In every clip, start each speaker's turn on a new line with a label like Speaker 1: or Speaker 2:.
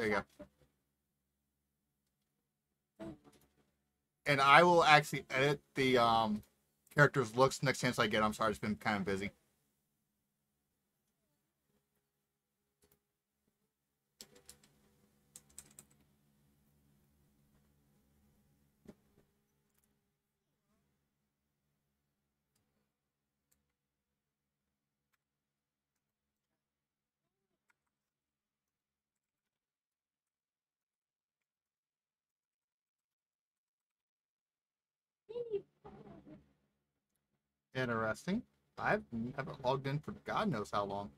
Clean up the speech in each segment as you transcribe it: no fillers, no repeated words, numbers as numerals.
Speaker 1: There you go. And I will actually edit the characters' looks next chance I get. I'm sorry, it's been kind of busy. Interesting. I haven't logged in for God knows how long.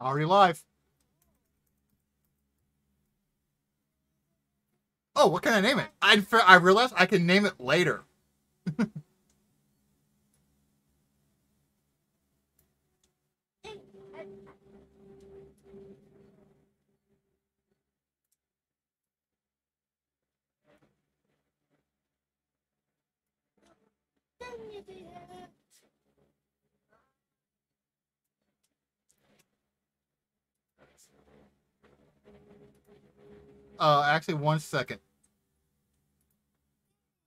Speaker 1: Already live. Oh, what can I name it? I realized I can name it later. Actually, 1 second.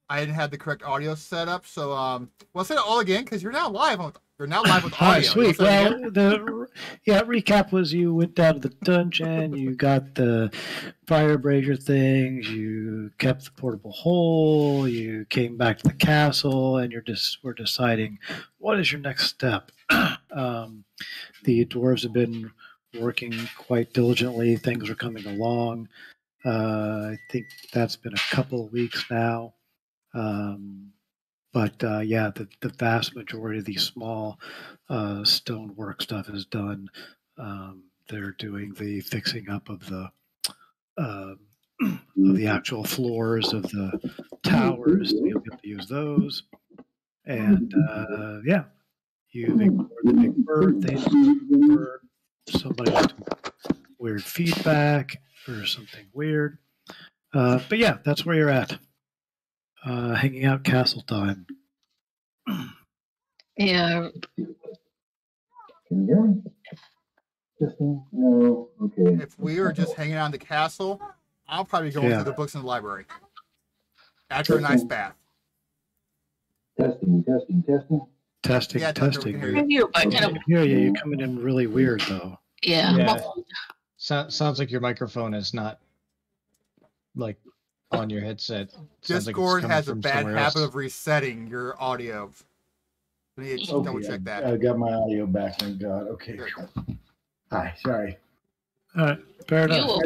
Speaker 1: I didn't have the correct audio set up, so well, say it all again because you're now live with audio.
Speaker 2: Hi, sweet. Well, recap was you went down to the dungeon, you got the fire brazier things, you kept the portable hole, you came back to the castle, and we're deciding what is your next step. The dwarves have been working quite diligently. Things are coming along. I think that's been a couple of weeks now. But the vast majority of the small stonework stuff is done. They're doing the fixing up of the actual floors of the towers. You'll be able to use those. And you've ignored the big bird. They ignored the big bird. Somebody left weird feedback or something weird. But yeah, that's where you're at. Hanging out castle time.
Speaker 3: Yeah.
Speaker 4: Can you hear me? No. Okay.
Speaker 1: If we were just hanging out in the castle, I'll probably go through the books in the library after a nice bath.
Speaker 4: Testing.
Speaker 1: Yeah,
Speaker 2: testing.
Speaker 3: I can
Speaker 2: hear you. You're coming in really weird, though.
Speaker 3: Yeah.
Speaker 5: Sounds like your microphone is not like on your headset.
Speaker 1: Discord has a bad habit of resetting your audio. We need to double check that.
Speaker 4: I got my audio back, thank God. Okay. Hi, sorry.
Speaker 2: All right, fair enough.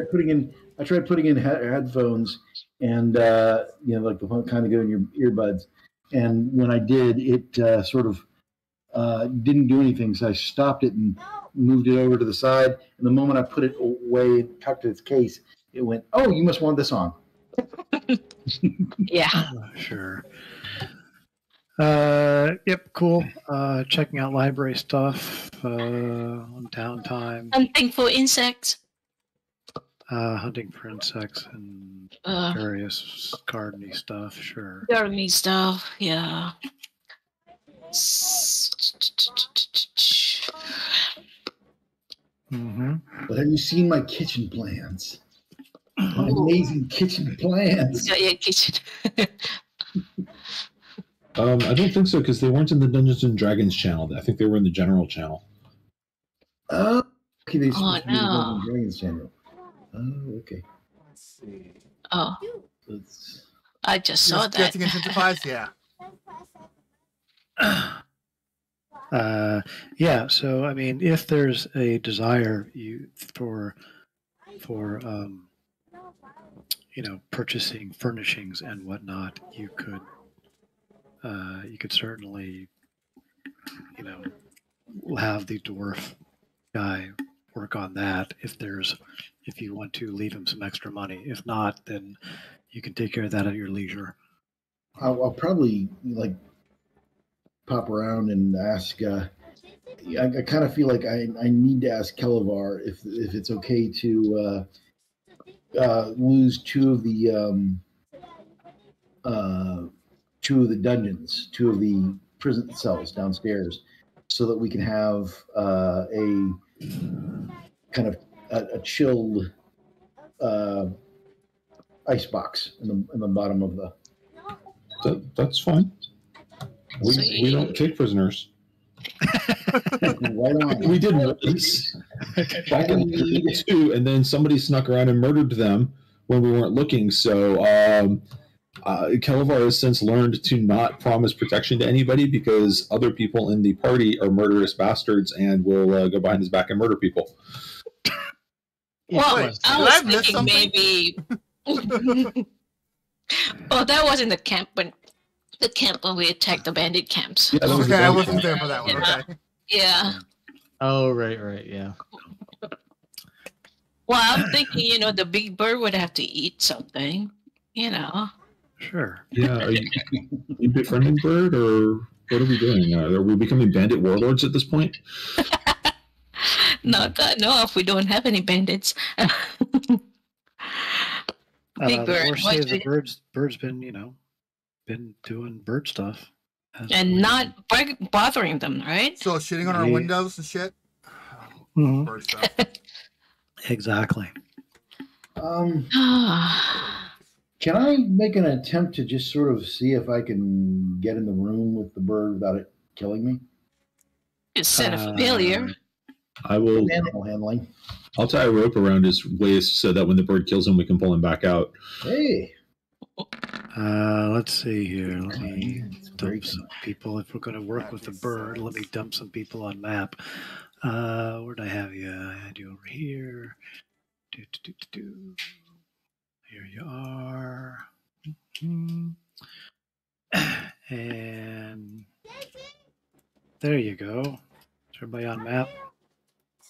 Speaker 4: I tried putting in headphones, and like the one kind of go in your earbuds. And when I did, it sort of didn't do anything. So I stopped it and moved it over to the side. And the moment I put it away, tucked its case, it went, "Oh, you must want this on."
Speaker 3: Yeah.
Speaker 2: Sure. Yep, cool. Checking out library stuff on downtime.
Speaker 3: Hunting for insects.
Speaker 2: Hunting for insects and various gardening stuff, sure.
Speaker 3: Gardening stuff, yeah.
Speaker 2: Mm-hmm.
Speaker 4: But have you seen my kitchen plans? My amazing kitchen plans.
Speaker 3: Yeah, kitchen.
Speaker 6: I don't think so because they weren't in the Dungeons and Dragons channel. I think they were in the general channel.
Speaker 4: Oh, okay. They
Speaker 3: Oh, no.
Speaker 4: the Dragons channel. Oh, okay.
Speaker 1: Let's see.
Speaker 3: Oh,
Speaker 4: Let's,
Speaker 3: I just saw that.
Speaker 1: Getting intensifies, yeah.
Speaker 2: Yeah. So I mean, if there's a desire for purchasing furnishings and whatnot, you could certainly have the dwarf guy work on that if you want to leave him some extra money. If not, then you can take care of that at your leisure.
Speaker 4: I'll probably like pop around and ask. I kind of feel like I need to ask Kelevar if it's okay to lose two of the dungeons, two of the prison cells downstairs, so that we can have a kind of a chilled ice box in the bottom of the.
Speaker 6: That's fine. We don't take prisoners.
Speaker 4: Right on.
Speaker 6: We did once back in 1982, and then somebody snuck around and murdered them when we weren't looking. So Kelevar has since learned to not promise protection to anybody because other people in the party are murderous bastards and will go behind his back and murder people.
Speaker 3: Well,
Speaker 1: Wait,
Speaker 3: I
Speaker 1: did
Speaker 3: was
Speaker 1: I miss
Speaker 3: thinking
Speaker 1: something?
Speaker 3: maybe. Oh, that was in the camp when we attacked the bandit camps.
Speaker 6: Yeah, that was
Speaker 1: Okay,
Speaker 6: the
Speaker 1: I
Speaker 6: bad
Speaker 1: wasn't
Speaker 6: part.
Speaker 1: there for that one. Okay.
Speaker 3: Yeah.
Speaker 5: Oh, right, yeah.
Speaker 3: Well, I'm thinking, the big bird would have to eat something.
Speaker 2: Sure.
Speaker 6: Yeah, are you befriending Bird, or what are we doing? Are we becoming bandit warlords at this point?
Speaker 3: No, God, no, if we don't have any bandits. Big
Speaker 2: The
Speaker 3: bird,
Speaker 2: horse
Speaker 3: what
Speaker 2: says the
Speaker 3: do
Speaker 2: bird's been doing bird stuff.
Speaker 3: and not bothering them, right?
Speaker 1: So shitting on our
Speaker 2: Yeah.
Speaker 1: windows and shit.
Speaker 2: Mhm.
Speaker 1: Bird stuff.
Speaker 2: Exactly.
Speaker 4: Can I make an attempt to just sort of see if I can get in the room with the bird without it killing me?
Speaker 3: It's sent a familiar.
Speaker 6: I will.
Speaker 4: Animal handling.
Speaker 6: I'll tie a rope around his waist so that when the bird kills him, we can pull him back out.
Speaker 4: Hey.
Speaker 2: Let's see here. Let me
Speaker 4: It's very
Speaker 2: dump some people. If we're going to work with the bird, let me dump some people on map. Where'd I have you? I had you over here. Here you are. Mhm. And there you go. Is everybody on map?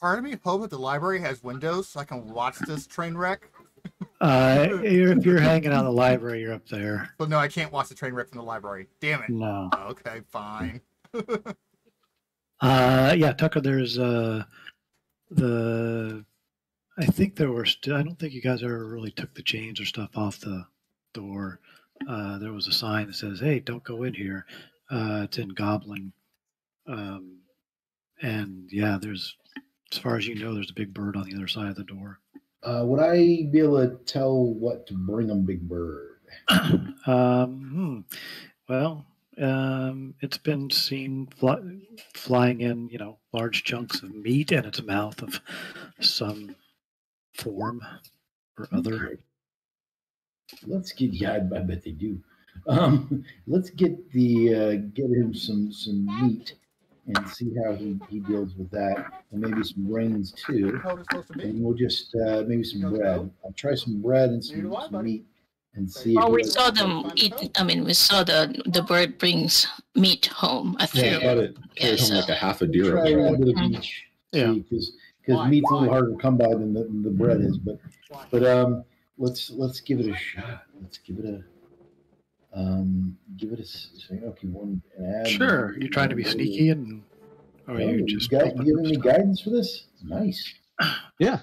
Speaker 1: Part of me hope that the library has windows so I can watch this train wreck.
Speaker 2: If you're hanging out in the library, you're up there.
Speaker 1: But no, I can't watch the train wreck from the library. Damn it.
Speaker 2: No.
Speaker 1: Okay, fine.
Speaker 2: Yeah, Tucker, there's I think there were I don't think you guys ever really took the chains or stuff off the door. There was a sign that says, "Hey, don't go in here." It's in Goblin. And yeah, there's, as far as you know, there's a big bird on the other side of the door.
Speaker 4: Would I be able to tell what to bring 'em, Big Bird?
Speaker 2: Well, it's been seen flying in, large chunks of meat in its mouth of some form or other.
Speaker 4: Let's get. Yeah, I bet they do. Let's get him some meat and see how he deals with that, and maybe some brains too.
Speaker 1: How it's supposed to be.
Speaker 4: And we'll just maybe some bread. I'll try some bread and some meat and see.
Speaker 3: Oh,
Speaker 4: if
Speaker 3: we saw them eat. I mean, we saw the bird brings meat home. I
Speaker 6: Yeah,
Speaker 3: think.
Speaker 6: I thought it carried home like a half a deer.
Speaker 4: Try
Speaker 6: up there.
Speaker 4: around to the
Speaker 3: Mhm.
Speaker 4: beach.
Speaker 2: Yeah.
Speaker 4: Because meat's a little harder to come by than the bread is, but let's give it a shot. Let's give it a okay, one ad.
Speaker 2: Sure. You're trying to be sneaky, or
Speaker 4: Oh,
Speaker 2: you
Speaker 4: you
Speaker 2: just
Speaker 4: guys
Speaker 2: open
Speaker 4: giving me
Speaker 2: stuff?
Speaker 4: guidance for this? Nice.
Speaker 5: Yeah.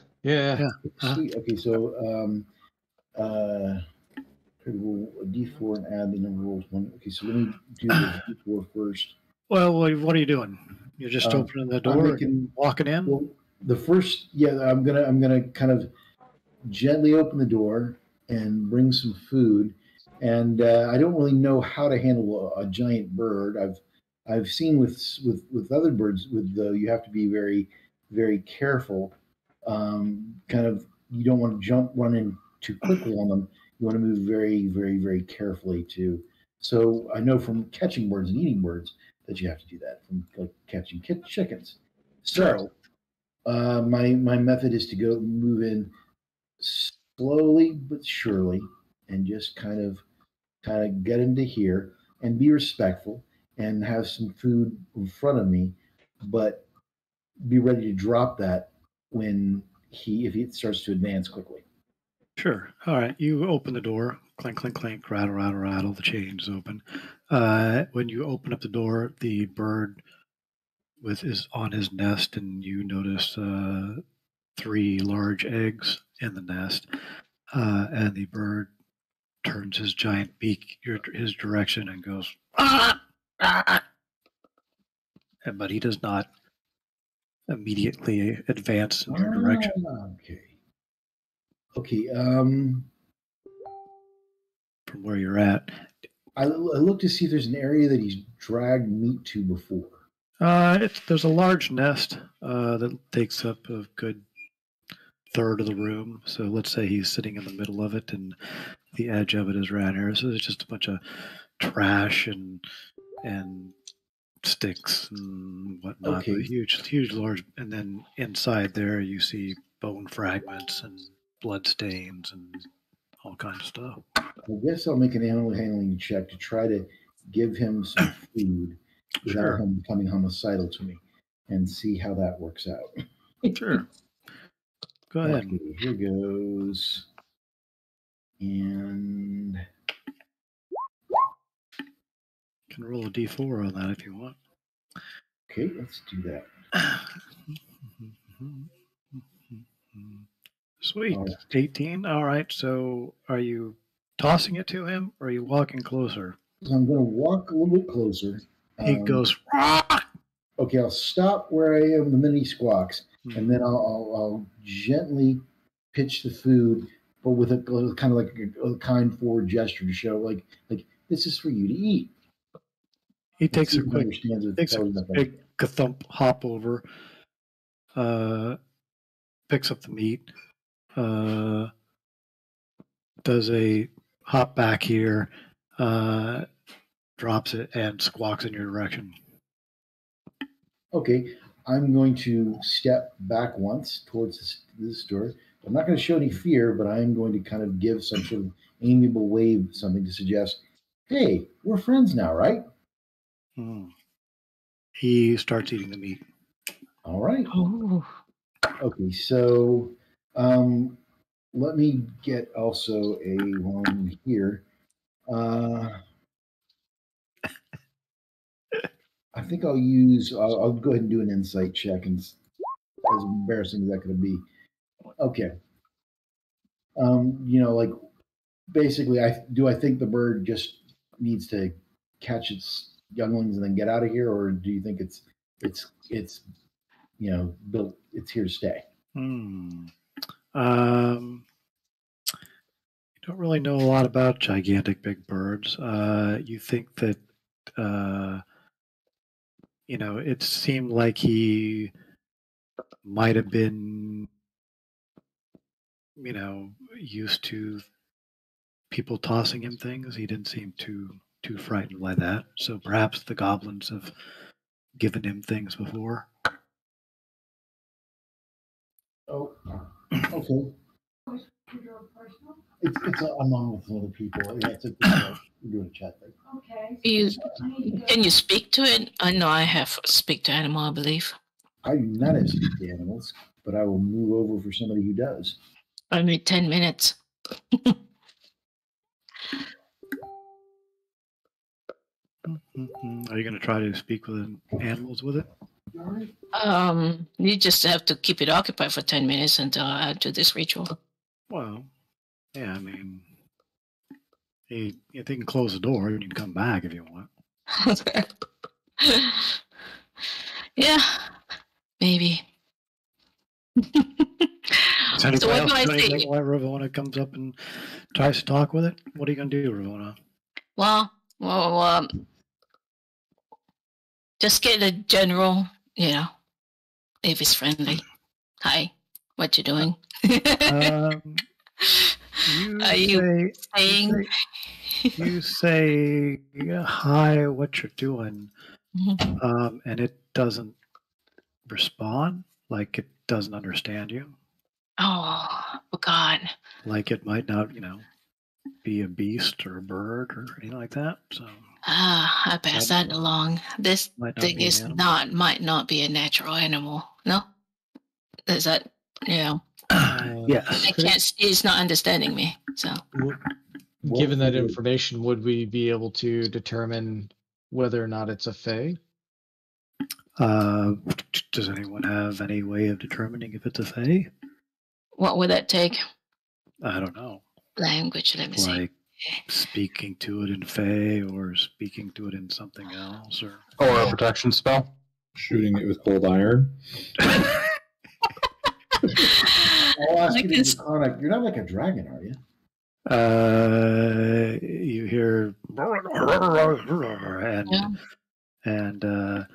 Speaker 2: Huh?
Speaker 4: Sweet. Okay, so critical a D4 and add the number of rolls one. Okay, so let me do the D4 first.
Speaker 2: Well, what are you doing? You're just opening the
Speaker 4: I'm
Speaker 2: door,
Speaker 4: making
Speaker 2: and walking in.
Speaker 4: well, the first. Yeah, I'm gonna kind of gently open the door and bring some food. And I don't really know how to handle a giant bird. I've seen with other birds you have to be very, very careful. Kind of, you don't want to run in too quickly on them. You want to move very, very, very carefully too. So I know from catching birds and eating birds that you have to do that from like catching chickens. So my method is to go move in slowly but surely, and just kind of get into here and be respectful and have some food in front of me, but be ready to drop that when if he starts to advance quickly.
Speaker 2: Sure. All right. You open the door. Clink, clink, clink. Rattle, rattle, rattle. The chain's open. When you open up the door, the bird is on his nest, and you notice 3 large eggs in the nest. And the bird turns his giant beak his direction and goes, ah, ah. But he does not immediately advance in your direction.
Speaker 4: Okay. Okay.
Speaker 2: From where you're at.
Speaker 4: I look to see if there's an area that he's dragged meat to before.
Speaker 2: There's a large nest that takes up a good third of the room. So let's say he's sitting in the middle of it, and the edge of it is around here. So it's just a bunch of trash and sticks and whatnot.
Speaker 4: Okay.
Speaker 2: But huge, large. And then inside there, you see bone fragments and blood stains and all kinds of stuff.
Speaker 4: I guess I'll make an animal handling check to try to give him some food without him becoming homicidal to me, and see how that works out.
Speaker 2: Sure. Go ahead.
Speaker 4: Okay, here goes. And
Speaker 2: You can roll a d4 on that if you want.
Speaker 4: okay, let's do that.
Speaker 2: Sweet.
Speaker 4: All right.
Speaker 2: 18. All right. So are you tossing it to him, or are you walking closer?
Speaker 4: So I'm going to walk a little bit closer.
Speaker 2: He goes, "Ah!"
Speaker 4: Okay, I'll stop where I am the minute he squawks, and then I'll gently pitch the food, but with a kind of like a kind forward gesture to show like this is for you to eat.
Speaker 2: He takes a
Speaker 4: He
Speaker 2: quick,
Speaker 4: understands it.
Speaker 2: takes a big thump hop over, picks up the meat, does a hop back here, drops it, and squawks in your direction.
Speaker 4: Okay, I'm going to step back once towards this door. I'm not going to show any fear, but I'm going to kind of give some sort of amiable wave, something to suggest, hey, we're friends now, right?
Speaker 2: He starts eating the meat.
Speaker 4: All right.
Speaker 3: Oh.
Speaker 4: Okay, so let me get also a one here. I think I'll go ahead and do an insight check, and as embarrassing as that could be. Okay. Like basically, I think the bird just needs to catch its younglings and then get out of here, or do you think it's built, it's here to stay?
Speaker 2: You don't really know a lot about gigantic big birds. You think that it seemed like he might have been used to people tossing him things. He didn't seem too frightened by that. So perhaps the goblins have given him things before.
Speaker 4: Oh, okay. It's I'm on with other people. Yeah, we're doing a chat thing.
Speaker 3: Okay. Can you speak to it? I know I have speak to animal, I believe.
Speaker 4: I do not have speak to animals, but I will move over for somebody who does.
Speaker 3: Only 10 minutes.
Speaker 2: Are you going to try to speak with animals with it?
Speaker 3: You just have to keep it occupied for 10 minutes until I do this ritual.
Speaker 2: Well, yeah, I mean, they can close the door and you can come back if you want.
Speaker 3: Yeah, maybe. So what do I say?
Speaker 2: Why Ravona comes up and tries to talk with it? What are you going to do, Ravona?
Speaker 3: Well, just get a general, if it's friendly. Hi, what you doing?
Speaker 2: You
Speaker 3: Are you saying?
Speaker 2: you say hi, what you're doing,
Speaker 3: Mhm.
Speaker 2: and it doesn't respond, like it doesn't understand you,
Speaker 3: Oh, God.
Speaker 2: like it might not, be a beast or a bird or anything like that. So
Speaker 3: I pass that along. This
Speaker 2: might not
Speaker 3: thing
Speaker 2: be an
Speaker 3: is
Speaker 2: animal.
Speaker 3: might not be a natural animal. No? Is that,
Speaker 2: Yes.
Speaker 3: I can't see, it's not understanding me. So,
Speaker 5: Given that information, would we be able to determine whether or not it's a fae?
Speaker 2: Does anyone have any way of determining if it's a fae?
Speaker 3: what would that take?
Speaker 2: I don't know.
Speaker 3: Language, let me see.
Speaker 2: Like speaking to it in fae or speaking to it in something else, or
Speaker 7: Or a protection spell.
Speaker 6: Shooting it with cold iron.
Speaker 4: I'll ask
Speaker 3: Like
Speaker 4: you,
Speaker 3: this-
Speaker 4: Draconic. You're not like a dragon, are you?
Speaker 2: you hear and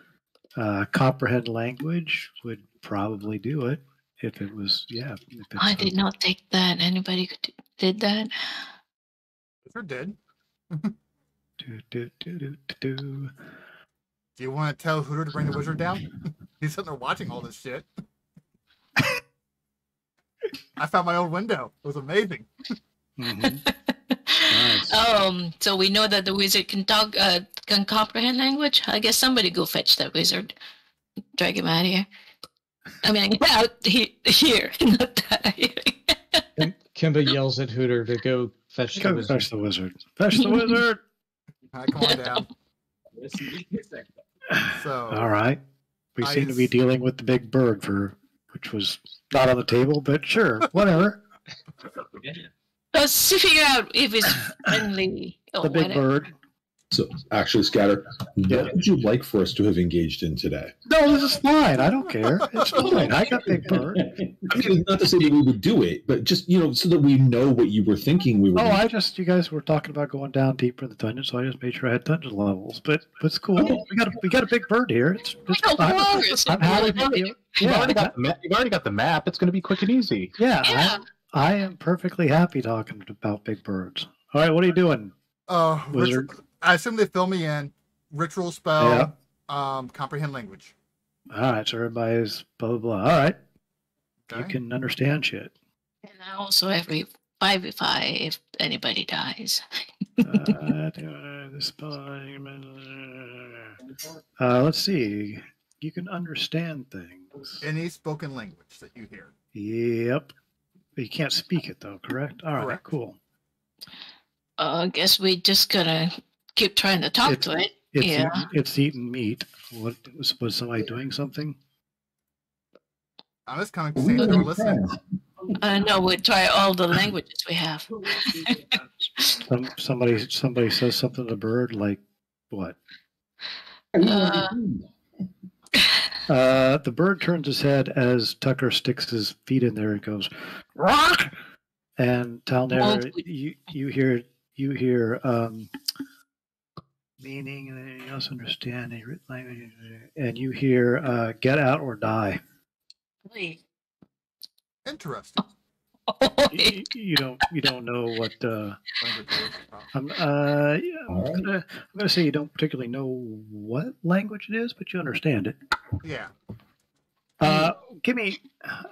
Speaker 2: comprehend language would probably do it if it was if it's
Speaker 3: I did not take that. Anybody did that?
Speaker 1: Sure did.
Speaker 2: do.
Speaker 1: Do you want to tell Hooter to bring the wizard down? He's sitting there watching all this shit. I found my own window. It was amazing.
Speaker 2: Mhm. Nice.
Speaker 3: So we know that the wizard can talk, can comprehend language. I guess somebody go fetch that wizard, drag him out of here. I mean, out here, not that here.
Speaker 5: Kimba yells at Hooter to go fetch the
Speaker 2: Go
Speaker 5: wizard.
Speaker 2: fetch the wizard. Fetch the wizard.
Speaker 1: All right, come on down. So,
Speaker 2: All right. We seem to be dealing with the big bird which was not on the table, but sure, whatever.
Speaker 3: Let's figure out if it's friendly or
Speaker 2: The big
Speaker 3: whatever.
Speaker 2: bird.
Speaker 6: So, actually, Scatter,
Speaker 2: Yeah.
Speaker 6: what would you like for us to have engaged in today?
Speaker 2: No, this is fine. I don't care. It's fine. I got big bird.
Speaker 6: I mean, not to say that we would do it, but just, so that we know what you were thinking we were
Speaker 2: Oh,
Speaker 6: gonna
Speaker 2: you guys were talking about going down deeper in the dungeon, so I just made sure I had dungeon levels. But it's cool. We got a big bird here. It's
Speaker 3: No
Speaker 2: fine.
Speaker 3: progress.
Speaker 2: I'm happy to be.
Speaker 7: You've already got the map. It's going to be quick and easy.
Speaker 2: Yeah,
Speaker 3: Yeah.
Speaker 2: I am perfectly happy talking about big birds. All right, what are you doing? Wizard.
Speaker 1: I assume they fill me in. Ritual spell. Comprehend language.
Speaker 2: All right, so everybody's blah blah blah. All right,
Speaker 1: Okay.
Speaker 2: you can understand shit.
Speaker 3: And I also have 5 if anybody dies.
Speaker 2: Let's see. You can understand things.
Speaker 1: Any spoken language that you hear.
Speaker 2: Yep. You can't speak it though, correct? All right,
Speaker 1: Correct.
Speaker 2: cool.
Speaker 3: I guess we just gonna keep trying to talk to it. Yeah.
Speaker 2: It's eating meat. What was somebody doing something?
Speaker 1: I'm just kind of saying they were listening.
Speaker 3: No, we'll try all the languages we have.
Speaker 2: Somebody says something to the bird like what? The bird turns his head as Tucker sticks his feet in there and goes, "Rock!" And Talner, you hear meaning, and then you also understand the written language, and you hear "get out or die."
Speaker 1: Interesting.
Speaker 2: You don't know what.
Speaker 1: Language is.
Speaker 2: I'm gonna say you don't particularly know what language it is, but you understand it.
Speaker 1: Yeah.
Speaker 2: Give me.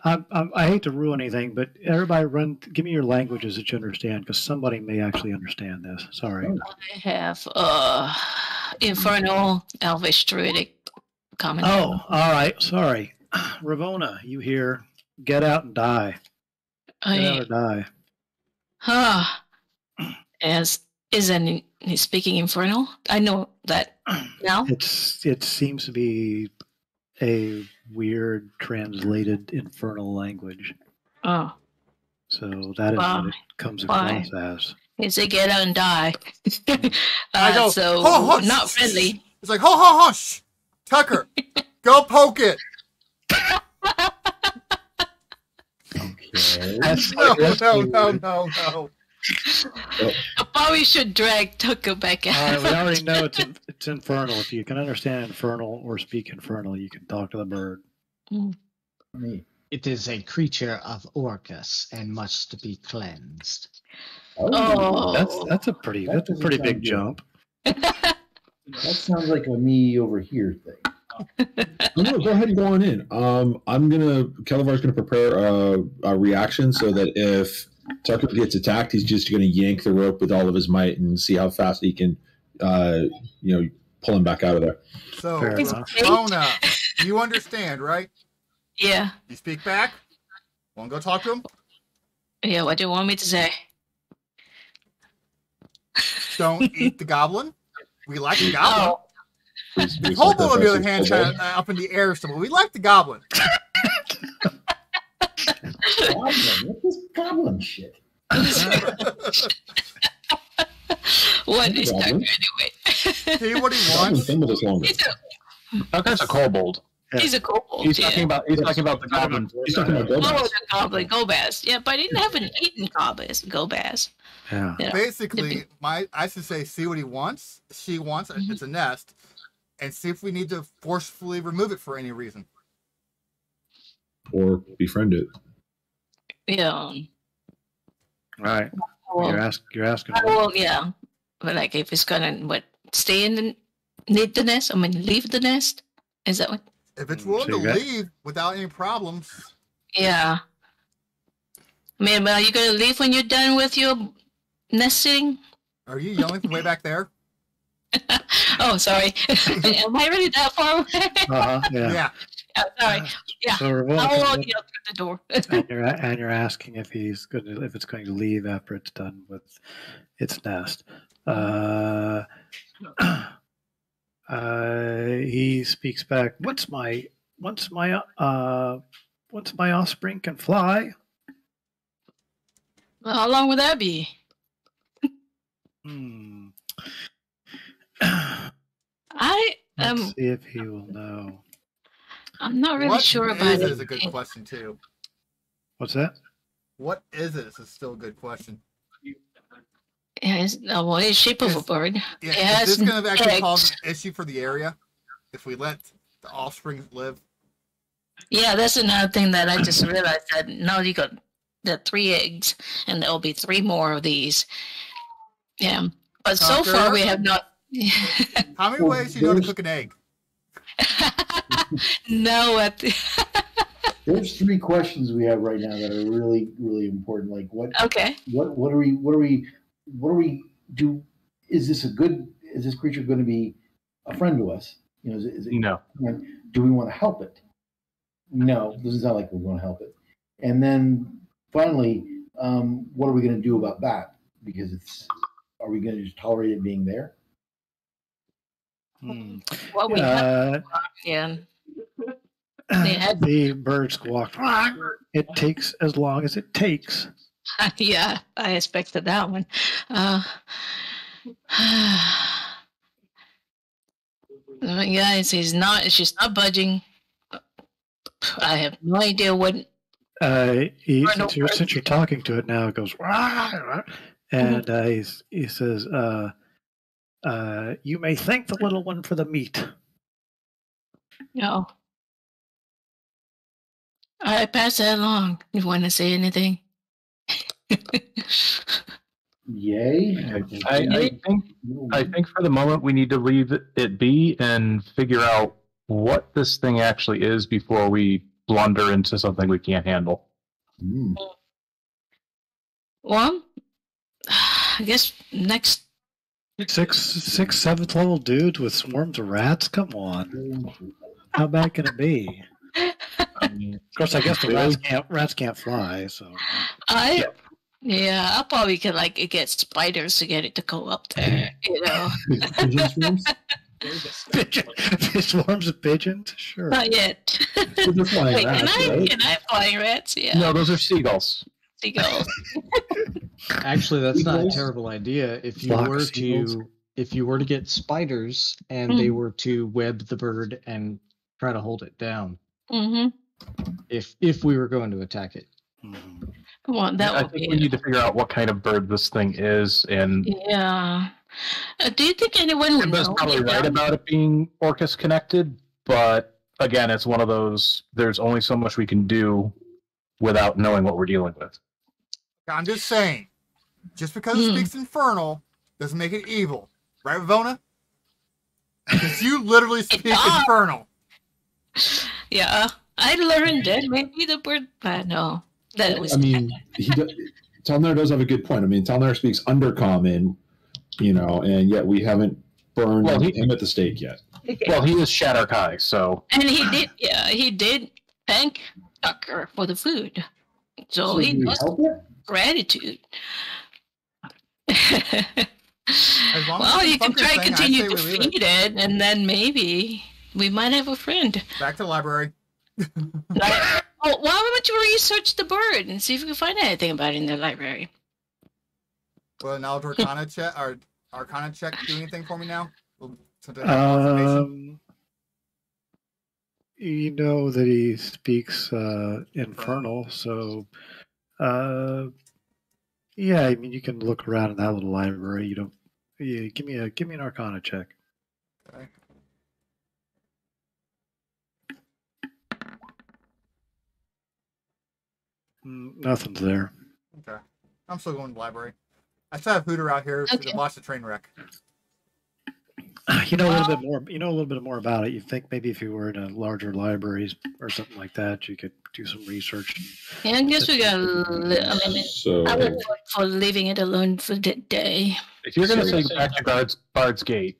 Speaker 2: I hate to ruin anything, but everybody give me your languages that you understand, because somebody may actually understand this. Sorry.
Speaker 3: I have Infernal, Elvish, Druidic, Common.
Speaker 2: Oh, all right. Sorry, Ravona. You hear? Get out and die. Get out or die.
Speaker 3: Isn't he speaking Infernal? I know that now.
Speaker 2: It seems to be a weird translated infernal language.
Speaker 3: Oh,
Speaker 2: So that is what it comes across as.
Speaker 3: he said get out and die.
Speaker 1: I go,
Speaker 3: so
Speaker 1: "Ho, ho,
Speaker 3: not
Speaker 1: shh,
Speaker 3: friendly.
Speaker 1: It's like, ho, ho, ho, shh. Tucker, go poke it.
Speaker 4: Okay.
Speaker 1: No.
Speaker 3: I probably should drag Tucker back
Speaker 2: All
Speaker 3: out.
Speaker 2: right, we already know it's infernal. If you can understand infernal or speak infernal, you can talk to the bird.
Speaker 4: Me.
Speaker 5: It is a creature of Orcus and must be cleansed.
Speaker 3: Oh.
Speaker 2: That's a pretty
Speaker 4: doesn't
Speaker 2: big
Speaker 4: sound good.
Speaker 2: jump.
Speaker 4: That sounds like a me over here thing.
Speaker 6: No, go ahead and go on in. Kalavar's gonna prepare a reaction so that if Tucker gets attacked, he's just gonna yank the rope with all of his might and see how fast he can, pull him back out of there.
Speaker 1: So,
Speaker 2: Fair enough.
Speaker 1: Mona, you understand, right?
Speaker 3: Yeah.
Speaker 1: You speak back. Want to go talk to him?
Speaker 3: Yeah, what do you want me to say?
Speaker 1: Don't eat the goblin. We like the goblin.
Speaker 3: Oh,
Speaker 1: The hobo, on the other hand, trying to, up in the air somewhere. We like the goblin.
Speaker 4: Goblin, what is goblin shit?
Speaker 3: what is Tucker
Speaker 6: Goblin.
Speaker 3: anyway?
Speaker 1: See what he
Speaker 6: Goblin
Speaker 1: wants.
Speaker 6: been with us longer.
Speaker 7: That guy's a kobold.
Speaker 3: He's a kobold.
Speaker 7: He's
Speaker 3: yeah.
Speaker 7: talking about the goblin.
Speaker 6: He's talking about
Speaker 3: Oh,
Speaker 6: Gomez.
Speaker 3: the goblin, Gobaz. Yeah, but I didn't have an eaten Gobaz.
Speaker 2: Yeah.
Speaker 3: Yeah.
Speaker 1: Basically, I should say, see what he wants. She wants. It's a nest, and see if we need to forcefully remove it for any reason.
Speaker 6: Or befriend it.
Speaker 3: Yeah.
Speaker 2: All right.
Speaker 3: Well,
Speaker 2: You're asking.
Speaker 3: well, yeah. But like, if it's gonna stay in leave the nest. Is that what?
Speaker 1: If it's willing
Speaker 2: So
Speaker 1: to
Speaker 2: you got-
Speaker 1: leave without any problems,
Speaker 3: Yeah. I mean, but are you gonna leave when you're done with your nesting?
Speaker 1: are you yelling from way back there?
Speaker 3: Oh, sorry. Am I really that far away?
Speaker 2: Yeah.
Speaker 1: Yeah.
Speaker 3: Yeah, sorry. Yeah.
Speaker 2: So we're
Speaker 3: I'll
Speaker 2: walking
Speaker 3: walk
Speaker 2: in,
Speaker 3: you up through the door.
Speaker 2: and you're asking if it's going to leave after it's done with its nest. He speaks back. Once my offspring can fly.
Speaker 3: Well, how long would that be?
Speaker 2: Hmm.
Speaker 3: I
Speaker 2: Let's see if he will know.
Speaker 3: I'm not really
Speaker 1: What
Speaker 3: sure
Speaker 1: is
Speaker 3: about
Speaker 1: it
Speaker 3: it.
Speaker 1: is a good question too.
Speaker 2: What's that?
Speaker 1: What is it? Is still a good question.
Speaker 3: Yeah, it's shape of a bird.
Speaker 1: Yeah,
Speaker 3: It
Speaker 1: is
Speaker 3: has
Speaker 1: this going to actually
Speaker 3: eggs.
Speaker 1: cause an issue for the area if we let the offspring live?
Speaker 3: Yeah, that's another thing that I just realized that now you got the 3 eggs, and there'll be 3 more of these. Yeah, but so
Speaker 1: Tucker?
Speaker 3: far we have not.
Speaker 1: How many
Speaker 4: Well,
Speaker 1: ways do you know to
Speaker 4: there's-
Speaker 1: cook an egg?
Speaker 3: No,
Speaker 4: There's 3 questions we have right now that are really, really important. Like
Speaker 3: okay.
Speaker 4: what do we do? Is this creature going to be a friend to us? Is it
Speaker 7: No.
Speaker 4: do we want to help it? No, doesn't sound like we want to help it. And then finally, what are we going to do about that? Because are we going to just tolerate it being there?
Speaker 2: Hmm.
Speaker 3: Well, we have, yeah. Yeah.
Speaker 2: The bird squawked. It takes as long as it takes.
Speaker 3: Yeah, I expected that one. Yeah, she's not budging. I have no idea what.
Speaker 2: Since you're talking to it now, it goes, and he says, you may thank the little one for the meat.
Speaker 3: No. I pass that along. You want to say anything?
Speaker 4: Yay!
Speaker 7: I think for the moment we need to leave it be and figure out what this thing actually is before we blunder into something we can't handle.
Speaker 4: Mm.
Speaker 3: Well, I guess next.
Speaker 2: 6th, 7th level dudes with swarms of rats. Come on, how bad can it be? Of course, I guess the rats can't fly. So
Speaker 3: I probably could get spiders to get it to go up there.
Speaker 2: Swarms of pigeons. Sure.
Speaker 3: Not yet.
Speaker 6: They're flying
Speaker 3: Wait,
Speaker 6: rats, right?
Speaker 3: can I fly rats? Yeah.
Speaker 7: No, those are seagulls.
Speaker 3: Seagulls.
Speaker 5: Actually, that's not a
Speaker 6: Seagulls?
Speaker 5: terrible idea. If you
Speaker 2: Flock
Speaker 5: were
Speaker 2: seagulls?
Speaker 5: to get spiders and they were to web the bird and try to hold it down,
Speaker 3: Mm-hmm.
Speaker 5: if we were going to attack it.
Speaker 2: Mhm.
Speaker 3: Come on, that
Speaker 7: I
Speaker 3: would
Speaker 7: think
Speaker 3: be.
Speaker 7: we need to figure out what kind of bird this thing is, and
Speaker 3: Yeah. Do you think anyone would
Speaker 7: Kimba's
Speaker 3: know?
Speaker 7: probably right about it being Orcus connected, but again, it's one of those. There's only so much we can do without knowing what we're dealing with.
Speaker 1: I'm just saying, just because it speaks Infernal doesn't make it evil, right, Ravona? Because you literally speak Infernal.
Speaker 3: Yeah, I learned it. Maybe the bird. No, that was.
Speaker 6: I mean, Talnar does have a good point. I mean, Talnar speaks Undercommon, and yet we haven't burned him at the stake yet.
Speaker 7: Well, he is Shatterkai, so.
Speaker 3: And he did thank Tucker for the food, so he does gratitude. Well, you can try continue to feed it, and then maybe we might have a friend.
Speaker 1: Back to the library.
Speaker 3: Why don't you research the bird and see if you can find anything about it in the library?
Speaker 1: Will an Arcana check or Arcana check do anything for me now?
Speaker 2: You know that he speaks Infernal, so yeah. I mean, you can look around in that little library. You don't. Yeah, give me an Arcana check.
Speaker 1: Okay.
Speaker 2: Nothing's there.
Speaker 1: Okay. I'm still going to the library. I still have Hooter out here to watch the train wreck.
Speaker 2: You know a little bit more. You know a little bit more about it. You think maybe if you were in a larger libraries or something like that, you could do some research.
Speaker 3: Yeah, I guess we got. I would vote for leaving it alone for the day.
Speaker 7: If you're going to say back to Bard's Gate.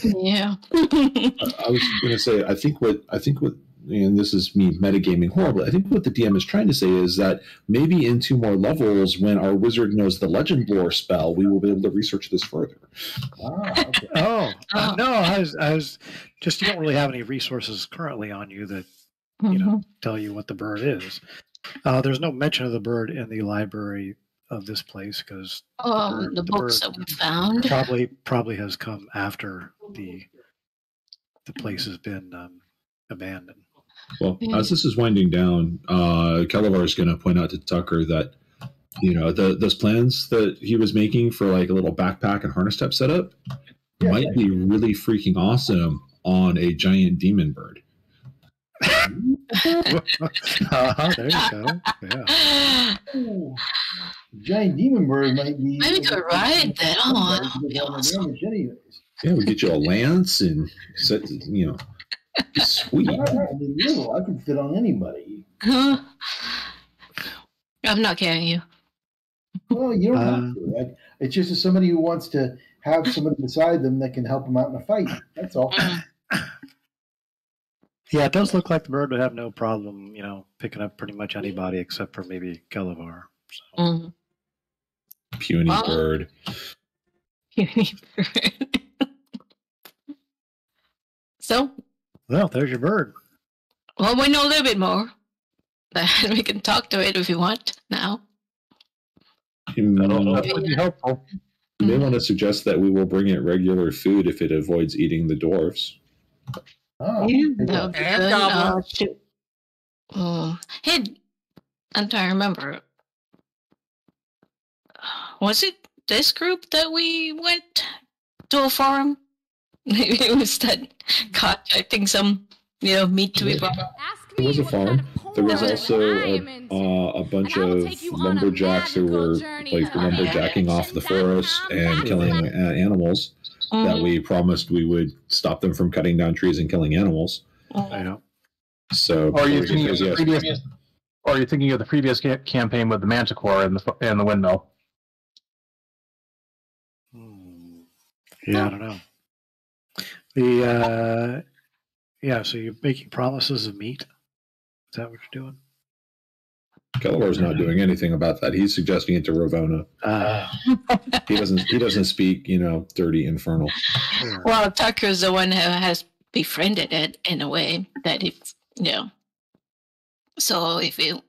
Speaker 3: Yeah.
Speaker 6: I was going to say, I think what, and this is me metagaming horribly, I think what the DM is trying to say is that maybe in 2 more levels, when our wizard knows the Legend Lore spell, we will be able to research this further.
Speaker 2: Okay. No, I was just, you don't really have any resources currently on you that, tell you what the bird is. There's no mention of the bird in the library of this place because
Speaker 3: the books that we found
Speaker 2: probably has come after the place has been abandoned.
Speaker 6: Well, as this is winding down, Kelevar is going to point out to Tucker that those plans that he was making for like a little backpack and harness type setup might be really freaking awesome on a giant demon bird.
Speaker 2: There you go. Yeah.
Speaker 4: Ooh, giant demon bird might be.
Speaker 3: Maybe we could ride that on.
Speaker 6: Yeah, we get you a lance and set. Sweet.
Speaker 4: I can fit on anybody.
Speaker 3: I'm not carrying you.
Speaker 4: Well, you don't have to. It's just as somebody who wants to have somebody beside them that can help them out in a fight. That's all.
Speaker 2: Yeah, it does look like the bird would have no problem, picking up pretty much anybody except for maybe Kelevar. So.
Speaker 6: Puny bird.
Speaker 3: Puny bird. So.
Speaker 2: Well, there's your bird.
Speaker 3: Well, we know a little bit more. We can talk to it if you want now.
Speaker 7: That would be helpful.
Speaker 6: You may want to suggest that we will bring it regular food if it avoids eating the dwarves.
Speaker 4: Oh,
Speaker 3: that would be good. Hey, I'm trying to remember. Was it this group that we went to a farm? Maybe it was that contacting some, meat to be brought.
Speaker 6: It was a farm. There was also a bunch of lumberjacks who were lumberjacking off the forest and killing animals. That we promised we would stop them from cutting down trees and killing animals.
Speaker 2: I know.
Speaker 6: So,
Speaker 7: or are you thinking of the previous campaign with the Manticore and the windmill?
Speaker 2: Yeah, I don't know. So you're making promises of meat? Is that what you're doing?
Speaker 6: Kelevar's not doing anything about that. He's suggesting it to Ravona. He doesn't speak, dirty infernal.
Speaker 3: Well, Tucker's the one who has befriended it in a way that it's, So if you,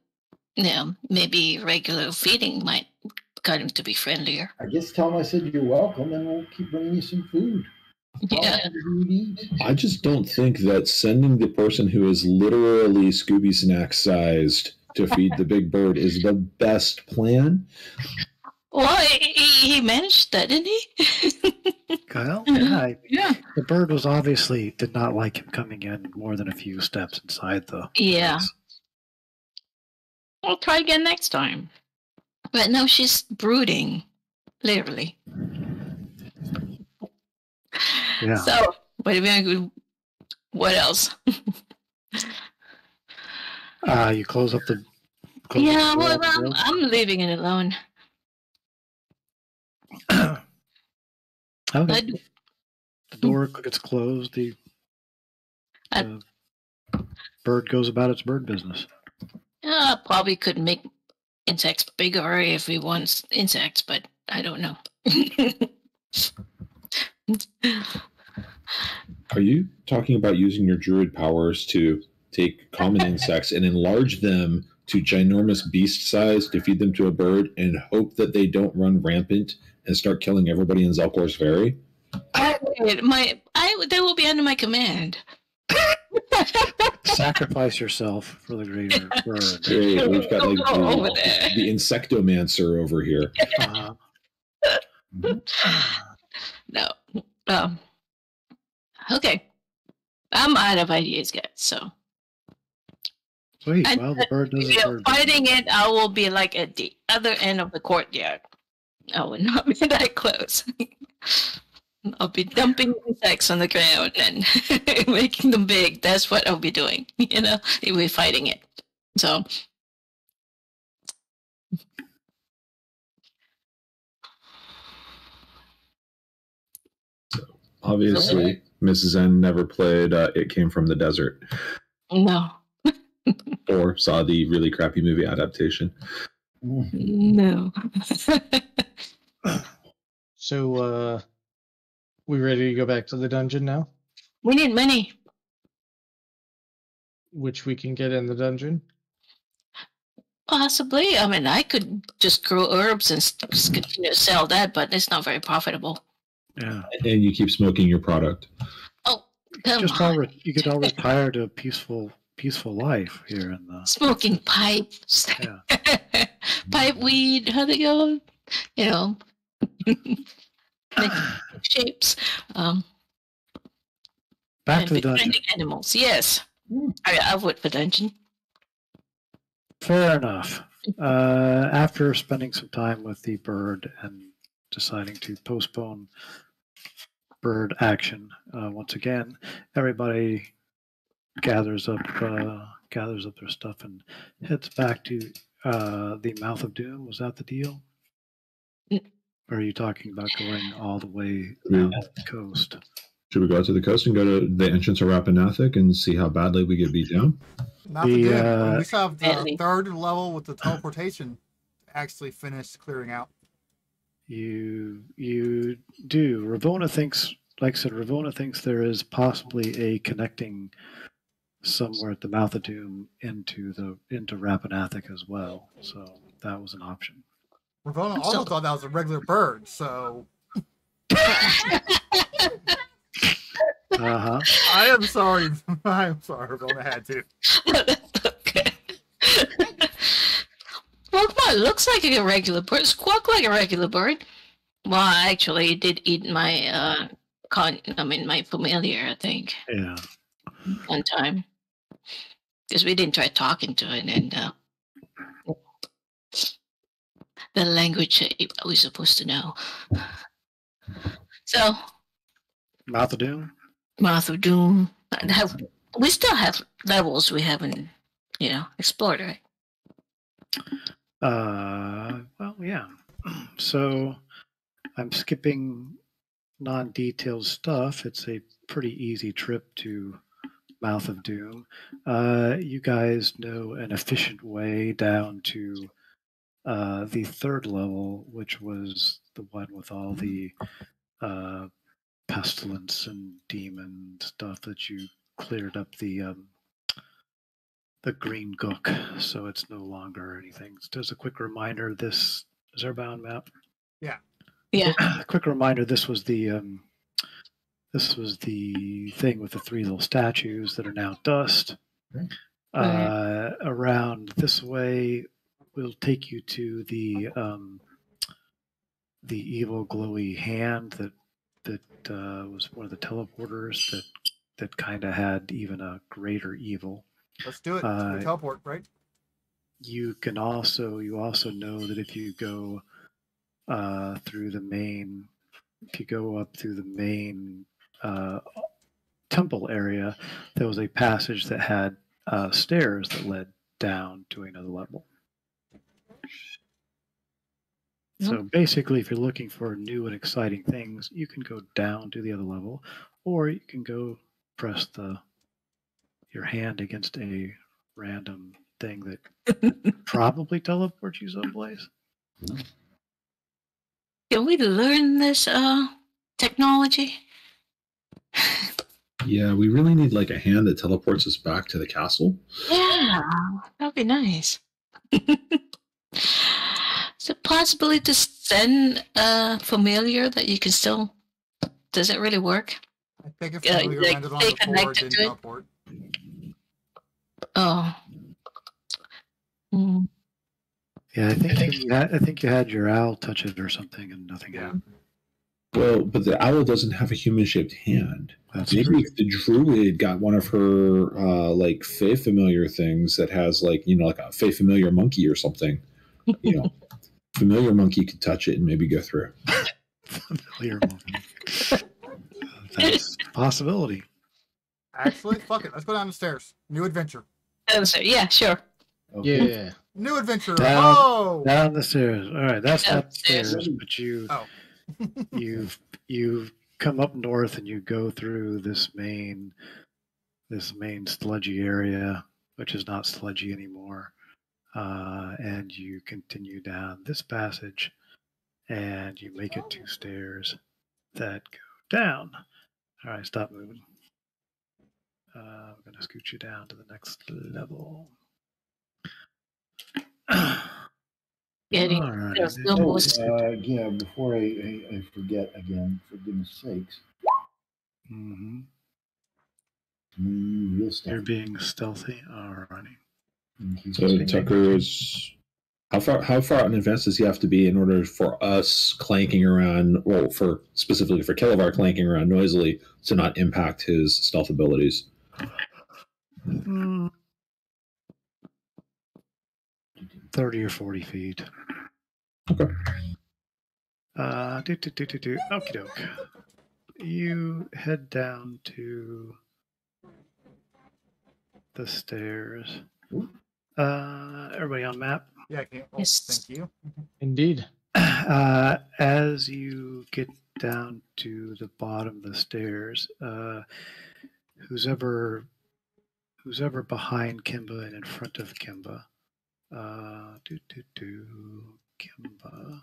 Speaker 3: maybe regular feeding might got him to be friendlier.
Speaker 4: I guess tell him I said you're welcome, and we'll keep bringing you some food.
Speaker 3: Yeah.
Speaker 6: I just don't think that sending the person who is literally Scooby Snack sized to feed the big bird is the best plan.
Speaker 3: Well, he managed that, didn't he?
Speaker 2: Kyle?
Speaker 3: Yeah.
Speaker 2: The bird was obviously did not like him coming in more than a few steps inside the
Speaker 3: Yeah.
Speaker 2: place.
Speaker 3: I'll try again next time. But now she's brooding, literally.
Speaker 2: Yeah.
Speaker 3: So, what else?
Speaker 2: You close up the.
Speaker 3: Yeah, well, I'm leaving it alone.
Speaker 2: Okay. The door gets closed. The bird goes about its bird business.
Speaker 3: Probably could make insects bigger if we want insects, but I don't know.
Speaker 6: Are you talking about using your druid powers to take common insects and enlarge them to ginormous beast size to feed them to a bird and hope that they don't run rampant and start killing everybody in Zelkor's Ferry?
Speaker 3: They will be under my command.
Speaker 2: Sacrifice yourself for the greater bird.
Speaker 6: Hey, we've got like the insectomancer over here.
Speaker 3: No. Okay. I'm out of ideas, guys. So.
Speaker 2: Sweet. Well, the bird doesn't.
Speaker 3: Fighting it, I will be like at the other end of the courtyard. I will not be that close. I'll be dumping insects on the ground and making them big. That's what I'll be doing. We're fighting it. So.
Speaker 6: Obviously, Mrs. N never played It Came from the Desert.
Speaker 3: No.
Speaker 6: Or saw the really crappy movie adaptation.
Speaker 3: No.
Speaker 5: So, we ready to go back to the dungeon now?
Speaker 3: We need money.
Speaker 5: Which we can get in the dungeon?
Speaker 3: Possibly. I mean, I could just grow herbs and continue to sell that, but it's not very profitable.
Speaker 2: Yeah.
Speaker 6: And you keep smoking your product.
Speaker 3: Oh, come on.
Speaker 2: You could all retire to a peaceful life here in the
Speaker 3: smoking pipes.
Speaker 2: Yeah.
Speaker 3: Pipe weed. How they go? Shapes.
Speaker 2: Back to the dungeon.
Speaker 3: Animals. Yes. I would for dungeon.
Speaker 2: Fair enough. After spending some time with the bird and deciding to postpone bird action once again, everybody gathers up their stuff and heads back to the Mouth of Doom. Was that the deal? Or are you talking about going all the way down the coast?
Speaker 6: Should we go out to the coast and go to the entrance of Rapanathik and see how badly we get beat down?
Speaker 1: Not the Doom. We still have the third level with the teleportation actually finished clearing out.
Speaker 2: You do. Ravona thinks, like I said, Ravona thinks there is possibly a connecting somewhere at the Mouth of Doom into Rapanathik as well. So that was an option.
Speaker 1: Ravona also thought that was a regular bird, so. I am sorry. Ravona had to.
Speaker 3: Okay. Well, come on, it looks like a regular bird. Squawk like a regular bird. Well, actually, it did eat my my familiar, I think.
Speaker 2: Yeah.
Speaker 3: One time. Because we didn't try talking to it, and the language I was supposed to know. So.
Speaker 2: Mouth of Doom?
Speaker 3: Mouth of Doom. We still have levels we haven't, explored, right?
Speaker 2: Well, yeah. So I'm skipping non-detailed stuff. It's a pretty easy trip to Mouth of Doom. You guys know an efficient way down to the third level, which was the one with all the pestilence and demon stuff that you cleared up the green gook, so it's no longer anything. Just a quick reminder, this is our bound map.
Speaker 1: Yeah.
Speaker 2: A quick reminder, this was the thing with the three little statues that are now dust. Around this way will take you to the evil glowy hand that that was one of the teleporters that kind of had even a greater evil.
Speaker 1: Let's do it. We teleport, right?
Speaker 2: You also know that if you go through the main, if you go up through the main temple area, there was a passage that had stairs that led down to another level. So basically, if you're looking for new and exciting things, you can go down to the other level, or you can go press your hand against a random thing that probably teleports you someplace.
Speaker 3: Can we learn this technology?
Speaker 6: Yeah, we really need like a hand that teleports us back to the castle.
Speaker 3: Yeah, that'd be nice. Is it possible to send a familiar that you can still? Does it really work?
Speaker 1: I think if familiar landed on the floor, it didn't teleport.
Speaker 3: Oh.
Speaker 2: Yeah, I think you had your owl touch it or something, and nothing happened.
Speaker 6: Well, but the owl doesn't have a human-shaped hand.
Speaker 2: That's
Speaker 6: Maybe
Speaker 2: true.
Speaker 6: if the druid got one of her like Fey familiar things that has like like a Fey familiar monkey or something, familiar monkey could touch it and maybe go through.
Speaker 2: Familiar monkey. That's a possibility.
Speaker 1: Actually, fuck it. Let's go down the stairs. New adventure.
Speaker 3: Yeah, sure.
Speaker 5: Okay. Yeah.
Speaker 1: New adventure.
Speaker 2: Down the stairs. All right, that's not the stairs, but you've come up north and you go through this main sludgy area, which is not sludgy anymore, and you continue down this passage, and you make it 2 stairs that go down. All right, stop moving. I'm going to scoot you down to the next level.
Speaker 3: Getting
Speaker 2: Alright.
Speaker 4: Yeah, before I forget again, for goodness sakes.
Speaker 2: Mm-hmm.
Speaker 4: Real stuff.
Speaker 2: You're being stealthy. Alrighty.
Speaker 6: So Tucker is how far out in advance does he have to be in order for us clanking around, well, for specifically for Kelevar clanking around noisily to not impact his stealth abilities?
Speaker 2: 30 or 40 feet.
Speaker 6: Okay.
Speaker 2: Okie doke. You head down to the stairs. Everybody on map?
Speaker 1: Yeah, I can't. Oh,
Speaker 3: Yes.
Speaker 1: Thank you.
Speaker 5: Indeed.
Speaker 2: As you get down to the bottom of the stairs, who's ever behind Kimba and in front of Kimba. Kimba.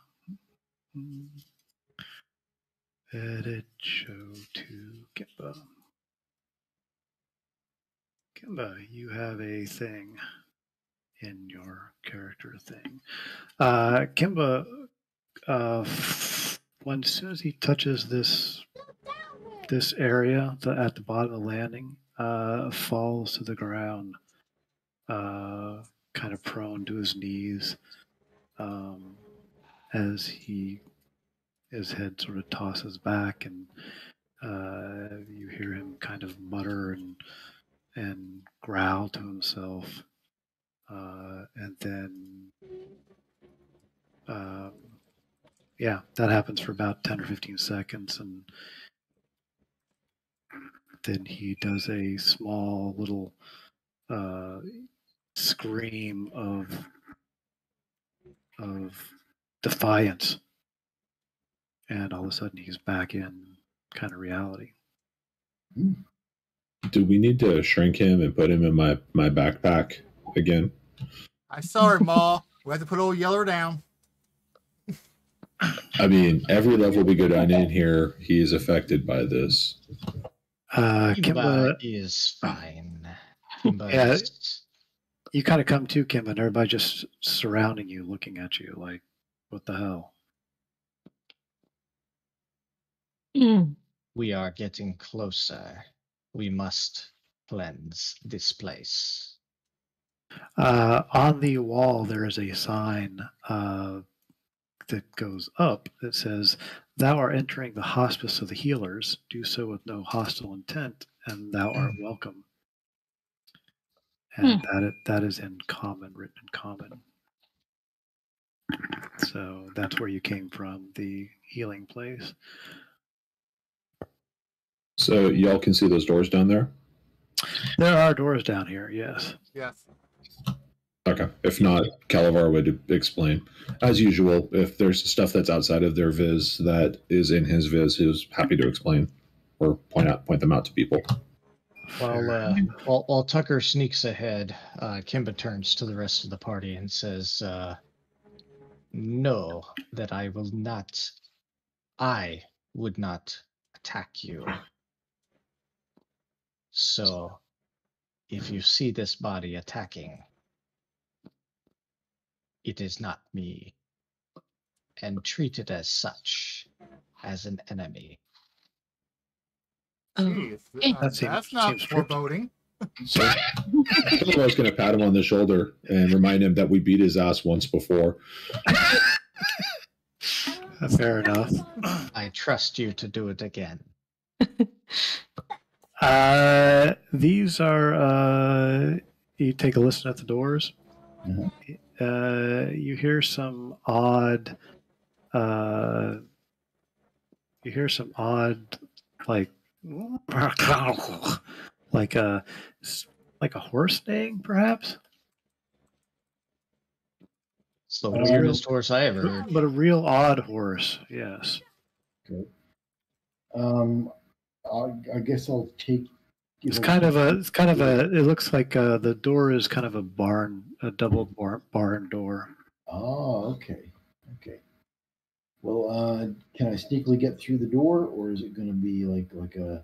Speaker 2: Edit show to Kimba. Kimba, you have a thing in your character thing. Kimba, as soon as he touches this area at the bottom of the landing, falls to the ground, kind of prone to his knees, as his head sort of tosses back, and you hear him kind of mutter and growl to himself, and then that happens for about 10 or 15 seconds, and then he does a small little scream of defiance, and all of a sudden he's back in kind of reality.
Speaker 6: Do we need to shrink him and put him in my backpack again?
Speaker 1: I'm sorry, Ma. We have to put old Yeller down.
Speaker 6: I mean, every level we go down in here, he is affected by this.
Speaker 2: Kimba
Speaker 5: is fine. Kimba
Speaker 2: Yeah.
Speaker 5: is...
Speaker 2: You kind of come to, Kim, and everybody just surrounding you, looking at you like, what the hell?
Speaker 5: We are getting closer. We must cleanse this place.
Speaker 2: On the wall, there is a sign that goes up that says, Thou art entering the hospice of the healers. Do so with no hostile intent, and thou art welcome. And that is in common, written in common. So that's where you came from, the healing place.
Speaker 6: So y'all can see those doors down there?
Speaker 2: There are doors down here, yes.
Speaker 1: Yes.
Speaker 6: Okay. If not, Calavar would explain. As usual, if there's stuff that's outside of their viz that is in his viz, he's happy to explain or point them out to people.
Speaker 5: While Tucker sneaks ahead, Kimba turns to the rest of the party and says, "Know that I would not attack you. So, if you see this body attacking, it is not me, and treat it as such, as an enemy."
Speaker 1: Jeez, that's not foreboding.
Speaker 6: So Calavar's going to pat him on the shoulder and remind him that we beat his ass once before.
Speaker 2: Fair enough.
Speaker 5: I trust you to do it again.
Speaker 2: These are, you take a listen at the doors.
Speaker 4: Mhm.
Speaker 2: You hear some odd, like, like a horse neighing, perhaps.
Speaker 5: It's the weirdest horse I ever heard.
Speaker 2: But a real odd horse, yes.
Speaker 4: Okay. I guess I'll take.
Speaker 2: It looks like the door is kind of a double barn door.
Speaker 4: Oh, okay. Okay. Well, can I sneakily get through the door, or is it going to be like a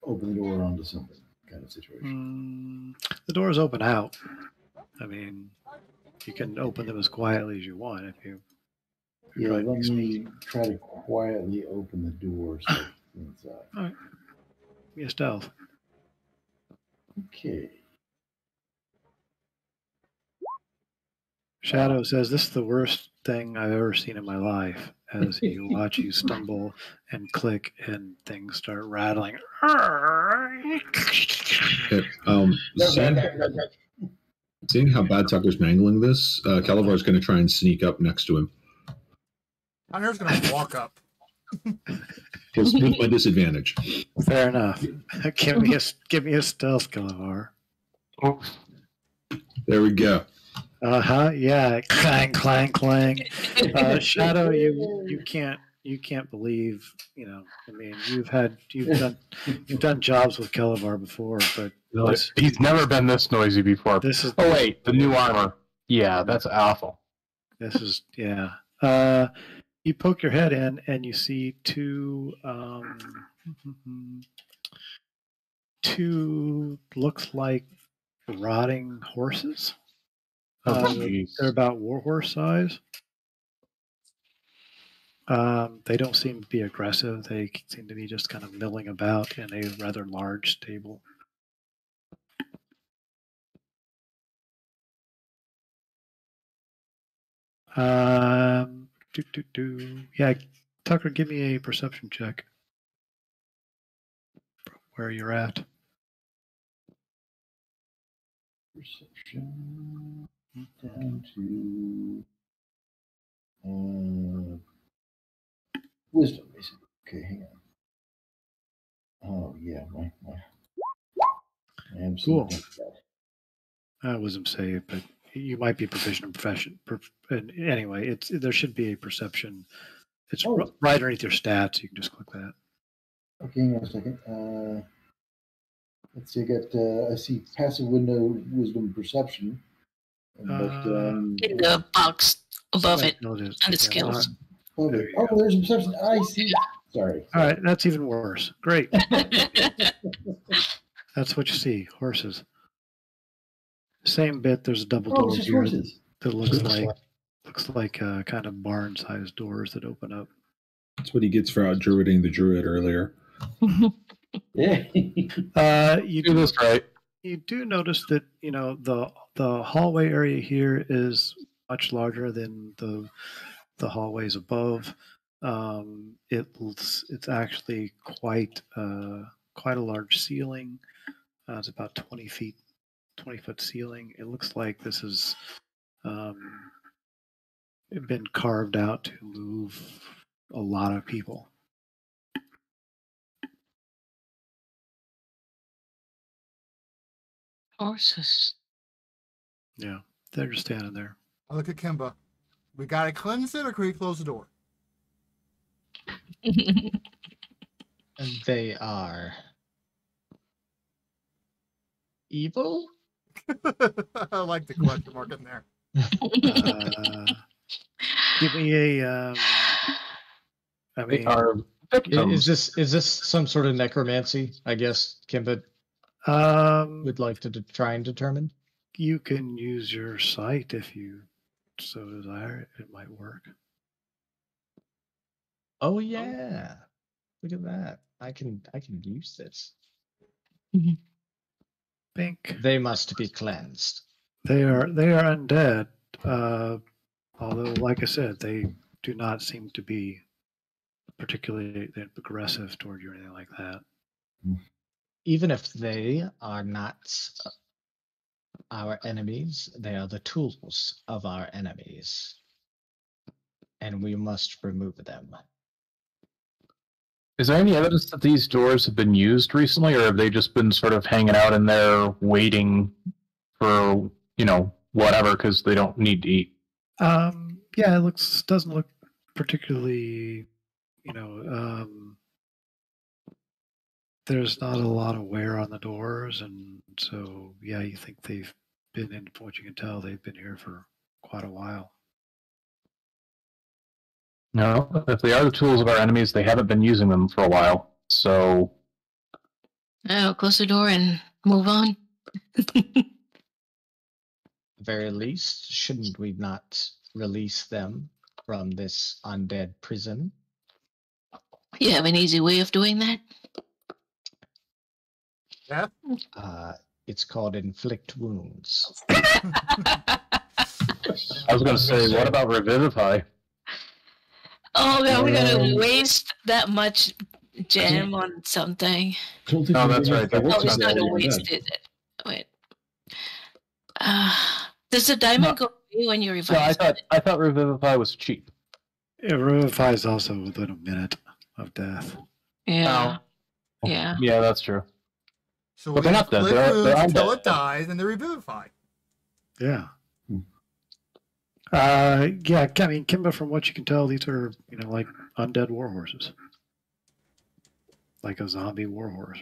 Speaker 4: open the door onto something kind of situation?
Speaker 2: The doors open out. I mean, you can open them as quietly as you want if you.
Speaker 4: Yeah, let me try to quietly open the door so inside.
Speaker 2: All right. Be a stealth.
Speaker 4: Okay.
Speaker 2: Shadow says, "This is the worst thing I've ever seen in my life." As you watch you stumble and click, and things start rattling.
Speaker 6: Okay, seeing how bad Tucker's mangling this, Calavar's going to try and sneak up next to him.
Speaker 1: Hunter's going to walk up.
Speaker 6: With my disadvantage.
Speaker 2: Fair enough. Give me a stealth, Calavar.
Speaker 6: There we go.
Speaker 2: Yeah. Clang, clang, clang. Shadow, you can't believe. I mean, you've done jobs with Calavar before, but
Speaker 7: He's never been this noisy before.
Speaker 2: This is.
Speaker 7: Oh wait, the new armor. Yeah, that's awful.
Speaker 2: This is You poke your head in, and you see two looks like rotting horses. They're about warhorse size. They don't seem to be aggressive. They seem to be just kind of milling about in a rather large stable. Yeah, Tucker, give me a perception check. Where you're at.
Speaker 4: Perception down to wisdom, basically. Okay, hang on. Oh yeah, my
Speaker 2: Cool. Wisdom save, but you might be proficient in profession. Anyway, there should be a perception. It's right underneath your stats. You can just click that.
Speaker 4: Okay, hang on a second. Let's see. I see passive window, wisdom, perception. But,
Speaker 3: in the box above it, under skills.
Speaker 4: There's a perception. I see. Sorry.
Speaker 2: All right, that's even worse. Great. That's what you see. Horses. Same bit. There's a double door here
Speaker 4: horses.
Speaker 2: that looks like kind of barn-sized doors that open up.
Speaker 6: That's what he gets for out druiding the druid earlier.
Speaker 4: Yeah.
Speaker 2: You
Speaker 7: do this right.
Speaker 2: You do notice that the hallway area here is much larger than the hallways above. It's actually quite a large ceiling. It's about 20 foot ceiling. It looks like this has been carved out to move a lot of people.
Speaker 3: Horses.
Speaker 2: Yeah, they're just standing there.
Speaker 1: I look at Kimba. We gotta cleanse it, or can we close the door?
Speaker 5: And they are evil?
Speaker 1: I like the question mark in there.
Speaker 2: Give me a. I
Speaker 7: They
Speaker 2: mean,
Speaker 7: are victims.
Speaker 5: Is this some sort of necromancy? I guess Kimba would like to try and determine.
Speaker 2: you can use your sight if you so desire. It might work.
Speaker 5: Oh yeah. Look at that. I can use this.
Speaker 2: Pink.
Speaker 5: They must be cleansed.
Speaker 2: They are undead. Although, like I said, they do not seem to be particularly aggressive toward you or anything like that.
Speaker 5: Even if they are not our enemies, they are the tools of our enemies. And we must remove them.
Speaker 7: Is there any evidence that these doors have been used recently, or have they just been sort of hanging out in there waiting for, whatever, because they don't need to eat?
Speaker 2: Yeah, it doesn't look particularly, there's not a lot of wear on the doors, and so yeah, you think they've been in. From what you can tell, they've been here for quite a while.
Speaker 7: No, if they are the tools of our enemies, they haven't been using them for a while. So,
Speaker 3: Oh, close the door and move on.
Speaker 5: At the very least, shouldn't we not release them from this undead prison?
Speaker 3: You have an easy way of doing that?
Speaker 1: Yeah.
Speaker 5: It's called inflict wounds.
Speaker 7: I was going to say, what about Revivify?
Speaker 3: Oh, God, we're going to waste that much jam on something.
Speaker 6: I don't think
Speaker 7: Oh,
Speaker 6: we
Speaker 7: that's
Speaker 6: really
Speaker 7: right.
Speaker 6: have
Speaker 3: Oh,
Speaker 6: to
Speaker 3: it's
Speaker 6: do
Speaker 3: not
Speaker 6: all
Speaker 3: a
Speaker 6: of
Speaker 3: waste,
Speaker 6: that.
Speaker 3: is it? Wait. Does the diamond go away when you
Speaker 7: No,
Speaker 3: revive?
Speaker 7: I thought Revivify was cheap.
Speaker 2: It revives also within a minute of death.
Speaker 3: Yeah. Yeah.
Speaker 7: Yeah, that's true.
Speaker 1: So
Speaker 7: But
Speaker 1: we
Speaker 7: they're not dead,
Speaker 1: inflict
Speaker 7: they're
Speaker 1: wounds until
Speaker 7: undead.
Speaker 1: it dies, and they revivify.
Speaker 2: Yeah. Yeah, I mean, Kimba, from what you can tell, these are, like undead war horses. Like a zombie war horse.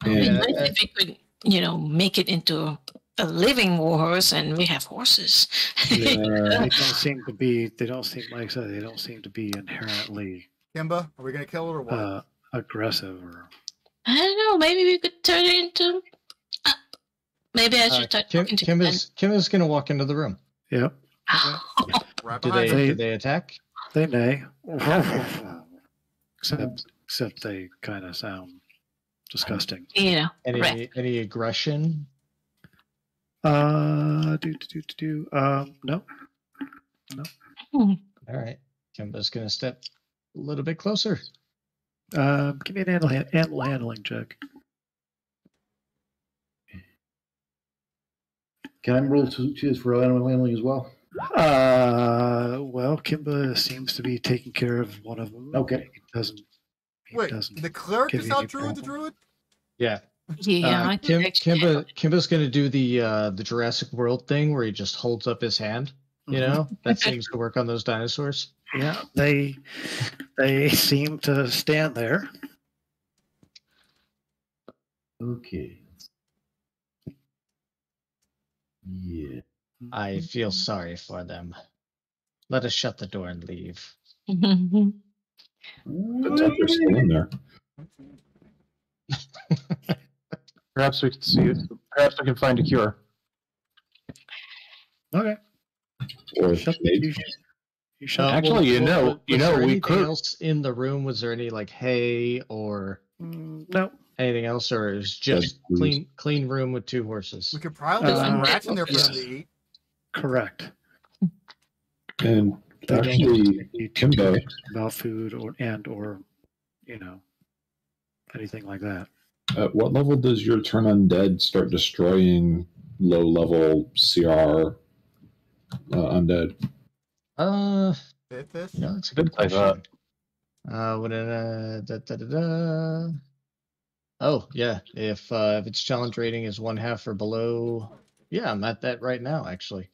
Speaker 3: It'd
Speaker 6: And
Speaker 3: be nice if we could, make it into a living war horse, and we have horses.
Speaker 2: They don't seem, like I said, they don't seem to be inherently
Speaker 1: Kimba, are we gonna kill it or what?
Speaker 2: aggressive or.
Speaker 3: I don't know. Maybe we could turn it into. Maybe I should talk into
Speaker 5: Kimba's going to walk into the room.
Speaker 2: Yep.
Speaker 1: Right
Speaker 5: Do
Speaker 1: behind
Speaker 5: they,
Speaker 1: you.
Speaker 5: do they attack?
Speaker 2: They neigh. Except they kind of sound disgusting.
Speaker 5: Any aggression?
Speaker 2: No.
Speaker 5: All right. Kimba's going to step a little bit closer.
Speaker 2: Give me an animal handling check.
Speaker 4: Can I roll choose for animal handling as well?
Speaker 2: Well, Kimba seems to be taking care of one of them.
Speaker 4: Okay.
Speaker 1: Wait, the cleric
Speaker 2: give
Speaker 1: is
Speaker 2: you
Speaker 1: out
Speaker 2: any
Speaker 1: druid, the
Speaker 2: problem.
Speaker 1: druid?
Speaker 5: Yeah.
Speaker 3: Yeah, I think
Speaker 5: Kimba's going to do the Jurassic World thing where he just holds up his hand. That seems to work on those dinosaurs.
Speaker 2: Yeah, they seem to stand there.
Speaker 4: Okay. Yeah.
Speaker 5: I feel sorry for them. Let us shut the door and leave.
Speaker 6: It's like they're still in there.
Speaker 7: Perhaps we can see it. Perhaps we can find a cure.
Speaker 2: Okay.
Speaker 6: Or
Speaker 2: Shut
Speaker 6: maybe.
Speaker 2: you shut.
Speaker 7: Actually,
Speaker 5: was there
Speaker 7: we
Speaker 5: anything
Speaker 7: could.
Speaker 5: else in the room? Was there any hay or
Speaker 2: No.
Speaker 5: anything else, or is just clean room with two horses?
Speaker 1: We could probably leave some
Speaker 2: Uh,
Speaker 1: rats in there for them to
Speaker 2: yes.
Speaker 1: eat.
Speaker 2: Correct.
Speaker 6: And
Speaker 2: They don't
Speaker 6: Actually,
Speaker 2: need
Speaker 6: Kimbo,
Speaker 2: about food or you know anything like that.
Speaker 6: at what level does your turn undead start destroying low level CR undead?
Speaker 1: Fifth-ish?
Speaker 5: That's a
Speaker 7: Good
Speaker 5: good
Speaker 7: like
Speaker 5: question.
Speaker 7: that.
Speaker 5: What Oh yeah, if its challenge rating is 1/2 or below, yeah, I'm at that right now actually.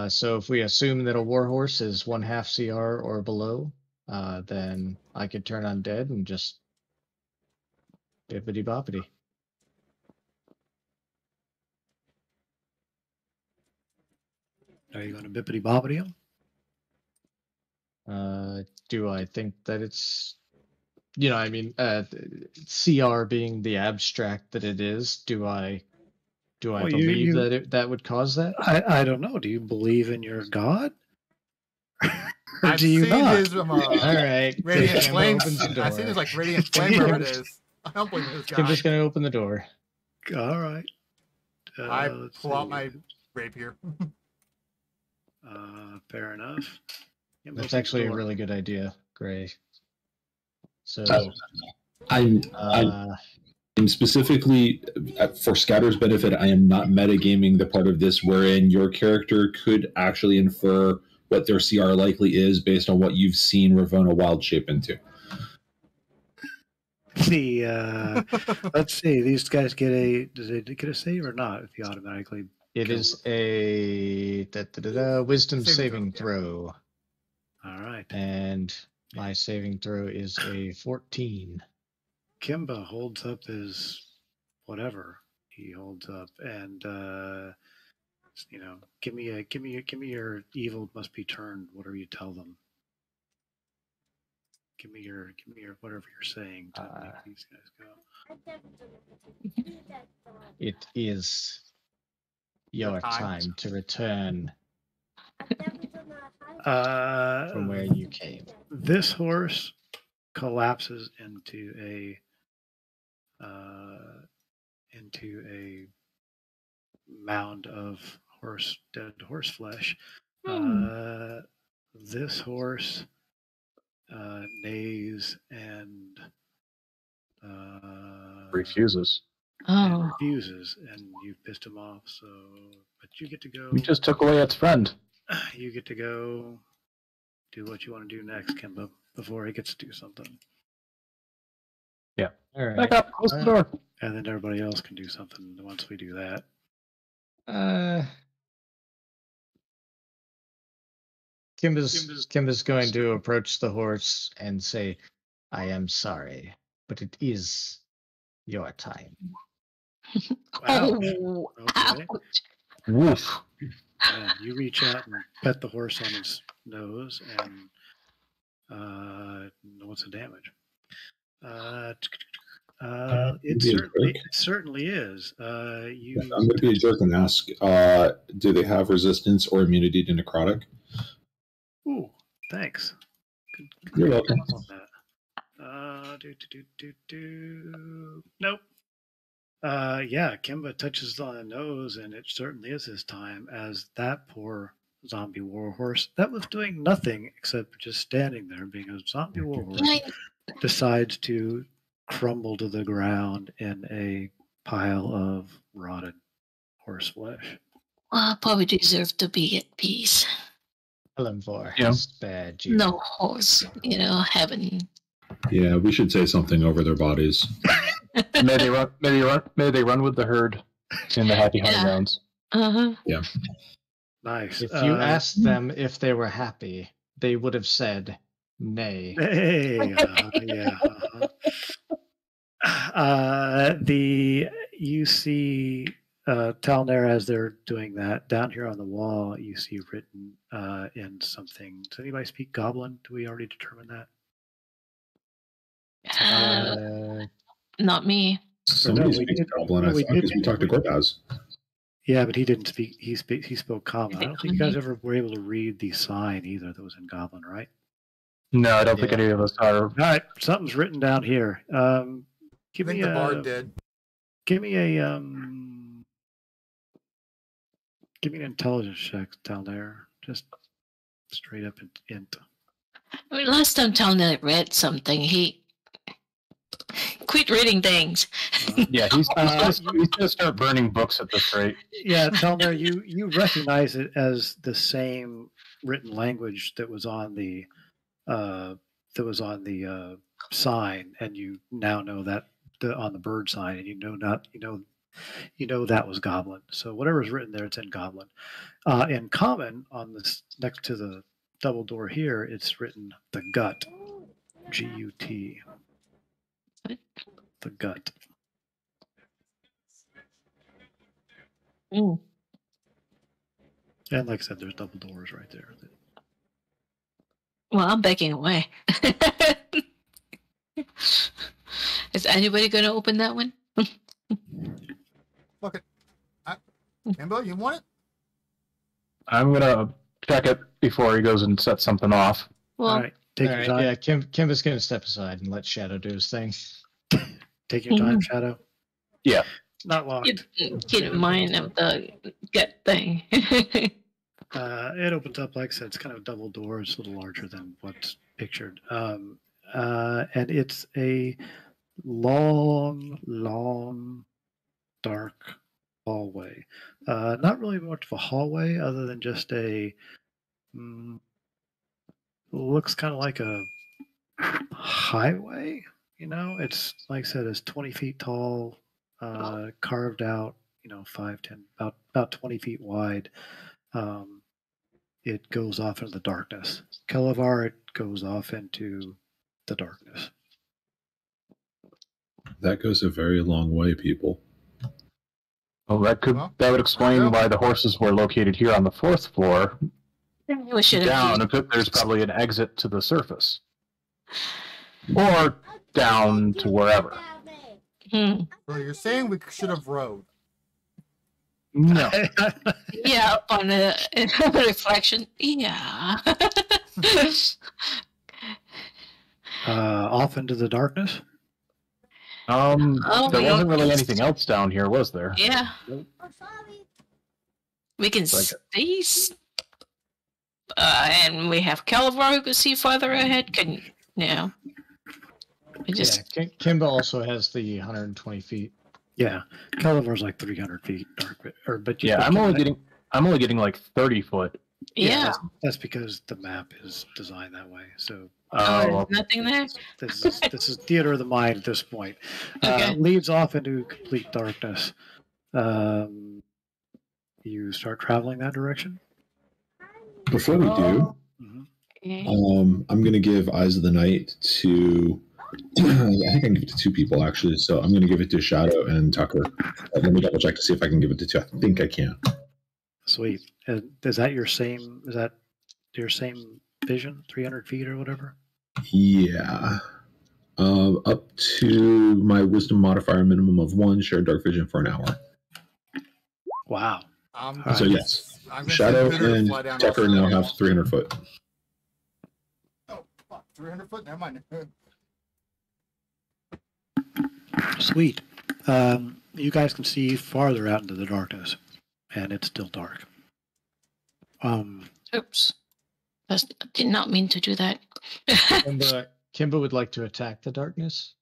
Speaker 5: So if we assume that a warhorse is 1/2 CR or below, then I could turn undead and just bippity boppity.
Speaker 2: Are you going to bippity boppity him?
Speaker 5: Do I think that it's, I mean, CR being the abstract that it is, do I
Speaker 2: Well,
Speaker 5: believe that that would cause that?
Speaker 2: I don't know. Do you believe in your god? Or
Speaker 1: I've
Speaker 2: do you
Speaker 1: seen
Speaker 2: not?
Speaker 1: his
Speaker 5: All right,
Speaker 1: radiant
Speaker 5: Kimbo
Speaker 1: flames.
Speaker 5: opens the door.
Speaker 1: I've seen his like radiant flame, whatever it is. I don't believe in this guy.
Speaker 5: Kimbo's gonna open the door.
Speaker 2: All right.
Speaker 1: I
Speaker 2: Let's
Speaker 1: pull out
Speaker 2: see.
Speaker 1: my rapier.
Speaker 2: Fair enough. Yeah,
Speaker 5: That's
Speaker 2: open the
Speaker 5: actually a
Speaker 2: door.
Speaker 5: really good idea, Gray. So,
Speaker 6: I'm specifically, for Scatter's benefit, I am not metagaming the part of this wherein your character could actually infer what their CR likely is based on what you've seen Ravona wild shape into.
Speaker 2: Let's see. These guys get does they get a save or not if you automatically
Speaker 5: it is a wisdom saving throw.
Speaker 2: All right.
Speaker 5: And my saving throw is a 14.
Speaker 2: Kimba holds up his whatever he holds up, and give me your evil must be turned. Whatever you tell them. Give me your whatever you're saying to make these guys go.
Speaker 5: It is your time to return from where you came.
Speaker 2: This horse collapses into a mound of dead horse flesh. This horse neighs and
Speaker 7: Refuses.
Speaker 2: and refuses, and you've pissed him off. So, but you get to go.
Speaker 7: We just took away its friend.
Speaker 2: You get to go do what you want to do next, Kimba, before he gets to do something.
Speaker 7: Yeah.
Speaker 5: All right.
Speaker 7: Back up. Close the door.
Speaker 2: And then everybody else can do something once we do that.
Speaker 5: Kimba's going to approach the horse and say, "I am sorry, but it is your time."
Speaker 2: Wow.
Speaker 3: Oh,
Speaker 2: Okay.
Speaker 3: ouch.
Speaker 7: Woof.
Speaker 2: And you reach out and pet the horse on his nose, and what's the damage? It certainly is.
Speaker 6: I'm going to be a jerk and ask, do they have resistance or immunity to necrotic?
Speaker 2: Ooh, thanks. Good
Speaker 6: You're welcome.
Speaker 2: on that. Nope. Yeah, Kimba touches on the nose, and it certainly is his time, as that poor zombie warhorse that was doing nothing except just standing there being a zombie warhorse decides to crumble to the ground in a pile of rotted horse flesh.
Speaker 3: Well, I probably deserve to be at peace.
Speaker 5: Elenvor
Speaker 7: Yeah.
Speaker 5: has spared you.
Speaker 3: No horse, heaven.
Speaker 6: Yeah, we should say something over their bodies.
Speaker 7: May they run. May they run with the herd in the happy hunting
Speaker 3: Yeah.
Speaker 7: grounds.
Speaker 3: Uh-huh.
Speaker 2: Nice.
Speaker 5: If you asked them if they were happy, they would have said nay.
Speaker 2: Hey, yeah. You see Talner as they're doing that down here on the wall. You see written in something. Does anybody speak Goblin? Do we already determine that?
Speaker 3: Not me.
Speaker 6: Somebody
Speaker 2: we
Speaker 6: speaks
Speaker 2: did-
Speaker 6: Goblin,
Speaker 2: no,
Speaker 6: I
Speaker 2: we
Speaker 6: thought, because
Speaker 2: did-
Speaker 6: we talked to Gorbaz.
Speaker 2: Yeah, but he didn't speak. He spoke Common. I don't think you guys ever were able to read the sign either that was in Goblin, right?
Speaker 7: No, I don't think any of us are.
Speaker 2: All right, something's written down here.
Speaker 1: I
Speaker 2: Give
Speaker 1: think
Speaker 2: me
Speaker 1: the
Speaker 2: a
Speaker 1: bard did.
Speaker 2: give me an intelligence check down there. Just Straight up int.
Speaker 3: I mean, last time Talon read something, he quit reading things.
Speaker 7: Yeah, he's gonna start burning books at this rate.
Speaker 2: Yeah, Telner, you recognize it as the same written language that was on the sign, and you now know that on the bird sign, and you know that was Goblin. So whatever's written there, it's in Goblin. In Common, on this next to the double door here, it's written the Gut, G-U-T, the Gut.
Speaker 3: Mm.
Speaker 2: And like I said, there's double doors right there.
Speaker 3: Well, I'm backing away. Is anybody going to open that one?
Speaker 1: Fuck it. Kimbo, you want it?
Speaker 7: I'm gonna check it before he goes and sets something off.
Speaker 3: Well,
Speaker 2: All right, take
Speaker 5: All
Speaker 2: your
Speaker 5: right,
Speaker 2: time.
Speaker 5: yeah, Kimba's going to step aside and let Shadow do his thing.
Speaker 2: Take your time, Shadow.
Speaker 7: Yeah.
Speaker 2: Not locked.
Speaker 3: keep in mind of the gut thing.
Speaker 2: It opens up, like I said, it's kind of a double door. It's a little larger than what's pictured. And it's a long, dark hallway. Not really much of a hallway other than just looks kind of like a highway. It's, like I said, it's 20 feet tall, carved out, 5, 10, about 20 feet wide. It goes off into the darkness. Kelevar, it goes off into the darkness.
Speaker 6: That goes a very long way, people.
Speaker 7: Well, that would explain why the horses were located here on the 4th floor.
Speaker 3: We should
Speaker 7: Down,
Speaker 3: have.
Speaker 7: there's probably an exit to the surface, or down to wherever.
Speaker 3: Hmm.
Speaker 1: So you're saying we should have rode?
Speaker 7: No.
Speaker 3: Yeah, upon the reflection. Yeah.
Speaker 2: Off into the darkness.
Speaker 7: There
Speaker 3: we
Speaker 7: wasn't really
Speaker 3: are-
Speaker 7: anything else down here, was there?
Speaker 3: Yeah. We can
Speaker 7: Like-
Speaker 3: see. And we have Kelevar who can see farther ahead. We just.
Speaker 5: Yeah, Kimba also has the 120 feet.
Speaker 2: Yeah, Kelevar's like 300 feet dark, but
Speaker 7: Yeah, I'm only getting like 30 foot.
Speaker 3: Yeah.
Speaker 2: That's because the map is designed that way. So
Speaker 3: Oh, there's nothing there?
Speaker 2: this is theater of the mind at this point.
Speaker 3: Okay.
Speaker 2: Leads off into complete darkness. You start traveling that direction.
Speaker 6: Before we do,
Speaker 2: Mhm.
Speaker 6: I'm going to give Eyes of the Night to. I think I can give it to 2 people actually. So I'm going to give it to Shadow and Tucker. Let me double check to see if I can give it to 2. I think I can.
Speaker 2: Sweet. Is that your same? Is that your same vision? 300 feet or whatever.
Speaker 6: Yeah. Up to my Wisdom modifier minimum of 1. Shared Dark Vision for an hour.
Speaker 2: Wow.
Speaker 6: So yes,
Speaker 1: I'm gonna
Speaker 6: Shadow
Speaker 1: send Hooter to
Speaker 6: and
Speaker 1: fly down
Speaker 6: Tucker
Speaker 1: also.
Speaker 6: now have 300 foot.
Speaker 1: Oh, fuck, 300 foot? Never mind.
Speaker 2: Sweet. You guys can see farther out into the darkness, and it's still dark.
Speaker 3: Oops. I did not mean to do that.
Speaker 5: Kimba would like to attack the darkness.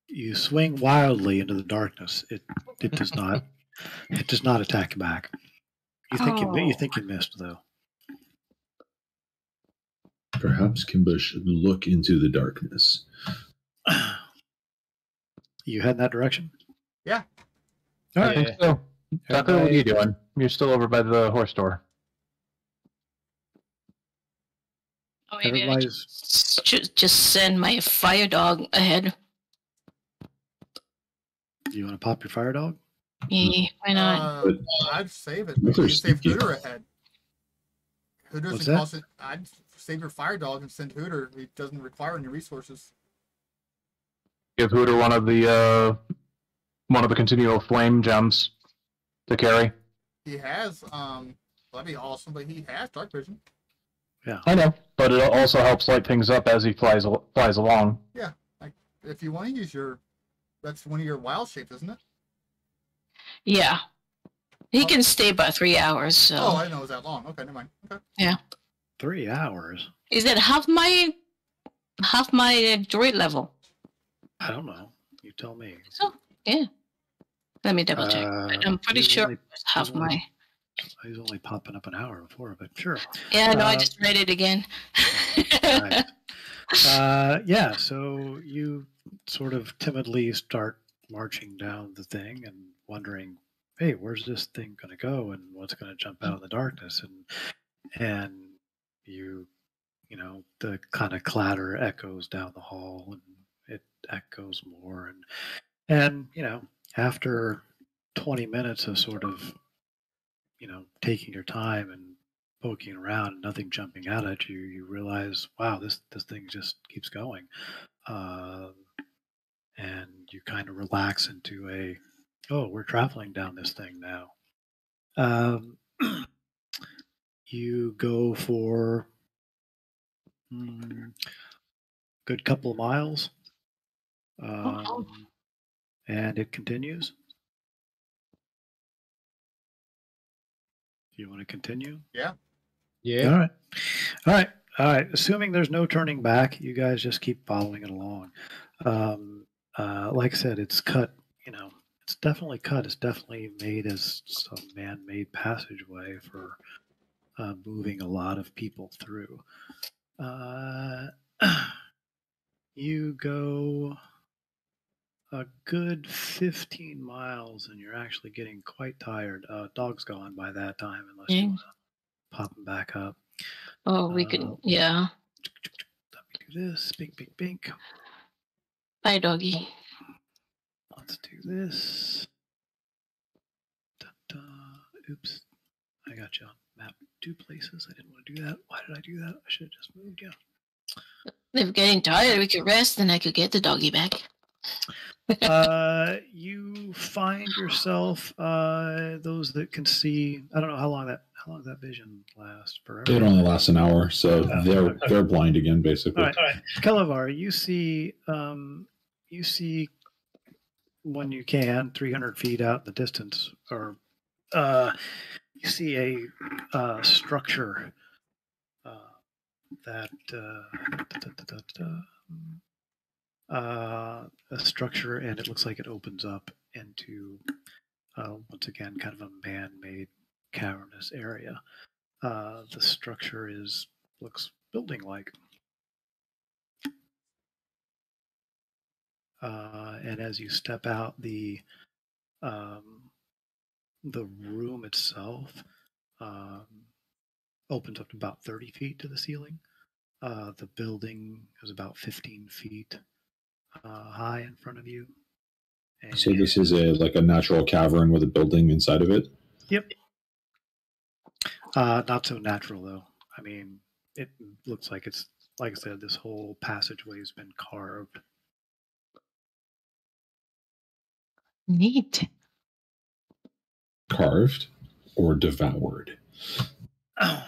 Speaker 2: You swing wildly into the darkness. It does not attack back. You think you missed though.
Speaker 6: Perhaps Kimba should look into the darkness.
Speaker 2: You head in that direction?
Speaker 1: Yeah.
Speaker 2: All
Speaker 7: I
Speaker 2: right.
Speaker 7: think so. Tucker, what are you doing? You're still over by the horse door.
Speaker 3: Or maybe I
Speaker 2: Everybody's
Speaker 3: should just send my fire dog ahead.
Speaker 2: you want to pop your fire dog?
Speaker 3: Yeah, why not?
Speaker 1: I'd save it.
Speaker 6: Those are
Speaker 1: You save
Speaker 6: sneaky.
Speaker 1: Hooter ahead. Hooter's
Speaker 2: What's
Speaker 1: in
Speaker 2: that?
Speaker 1: constant. I'd save your fire dog and send Hooter. He doesn't require any resources.
Speaker 7: Give Hooter one of the continual flame gems to carry.
Speaker 1: He has, that'd be awesome, but he has dark vision.
Speaker 7: I know, but it also helps light things up as he flies along.
Speaker 1: If you want to use that's one of your wild shapes, isn't it?
Speaker 3: Yeah. He can stay about 3 hours, so.
Speaker 1: Oh, I know, it's that long. Okay, never mind. Okay.
Speaker 2: 3 hours?
Speaker 3: Is that half my droid level?
Speaker 2: I don't know. You tell me.
Speaker 3: So yeah. Let me double check. But I'm pretty
Speaker 2: he was
Speaker 3: sure
Speaker 2: only-
Speaker 3: it's half
Speaker 2: he was only-
Speaker 3: my.
Speaker 2: He was only popping up an hour before, but sure.
Speaker 3: Yeah, no, I just read it again.
Speaker 2: Right. Yeah, so you sort of timidly start marching down the thing and wondering, hey, where's this thing going to go and what's going to jump out of the darkness? And you know, the kind of clatter echoes down the hall and it echoes more. And you know, after 20 minutes of sort of, you know, taking your time and poking around and nothing jumping out at you, you realize, wow, this thing just keeps going. And you kind of relax into a, oh, we're traveling down this thing now. You go for good couple of miles, and it continues. You want to continue?
Speaker 1: Yeah.
Speaker 5: Yeah.
Speaker 2: All right. Assuming there's no turning back, you guys just keep following it along. Like I said, it's cut. You know, it's definitely cut. It's definitely made as some man-made passageway for moving a lot of people through. You go a good 15 miles, and you're actually getting quite tired. Dog's gone by that time, unless you want to pop him back up.
Speaker 3: Oh, we can, yeah.
Speaker 2: Let me do this. Bink, bink, bink.
Speaker 3: Bye, doggy.
Speaker 2: Let's do this. Oops. I got you on map 2 places. I didn't want to do that. Why did I do that? I should have just moved you.
Speaker 3: If we're getting tired, we could rest, and I could get the doggy back.
Speaker 2: You find yourself those that can see. I don't know how long that vision lasts forever.
Speaker 6: It only lasts an hour, so they're blind again, basically.
Speaker 2: All right. Kalavar, you see when you can 300 feet out in the distance, or you see a structure that a structure, and it looks like it opens up into once again kind of a man-made cavernous area. The structure looks building-like, and as you step out, the room itself opens up to about 30 feet to the ceiling. The building is about 15 feet high in front of you. And
Speaker 6: So this is like a natural cavern with a building inside of it?
Speaker 2: Yep. Not so natural, though. I mean, it looks like it's, like I said, this whole passageway has been carved.
Speaker 3: Neat.
Speaker 6: Carved or devoured?
Speaker 2: Oh.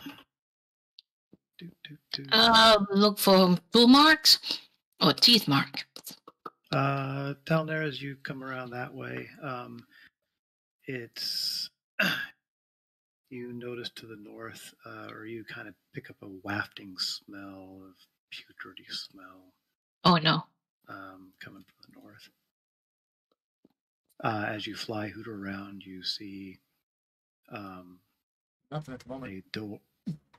Speaker 3: Look for tool marks or teeth mark.
Speaker 2: Down there, as you come around that way, it's you notice to the north, or you kind of pick up a wafting smell of putridy smell.
Speaker 3: Oh no!
Speaker 2: Coming from the north. As you fly Hooter around, you see
Speaker 1: Nothing at the moment.
Speaker 2: a door.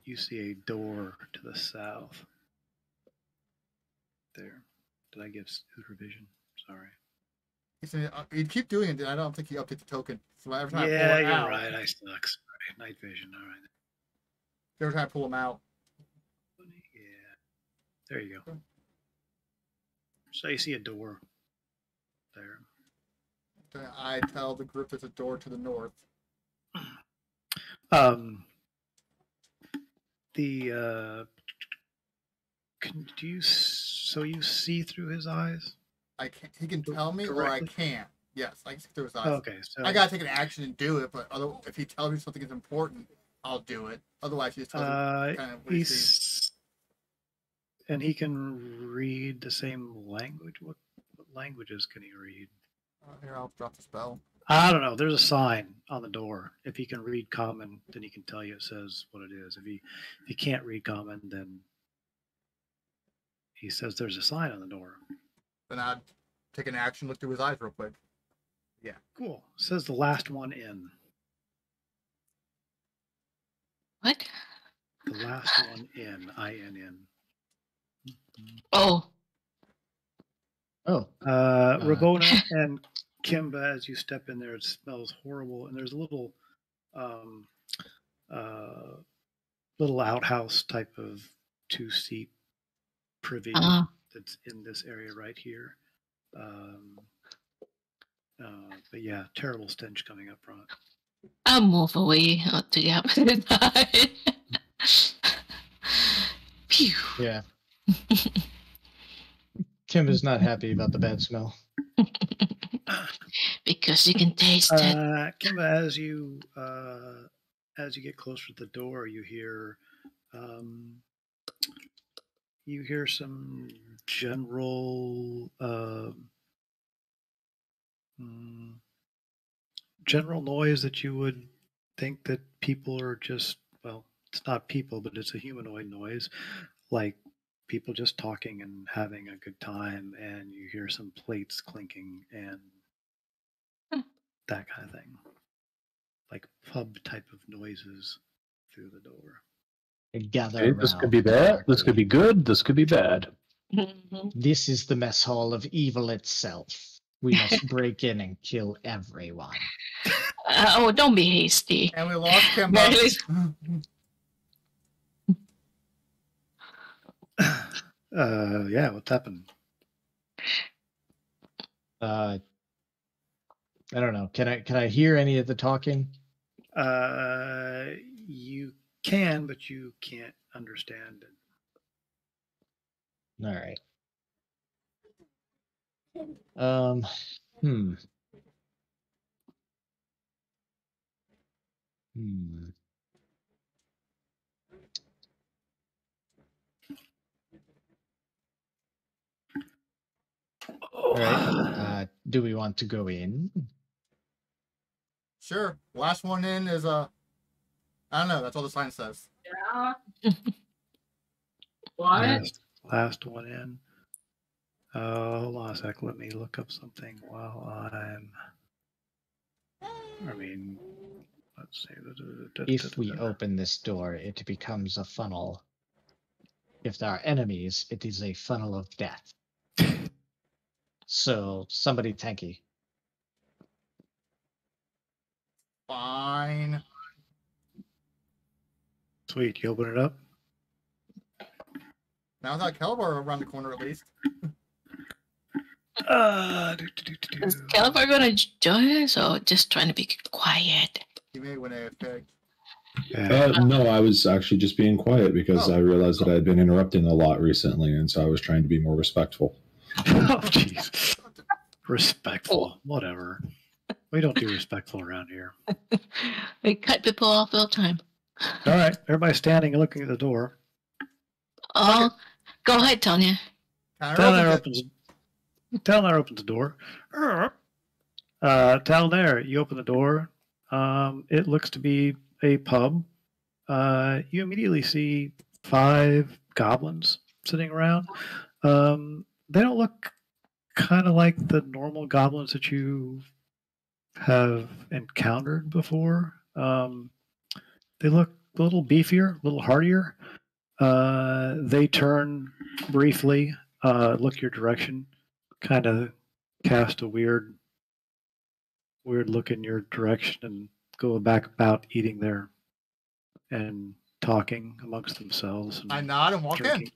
Speaker 2: You see a door to the south. There. Did I give Hooter vision? Sorry.
Speaker 1: He said, you keep doing it, and I don't think you update the token. So every time I pull
Speaker 2: Yeah,
Speaker 1: it
Speaker 2: you're
Speaker 1: out,
Speaker 2: right. I suck. Sorry. Night vision. All right.
Speaker 1: every time I pull them out.
Speaker 2: Yeah. There you go. So you see a door there.
Speaker 1: I tell the group there's a door to the north.
Speaker 2: So you see through his eyes?
Speaker 1: I can't. He can tell me,
Speaker 2: Correctly?
Speaker 1: or I can't. Yes, I can see through his eyes.
Speaker 2: Okay, so
Speaker 1: I gotta take an action and do it, but if he tells me something is important, I'll do it. Otherwise, he just tells me kind of what he sees.
Speaker 2: And he can read the same language. What languages can he read?
Speaker 1: Here, I'll drop the spell.
Speaker 2: I don't know. There's a sign on the door. If he can read common, then he can tell you it says what it is. If he can't read common, then he says there's a sign on the door.
Speaker 1: Then I'd take an action, look through his eyes real quick. Yeah.
Speaker 2: Cool. It says the last one in.
Speaker 3: What?
Speaker 2: The last one in. INN.
Speaker 3: Oh.
Speaker 5: Oh,
Speaker 2: Ravona and Kimba, as you step in there, it smells horrible, and there's a little outhouse type of 2-seat privy that's in this area right here. But yeah, terrible stench coming up front.
Speaker 3: I'll move away to the opposite side. Phew.
Speaker 5: yeah. Kim is not happy about the bad smell.
Speaker 3: Because you can taste it.
Speaker 2: Kimba, as you get closer to the door, you hear some general noise that you would think that people are just, well, it's not people, but it's a humanoid noise, like people just talking and having a good time, and you hear some plates clinking and that kind of thing, like pub type of noises through the door.
Speaker 5: Gather
Speaker 7: Okay, this
Speaker 5: around,
Speaker 7: could be bad. This could be
Speaker 5: party.
Speaker 7: good. This could be bad.
Speaker 5: This is the mess hall of evil itself. We must break in and kill everyone.
Speaker 3: Oh, don't be hasty.
Speaker 1: And we lost Kimba.
Speaker 3: Barely.
Speaker 2: Yeah, what's happened?
Speaker 5: I don't know. Can I hear any of the talking?
Speaker 2: You can, but you can't understand it.
Speaker 5: All right. All right. Do we want to go in?
Speaker 1: Sure. Last one in is I don't know. That's all the sign says.
Speaker 8: Yeah. What?
Speaker 2: Last one in. Hold on a sec. Let me look up something while let's see.
Speaker 5: If we open this door, it becomes a funnel. If there are enemies, it is a funnel of death. So, somebody tanky.
Speaker 1: Fine.
Speaker 2: Sweet, you open it up?
Speaker 1: Now without Calabar around the corner at least.
Speaker 3: Is Calabar going to join us or just trying to be quiet?
Speaker 1: He may win AFK.
Speaker 2: Yeah.
Speaker 6: No, I was actually just being quiet because I realized that I had been interrupting a lot recently, and so I was trying to be more respectful.
Speaker 2: Oh, jeez. Respectful. Whatever. We don't do respectful around here.
Speaker 3: We cut people off all the time.
Speaker 2: All right. Everybody's standing and looking at the door.
Speaker 3: Oh, go ahead, Tanya.
Speaker 2: Talnair opens the door. Talnair, you open the door. It looks to be a pub. You immediately see 5 goblins sitting around. They don't look kind of like the normal goblins that you have encountered before. They look a little beefier, a little hardier. They turn briefly, look your direction, kind of cast a weird look in your direction and go back about eating there and talking amongst themselves. And
Speaker 1: I nod and walk in.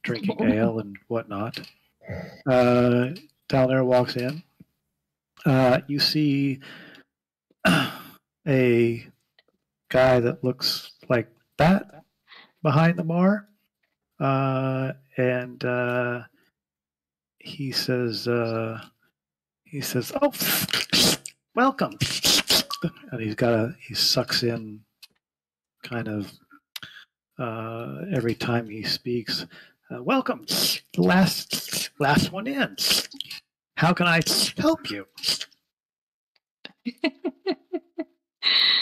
Speaker 2: Drinking ale and whatnot. Talnair walks in. You see a guy that looks like that behind the bar, and he says, "Oh, welcome." And he sucks in kind of every time he speaks. Welcome, the last one in. How can I help you?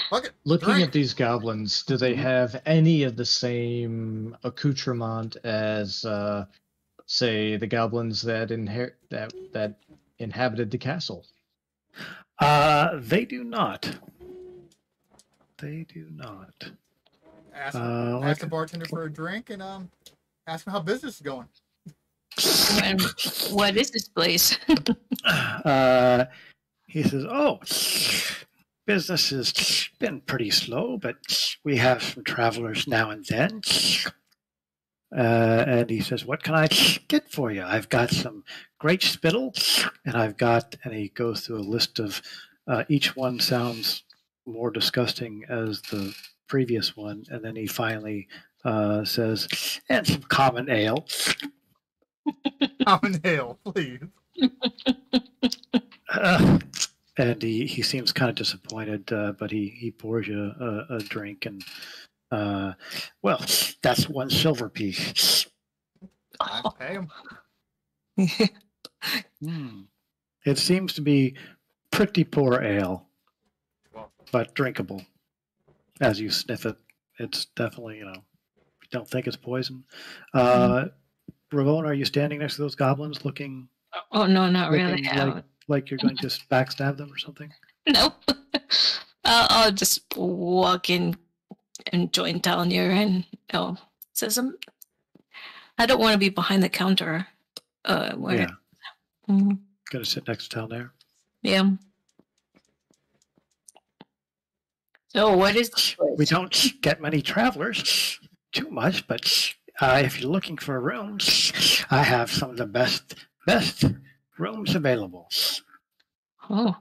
Speaker 1: Fuck it.
Speaker 5: Looking
Speaker 1: drink.
Speaker 5: at these goblins, do they have any of the same accoutrement as, say, the goblins that inhabited the castle?
Speaker 2: They do not. They do not.
Speaker 1: Ask,
Speaker 2: like-
Speaker 1: ask the bartender for a drink and ask him how business is going.
Speaker 3: And what is this place?
Speaker 2: He says, "Oh, business has been pretty slow, but we have some travelers now and then." And he says, "What can I get for you? I've got some great spittle, and I've got," and he goes through a list of, each one sounds more disgusting as the previous one, and then he finally says, "And some common ale."
Speaker 1: Common ale, please.
Speaker 2: And he seems kind of disappointed, but he pours you a drink, and well, that's 1 silver piece.
Speaker 1: I pay him.
Speaker 2: It seems to be pretty poor ale,
Speaker 1: Well,
Speaker 2: but drinkable. As you sniff it, it's definitely, don't think it's poison. Ravona, are you standing next to those goblins looking
Speaker 3: Oh no, not really.
Speaker 2: looking like you're going to just backstab them or something?
Speaker 3: Nope. I'll just walk in and join down here and says I don't want to be behind the counter. Where,
Speaker 2: Yeah.
Speaker 3: Mhm.
Speaker 2: Going to sit next to Talnair.
Speaker 3: Yeah. So what is this
Speaker 2: We
Speaker 3: place?
Speaker 2: don't get many travelers, too much, but if you're looking for rooms, I have some of the best rooms available.
Speaker 3: Oh,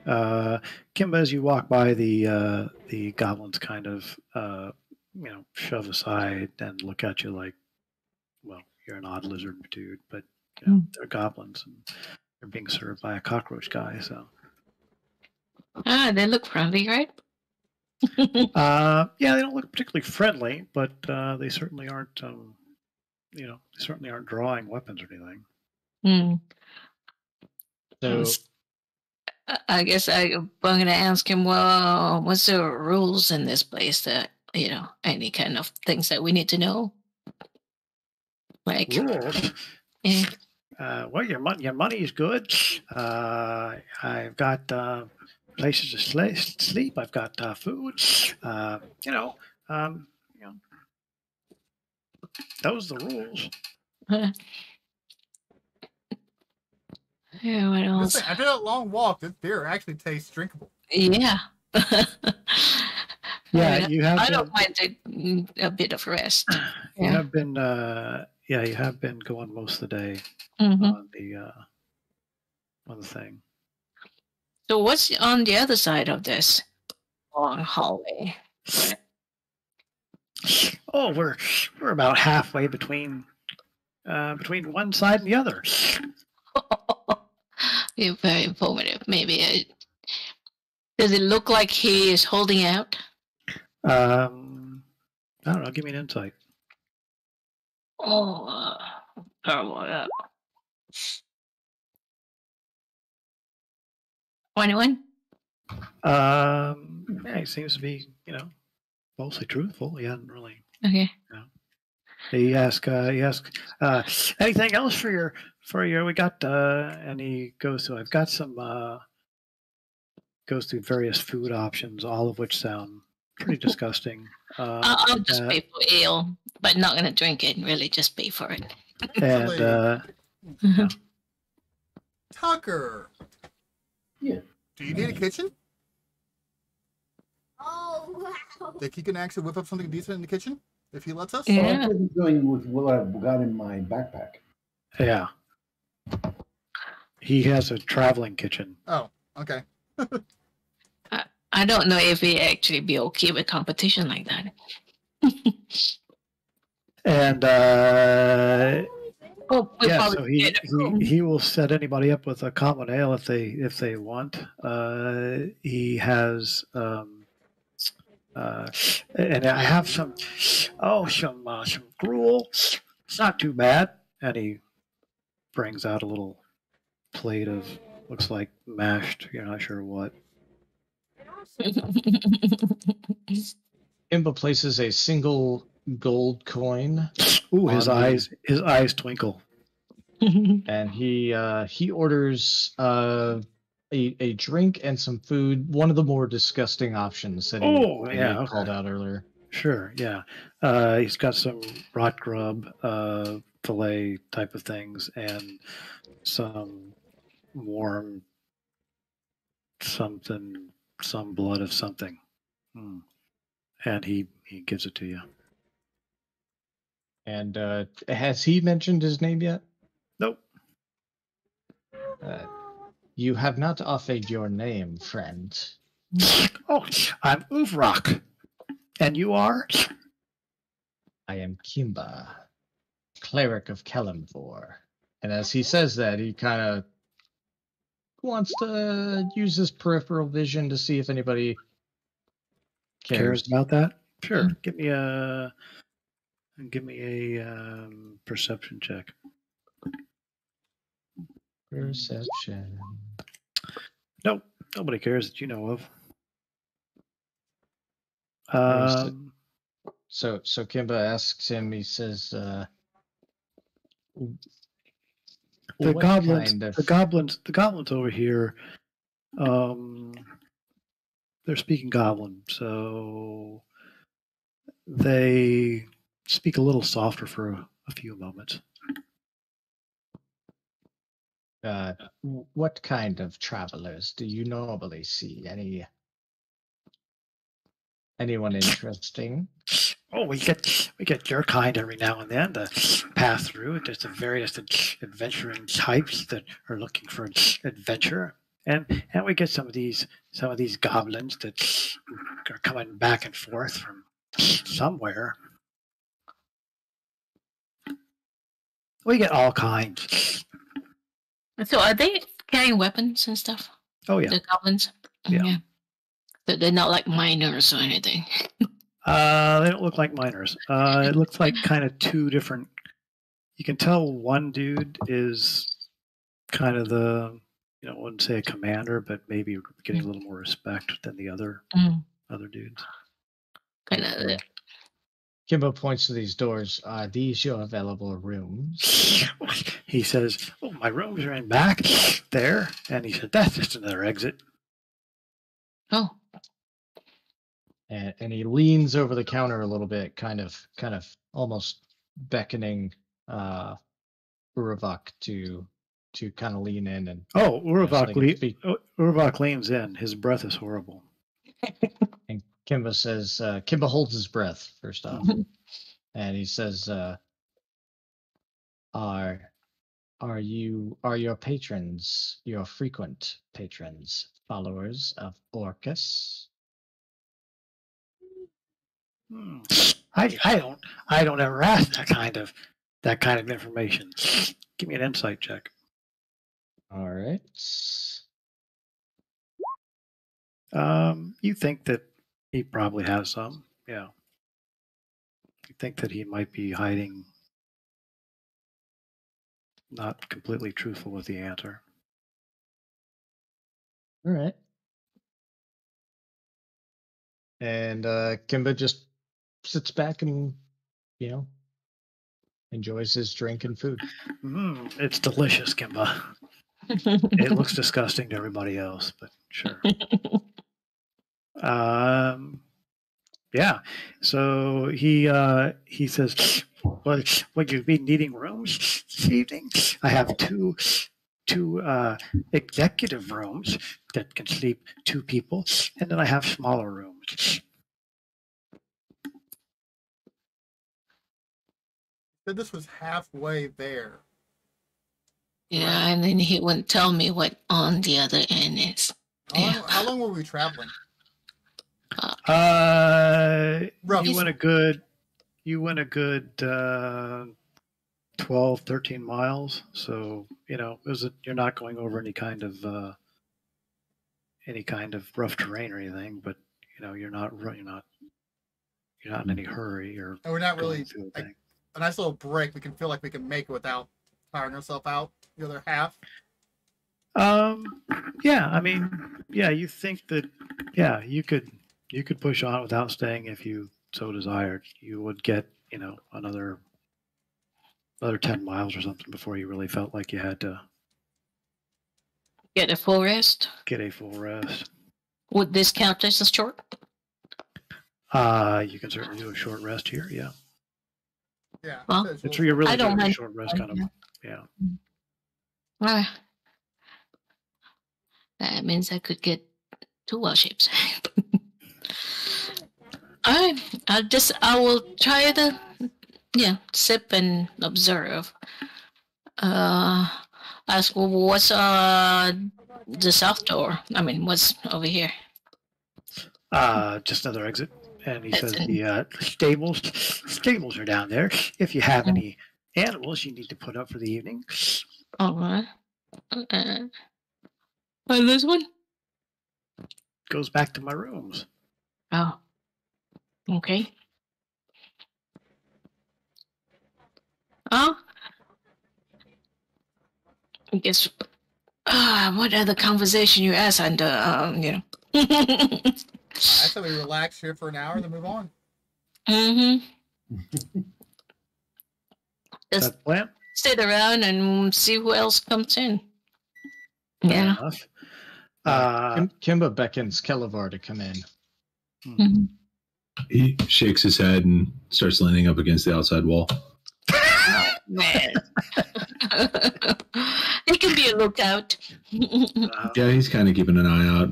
Speaker 2: Kimba, as you walk by, the goblins kind of shove aside and look at you like, well, you're an odd lizard dude, but they're goblins and they're being served by a cockroach guy. So
Speaker 3: they look friendly, right?
Speaker 2: yeah, they don't look particularly friendly, but they certainly aren't drawing weapons or anything.
Speaker 3: Hmm.
Speaker 5: So,
Speaker 3: I guess I'm going to ask him, well, what's the rules in this place that, any kind of things that we need to know? Like,
Speaker 2: Rules.
Speaker 3: eh,
Speaker 2: Well, your money is good. I've got places to sleep. I've got food. Those are the rules.
Speaker 3: yeah, what else?
Speaker 1: Listen, after that long walk, this beer actually tastes drinkable.
Speaker 3: Yeah.
Speaker 2: Yeah, you have
Speaker 3: I
Speaker 2: been,
Speaker 3: don't mind a bit of rest.
Speaker 2: you
Speaker 3: Yeah.
Speaker 2: have been you have been going most of the day
Speaker 3: Mhm.
Speaker 2: on the thing.
Speaker 3: So what's on the other side of this long hallway?
Speaker 2: Oh, we're about halfway between one side and the other.
Speaker 3: You're very informative. Maybe does it look like he is holding out?
Speaker 2: I don't know. Give me an insight.
Speaker 3: Oh, terrible. 21?
Speaker 2: Yeah, he seems to be, mostly truthful. He hadn't really.
Speaker 3: Okay.
Speaker 2: He asked, anything else for your, we got, and he goes through, I've got some, goes through various food options, all of which sound pretty disgusting.
Speaker 3: I'll just pay for ale, but not going to drink it, really, just pay for it.
Speaker 2: and,
Speaker 1: Tucker.
Speaker 4: Yeah.
Speaker 1: Do you need a kitchen?
Speaker 8: Oh, wow.
Speaker 1: Think he can actually whip up something decent in the kitchen if he lets us?
Speaker 3: Yeah.
Speaker 4: Well, I'm doing with what I've got in my backpack.
Speaker 2: yeah. He has a traveling kitchen.
Speaker 1: Oh, okay.
Speaker 3: I don't know if he actually be okay with competition like that.
Speaker 2: And,
Speaker 3: Oh, we'll
Speaker 2: yeah,
Speaker 3: probably
Speaker 2: so he,
Speaker 3: get a room.
Speaker 2: he will set anybody up with a common ale if they want. He has and I have some gruel. It's not too bad. And he brings out a little plate of looks like mashed. You're not sure what.
Speaker 5: Kimba places a single gold coin,
Speaker 2: Ooh, his
Speaker 5: On the-
Speaker 2: eyes twinkle.
Speaker 5: and he orders a drink and some food. One of the more disgusting options that he called out earlier.
Speaker 2: Sure, yeah. He's got some rot grub, fillet type of things, and some warm something, some blood of something. And he gives it to you.
Speaker 5: And has he mentioned his name yet?
Speaker 2: Nope.
Speaker 5: You have not offered your name, friend.
Speaker 2: Oh, I'm Uvrock. And you are?
Speaker 5: I am Kimba, cleric of Kalimvor. And as he says that, he kind of wants to use his peripheral vision to see if anybody cares
Speaker 2: about that. Sure. Give me a perception check.
Speaker 5: Perception.
Speaker 2: Nope. Nobody cares that you know of.
Speaker 5: So Kimba asks him. He says,
Speaker 2: the
Speaker 5: "What
Speaker 2: goblins,
Speaker 5: kind of
Speaker 2: the goblins over here, they're speaking Goblin, so they speak a little softer for a few moments.
Speaker 5: What kind of travelers do you normally see? Anyone interesting?"
Speaker 2: Oh, we get your kind every now and then to pass through. There's the various adventuring types that are looking for adventure, and we get some of these goblins that are coming back and forth from somewhere. We get all kinds.
Speaker 3: So are they carrying weapons and stuff?
Speaker 2: Oh yeah,
Speaker 3: the goblins.
Speaker 2: Yeah.
Speaker 3: They're not like miners or anything.
Speaker 2: They don't look like miners. It looks like kind of two different. You can tell one dude is kind of the, I wouldn't say a commander, but maybe getting a little more respect than the other dudes.
Speaker 3: Kind of.
Speaker 2: Kimbo
Speaker 5: points to these doors. Are these your available rooms?
Speaker 2: He says, "Oh, my rooms are in back there," and he said, "That's just another exit."
Speaker 3: Oh.
Speaker 5: And he leans over the counter a little bit, kind of almost beckoning Uravak to kind of lean in and.
Speaker 2: Oh, Uravak leans in. His breath is horrible.
Speaker 5: And Kimba says, Kimba holds his breath first off, and he says, "Are your patrons, your frequent patrons, followers of Orcus?"
Speaker 2: I don't ever ask that kind of information. Give me an insight check.
Speaker 5: All right.
Speaker 2: You think that he probably has some, yeah. You think that he might be hiding, not completely truthful with the answer.
Speaker 5: All right. And Kimba just sits back and, enjoys his drink and food.
Speaker 2: It's delicious, Kimba. It looks disgusting to everybody else, but sure. Yeah. So he says, "Well, would you be needing rooms this evening? I have two executive rooms that can sleep two people, and then I have smaller rooms."
Speaker 1: Said this was halfway there.
Speaker 3: Yeah, and then he wouldn't tell me what on the other end is.
Speaker 1: How long were we traveling?
Speaker 2: You went a good 12, 13 miles. So, you're not going over any kind of rough terrain or anything, but you're not in any hurry or.
Speaker 1: And we're not really a nice little break. We can feel like we can make it without tiring ourselves out. The other half.
Speaker 2: Yeah, I mean, yeah, you think that, yeah, you could push on without staying if you so desired. You would get, another 10 miles or something before you really felt like you had to
Speaker 3: Get a full rest.
Speaker 2: get a full rest.
Speaker 3: Would this count as a short?
Speaker 2: You can certainly do a short rest here. Yeah,
Speaker 1: Yeah.
Speaker 3: Well,
Speaker 1: says
Speaker 2: it's
Speaker 1: we'll-
Speaker 2: where you're really
Speaker 3: I don't
Speaker 2: doing a
Speaker 3: mind.
Speaker 2: short rest kind of. Yeah.
Speaker 3: That means I could get 2 well shapes. Alright, I will try to, sip and observe. Ask, well, what's the south door? I mean, what's over here?
Speaker 2: Just another exit. And he says
Speaker 3: Exit.
Speaker 2: the stables are down there. If you have any animals you need to put up for the evening.
Speaker 3: Alright. This one?
Speaker 2: Goes back to my rooms.
Speaker 3: Oh. Okay. Oh. I guess. What other conversation you asked under?
Speaker 1: I said we relax here for an hour, then move on.
Speaker 3: Mm-hmm.
Speaker 2: Is
Speaker 3: Just
Speaker 2: that the plan?
Speaker 3: sit around and see who else comes in.
Speaker 2: Fair
Speaker 3: Yeah.
Speaker 2: enough.
Speaker 5: Kimba beckons Kelevar to come in.
Speaker 3: Mhm.
Speaker 6: He shakes his head and starts leaning up against the outside wall.
Speaker 3: Man. It can be a lookout.
Speaker 6: Yeah, he's kind of keeping an eye out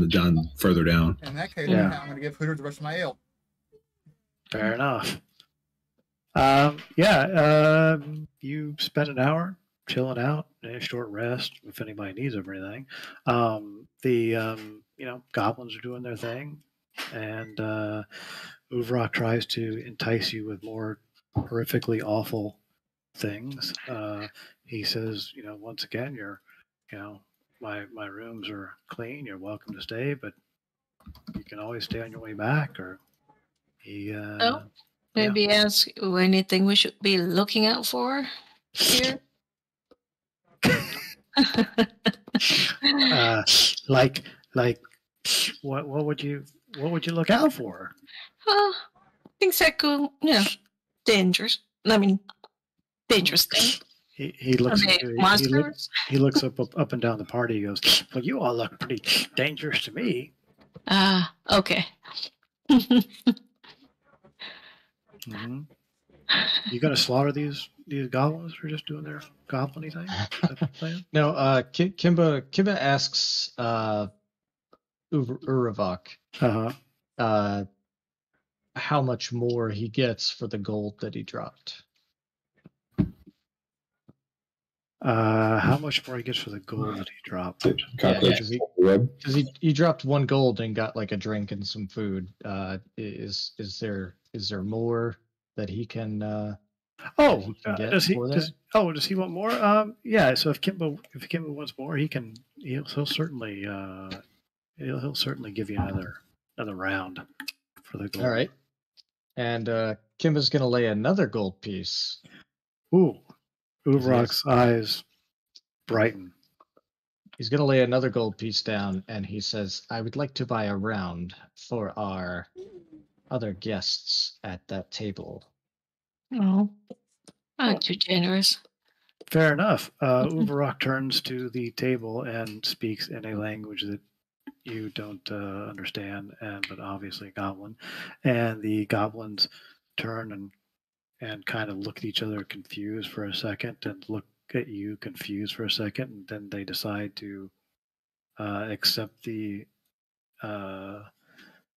Speaker 6: down further down.
Speaker 1: In that case,
Speaker 2: Yeah.
Speaker 1: I'm going to give Hooters the rest of my ale.
Speaker 2: Fair enough. You spend an hour chilling out, a short rest if anybody needs it or anything. Goblins are doing their thing, and Uvrok tries to entice you with more horrifically awful things. He says, once again, my rooms are clean. You're welcome to stay, but you can always stay on your way back. Or he.
Speaker 3: Maybe ask anything we should be looking out for here.
Speaker 2: Like what would you look out for?
Speaker 3: Things that could, dangerous. I mean, dangerous thing.
Speaker 2: He looks
Speaker 3: Are they
Speaker 2: at you,
Speaker 3: monsters?
Speaker 2: he looks up and down the party. He goes, well, you all look pretty dangerous to me.
Speaker 3: Okay.
Speaker 2: Mm-hmm. You gonna slaughter these goblins for just doing their goblin-y thing? Is that the plan?
Speaker 5: No, Kimba asks Uravok
Speaker 2: Uh-huh.
Speaker 5: how much more he gets for the gold that he dropped.
Speaker 2: How much more he gets for the gold that he dropped?
Speaker 6: Cockroach
Speaker 5: because
Speaker 6: web.
Speaker 5: he dropped 1 gold and got like a drink and some food. Is there more that he can? He can get
Speaker 2: Does he?
Speaker 5: for that?
Speaker 2: Does he want more? Yeah. So if Kimba wants more, he'll certainly he'll certainly give you another round for the gold.
Speaker 5: All right. And Kimba's gonna lay another gold piece.
Speaker 2: Ooh, Uvrok's eyes brighten.
Speaker 5: He's gonna lay another gold piece down, and he says, "I would like to buy a round for our other guests at that table."
Speaker 3: Oh, not too generous.
Speaker 2: Fair enough. Uvarok turns to the table and speaks in a language that you don't understand, but obviously Goblin. And the goblins turn and kind of look at each other confused for a second, and look at you confused for a second, and then they decide to accept the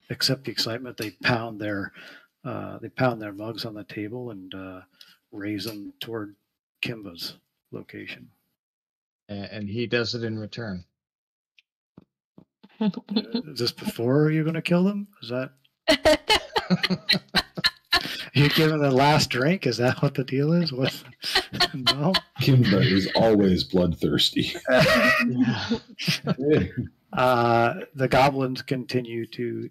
Speaker 2: excitement. They pound their mugs on the table and raise them toward Kimba's location.
Speaker 5: And he does it in return.
Speaker 2: Is this before you're going to kill them? Is that you giving the last drink? Is that what the deal is? What? No.
Speaker 6: Kimba is always bloodthirsty.
Speaker 2: The goblins continue to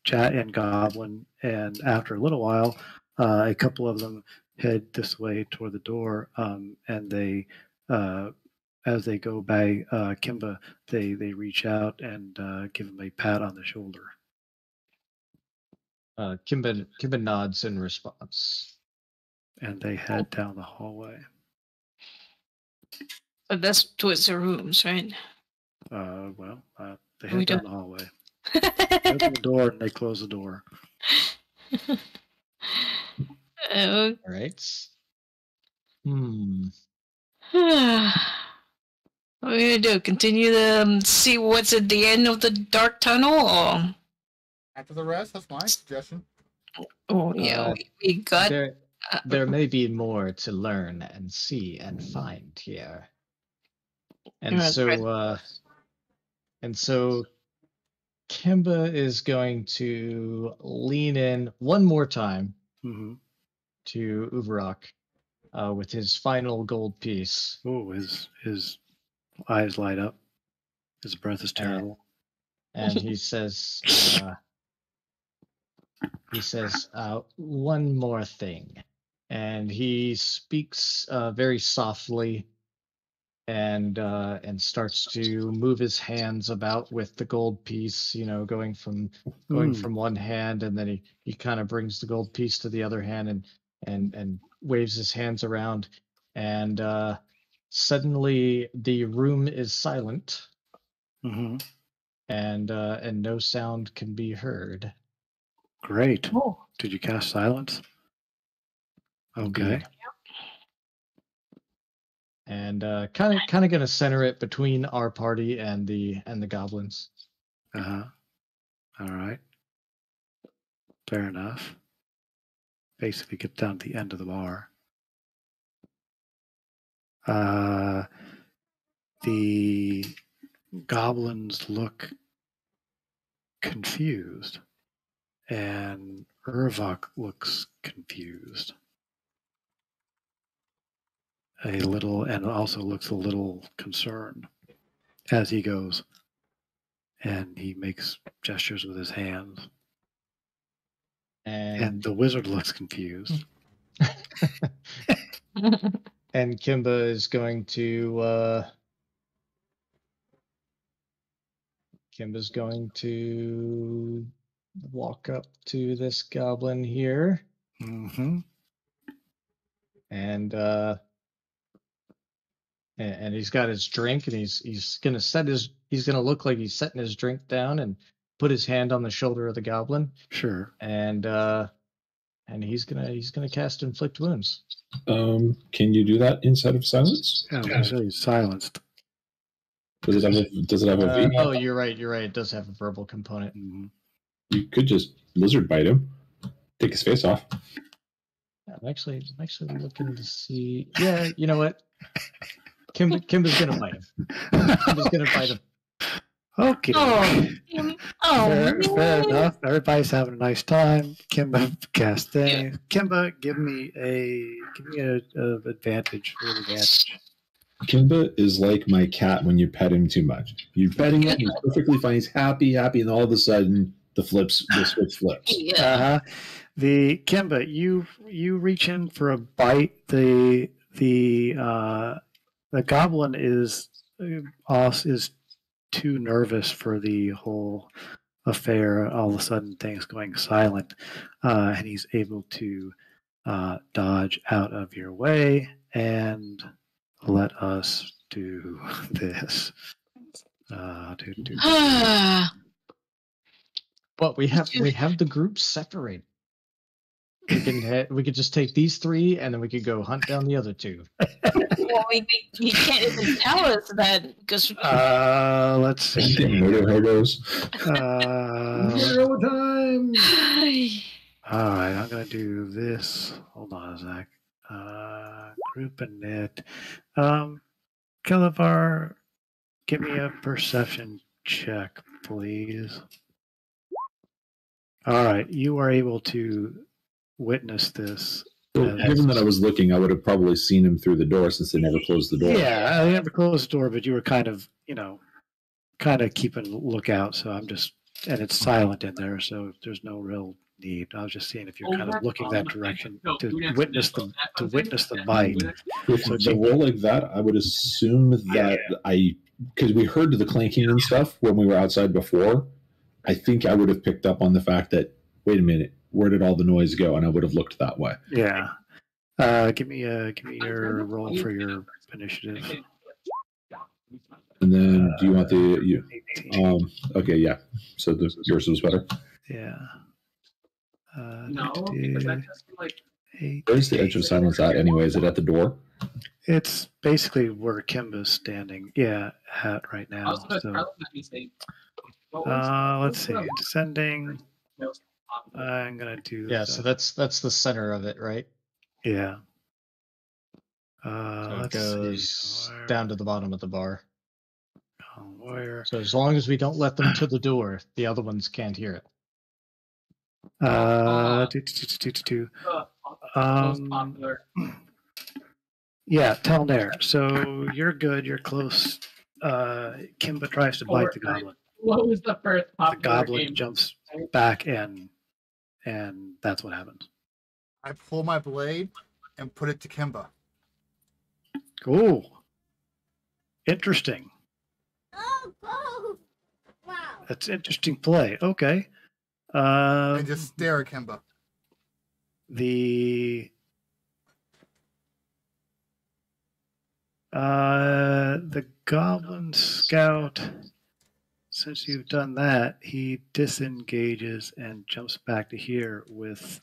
Speaker 2: chat in Goblin, and after a little while, a couple of them head this way toward the door, and they as they go by Kimba, they reach out and give him a pat on the shoulder.
Speaker 5: Kimba nods in response.
Speaker 2: And they head down the hallway.
Speaker 3: But that's towards the rooms, right?
Speaker 2: They head down the hallway. They open the door and they close the door.
Speaker 5: All right.
Speaker 3: What are we gonna do? Continue to see what's at the end of the dark tunnel, or
Speaker 1: After the rest, that's my suggestion.
Speaker 3: oh yeah, we got.
Speaker 5: There may be more to learn and see and find here, and so Kimba is going to lean in one more time to Uvarok with his final gold piece.
Speaker 2: Oh, his eyes light up. His breath is terrible.
Speaker 5: And he says, one more thing. And he speaks very softly and starts to move his hands about with the gold piece, going from one hand, and then he kind of brings the gold piece to the other hand and waves his hands around, and suddenly the room is silent, and no sound can be heard.
Speaker 2: Great. Did you cast silence? Okay.
Speaker 5: And kind of going to center it between our party and the goblins.
Speaker 2: All right. Fair enough. Basically, get down to the end of the bar. The goblins look confused, and Urvok looks confused. A little, and also looks a little concerned as he goes, and he makes gestures with his hands. And the wizard looks confused.
Speaker 5: And Kimba is going to walk up to this goblin here. And he's got his drink, and he's gonna look like he's setting his drink down and put his hand on the shoulder of the goblin.
Speaker 2: Sure.
Speaker 5: And he's gonna cast Inflict Wounds.
Speaker 6: Can you do that inside of silence?
Speaker 2: Yeah, he's silenced.
Speaker 6: Does it have a V?
Speaker 5: Oh, you're right. It does have a verbal component.
Speaker 6: You could just lizard bite him, take his face off.
Speaker 5: I'm actually looking to see. Yeah, you know what? Kimba's gonna bite him. Kimba's gonna bite him.
Speaker 2: Okay. Fair enough. Everybody's having a nice time. Kimba cast things. Kimba, give me an advantage. Real advantage.
Speaker 6: Kimba is like my cat when you pet him too much. You pet him, he's perfectly fine. He's happy, and all of a sudden the switch flips.
Speaker 3: Yeah.
Speaker 2: The Kimba, you reach in for a bite. The goblin is too nervous for the whole affair. All of a sudden, things going silent, and he's able to dodge out of your way and let us do this.
Speaker 5: What we have the groups separated. We could just take these three, and then we could go hunt down the other two.
Speaker 3: Well, he can't even tell us that because.
Speaker 2: Let's see.
Speaker 6: Murder
Speaker 4: time.
Speaker 2: All right, I'm gonna do this. Hold on, Zach. Group and knit. Kalavar, give me a perception check, please. All right, you are able to witness this.
Speaker 6: So, given that I was looking, I would have probably seen him through the door since they never closed the door.
Speaker 2: Yeah, I never closed the door, but you were kind of keeping a lookout. So I'm just, and it's silent in there, so there's no real need. I was just seeing if you're kind of looking that direction to witness the bite.
Speaker 6: If
Speaker 2: So
Speaker 6: it's a roll like that, I would assume that because we heard the clanking and stuff when we were outside before, I think I would have picked up on the fact that, wait a minute, where did all the noise go? And I would have looked that way.
Speaker 2: Yeah. Give me your roll for your initiative.
Speaker 6: And then, do you want the
Speaker 2: 18.
Speaker 6: okay, yeah. So yours was better.
Speaker 2: Yeah.
Speaker 8: No, because that's just like.
Speaker 6: Where's the edge of silence at? Anyway, is it at the door?
Speaker 2: It's basically where Kimba's standing. Yeah, at right
Speaker 8: I
Speaker 2: now.
Speaker 8: was supposed to
Speaker 2: So,
Speaker 8: let me say.
Speaker 2: let's see. Descending. I'm gonna do.
Speaker 5: Yeah, so that's the center of it, right?
Speaker 2: Yeah.
Speaker 5: So it
Speaker 2: Let's
Speaker 5: goes
Speaker 2: see.
Speaker 5: down to the bottom of the bar.
Speaker 2: Where?
Speaker 5: So as long as we don't let them to the door, the other ones can't hear it.
Speaker 8: Most popular.
Speaker 2: Yeah, Telnair. So you're good. You're close. Kimba tries to bite the goblin.
Speaker 8: What was the first
Speaker 2: The
Speaker 8: popular
Speaker 2: goblin
Speaker 8: game?
Speaker 2: jumps back and that's what happens.
Speaker 1: I pull my blade and put it to Kimba.
Speaker 2: Ooh. Interesting. That's interesting play. Okay.
Speaker 1: And just stare at Kimba.
Speaker 2: The Goblin Scout, since you've done that, he disengages and jumps back to here with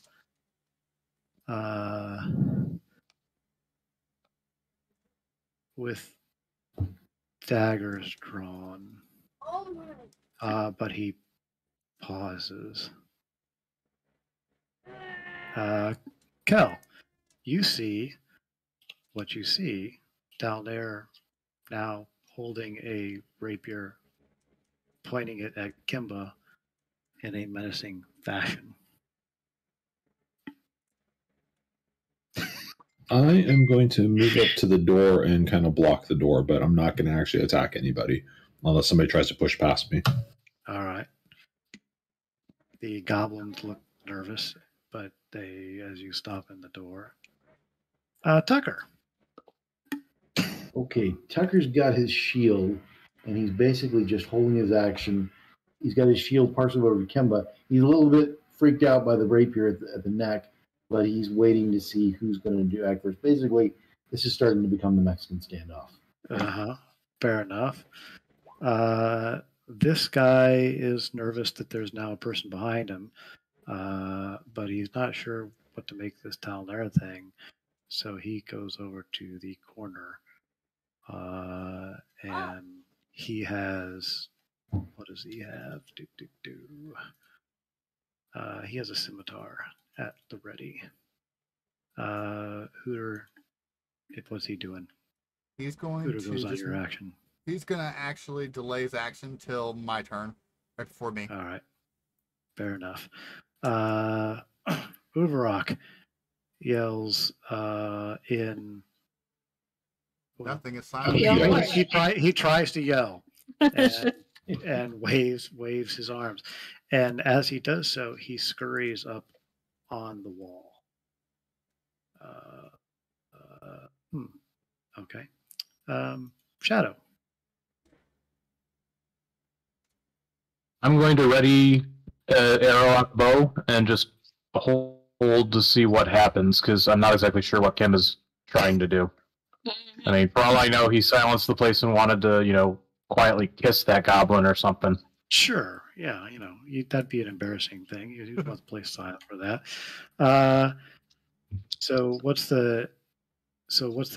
Speaker 2: daggers drawn. But he pauses. Kel, you see what you see down there now, holding a rapier, pointing it at Kimba in a menacing fashion.
Speaker 6: I am going to move up to the door and kind of block the door, but I'm not going to actually attack anybody unless somebody tries to push past me.
Speaker 2: All right. The goblins look nervous, but they, as you stop in the door. Tucker.
Speaker 4: Okay, Tucker's got his shield, and he's basically just holding his action. He's got his shield partially over to Kimba. He's a little bit freaked out by the rapier at the neck, but he's waiting to see who's going to do act first. Basically, this is starting to become the Mexican standoff.
Speaker 2: Fair enough. This guy is nervous that there's now a person behind him, but he's not sure what to make this Talnair thing. So he goes over to the corner, and he has, what does he have? He has a scimitar at the ready. Hooter, what's he doing?
Speaker 1: He's going
Speaker 2: Hooter
Speaker 1: to
Speaker 2: goes on your action.
Speaker 1: He's gonna actually delay his action till my turn, right before me.
Speaker 2: All right, fair enough. Uvarok yells in.
Speaker 1: Nothing is silent.
Speaker 2: He tries to yell and waves his arms, and as he does so, he scurries up on the wall. Okay. Shadow.
Speaker 7: I'm going to ready arrow out the bow and just hold to see what happens because I'm not exactly sure what Kim is trying to do. I mean, for all I know, he silenced the place and wanted to, quietly kiss that goblin or something.
Speaker 2: Sure. Yeah, that'd be an embarrassing thing. You'd want to play silent for that. So what's the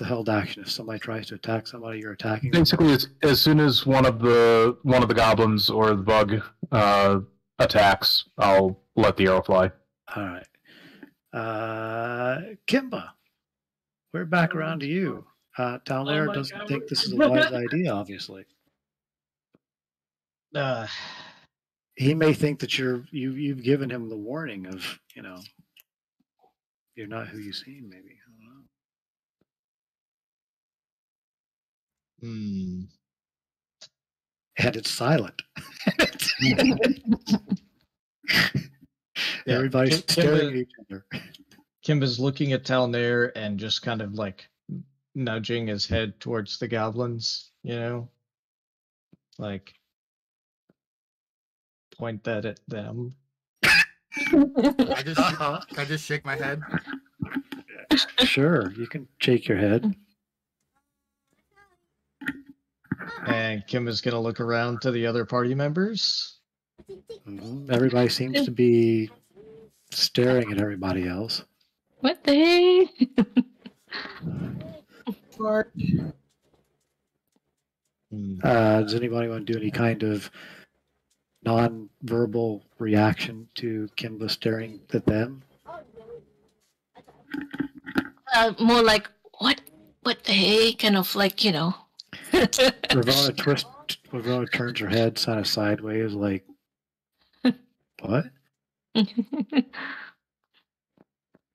Speaker 2: held action if somebody tries to attack somebody you're attacking?
Speaker 7: Basically, as soon as one of the goblins or the bug attacks, I'll let the arrow fly.
Speaker 2: All right. Kimba, we're back around to you. Talnair doesn't think this is a wise idea, obviously. He may think that you've given him the warning of, you're not who you seem, maybe. I don't know. And it's silent.
Speaker 5: Yeah,
Speaker 2: Everybody's staring at each other.
Speaker 5: Kimba's looking at Talnair and just kind of like nudging his head towards the goblins, you know? Like, point that at them.
Speaker 1: I just shake my head.
Speaker 2: Sure, you can shake your head.
Speaker 5: And Kimba's gonna look around to the other party members.
Speaker 2: Everybody seems to be staring at everybody else.
Speaker 3: What the heck?
Speaker 2: Does anybody want to do any kind of non-verbal reaction to Kimba staring at them?
Speaker 3: More like what the heck? Kind of like, you know.
Speaker 2: Ravonna turns her head kind of sideways, like, what?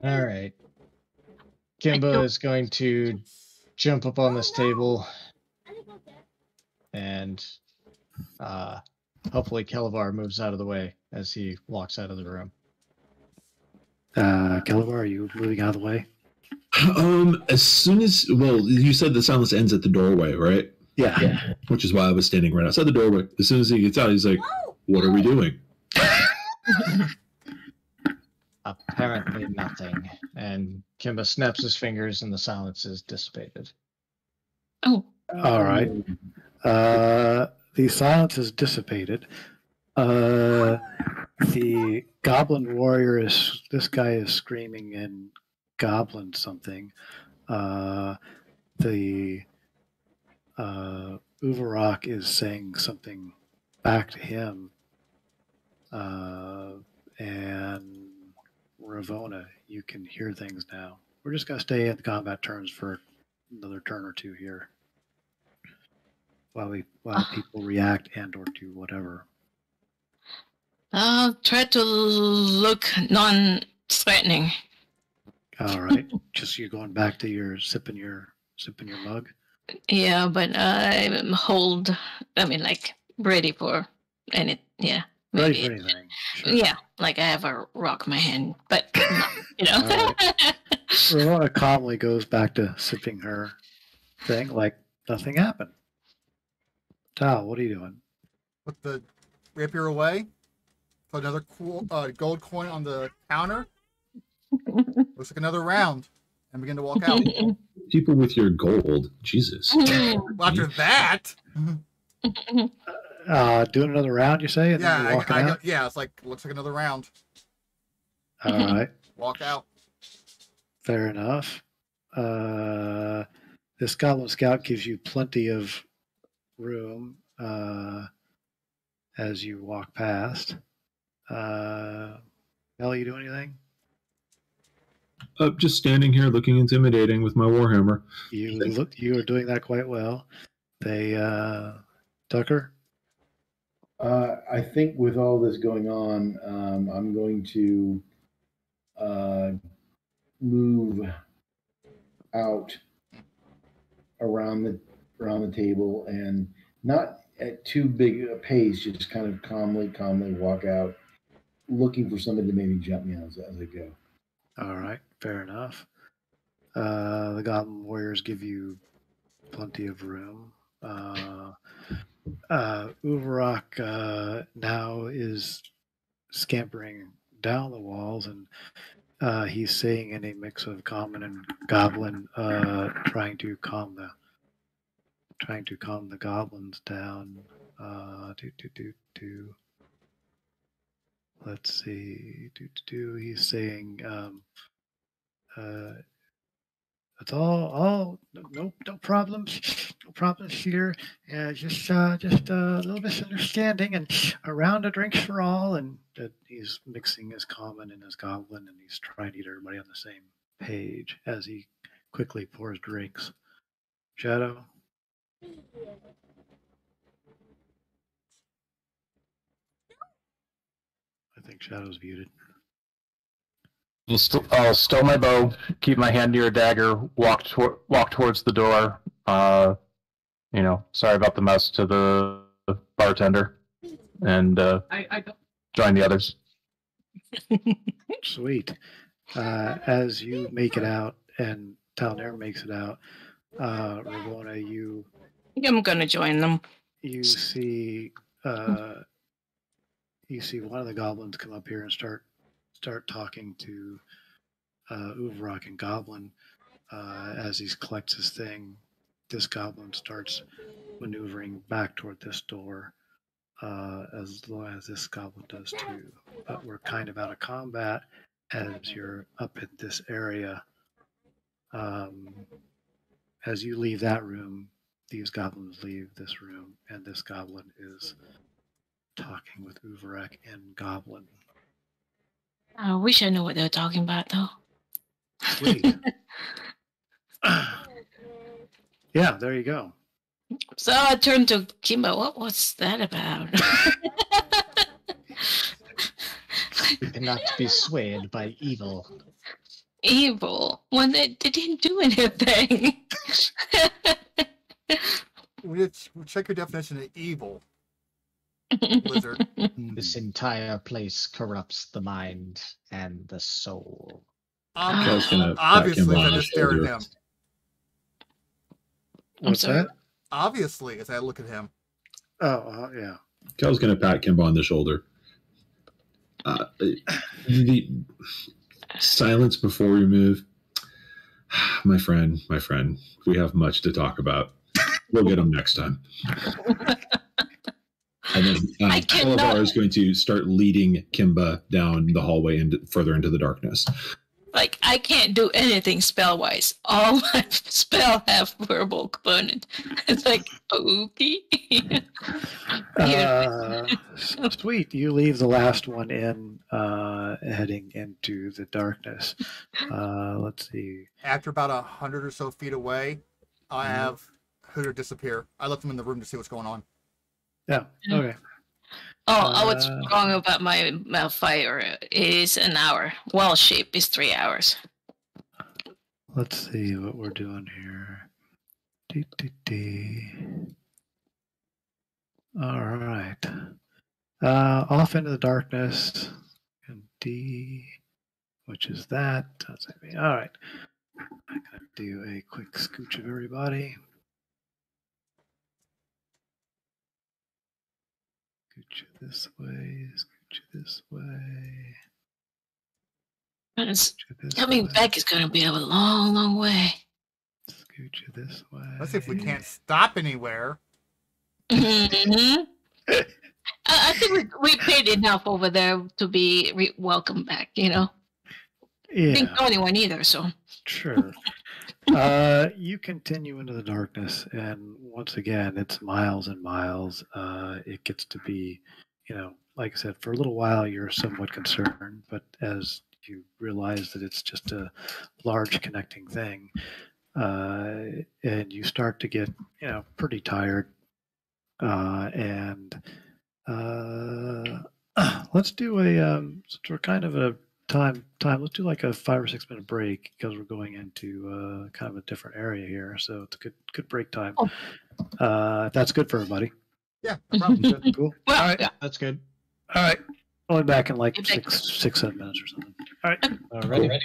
Speaker 5: All right. Kimba is going to jump up on this table and hopefully Kelevar moves out of the way as he walks out of the room.
Speaker 2: Kelevar, are you moving out of the way?
Speaker 6: As soon as, well, you said the silence ends at the doorway, right?
Speaker 2: Yeah.
Speaker 6: Which is why I was standing right outside the doorway. As soon as he gets out, he's like, "What are we doing?"
Speaker 5: Apparently nothing. And Kimba snaps his fingers and the silence is dissipated.
Speaker 3: Oh.
Speaker 2: All right. The silence is dissipated. The goblin warrior this guy is screaming in goblin something. The Uvarok is saying something back to him. And Ravonna, you can hear things now. We're just going to stay at the combat turns for another turn or two here. While people react and or do whatever.
Speaker 3: I'll try to look non-threatening.
Speaker 2: All right. Just you're going back to your sipping your mug.
Speaker 3: Yeah, but I'm like ready for any. Yeah,
Speaker 2: Ready
Speaker 3: maybe.
Speaker 2: for anything. Sure.
Speaker 3: Yeah, like I have a rock in my hand, but you know.
Speaker 2: Right. Ravonna calmly goes back to sipping her thing like nothing happened. Tal, what are you doing?
Speaker 1: Put the rapier away. Put another cool gold coin on the counter. Looks like another round. And begin to walk out.
Speaker 6: People with your gold, Jesus.
Speaker 1: After that,
Speaker 2: Doing another round, you say? And then you're walking out?
Speaker 1: yeah, it's like looks like another round.
Speaker 2: All right.
Speaker 1: Walk out.
Speaker 2: Fair enough. This Goblin Scout gives you plenty of room as you walk past. Mel, you do anything?
Speaker 6: Just standing here looking intimidating with my warhammer.
Speaker 2: You are doing that quite well. Tucker?
Speaker 4: I think with all this going on, I'm going to move out around the table and not at too big a pace, just kind of calmly walk out, looking for somebody to maybe jump me as I go.
Speaker 2: All right, fair enough. The Goblin Warriors give you plenty of room. Uvarok now is scampering down the walls, and he's saying in a mix of common and goblin, trying to calm the goblins down. Let's see. He's saying, it's all no problems, no problems here. Just a little misunderstanding, and a round of drinks for all. And he's mixing his common and his goblin, and he's trying to get everybody on the same page as he quickly pours drinks. Shadow. I think Shadow's muted.
Speaker 7: I'll stow my bow, keep my hand near a dagger, walk towards the door. Sorry about the mess to the bartender, and join the others.
Speaker 2: Sweet. As you make it out and Talnair makes it out, Ravona,
Speaker 3: I'm gonna join them.
Speaker 2: you see one of the goblins come up here and start talking to Uvarok and Goblin. As he collects his thing, this goblin starts maneuvering back toward this door, as long as this goblin does too. But we're kind of out of combat as you're up in this area. As you leave that room, these goblins leave this room, and this goblin is talking with Uvarek and Goblin.
Speaker 3: I wish I knew what they were talking about, though.
Speaker 2: Sweet. Yeah, there you go.
Speaker 3: So I turned to Kimba. What was that about?
Speaker 5: You cannot be swayed by evil.
Speaker 3: Evil. When they didn't do anything.
Speaker 1: Check your definition of evil, Blizzard.
Speaker 5: This entire place corrupts the mind and the soul.
Speaker 6: Kel's gonna pat
Speaker 1: Obviously,
Speaker 6: Kimba on
Speaker 1: I
Speaker 6: the
Speaker 1: just stare at
Speaker 6: shoulder.
Speaker 1: him.
Speaker 2: What's
Speaker 3: sorry?
Speaker 2: that?
Speaker 1: Obviously, as I look at him.
Speaker 2: Oh, yeah.
Speaker 6: Kel's gonna pat Kimba on the shoulder. The silence before we move. My friend, we have much to talk about. We'll get him next time. And then
Speaker 3: I cannot-
Speaker 6: Kalavar is going to start leading Kimba down the hallway and further into the darkness.
Speaker 3: Like, I can't do anything spell-wise. All my spell have verbal component. It's like, okay.
Speaker 2: Sweet. You leave the last one in, heading into the darkness. Let's see.
Speaker 1: After about 100 or so feet away, I have Hooter disappear. I left him in the room to see what's going on.
Speaker 2: Yeah. Okay.
Speaker 3: Oh, what's wrong about my fire is an hour. Well, shape is 3 hours.
Speaker 2: Let's see what we're doing here. All right. Off into the darkness. And D, which is that. All right. I'm going to do a quick scooch of everybody. Scooch you this way. Scooch you this way.
Speaker 3: And
Speaker 2: Scooch you this
Speaker 3: coming
Speaker 2: way.
Speaker 3: back is going to be a long, long way.
Speaker 2: Scooch you this way.
Speaker 1: Let's see if we can't stop anywhere.
Speaker 3: Mhm. I think we paid enough over there to be welcome back, you know? Didn't
Speaker 2: Yeah,
Speaker 3: know anyone either, so.
Speaker 2: sure. You continue into the darkness, and once again, it's miles and miles. It gets to be, like I said, for a little while you're somewhat concerned, but as you realize that it's just a large connecting thing, and you start to get, pretty tired, and let's do since we're kind of a time. Let's do like a 5 or 6 minute break because we're going into kind of a different area here. So it's a good break time.
Speaker 3: Oh.
Speaker 2: If that's good for everybody.
Speaker 1: Yeah, no problem.
Speaker 2: Cool.
Speaker 3: Well,
Speaker 2: All right.
Speaker 5: Yeah, that's good.
Speaker 2: All right. Only back in like
Speaker 3: Get back.
Speaker 2: 7 minutes or something. All right.
Speaker 5: Alrighty.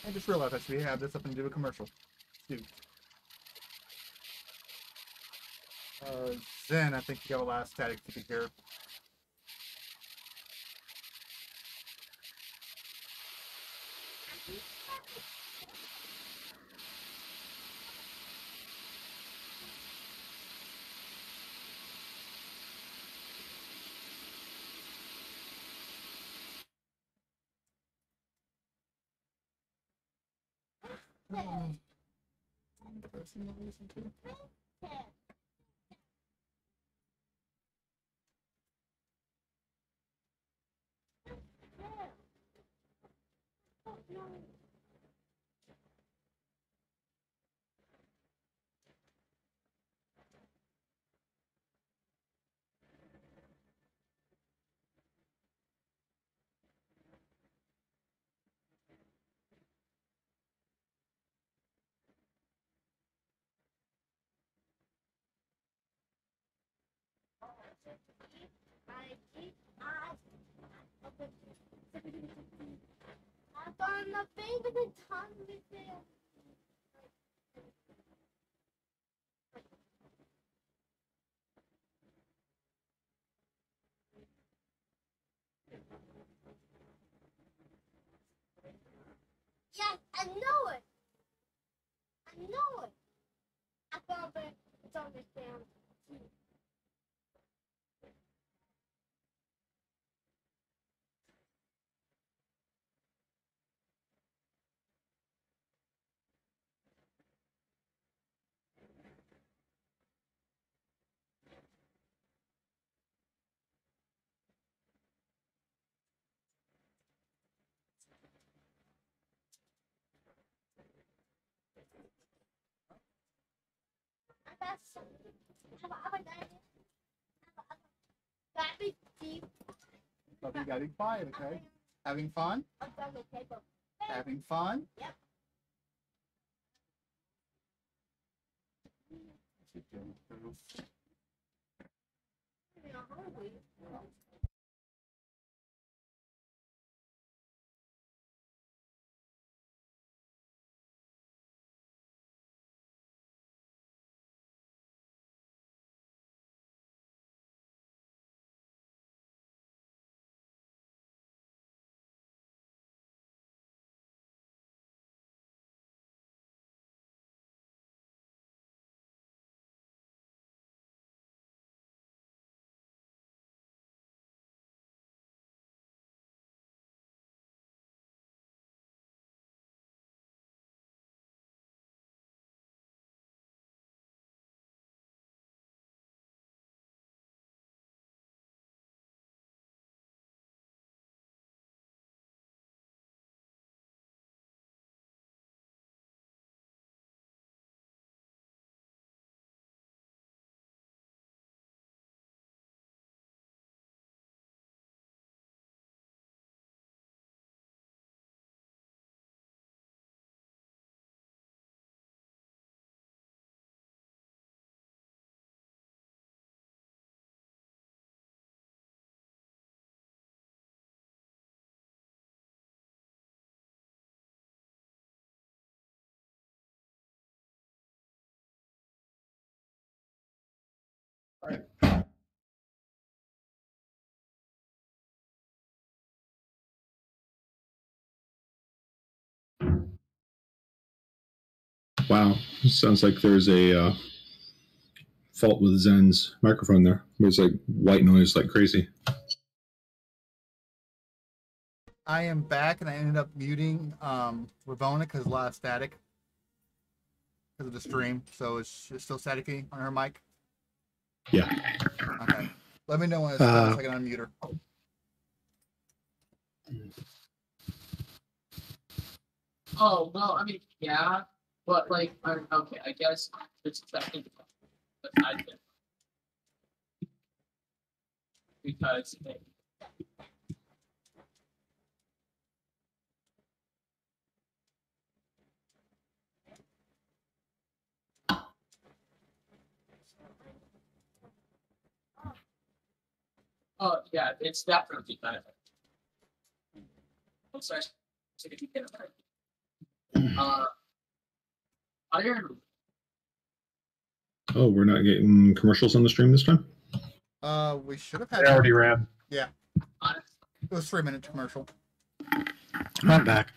Speaker 1: I just realized I should have this up and do a commercial. Dude. Zen, I think you got a last static you can hear.
Speaker 9: Yes, I know it. I know it. I thought it it's understand.
Speaker 1: Love you gotta be quiet, okay? Having fun? Having fun?
Speaker 9: Yep.
Speaker 6: Wow, sounds like there's a fault with Zen's microphone there. There's like white noise like crazy.
Speaker 1: I am back, and I ended up muting Ravona because a lot of static because of the stream. So it's still staticky on her mic.
Speaker 6: Yeah.
Speaker 1: Okay. Let me know when it's done so I can unmute her.
Speaker 8: Oh well, I mean, yeah, but like, okay, I guess it's affecting the side bit because oh yeah, it's definitely benefit. I'm sorry, Iron.
Speaker 6: Oh, we're not getting commercials on the stream this time?
Speaker 1: We should have
Speaker 7: They
Speaker 1: had.
Speaker 7: already ran.
Speaker 1: Yeah. It was 3-minute commercial.
Speaker 2: I'm back.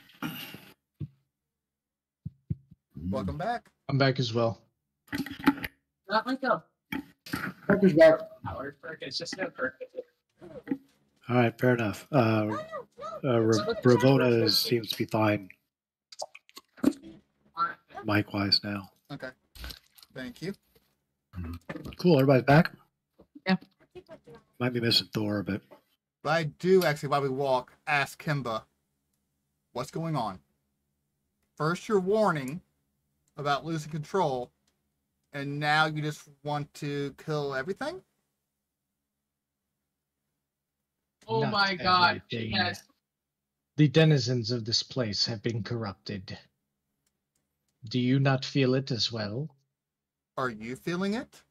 Speaker 1: Welcome back.
Speaker 5: I'm back as well.
Speaker 8: Not like a
Speaker 4: Parker's back.
Speaker 8: power perk. It's just no perk.
Speaker 2: All right, fair enough. Ravona seems to be fine mic-wise now.
Speaker 1: Okay. Thank you.
Speaker 2: Cool. Everybody's back.
Speaker 3: Yeah.
Speaker 2: Might be missing Thor, but
Speaker 1: But I do actually, while we walk, ask Kimba, what's going on? First, you're warning about losing control, and now you just want to kill everything?
Speaker 8: Oh
Speaker 5: Not
Speaker 8: my god.
Speaker 5: everything.
Speaker 8: Yes.
Speaker 5: The denizens of this place have been corrupted. Do you not feel it as well?
Speaker 1: Are you feeling it?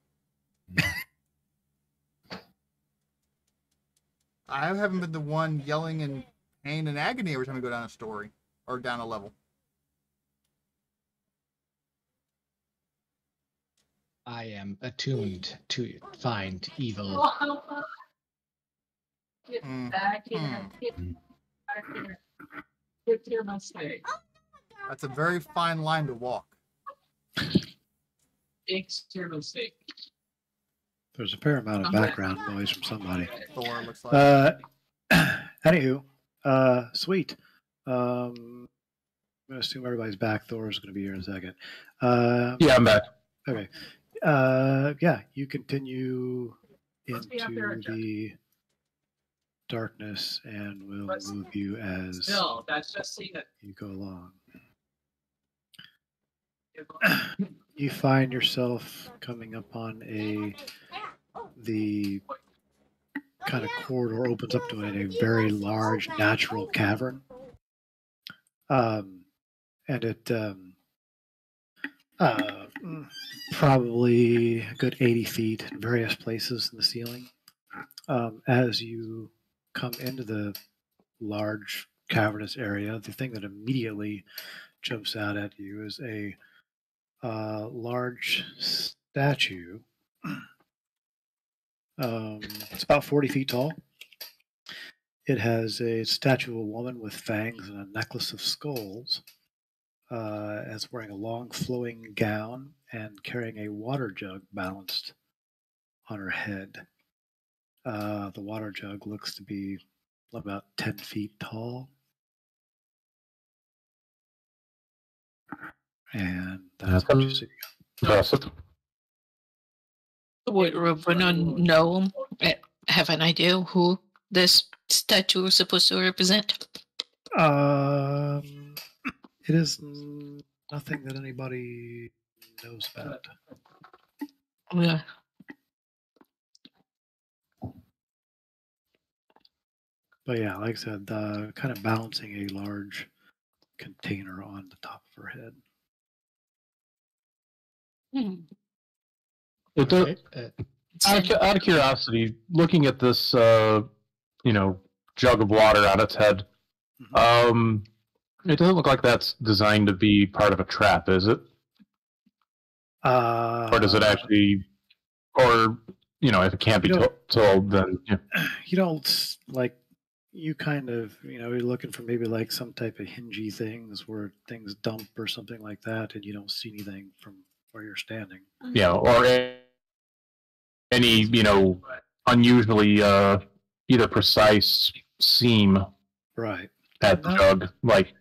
Speaker 1: I haven't been the one yelling in pain and agony every time we go down a story or down a level.
Speaker 5: I am attuned to find evil.
Speaker 8: Get
Speaker 1: Mm.
Speaker 8: back here. Get back here. Get your mistake.
Speaker 1: That's a very fine line to walk.
Speaker 8: It's your mistake.
Speaker 2: there's a fair amount of background noise from somebody.
Speaker 1: Thor looks like.
Speaker 2: Anywho, sweet. I'm gonna assume everybody's back. Thor's gonna be here in a second.
Speaker 7: Yeah, I'm back.
Speaker 2: Okay. Yeah, you continue
Speaker 8: Let's be up there,
Speaker 2: into the darkness, and we'll
Speaker 8: Let's-
Speaker 2: move you as
Speaker 8: No, that's just seeing it.
Speaker 2: you go along. You find yourself coming upon the kind of corridor opens up to a very large natural cavern. And it probably a good 80 feet in various places in the ceiling. As you come into the large cavernous area, the thing that immediately jumps out at you is a large statue. It's about 40 feet tall. It has a statue of a woman with fangs and a necklace of skulls. As wearing a long flowing gown and carrying a water jug balanced on her head. The water jug looks to be about 10 feet tall. And that's what you see.
Speaker 7: Impressive.
Speaker 3: Would Ravonna know, have an idea who this statue is supposed to represent?
Speaker 2: It is nothing that anybody knows about.
Speaker 3: Yeah.
Speaker 2: But yeah, like I said, kind of balancing a large container on the top of her head.
Speaker 3: Hmm.
Speaker 7: It does,
Speaker 5: Okay,
Speaker 7: out of curiosity, looking at this, jug of water on its head, it doesn't look like that's designed to be part of a trap, is it? Or does it actually, or, if it can't be told, then, yeah.
Speaker 2: You don't like. You kind of, you're looking for maybe like some type of hingy things where things dump or something like that, and you don't see anything from where you're standing.
Speaker 7: Yeah, or any, unusually either precise seam
Speaker 2: Right.
Speaker 7: at the jug, like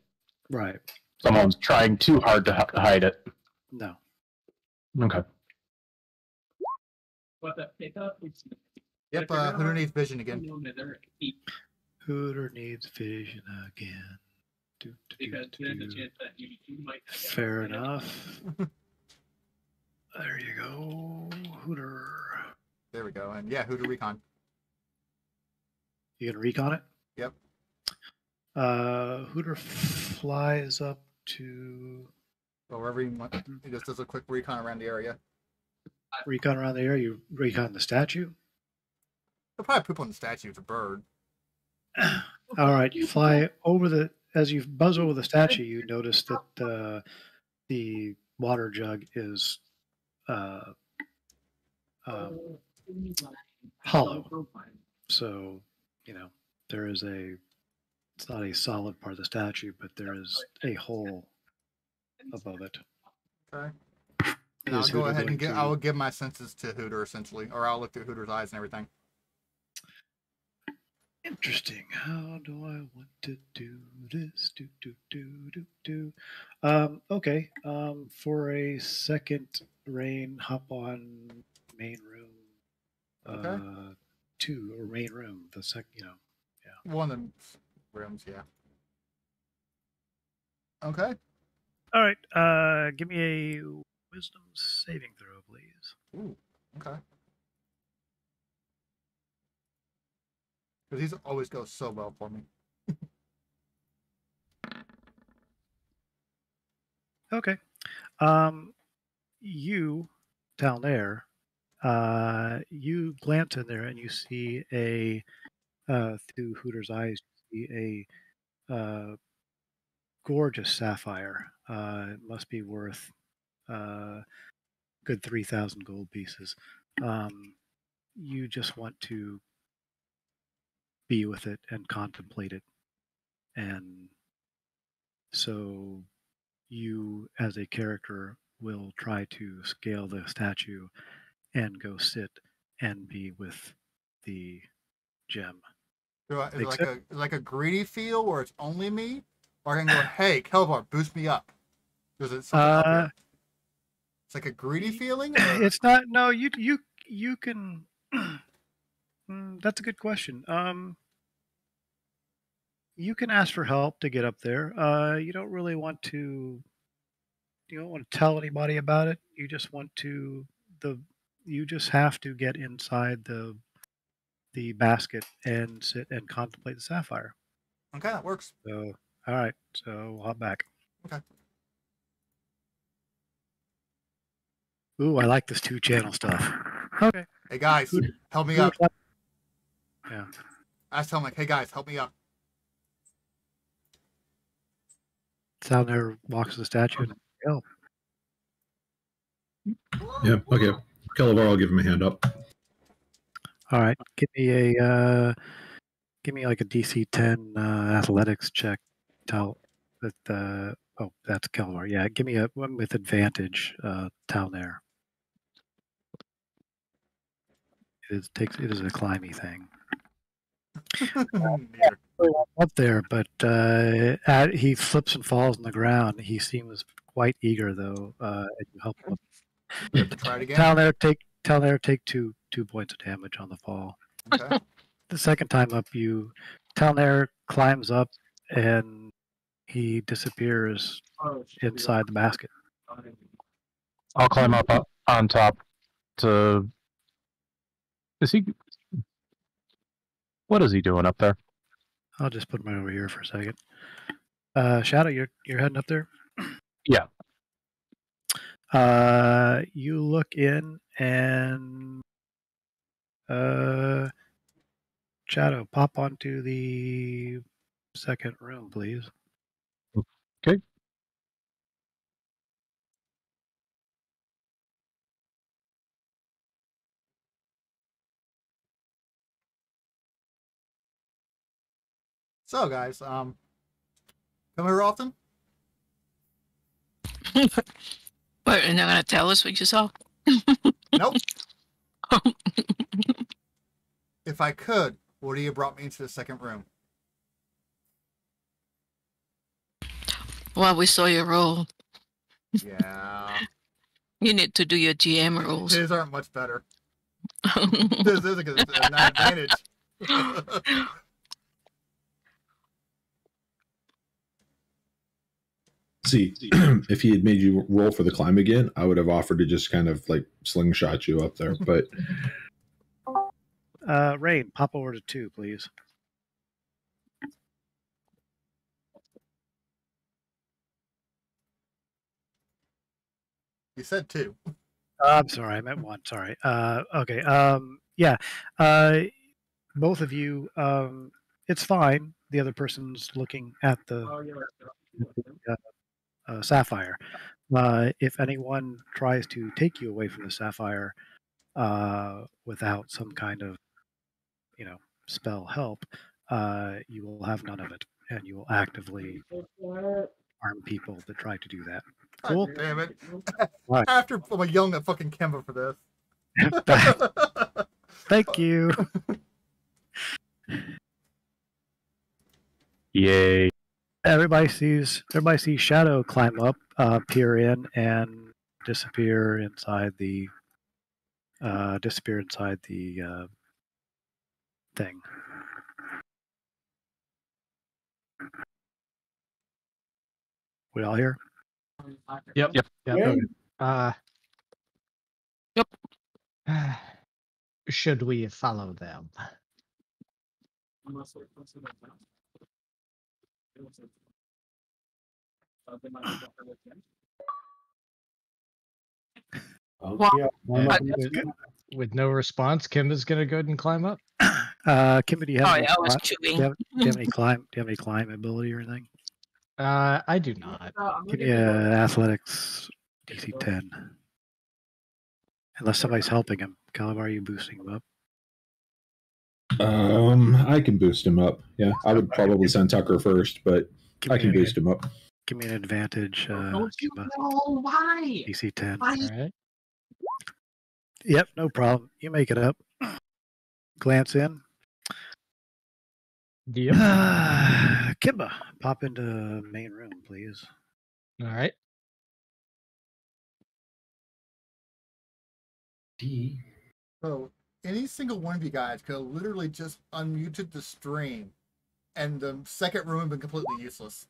Speaker 2: Right.
Speaker 7: someone's trying too hard to hide it.
Speaker 2: No.
Speaker 7: Okay.
Speaker 8: What the pickup?
Speaker 1: Yep, Hooter needs vision again.
Speaker 2: Hooter needs vision again.
Speaker 8: Because there's a chance that you might.
Speaker 2: Fair enough. There you go, Hooter.
Speaker 1: There we go. And yeah, Hooter recon.
Speaker 2: You gonna recon it?
Speaker 1: Yep.
Speaker 2: Hooter flies up to
Speaker 1: Well, wherever he just does a quick recon around the area.
Speaker 2: recon around the area. You recon the statue.
Speaker 1: He'll probably poop on the statue. It's a bird.
Speaker 2: All right, you fly over as you buzz over the statue, you notice that the water jug is hollow. So, there is it's not a solid part of the statue, but there is a hole above it.
Speaker 1: Okay. And I'll
Speaker 2: Is
Speaker 1: go
Speaker 2: Hooter
Speaker 1: ahead and
Speaker 2: going
Speaker 1: I will give my senses to Hooter essentially, or I'll look through Hooter's eyes and everything.
Speaker 2: Interesting. How do I want to do this? Okay. For a second, Rain, hop on main room.
Speaker 1: Okay.
Speaker 2: 2 or main room. The second,
Speaker 1: One of them rooms, yeah. Okay.
Speaker 2: All right. Give me a wisdom saving throw, please.
Speaker 1: Ooh, okay. Because these always go so well for me.
Speaker 2: Okay. You, Talnair, you glance in there and you see through Hooter's eyes, you see a gorgeous sapphire. It must be worth good 3,000 gold pieces. You just want to be with it and contemplate it. And so you, as a character, will try to scale the statue and go sit and be with the gem.
Speaker 1: Is it like a greedy feel where it's only me? Or I can go, hey, Kelvar, boost me up. Is it something up here? It's like a greedy feeling? Or?
Speaker 2: It's not. No, you can. That's a good question. You can ask for help to get up there. You don't really want to. You don't want to tell anybody about it. You just want to. You just have to get inside the basket and sit and contemplate the sapphire.
Speaker 1: Okay, that works.
Speaker 2: So, all right. So we'll hop back.
Speaker 1: Okay.
Speaker 2: Ooh, I like this 2-channel stuff. Okay.
Speaker 1: Hey guys, help me up.
Speaker 2: Yeah.
Speaker 1: I tell him like, hey guys, help me up.
Speaker 2: Talnair walks to the statue and help.
Speaker 6: Yeah. Okay. Kelvar, I'll give him a hand up.
Speaker 2: All right. Give me like a DC 10 athletics check. Tell that. Oh, that's Kelvar. Yeah. Give me a one with advantage. Talnair. It is a climby thing. Up there, but he slips and falls on the ground. He seems quite eager, though. And you help him.
Speaker 1: Try it again.
Speaker 2: Talnair take two points of damage on the fall.
Speaker 1: Okay.
Speaker 2: The second time up, Talnair climbs up and he disappears inside the basket.
Speaker 7: I'll climb up on top to. Is he? What is he doing up there?
Speaker 2: I'll just put mine over here for a second. Shadow, you're heading up there?
Speaker 7: Yeah.
Speaker 2: You look in and Shadow, pop onto the second room, please.
Speaker 7: Okay.
Speaker 1: So guys, come here often?
Speaker 3: What, and they're gonna tell us what you saw?
Speaker 1: Nope. If I could, would you have brought me into the second room?
Speaker 3: Well, we saw your roll.
Speaker 1: Yeah.
Speaker 3: You need to do your GM rolls.
Speaker 1: His aren't much better. This is an advantage.
Speaker 6: See, if he had made you roll for the climb again, I would have offered to just kind of like slingshot you up there. But
Speaker 2: Rain, pop over to 2, please.
Speaker 1: You said 2.
Speaker 2: I'm sorry, I meant 1. Sorry. Okay. Yeah. Both of you. It's fine. The other person's looking at the sapphire. If anyone tries to take you away from the sapphire without some kind of, spell help, you will have none of it, and you will actively harm people that try to do that. Cool.
Speaker 1: God damn it!
Speaker 2: Right.
Speaker 1: After I'm yelling at fucking Kemba for this.
Speaker 2: Thank you.
Speaker 7: Yay.
Speaker 2: Everybody sees Shadow climb up, peer in, and disappear inside the thing. We all here?
Speaker 5: Yep.
Speaker 7: Yep.
Speaker 5: Okay.
Speaker 3: Yep.
Speaker 5: Should we follow them?
Speaker 8: Unless they don't know. They might have got her with him.
Speaker 4: Okay.
Speaker 5: And
Speaker 4: I'm
Speaker 5: with no response, Kim is gonna go ahead and climb up.
Speaker 2: Kimber, do you have
Speaker 3: Oh,
Speaker 2: any
Speaker 3: yeah, I was
Speaker 2: cli- do
Speaker 3: chewing.
Speaker 2: you have, do you have any climb? Do you have any climb ability or anything?
Speaker 5: I do not.
Speaker 8: I'm
Speaker 2: Give
Speaker 8: gonna
Speaker 2: me
Speaker 8: get
Speaker 2: athletics DC 10. Unless somebody's helping him. Calabar, you boosting him up?
Speaker 6: I can boost him up. Yeah, I would probably send Tucker first, but I can boost him up.
Speaker 2: Give me an advantage.
Speaker 8: Don't you
Speaker 2: Kimba.
Speaker 8: know why?
Speaker 2: DC 10.
Speaker 8: Why?
Speaker 5: All right.
Speaker 2: Yep, no problem. You make it up. Glance in.
Speaker 5: Yep.
Speaker 2: Kimba, pop into main room, please.
Speaker 5: All right.
Speaker 4: D.
Speaker 1: So any single one of you guys could have literally just unmuted the stream, and the second room had been completely useless.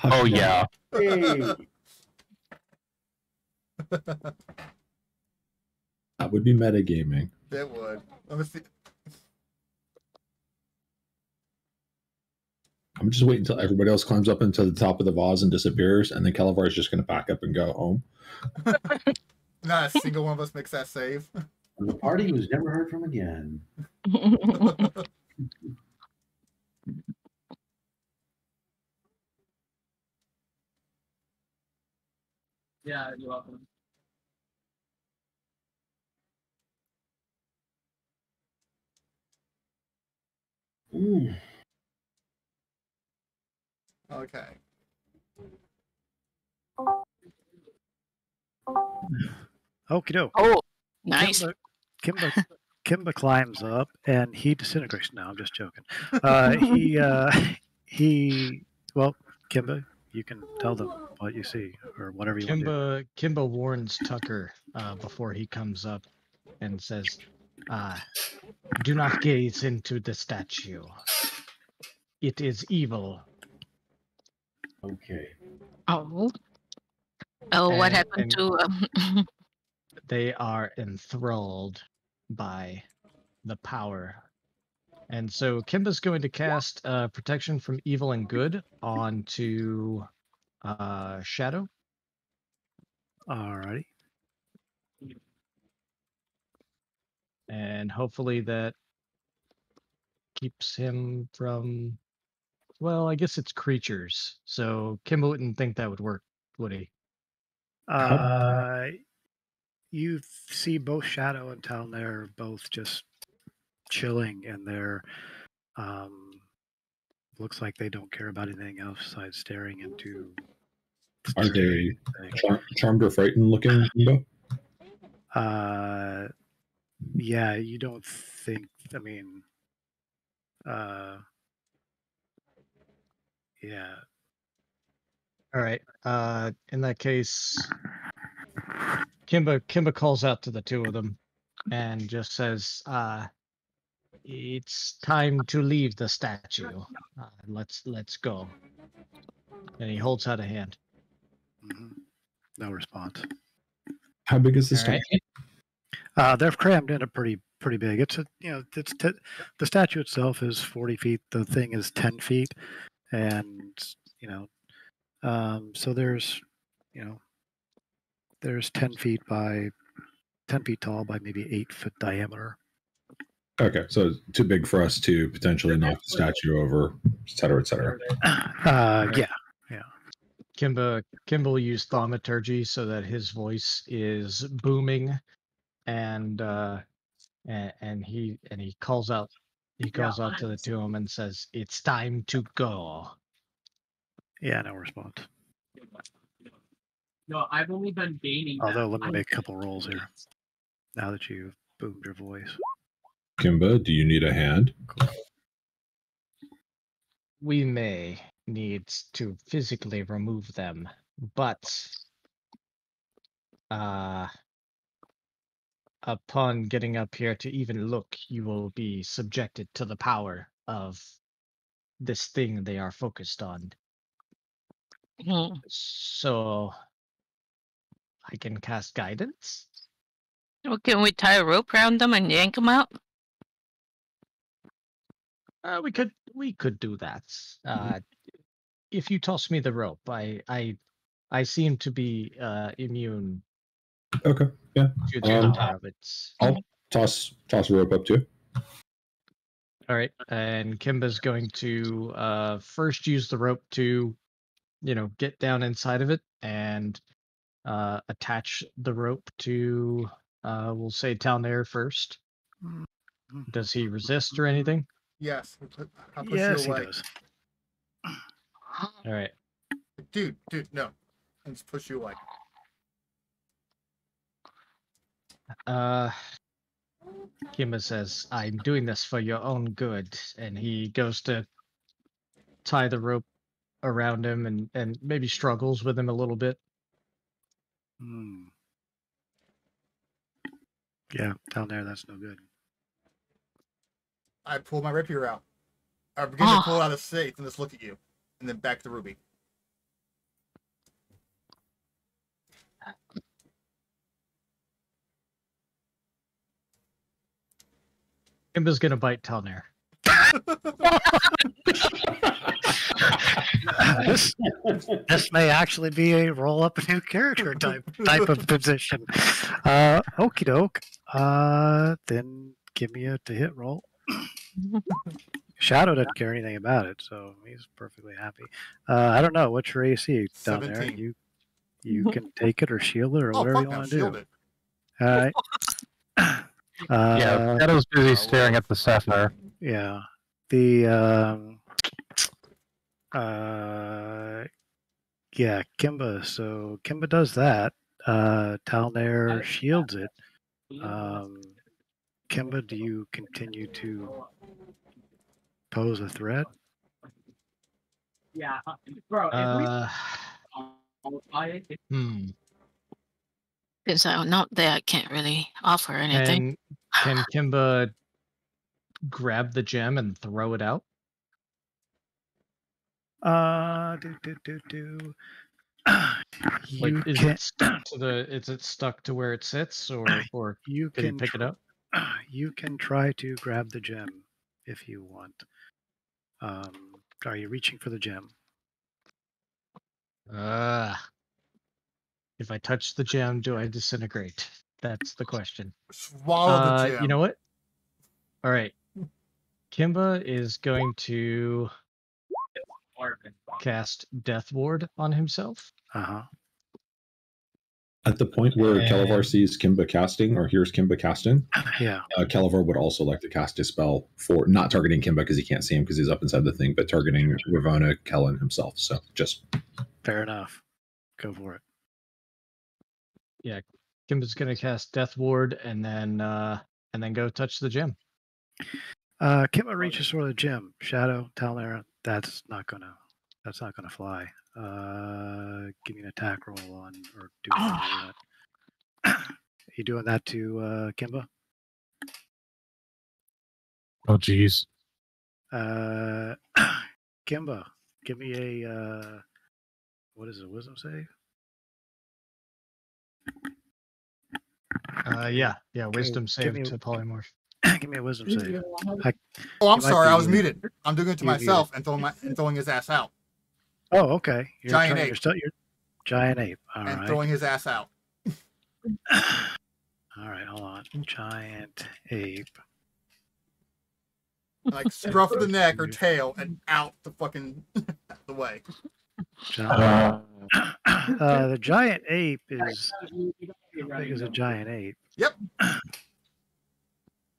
Speaker 7: Oh yeah.
Speaker 4: Hey.
Speaker 6: That would be metagaming.
Speaker 1: It would. Let me see.
Speaker 6: I'm just waiting until everybody else climbs up into the top of the vase and disappears, and then Calavar is just going to back up and go home.
Speaker 1: Not a single one of us makes that save.
Speaker 4: And the party was never heard from again.
Speaker 8: Yeah, you're welcome.
Speaker 4: Mm.
Speaker 1: Okay.
Speaker 2: Okie doke.
Speaker 3: Oh, nice.
Speaker 2: Kimba climbs up and he disintegrates. No, I'm just joking. Well, Kimba, you can tell them what you see or whatever you want to do.
Speaker 5: Kimba warns Tucker before he comes up and says, "Do not gaze into the statue. It is evil."
Speaker 4: Okay.
Speaker 3: Oh. Oh, what
Speaker 5: And-
Speaker 3: happened
Speaker 5: and-
Speaker 3: to
Speaker 5: They are enthralled by the power. And so Kimba's going to cast protection from evil and good onto Shadow.
Speaker 2: Alrighty.
Speaker 5: And hopefully that keeps him from, well, I guess it's creatures. So Kimba wouldn't think that would work, would he?
Speaker 2: You see both Shadow and Talon. They're both just chilling, and they're looks like they don't care about anything else besides staring into.
Speaker 6: Are they
Speaker 2: thing.
Speaker 6: charmed or frightened looking? Kimba?
Speaker 2: Yeah, you don't think. I mean, yeah.
Speaker 5: All right. In that case, Kimba calls out to the two of them and just says, "It's time to leave the statue. Let's go." And he holds out a hand.
Speaker 2: No response.
Speaker 6: How big is this
Speaker 5: All right.
Speaker 2: statue? They're crammed in a pretty big. It's the statue itself is 40 feet. The thing is 10 feet, and so there's 10 feet by 10 feet tall by maybe 8-foot diameter.
Speaker 6: Okay, so it's too big for us to potentially knock the statue over, et cetera, et cetera.
Speaker 2: Yeah.
Speaker 5: Kimba will use thaumaturgy so that his voice is booming, and he calls out to the two of them and says, "It's time to go."
Speaker 2: Yeah, no response.
Speaker 8: No, I've only been gaining.
Speaker 2: Although, let me make a couple rolls here. Now that you've boomed your voice.
Speaker 6: Kimba, do you need a hand?
Speaker 5: we may need to physically remove them, but upon getting up here to even look, you will be subjected to the power of this thing they are focused on.
Speaker 3: Hmm.
Speaker 5: So I can cast guidance.
Speaker 3: Well, can we tie a rope around them and yank them out?
Speaker 5: We could do that. If you toss me the rope, I seem to be immune
Speaker 6: Okay. Yeah.
Speaker 5: to the power of it.
Speaker 6: I'll toss a rope up too.
Speaker 5: All right, and Kimba's going to first use the rope to, get down inside of it and attach the rope to, we'll say Talnair first. Does he resist or anything?
Speaker 1: Yes. I'll push
Speaker 2: Yes,
Speaker 1: you
Speaker 2: he
Speaker 1: away.
Speaker 2: does.
Speaker 5: All right.
Speaker 1: Dude, no. I'll just push you away.
Speaker 5: Kimba says, "I'm doing this for your own good," and he goes to tie the rope around him and maybe struggles with him a little bit.
Speaker 2: Hmm. Yeah, down there, that's no good.
Speaker 1: I pull my rapier out. I begin to pull it out of the safe and just look at you. And then back to Ruby.
Speaker 5: Kimba's gonna bite Talnair.
Speaker 2: This may actually be a roll up a new character type of position. Okie doke. Then give me a to hit roll. Shadow doesn't care anything about it, so he's perfectly happy. I don't know what's your AC down
Speaker 1: 17.
Speaker 2: there. You can take it or shield it or
Speaker 1: Oh,
Speaker 2: whatever
Speaker 1: fuck
Speaker 2: you
Speaker 1: no,
Speaker 2: want to
Speaker 1: shield
Speaker 2: do.
Speaker 1: it.
Speaker 2: All right.
Speaker 7: Yeah, Shadow's busy staring at the sapphire.
Speaker 2: Yeah. The yeah, Kimba. So Kimba does that. Talnair shields it. Kimba, do you continue to pose a threat?
Speaker 8: Yeah, bro.
Speaker 3: Because I'm not there, I can't really offer anything.
Speaker 5: Can Kimba grab the gem and throw it out?
Speaker 2: You
Speaker 5: Is
Speaker 2: can,
Speaker 5: it stuck to is it stuck to where it sits, or
Speaker 2: you
Speaker 5: can he
Speaker 2: can
Speaker 5: pick it up?
Speaker 2: You can try to grab the gem if you want. Are you reaching for the gem?
Speaker 5: If I touch the gem, do I disintegrate? That's the question.
Speaker 1: Swallow the gem.
Speaker 5: You know what? All right. Kimba is going to cast Death Ward on himself.
Speaker 2: Uh-huh.
Speaker 6: At the point where Kalavar sees Kimba casting or hears Kimba casting,
Speaker 2: Yeah.
Speaker 6: Kalavar would also like to cast a spell for not targeting Kimba because he can't see him because he's up inside the thing, but targeting Ravona Kellen himself. So just
Speaker 2: Fair enough. Go for it.
Speaker 5: Yeah, Kimba's gonna cast Death Ward and then go touch the gem.
Speaker 2: Kimba reaches for the gem. Shadow, Talnair, that's not gonna fly. Give me an attack roll on or do that. You doing that to Kimba?
Speaker 7: Oh, geez.
Speaker 2: Kimba, give me a what is it? Wisdom save?
Speaker 5: Wisdom save
Speaker 2: me-
Speaker 5: to polymorph.
Speaker 2: Give me a wisdom save.
Speaker 1: Oh, I'm
Speaker 2: You might
Speaker 1: sorry. I
Speaker 2: be
Speaker 1: was muted. I'm doing it to
Speaker 2: you
Speaker 1: myself and throwing his ass out.
Speaker 2: Oh, okay. You're
Speaker 1: Giant
Speaker 2: trying-
Speaker 1: ape.
Speaker 2: You're giant ape. All
Speaker 1: and
Speaker 2: right.
Speaker 1: throwing his ass out.
Speaker 2: All right, hold on. Giant ape.
Speaker 1: Like scruff of the neck or tail and out the fucking the way.
Speaker 2: Giant. The giant ape is how big is a giant ape?
Speaker 1: Yep.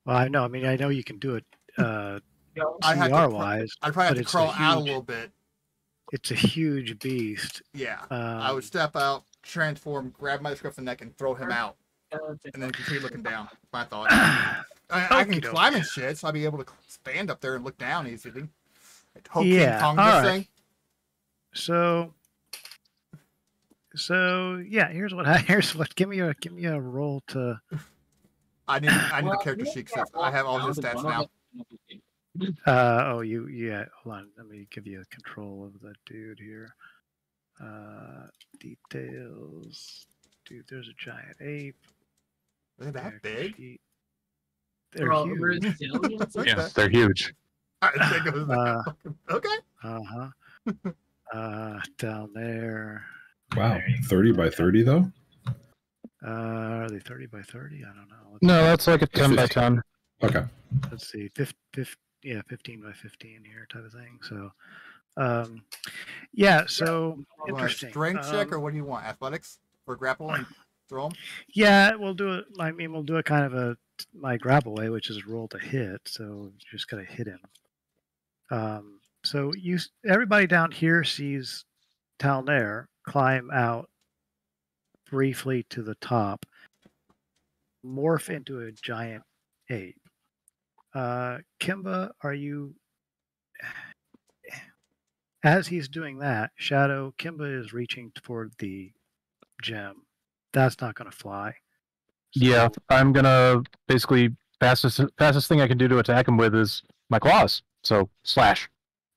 Speaker 2: Well, I know. I mean, I know you can do it
Speaker 1: I had
Speaker 2: CR
Speaker 1: to
Speaker 2: wise.
Speaker 1: I'd probably have
Speaker 2: but
Speaker 1: to
Speaker 2: it's
Speaker 1: crawl out a
Speaker 2: huge-
Speaker 1: little bit.
Speaker 2: It's a huge beast.
Speaker 1: Yeah. I would step out, transform, grab my scruff of the neck, and throw him out. And then continue looking down. My thought. I can
Speaker 2: Okey-doke.
Speaker 1: climb and shit, so I'd be able to stand up there and look down easily. Ho King
Speaker 2: Yeah,
Speaker 1: Kong
Speaker 2: all
Speaker 1: this
Speaker 2: right.
Speaker 1: thing.
Speaker 2: So yeah, here's what. Give me a roll to.
Speaker 1: I need the character sheet. 'Cause I have all his stats now.
Speaker 2: Yeah. Hold on. Let me give you control of that dude here. Details. Dude, there's a giant ape.
Speaker 1: Are they that
Speaker 2: Character
Speaker 1: big?
Speaker 2: sheet. They're
Speaker 8: Bro,
Speaker 2: huge.
Speaker 8: Brazilians?
Speaker 7: Yeah, they're huge.
Speaker 1: I think it was that. Okay.
Speaker 2: Down there.
Speaker 6: Wow, 30 by 30 though.
Speaker 2: Are they 30 by 30? I don't know.
Speaker 7: No, that's like a 10 by 10.
Speaker 6: Okay.
Speaker 2: Let's see. 15 by 15 here type of thing. So, yeah. So
Speaker 1: You want a
Speaker 2: interesting.
Speaker 1: strength check or what do you want? Athletics for grapple and throw 'em?
Speaker 2: Yeah, we'll do it. I mean, we'll do it kind of my grapple way, which is roll to hit. So you just gotta hit him. So everybody down here sees Talnair climb out briefly to the top, morph into a giant ape. Kimba, are you? As he's doing that, Shadow, Kimba is reaching toward the gem. That's not going to fly.
Speaker 7: Yeah, I'm gonna basically fastest thing I can do to attack him with is my claws. So slash.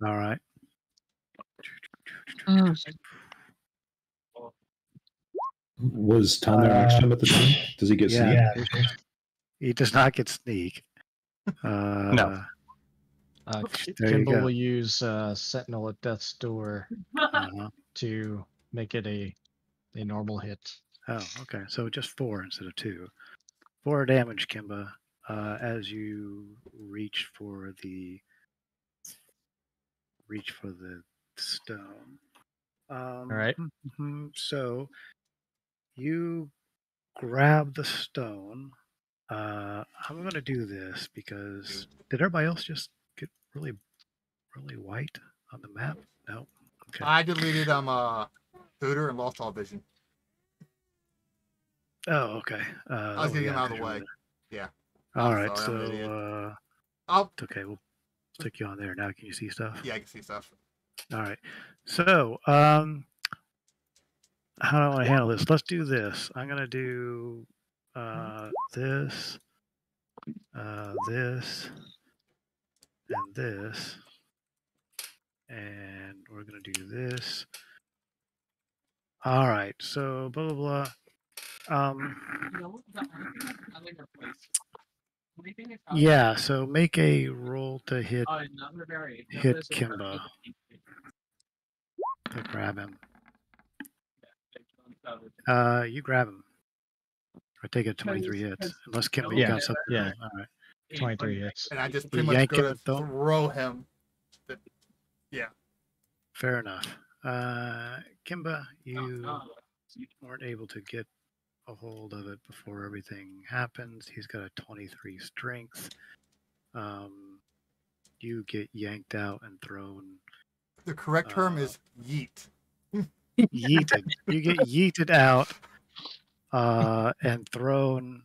Speaker 2: All right.
Speaker 6: Was Tom there next to him at the time? Does he get
Speaker 2: Yeah,
Speaker 6: sneak?
Speaker 2: he does not get sneak.
Speaker 7: No.
Speaker 2: There you
Speaker 5: Kimball
Speaker 2: go.
Speaker 5: will use Sentinel at Death's Door
Speaker 2: Uh-huh.
Speaker 5: to make it a normal hit.
Speaker 2: Oh, okay. So just 4 instead of 2. 4 damage, Kimba, as you reach for the stone. All
Speaker 5: right.
Speaker 2: So you grab the stone. I'm going to do this because did everybody else just get really, really white on the map? No. Okay.
Speaker 1: I deleted Hooter and lost all vision.
Speaker 2: Oh, okay.
Speaker 1: I was getting him out of the
Speaker 2: 'cause
Speaker 1: way.
Speaker 2: you're
Speaker 1: Yeah.
Speaker 2: All
Speaker 1: I'm
Speaker 2: right.
Speaker 1: sorry, I'm an idiot.
Speaker 2: So
Speaker 1: Oh,
Speaker 2: it's okay. We'll stick you on there now. Can you see stuff?
Speaker 1: yeah, I can see stuff.
Speaker 2: All right. So, how do I want to handle this? Let's do this. I'm going to do this, this, and this. And we're going to do this. All right. So, blah, blah, blah. Yeah. So make a roll to hit Kimba. To grab him. You grab him. I take it 23 hits. Unless Kimba
Speaker 5: Yeah,
Speaker 2: got something.
Speaker 5: yeah.
Speaker 2: All right.
Speaker 5: 23 hits.
Speaker 1: And I just
Speaker 2: You
Speaker 1: pretty much
Speaker 2: yank
Speaker 1: go
Speaker 2: him,
Speaker 1: to
Speaker 2: don't-
Speaker 1: throw him. Yeah.
Speaker 2: Fair enough. Kimba, you weren't able to get a hold of it before everything happens. He's got a 23 strength. You get yanked out and thrown.
Speaker 1: The correct term is yeet.
Speaker 2: Yeeted. You get yeeted out and thrown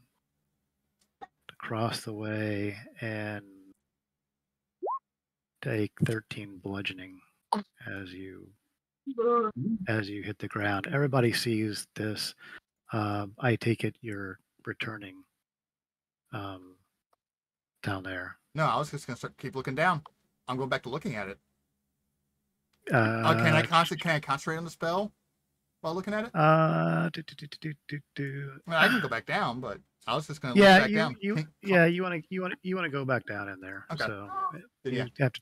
Speaker 2: across the way and take 13 bludgeoning as you hit the ground. Everybody sees this. I take it you're returning down there.
Speaker 1: No, I was just gonna keep looking down. I'm going back to looking at it.
Speaker 2: Uh,
Speaker 1: Can I concentrate on the spell while looking at it?
Speaker 2: I
Speaker 1: I mean, I can go back down, but I was just gonna look
Speaker 2: Yeah,
Speaker 1: back down.
Speaker 2: you want to go back down in there.
Speaker 1: Okay.
Speaker 2: So
Speaker 1: Yeah.
Speaker 2: you have to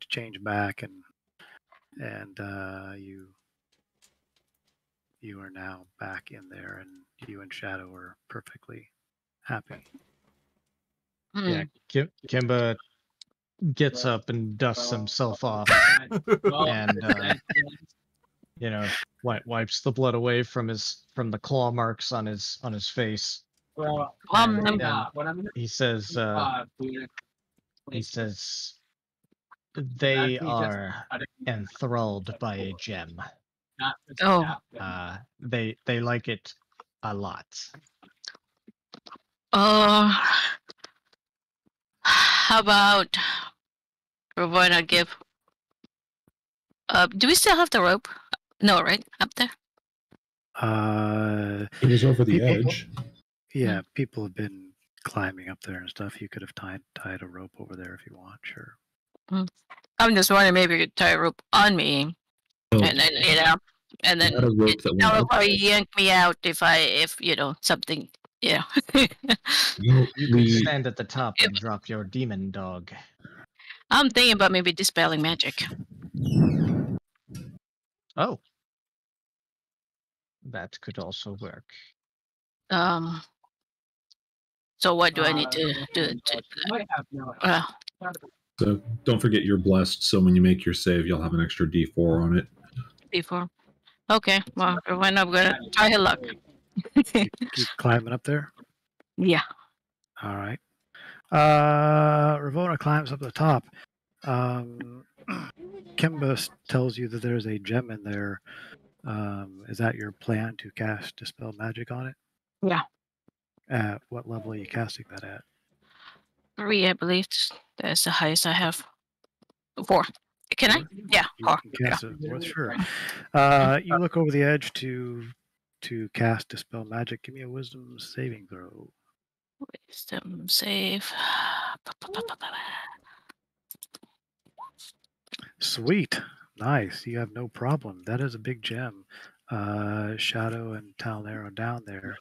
Speaker 2: change back and you are now back in there, and you and Shadow are perfectly happy.
Speaker 5: Yeah, Kimba gets up and dusts himself off, and wipes the blood away from the claw marks on his face. And he says, they are enthralled by a gem.
Speaker 3: Oh.
Speaker 5: They like it a lot.
Speaker 3: How about Roberta give Do we still have the rope? No, right? Up there?
Speaker 6: It was over the
Speaker 2: People-
Speaker 6: edge.
Speaker 2: Yeah, people have been climbing up there and stuff. You could have tied a rope over there if you want, sure.
Speaker 3: I'm just wondering maybe you could tie a rope on me,
Speaker 6: Oh,
Speaker 3: and then and then
Speaker 6: you had a rope that went
Speaker 3: that'll
Speaker 6: up
Speaker 3: probably
Speaker 6: there.
Speaker 3: yank me out if something.
Speaker 6: You know,
Speaker 5: You could
Speaker 6: the-
Speaker 5: stand at the top and drop your demon dog.
Speaker 3: I'm thinking about maybe dispelling magic.
Speaker 5: Oh. That could also work.
Speaker 3: So what do I need to do?
Speaker 8: Might have no.
Speaker 6: So don't forget you're blessed. So when you make your save, you'll have an extra D4 on it.
Speaker 3: Before. Okay, well, when I'm gonna try her luck.
Speaker 2: Keep climbing up there.
Speaker 3: Yeah.
Speaker 2: All right. Ravona climbs up the top. Kimba tells you that there's a gem in there. Is that your plan to cast Dispel Magic on it?
Speaker 3: Yeah.
Speaker 2: At what level are you casting that at?
Speaker 3: 3, I believe. That's the highest I have. 4. Can I? Yeah,
Speaker 2: You
Speaker 3: 4.
Speaker 2: can cast
Speaker 3: Yeah.
Speaker 2: it. Well, sure. You look over the edge to cast Dispel Magic. Give me a Wisdom saving throw.
Speaker 3: Wisdom save.
Speaker 2: Sweet. Nice. You have no problem. That is a big gem. Shadow and Talnero down there.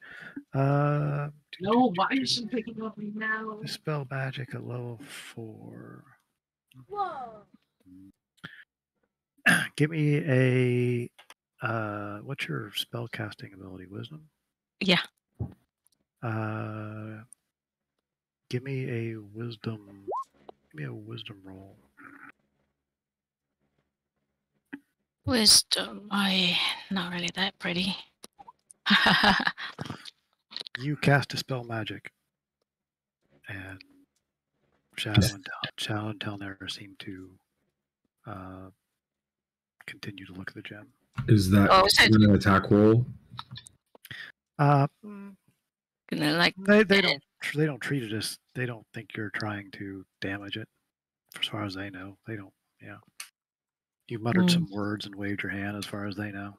Speaker 8: No, why is she picking up me now?
Speaker 2: Dispel Magic at level 4.
Speaker 9: Whoa.
Speaker 2: Give me a what's your spell casting ability? Wisdom?
Speaker 3: Yeah.
Speaker 2: Give me a wisdom roll.
Speaker 3: Wisdom. Not really that pretty.
Speaker 2: You cast Dispel Magic. And Shadow and Talnera seem to continue to look at the gem.
Speaker 6: Is that
Speaker 3: Oh, is it-
Speaker 6: an attack roll?
Speaker 3: Gonna like
Speaker 2: They don't treat it as, they don't think you're trying to damage it. As far as they know, they don't. Yeah, you muttered some words and waved your hand. As far as they know.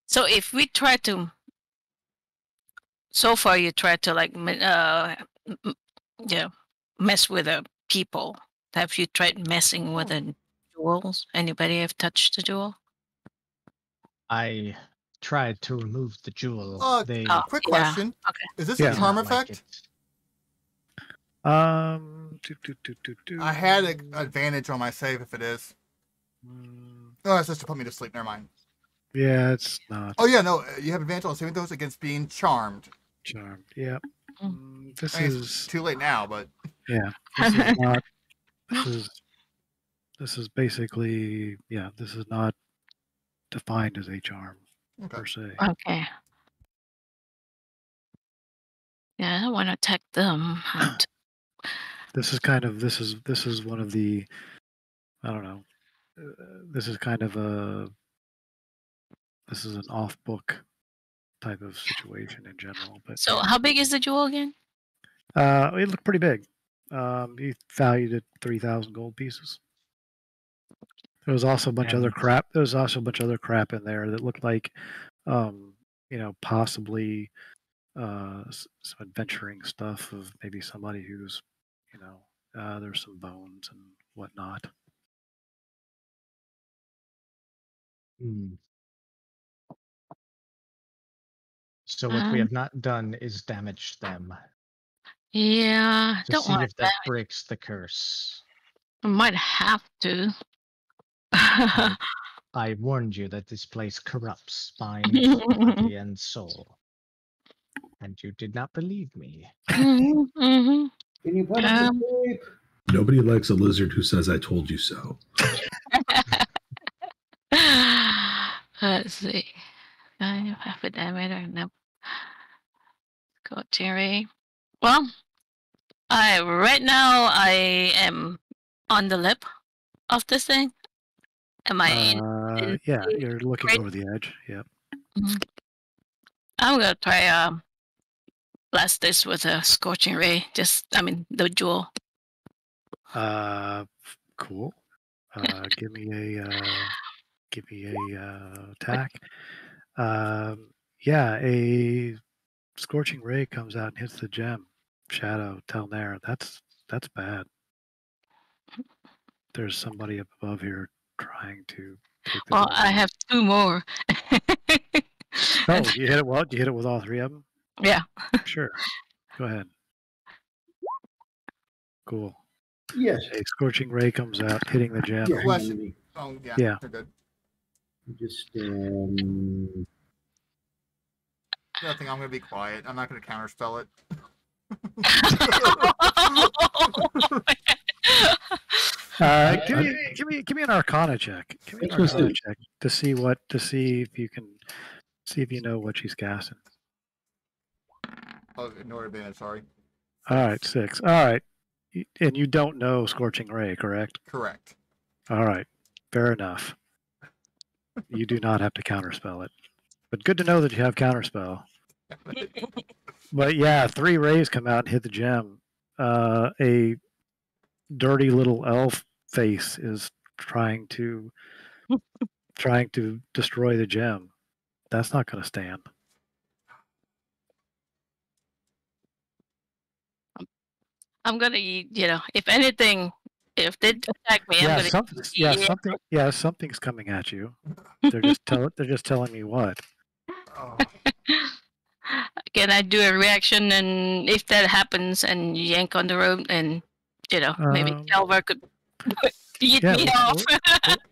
Speaker 3: So if we try to, so far you try to like mess with the people. Have you tried messing with the jewels? Anybody have touched the jewel?
Speaker 5: I tried to remove the jewel. They
Speaker 1: Quick
Speaker 3: yeah.
Speaker 1: question.
Speaker 3: Okay.
Speaker 1: Is this
Speaker 2: Yeah.
Speaker 1: a
Speaker 5: did
Speaker 1: charm
Speaker 5: not like
Speaker 1: effect?
Speaker 5: it.
Speaker 1: I had an advantage on my save if it is. Oh, it's just to put me to sleep. Never mind.
Speaker 2: Yeah, it's not
Speaker 1: Oh, yeah, no. You have advantage on saving those against being charmed.
Speaker 2: charmed. Yep. This
Speaker 1: I mean,
Speaker 2: is
Speaker 1: it's too late now, but
Speaker 2: yeah. This is not. This is basically This is not defined as a charm
Speaker 1: okay.
Speaker 2: per se.
Speaker 3: Okay. Yeah, I don't want to attack them.
Speaker 2: This is kind of this is one of the, I don't know. This is kind of this is an off book type of situation in general. But
Speaker 3: So how big is the jewel again?
Speaker 2: it looked pretty big. He valued it 3,000 gold pieces. There was also a bunch of other crap. There was also a bunch of other crap in there that looked like, possibly some adventuring stuff of maybe somebody who's, there's some bones and whatnot.
Speaker 5: So what we have not done is damage them
Speaker 3: Yeah,
Speaker 5: to
Speaker 3: don't
Speaker 5: see
Speaker 3: want
Speaker 5: if that breaks the curse.
Speaker 3: I might have to.
Speaker 5: I warned you that this place corrupts mind, body, and soul. And you did not believe me.
Speaker 3: Mhm.
Speaker 4: Can you put us to sleep?
Speaker 6: Nobody likes a lizard who says "I told you so."
Speaker 3: Let's see. Half a diameter. Nope. Go Terry. Well, right now I am on the lip of this thing. Am I in
Speaker 2: Yeah,
Speaker 3: the
Speaker 2: you're looking
Speaker 3: great-
Speaker 2: over the edge. Yep.
Speaker 3: I'm gonna try blast this with a scorching ray. The jewel.
Speaker 2: Cool. Give me a attack. Yeah, a scorching ray comes out and hits the gem. Shadow, Telnair. That's bad. There's somebody up above here trying to take the.
Speaker 3: Well, I have 2 more.
Speaker 2: Oh, you hit it well? You hit it with all 3 of them?
Speaker 3: Yeah.
Speaker 2: Sure. Go ahead. Cool.
Speaker 4: Yes.
Speaker 2: A scorching ray comes out, hitting the gem.
Speaker 4: Yeah.
Speaker 1: Question. Oh, yeah.
Speaker 2: Yeah.
Speaker 1: They're good.
Speaker 4: Just
Speaker 1: Nothing. I'm going to be quiet. I'm not going to counterspell it.
Speaker 2: Give me an Arcana check. Give me an Arcana check to see if you can see if you know what she's casting.
Speaker 1: Oh, ignore advantage. Sorry.
Speaker 2: All right, 6. All right, and you don't know Scorching Ray, correct?
Speaker 1: Correct.
Speaker 2: All right, fair enough. You do not have to counterspell it, but good to know that you have counterspell. But yeah, 3 rays come out and hit the gem. A dirty little elf face is trying to destroy the gem. That's not going to stand.
Speaker 3: I'm gonna, if anything, if they attack me, I'm gonna.
Speaker 2: Something's coming at you. They're just telling me what.
Speaker 1: Oh.
Speaker 3: Can I do a reaction, and if that happens, and yank on the rope, and maybe Calvar could beat me off.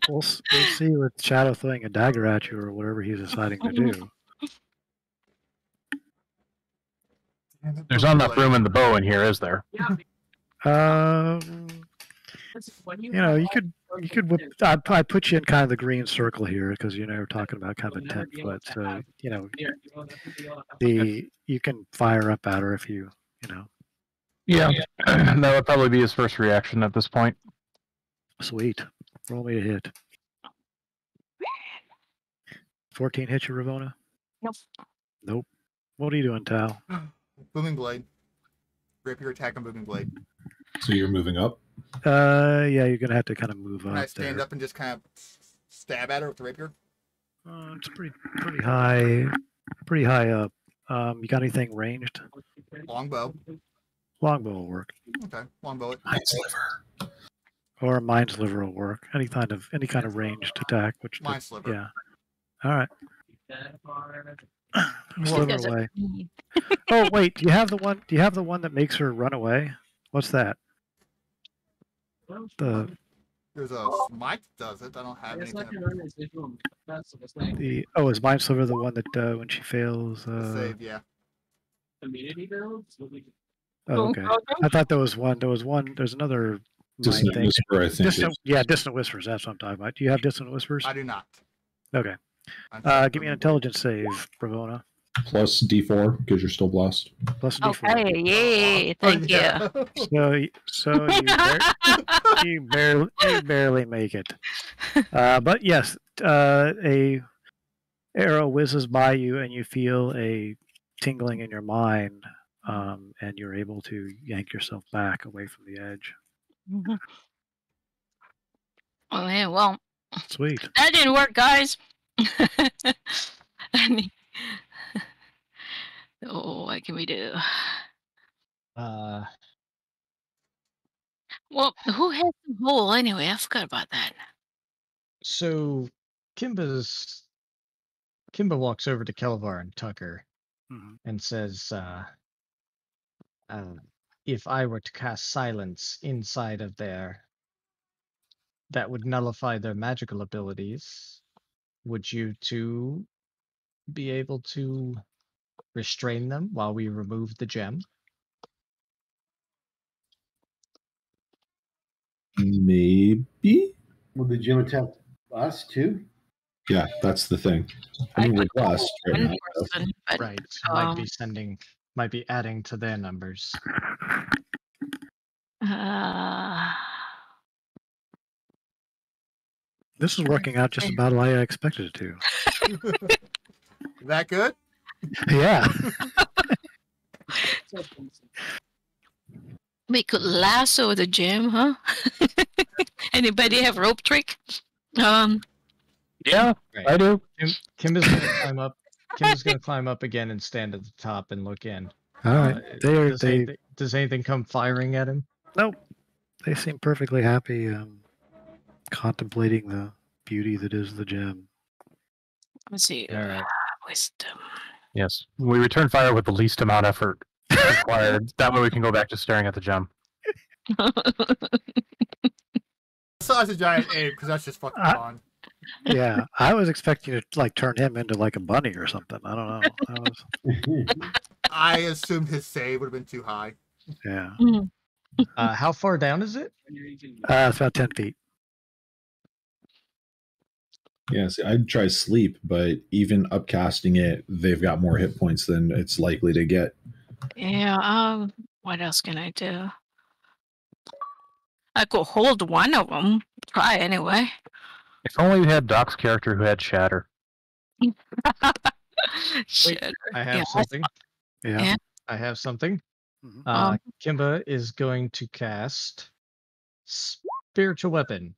Speaker 2: We'll see with Shadow throwing a dagger at you or whatever he's deciding to do.
Speaker 7: There's not enough room in the bow in here, is there?
Speaker 2: You could whip. I put you in kind of the green circle here because we're talking about kind of a 10-foot. So you can fire up at her if you.
Speaker 7: Yeah, that would probably be his first reaction at this point.
Speaker 2: Sweet. Roll me a hit. 14 hit you, Ravona? Nope. What are you doing, Tal?
Speaker 1: Booming Blade. Rapier attack on Booming Blade.
Speaker 6: So you're moving up?
Speaker 2: Yeah, you're going to have to kind of move up.
Speaker 1: Can I stand up and just kind of stab at her with the rapier?
Speaker 2: It's pretty high up. You got anything ranged?
Speaker 1: Longbow.
Speaker 2: Longbow will work.
Speaker 1: Okay, longbow it.
Speaker 6: Mindsliver.
Speaker 2: Or Mindsliver will work. Any kind of ranged attack.
Speaker 1: Mindsliver.
Speaker 2: Yeah. All right. Sliver away. Oh wait, do you have the one that makes her run away? What's that?
Speaker 1: There's a smite that does it. I don't have anything.
Speaker 2: Is Mindsliver the one that when she fails?
Speaker 1: Save, yeah.
Speaker 8: Immunity builds.
Speaker 2: Oh, okay. I thought there was one. There's another.
Speaker 6: Dissonant Whisper, I think.
Speaker 2: Dissonant Whispers. That's what I'm talking about. Do you have Dissonant Whispers?
Speaker 1: I do not.
Speaker 2: Okay. Give me an intelligence save, Bravona.
Speaker 6: Plus D4 because you're still blessed.
Speaker 2: Plus D4.
Speaker 3: Okay, yay! Thank you.
Speaker 2: So you barely make it. But yes, a arrow whizzes by you, and you feel a tingling in your mind, and you're able to yank yourself back away from the edge.
Speaker 3: Oh yeah, well.
Speaker 2: Sweet.
Speaker 3: That didn't work, guys. What can we do?
Speaker 5: Uh,
Speaker 3: Well, who has the hole anyway? I forgot about that.
Speaker 5: So Kimba walks over to Kelvar and Tucker and says, if I were to cast silence inside of there, that would nullify their magical abilities. Would you two be able to restrain them while we remove the gem?
Speaker 6: Maybe?
Speaker 4: Will the gem attack us too?
Speaker 6: Yeah, that's the thing. I mean, we're blessed right now.
Speaker 3: Person, but,
Speaker 5: Right. Might be adding to their numbers.
Speaker 2: This is working out just about like I expected it to.
Speaker 1: That good?
Speaker 2: Yeah.
Speaker 3: We could lasso the gym, huh? Anybody have rope trick?
Speaker 7: Yeah,
Speaker 5: Right.
Speaker 7: I do.
Speaker 5: Kim is gonna climb up. Kim is gonna climb up again and stand at the top and look in.
Speaker 2: All right.
Speaker 5: Does anything come firing at him?
Speaker 2: Nope. They seem perfectly happy contemplating the beauty that is the gem.
Speaker 3: Let's see.
Speaker 5: All right.
Speaker 3: Wisdom.
Speaker 7: Yes, we return fire with the least amount of effort required. That way we can go back to staring at the gem.
Speaker 1: Besides the giant ape, because that's just fucking fun.
Speaker 2: Yeah, I was expecting to like turn him into like a bunny or something. I don't know.
Speaker 1: I assumed his save would have been too high.
Speaker 2: Yeah.
Speaker 5: How far down is it?
Speaker 2: It's about 10 feet.
Speaker 6: Yeah, see, I'd try sleep, but even upcasting it, they've got more hit points than it's likely to get.
Speaker 3: Yeah. What else can I do? I could hold one of them. Try anyway.
Speaker 7: If only we had Doc's character who had shatter.
Speaker 3: Shit.
Speaker 5: I have
Speaker 3: Yeah.
Speaker 5: something.
Speaker 2: Yeah.
Speaker 5: I have something.
Speaker 2: Mhm.
Speaker 5: Kimba is going to cast spiritual weapon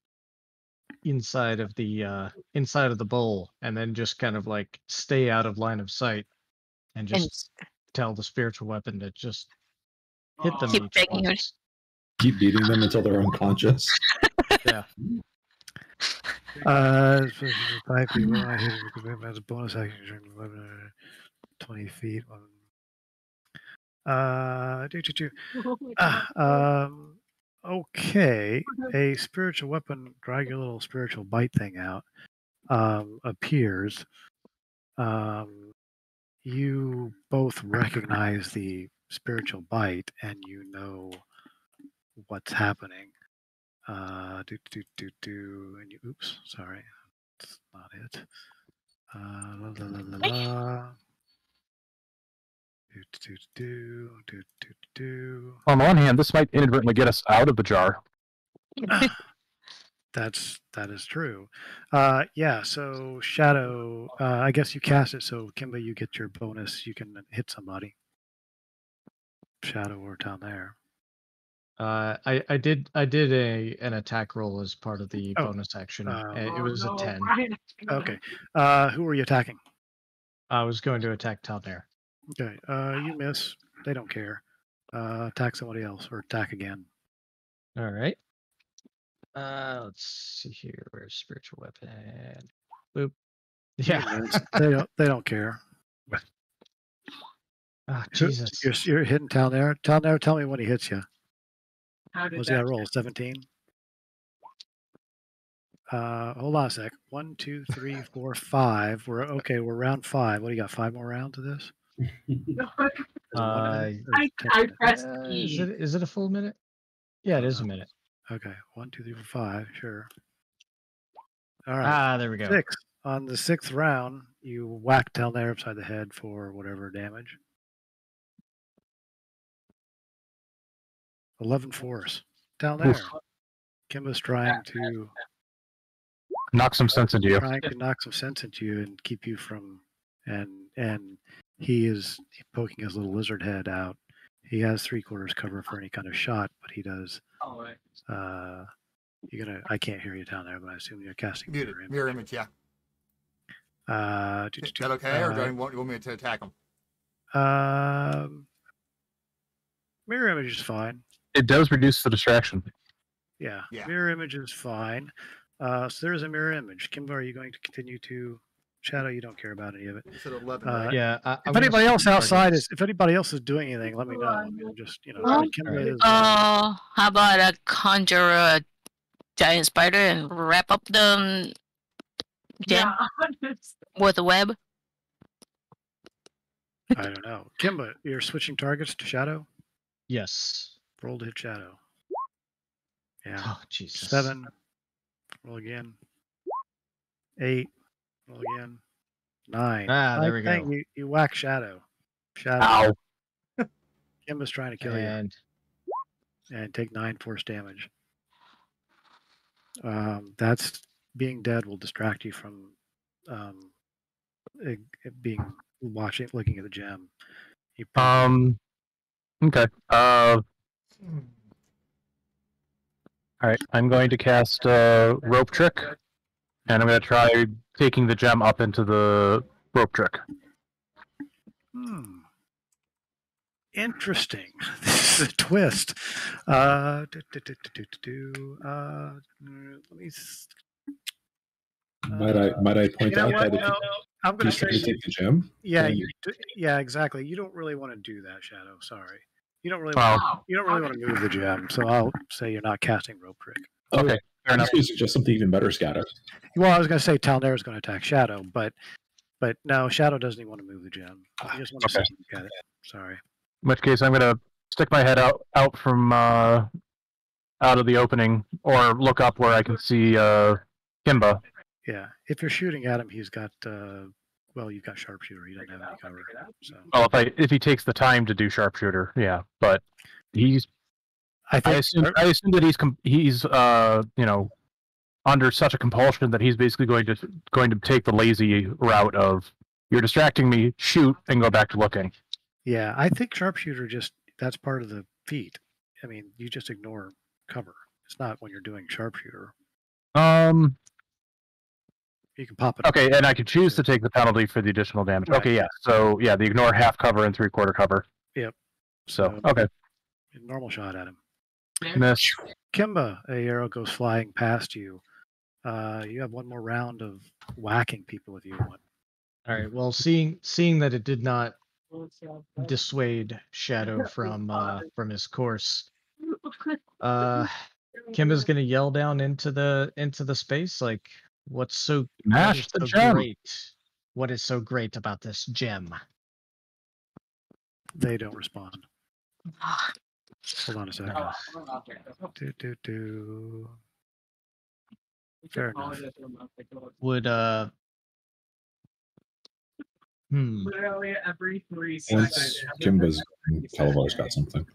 Speaker 5: inside of the bowl, and then just kind of like stay out of line of sight, and just tell the spiritual weapon to just hit them
Speaker 3: Keep
Speaker 5: each
Speaker 3: begging her.
Speaker 5: once.
Speaker 6: Keep beating them until they're unconscious.
Speaker 5: Yeah.
Speaker 2: 5 feet. Well, I hit it because we have as a bonus action during the weapon. 20 feet. Okay. A spiritual weapon, drag your little spiritual bite thing out, appears. You both recognize the spiritual bite and you know what's happening. And you, oops, sorry. That's not it. La, la, la, la, la.
Speaker 7: On the one hand, this might inadvertently get us out of the jar.
Speaker 2: That is true. Yeah. So Shadow, I guess you cast it. So Kimba, you get your bonus. You can hit somebody. Shadow or down there.
Speaker 5: I did an attack roll as part of the
Speaker 2: Oh.
Speaker 5: bonus action. It was a 10.
Speaker 2: Okay. Who are you attacking?
Speaker 5: I was going to attack Talnair.
Speaker 2: Okay. You miss. They don't care. Attack somebody else or attack again.
Speaker 5: All right. Let's see here. Where's spiritual weapon? Boop. Yeah.
Speaker 2: They don't care.
Speaker 5: Ah, Jesus.
Speaker 2: You're hitting Town there. Town there. Tell me when he hits you.
Speaker 8: How did
Speaker 2: What's
Speaker 8: that
Speaker 2: that roll? 17. Hold on a sec. 1, 2, 3, 4, 5. We're okay. We're round 5. What do you got? 5 more rounds of this? Is it 1 minute or
Speaker 8: I
Speaker 2: 10 minutes?
Speaker 8: pressed
Speaker 5: Is it a full minute? Yeah, it is a minute.
Speaker 2: Okay. 1, 2, 3, 4, 5. Sure. All right.
Speaker 5: Ah, there we go.
Speaker 2: 6. On the 6th round, you whack down there upside the head for whatever damage. 11 force. Down there. Kimba's trying to
Speaker 7: Knock some sense into you.
Speaker 2: knock some sense into you and keep you from and he is poking his little lizard head out. He has 3/4 cover for any kind of shot, but he does
Speaker 8: Oh, right.
Speaker 2: I can't hear you down there, but I assume you're casting
Speaker 1: Muted.
Speaker 2: mirror image.
Speaker 1: Mirror image, yeah.
Speaker 2: Do-
Speaker 1: Is that okay, or do you want me to attack him?
Speaker 2: Mirror image is fine.
Speaker 7: It does reduce the distraction.
Speaker 2: Yeah.
Speaker 1: Yeah.
Speaker 2: Mirror image is fine. So there's a mirror image. Kimba, are you going to continue to Shadow? You don't care about any of it.
Speaker 1: You said 11, right?
Speaker 5: Yeah.
Speaker 2: If anybody else outside if anybody else is doing anything, let me know. I mean, just Kimba is.
Speaker 3: How about I conjure a giant spider and wrap up the gem with a web?
Speaker 2: I don't know. Kimba, you're switching targets to Shadow.
Speaker 5: Yes.
Speaker 2: Roll to hit Shadow. Yeah.
Speaker 5: Oh, Jesus.
Speaker 2: 7. Roll again. 8. Roll again. 9.
Speaker 5: Ah, there we go.
Speaker 2: You whack Shadow. Shadow.
Speaker 7: Ow.
Speaker 2: Kimba's trying to kill
Speaker 5: And
Speaker 2: you and take 9 force damage. That's being dead will distract you from it being looking at the gem. You
Speaker 7: Okay. All right, I'm going to cast rope trick, and I'm going to try taking the gem up into the rope trick.
Speaker 2: Interesting. This is a twist. Let me.
Speaker 6: Might I point
Speaker 2: You know
Speaker 6: out
Speaker 2: what?
Speaker 6: that if
Speaker 2: No, I'm going
Speaker 6: you
Speaker 2: to
Speaker 6: try
Speaker 2: say.
Speaker 6: to take the gem,
Speaker 2: Yeah,
Speaker 6: then
Speaker 2: yeah, exactly. You don't really want to do that, Shadow. Sorry. You don't really.
Speaker 7: Wow.
Speaker 2: You don't really want to move the gem, so I'll say you're not casting rope trick.
Speaker 7: Okay, fair
Speaker 6: I
Speaker 7: enough.
Speaker 6: was suggest something even better, Scatter.
Speaker 2: Well, I was going to say Talnair is going to attack Shadow, but no, Shadow doesn't even want to move the gem. He just wants to
Speaker 7: Okay.
Speaker 2: look at it. Sorry.
Speaker 7: In which case, I'm going to stick my head out from out of the opening, or look up where I can see Kimba.
Speaker 2: Yeah, if you're shooting at him, he's got. Well, you've got sharpshooter. He doesn't have any cover. So
Speaker 7: Well, if he takes the time to do sharpshooter, yeah. But
Speaker 2: I think
Speaker 7: I assume that he's under such a compulsion that he's basically going to take the lazy route of you're distracting me, shoot, and go back to looking.
Speaker 2: Yeah, I think sharpshooter that's part of the feat. I mean, you just ignore cover. It's not when you're doing sharpshooter. You can pop it.
Speaker 7: Okay, and I could choose to take the penalty for the additional damage.
Speaker 2: Right.
Speaker 7: Okay, yeah. So yeah, the ignore half cover and 3/4 cover.
Speaker 2: Yep.
Speaker 7: So okay,
Speaker 2: Normal shot at him.
Speaker 7: miss.
Speaker 2: Kimba, a arrow goes flying past you. You have one more round of whacking people if you want.
Speaker 5: All right. Well, seeing that it did not dissuade Shadow from his course, Kimba's gonna yell down into the space like, "What's so
Speaker 7: Mash the gem."
Speaker 5: great? What is so great about this gem?"
Speaker 2: They don't respond. Hold on a second. Fair enough.
Speaker 5: Would
Speaker 8: Literally every 3
Speaker 6: Once
Speaker 8: seconds.
Speaker 6: Kimba's Calavar's got something.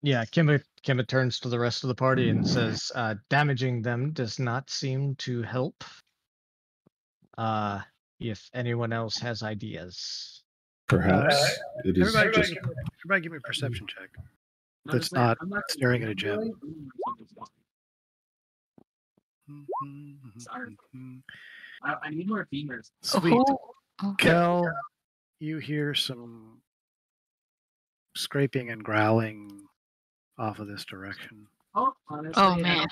Speaker 5: Yeah, Kimba turns to the rest of the party and says, damaging them does not seem to help. If anyone else has ideas.
Speaker 6: Perhaps it is
Speaker 2: Everybody,
Speaker 6: just
Speaker 2: everybody give me a perception check. That's not staring at a gem.
Speaker 8: Sorry. I need more beamers.
Speaker 2: Sweet.
Speaker 3: Oh,
Speaker 2: Kel, you hear some scraping and growling off of this direction.
Speaker 8: Oh, honestly,
Speaker 3: Oh, man.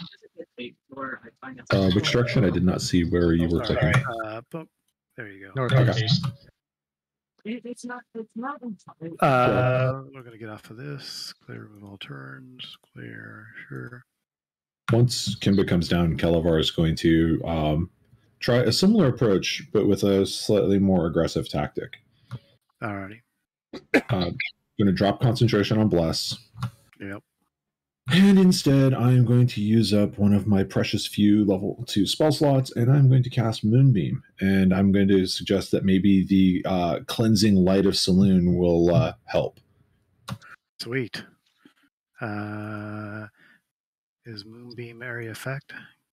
Speaker 6: which direction? I did not see where you were
Speaker 2: Sorry.
Speaker 6: clicking.
Speaker 2: But there you go.
Speaker 5: Northeast.
Speaker 8: It's not.
Speaker 2: We're gonna get off of this. Clear of all turns. Clear. Sure.
Speaker 6: Once Kimba comes down, Calavar is going to try a similar approach, but with a slightly more aggressive tactic.
Speaker 2: Alrighty.
Speaker 6: Going to drop concentration on Bless.
Speaker 2: Yep.
Speaker 6: And instead, I'm going to use up one of my precious few level 2 spell slots, and I'm going to cast Moonbeam. And I'm going to suggest that maybe the cleansing light of Saloon will help.
Speaker 2: Sweet. Is Moonbeam area effect?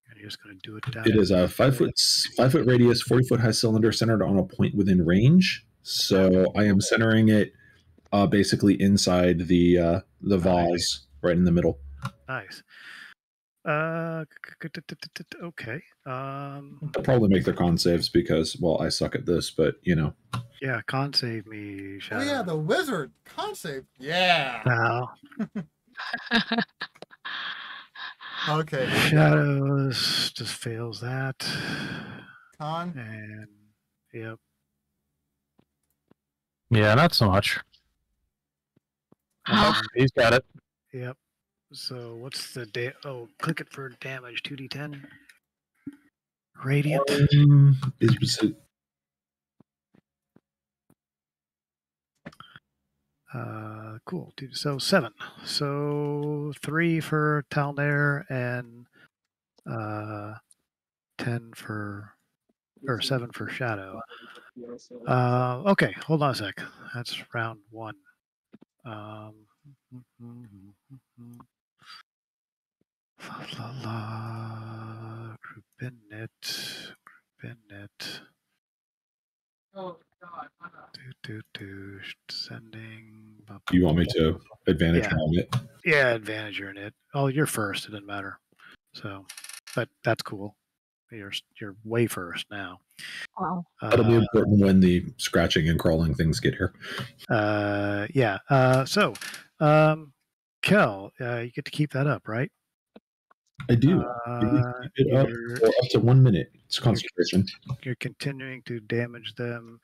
Speaker 2: And you're just gonna do it down.
Speaker 6: It is a 5 foot radius, 40 foot high cylinder centered on a point within range. So I am centering it basically inside the vase, right in the middle.
Speaker 2: Nice. Okay.
Speaker 6: They'll probably make their con saves because, well, I suck at this, but you know.
Speaker 2: Yeah, con save me.
Speaker 1: Oh
Speaker 2: Shadow.
Speaker 1: yeah, the wizard con save. Yeah.
Speaker 2: Now,
Speaker 1: Okay.
Speaker 2: Shadows just fails that.
Speaker 1: Con.
Speaker 2: And yep.
Speaker 7: Yeah, not so much. He's got it.
Speaker 2: Yep. So what's the click it for damage. 2d10. Radiant.
Speaker 6: Is it
Speaker 2: Cool. Dude. So 7. So 3 for Talnair and 10 for or 7 for Shadow. Okay, hold on a sec. That's round 1. Group in it.
Speaker 8: Oh God.
Speaker 2: Sending.
Speaker 6: you want me to advantage
Speaker 2: Yeah.
Speaker 6: round it?
Speaker 2: Yeah, advantage you're in it. Oh, you're first. It doesn't matter. So, but that's cool. You're way first now.
Speaker 3: Wow.
Speaker 6: That'll be important when the scratching and crawling things get here.
Speaker 2: Yeah. So, Kel, you get to keep that up, right?
Speaker 6: I do. Keep it up for up to 1 minute. It's concentration.
Speaker 2: You're continuing to damage them.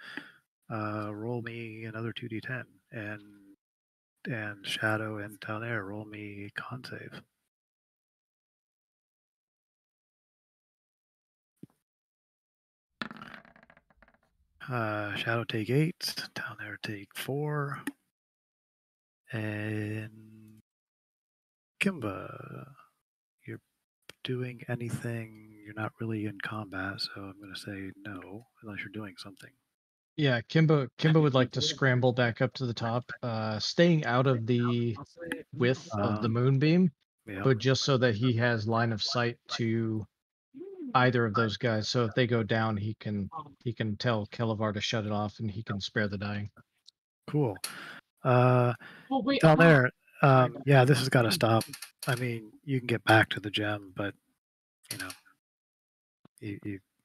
Speaker 2: Roll me another 2d10, and Shadow and Talnair, roll me con save. Shadow take 8, Talnair take 4, and Kimba, you're doing anything? You're not really in combat, so I'm going to say no, unless you're doing something.
Speaker 5: Yeah, Kimba would like to scramble back up to the top, staying out of the width of the moonbeam,
Speaker 2: Yeah.
Speaker 5: but just so that he has line of sight to either of those guys. So if they go down, he can tell Kelevar to shut it off, and he can spare the dying.
Speaker 2: Cool.
Speaker 8: Oh wait,
Speaker 2: Talnair, yeah, this has got to stop. I mean, you can get back to the gem, but you know,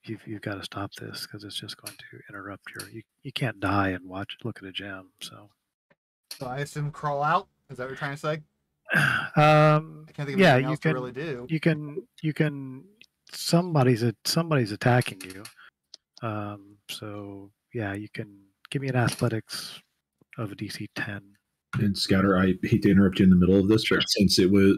Speaker 2: you've got to stop this because it's just going to interrupt you can't die and look at a gem. So
Speaker 1: I assume crawl out. Is that what you're trying to say? I can't think of
Speaker 2: yeah,
Speaker 1: anything
Speaker 2: you
Speaker 1: else
Speaker 2: can
Speaker 1: to really do.
Speaker 2: you can somebody's attacking you. So yeah, you can give me an athletics of a DC 10.
Speaker 6: And Scatter, I hate to interrupt you in the middle of this, but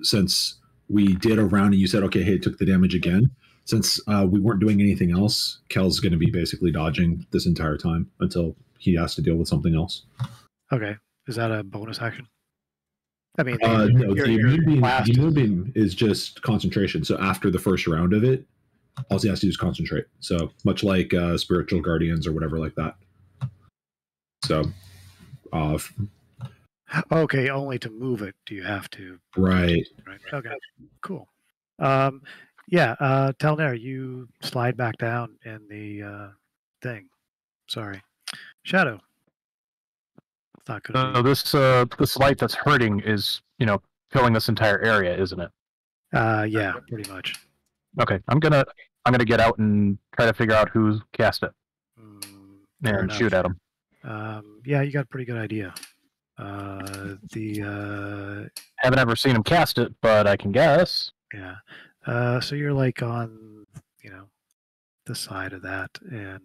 Speaker 6: since we did a round and you said, okay, hey, it took the damage again. Since we weren't doing anything else, Kel's going to be basically dodging this entire time until he has to deal with something else.
Speaker 2: Okay, is that a bonus action? I mean,
Speaker 6: no, the moonbeam is just concentration. So after the first round of it, all he has to do is concentrate. So much like spiritual guardians or whatever like that. So,
Speaker 2: okay, only to move it do you have to?
Speaker 6: Right.
Speaker 2: Okay, cool. Yeah, Talnair, you slide back down in the thing. Sorry, Shadow. It's not good.
Speaker 7: This light that's hurting is, filling this entire area, isn't it?
Speaker 2: Yeah, pretty much.
Speaker 7: Okay, I'm gonna get out and try to figure out who cast it and shoot at him.
Speaker 2: Yeah, you got a pretty good idea.
Speaker 7: Haven't ever seen him cast it, but I can guess.
Speaker 2: Yeah. So you're like on, the side of that, and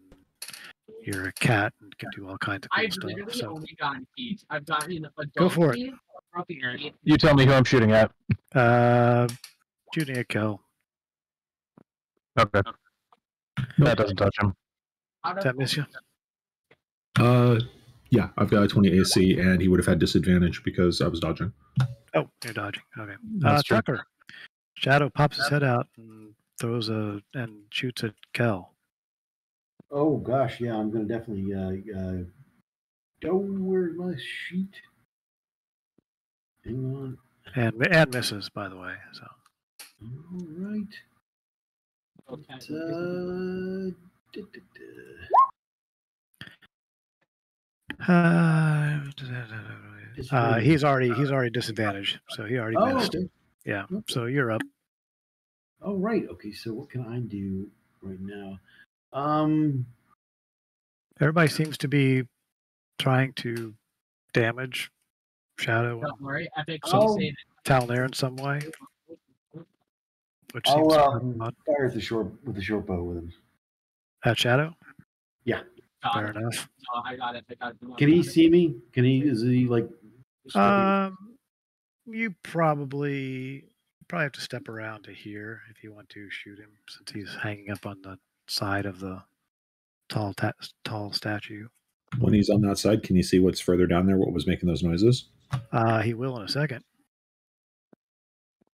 Speaker 2: you're a cat and can do all kinds of
Speaker 8: I've
Speaker 2: stuff.
Speaker 8: literally only gotten peach. I've gotten a
Speaker 2: Go for it.
Speaker 7: You tell me who I'm shooting at.
Speaker 2: Shooting at Kel.
Speaker 7: Okay. That doesn't touch him.
Speaker 2: Does that miss you?
Speaker 6: Yeah, I've got a 20 AC, and he would have had disadvantage because I was dodging.
Speaker 2: Oh, you're dodging. Okay.
Speaker 7: That's true.
Speaker 2: Tucker. Shadow pops his head out and and shoots at Kel.
Speaker 4: Oh gosh, yeah, I'm gonna definitely go. Where's my sheet? Hang on.
Speaker 2: And misses, by the way. So.
Speaker 4: All right.
Speaker 8: Okay.
Speaker 2: He's already disadvantaged, so he already missed.
Speaker 4: Okay.
Speaker 2: Yeah, so you're up.
Speaker 4: Oh right. Okay, so what can I do right now?
Speaker 2: Everybody seems to be trying to damage Shadow
Speaker 8: Don't worry, Epic.
Speaker 2: Talnair in some way. Which
Speaker 4: I'll
Speaker 2: seems
Speaker 4: fire at the short bow with him.
Speaker 2: At Shadow?
Speaker 4: Yeah.
Speaker 2: Fair enough.
Speaker 8: No, I got it.
Speaker 4: Can he see me? Is he like?
Speaker 2: You probably have to step around to here if you want to shoot him, since he's hanging up on the side of the tall statue.
Speaker 6: When he's on that side, can you see what's further down there? What was making those noises?
Speaker 2: He will in a second.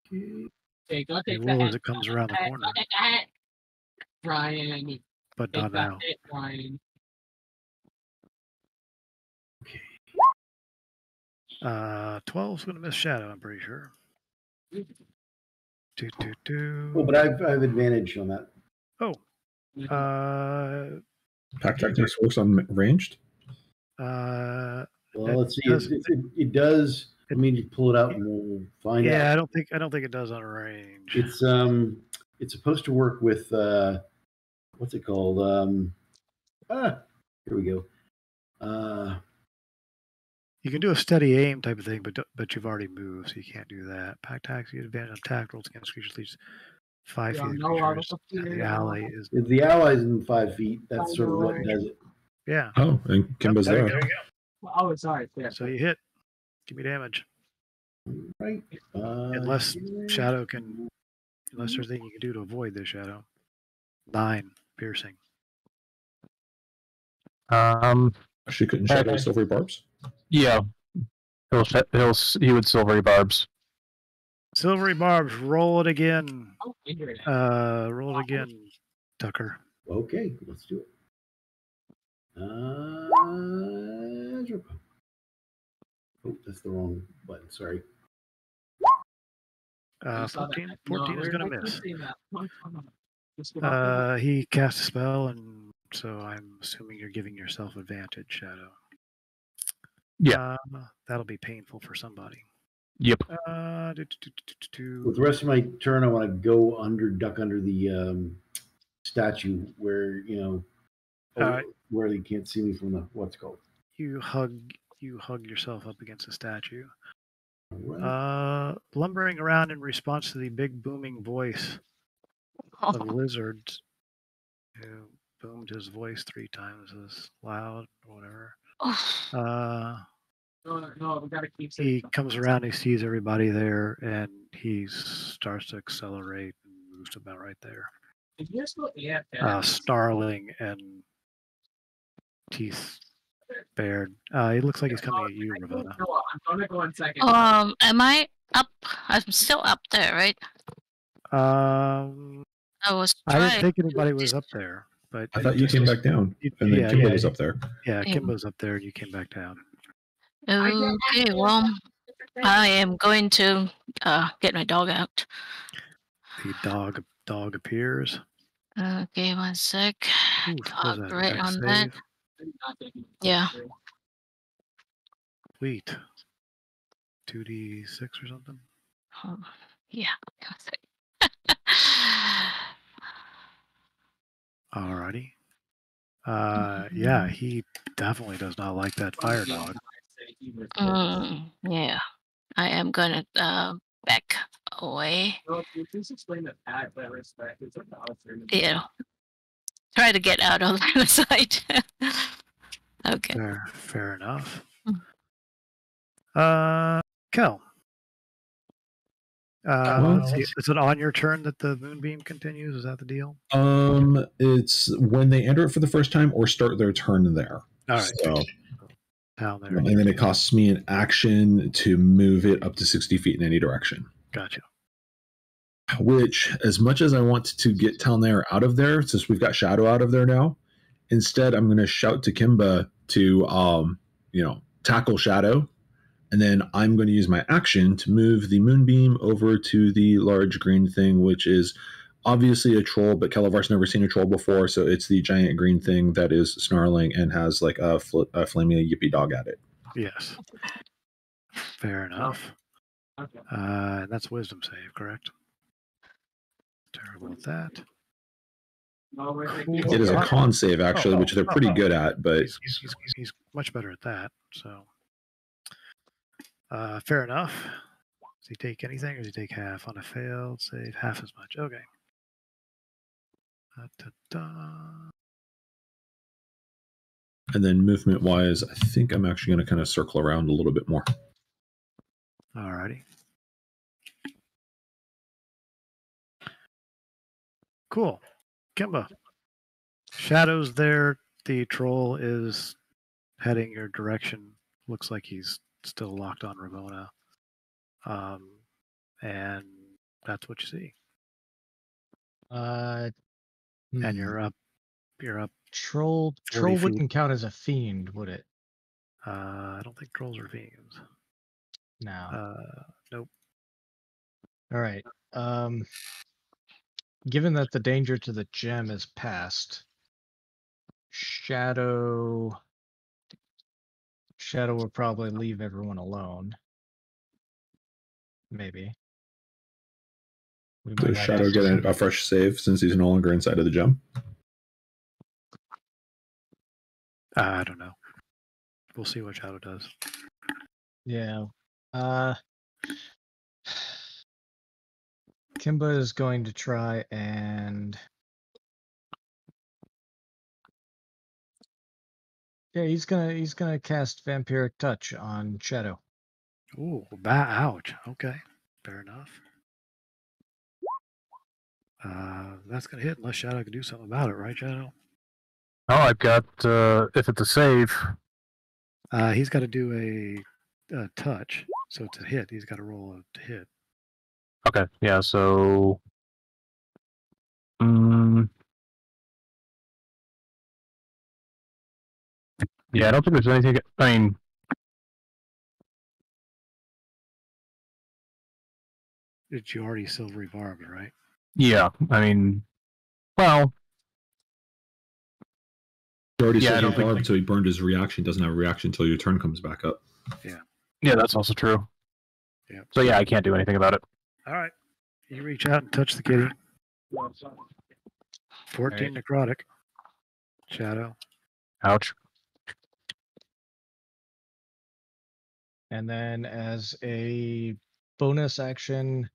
Speaker 8: Okay, go
Speaker 2: He
Speaker 8: take
Speaker 2: will
Speaker 8: the
Speaker 2: as it comes around the corner.
Speaker 8: Brian.
Speaker 2: But
Speaker 8: Take
Speaker 2: not
Speaker 8: that
Speaker 2: now.
Speaker 8: hit, Brian.
Speaker 2: 12's going to miss Shadow, I'm pretty sure.
Speaker 4: Oh, but I have advantage on that.
Speaker 2: Oh.
Speaker 6: Pack tactics works on ranged?
Speaker 2: No,
Speaker 4: Well, let's see. It does. Let me just pull it out and we'll find
Speaker 2: Yeah,
Speaker 4: out.
Speaker 2: I don't think it does on range.
Speaker 4: It's supposed to work with what's it called? Here we go.
Speaker 2: You can do a steady aim type of thing, but you've already moved, so you can't do that. Pack attacks, you get advantage on attack rolls against creatures at least 5 feet of creatures. And the ally is
Speaker 4: If the allies in 5 feet, that's sort of what does it.
Speaker 2: yeah.
Speaker 6: Oh, and Kimba's
Speaker 2: There you
Speaker 6: there.
Speaker 2: go.
Speaker 8: Oh, sorry. Yeah.
Speaker 2: So you hit. Give me damage.
Speaker 4: Right.
Speaker 2: Unless Shadow can, unless there's anything you can do to avoid this Shadow. 9 piercing.
Speaker 6: She couldn't shadow silvery barbs.
Speaker 7: Yeah, he would silvery barbs.
Speaker 2: Silvery barbs. Roll it again.
Speaker 8: Oh, injured.
Speaker 2: Roll it again, Tucker.
Speaker 4: Okay, let's do it. Oh, that's the wrong button. Sorry.
Speaker 2: 14 is going to miss.
Speaker 8: miss.
Speaker 2: He cast a spell, and so I'm assuming you're giving yourself advantage, Shadow.
Speaker 7: Yeah.
Speaker 2: That'll be painful for somebody.
Speaker 7: Yep.
Speaker 4: With the rest of my turn, I want to duck under the statue where where they can't see me from the what's it called.
Speaker 2: You hug yourself up against the statue.
Speaker 4: Right.
Speaker 2: Lumbering around in response to the big booming voice of Lizard, who boomed his voice 3 times as loud or whatever.
Speaker 8: No, we gotta keep
Speaker 2: He comes around, he sees everybody there, and he starts to accelerate and moves about right there.
Speaker 8: If you're still
Speaker 2: Snarling and teeth bared. He looks like he's coming at you, Ravona.
Speaker 8: I'm gonna go in second.
Speaker 3: Am I up? I'm still up there, right? I was
Speaker 2: I didn't think anybody was up there, but
Speaker 6: I thought you came back down, and then Kimba was up there.
Speaker 2: Yeah, Kimba's up there, and you came back down.
Speaker 3: Okay, well, I am going to get my dog out.
Speaker 2: The dog appears.
Speaker 3: Okay, 1 sec.
Speaker 2: Ooh,
Speaker 3: Dog
Speaker 2: that
Speaker 3: right
Speaker 2: dex
Speaker 3: on
Speaker 2: save?
Speaker 3: that. Yeah.
Speaker 2: Sweet. 2d6 or something?
Speaker 3: Yeah.
Speaker 2: Alrighty. Yeah, he definitely does not like that fire dog.
Speaker 3: Yeah. I am gonna back away.
Speaker 8: Please explain that that respect is a
Speaker 3: Yeah. Try to get out on the side. Okay.
Speaker 2: Fair enough. Kel. Is it on your turn that the moonbeam continues? Is that the deal?
Speaker 6: It's when they enter it for the first time or start their turn there.
Speaker 2: All right.
Speaker 6: So,
Speaker 2: down there.
Speaker 6: And then it costs me an action to move it up to 60 feet in any direction.
Speaker 2: Gotcha.
Speaker 6: Which, as much as I want to get Talnair out of there, since we've got Shadow out of there now, instead I'm going to shout to Kimba to, tackle Shadow. And then I'm going to use my action to move the moonbeam over to the large green thing, which is obviously a troll, but Kalavar's never seen a troll before, so it's the giant green thing that is snarling and has like a flaming yippy dog at it.
Speaker 2: Yes. Fair enough.
Speaker 8: Okay.
Speaker 2: And that's wisdom save, correct? Terrible at that. Cool.
Speaker 6: It is a con save, actually, which they're pretty good at, but
Speaker 2: he's much better at that, so... fair enough. Does he take anything or does he take half? On a failed save, half as much. Okay.
Speaker 6: And then movement wise, I think I'm actually going to kind of circle around a little bit more.
Speaker 2: Alrighty. Cool. Kimba. Shadow's there. The troll is heading your direction. Looks like he's still locked on Ravona. And that's what you see. And you're up.
Speaker 5: Troll
Speaker 2: 40 feet.
Speaker 5: wouldn't count as a fiend, would it?
Speaker 2: I don't think trolls are fiends.
Speaker 5: No.
Speaker 2: Nope.
Speaker 5: All right. Given that the danger to the gem is past, Shadow Shadow will probably leave everyone alone. Maybe. We
Speaker 6: Does
Speaker 5: might have
Speaker 6: Shadow
Speaker 5: to
Speaker 6: get
Speaker 5: send-
Speaker 6: a fresh save since he's no longer inside of the gem?
Speaker 2: I don't know. We'll see what Shadow does.
Speaker 5: Yeah. Kimba is going to try and he's gonna cast Vampiric Touch on Shadow.
Speaker 2: Ooh, ouch. Okay, fair enough. That's gonna hit unless Shadow can do something about it, right, Shadow?
Speaker 7: Oh, I've got if it's a save.
Speaker 2: He's got to do a touch, so it's a hit. He's got to roll a hit.
Speaker 7: Okay, yeah. So, yeah, I don't think there's anything. I mean,
Speaker 2: Did you already silvery barb, right?
Speaker 7: yeah. I mean, well,
Speaker 6: He already
Speaker 7: Yeah, I
Speaker 6: said
Speaker 7: don't
Speaker 6: he
Speaker 7: think-
Speaker 6: barbed, so he burned his reaction. Doesn't have a reaction until your turn comes back up.
Speaker 7: yeah, that's also true.
Speaker 2: Yeah.
Speaker 7: So yeah, I can't do anything about it.
Speaker 2: All right. You reach out and touch the kitty. 14 necrotic. Shadow.
Speaker 7: Ouch.
Speaker 5: And then as a bonus action,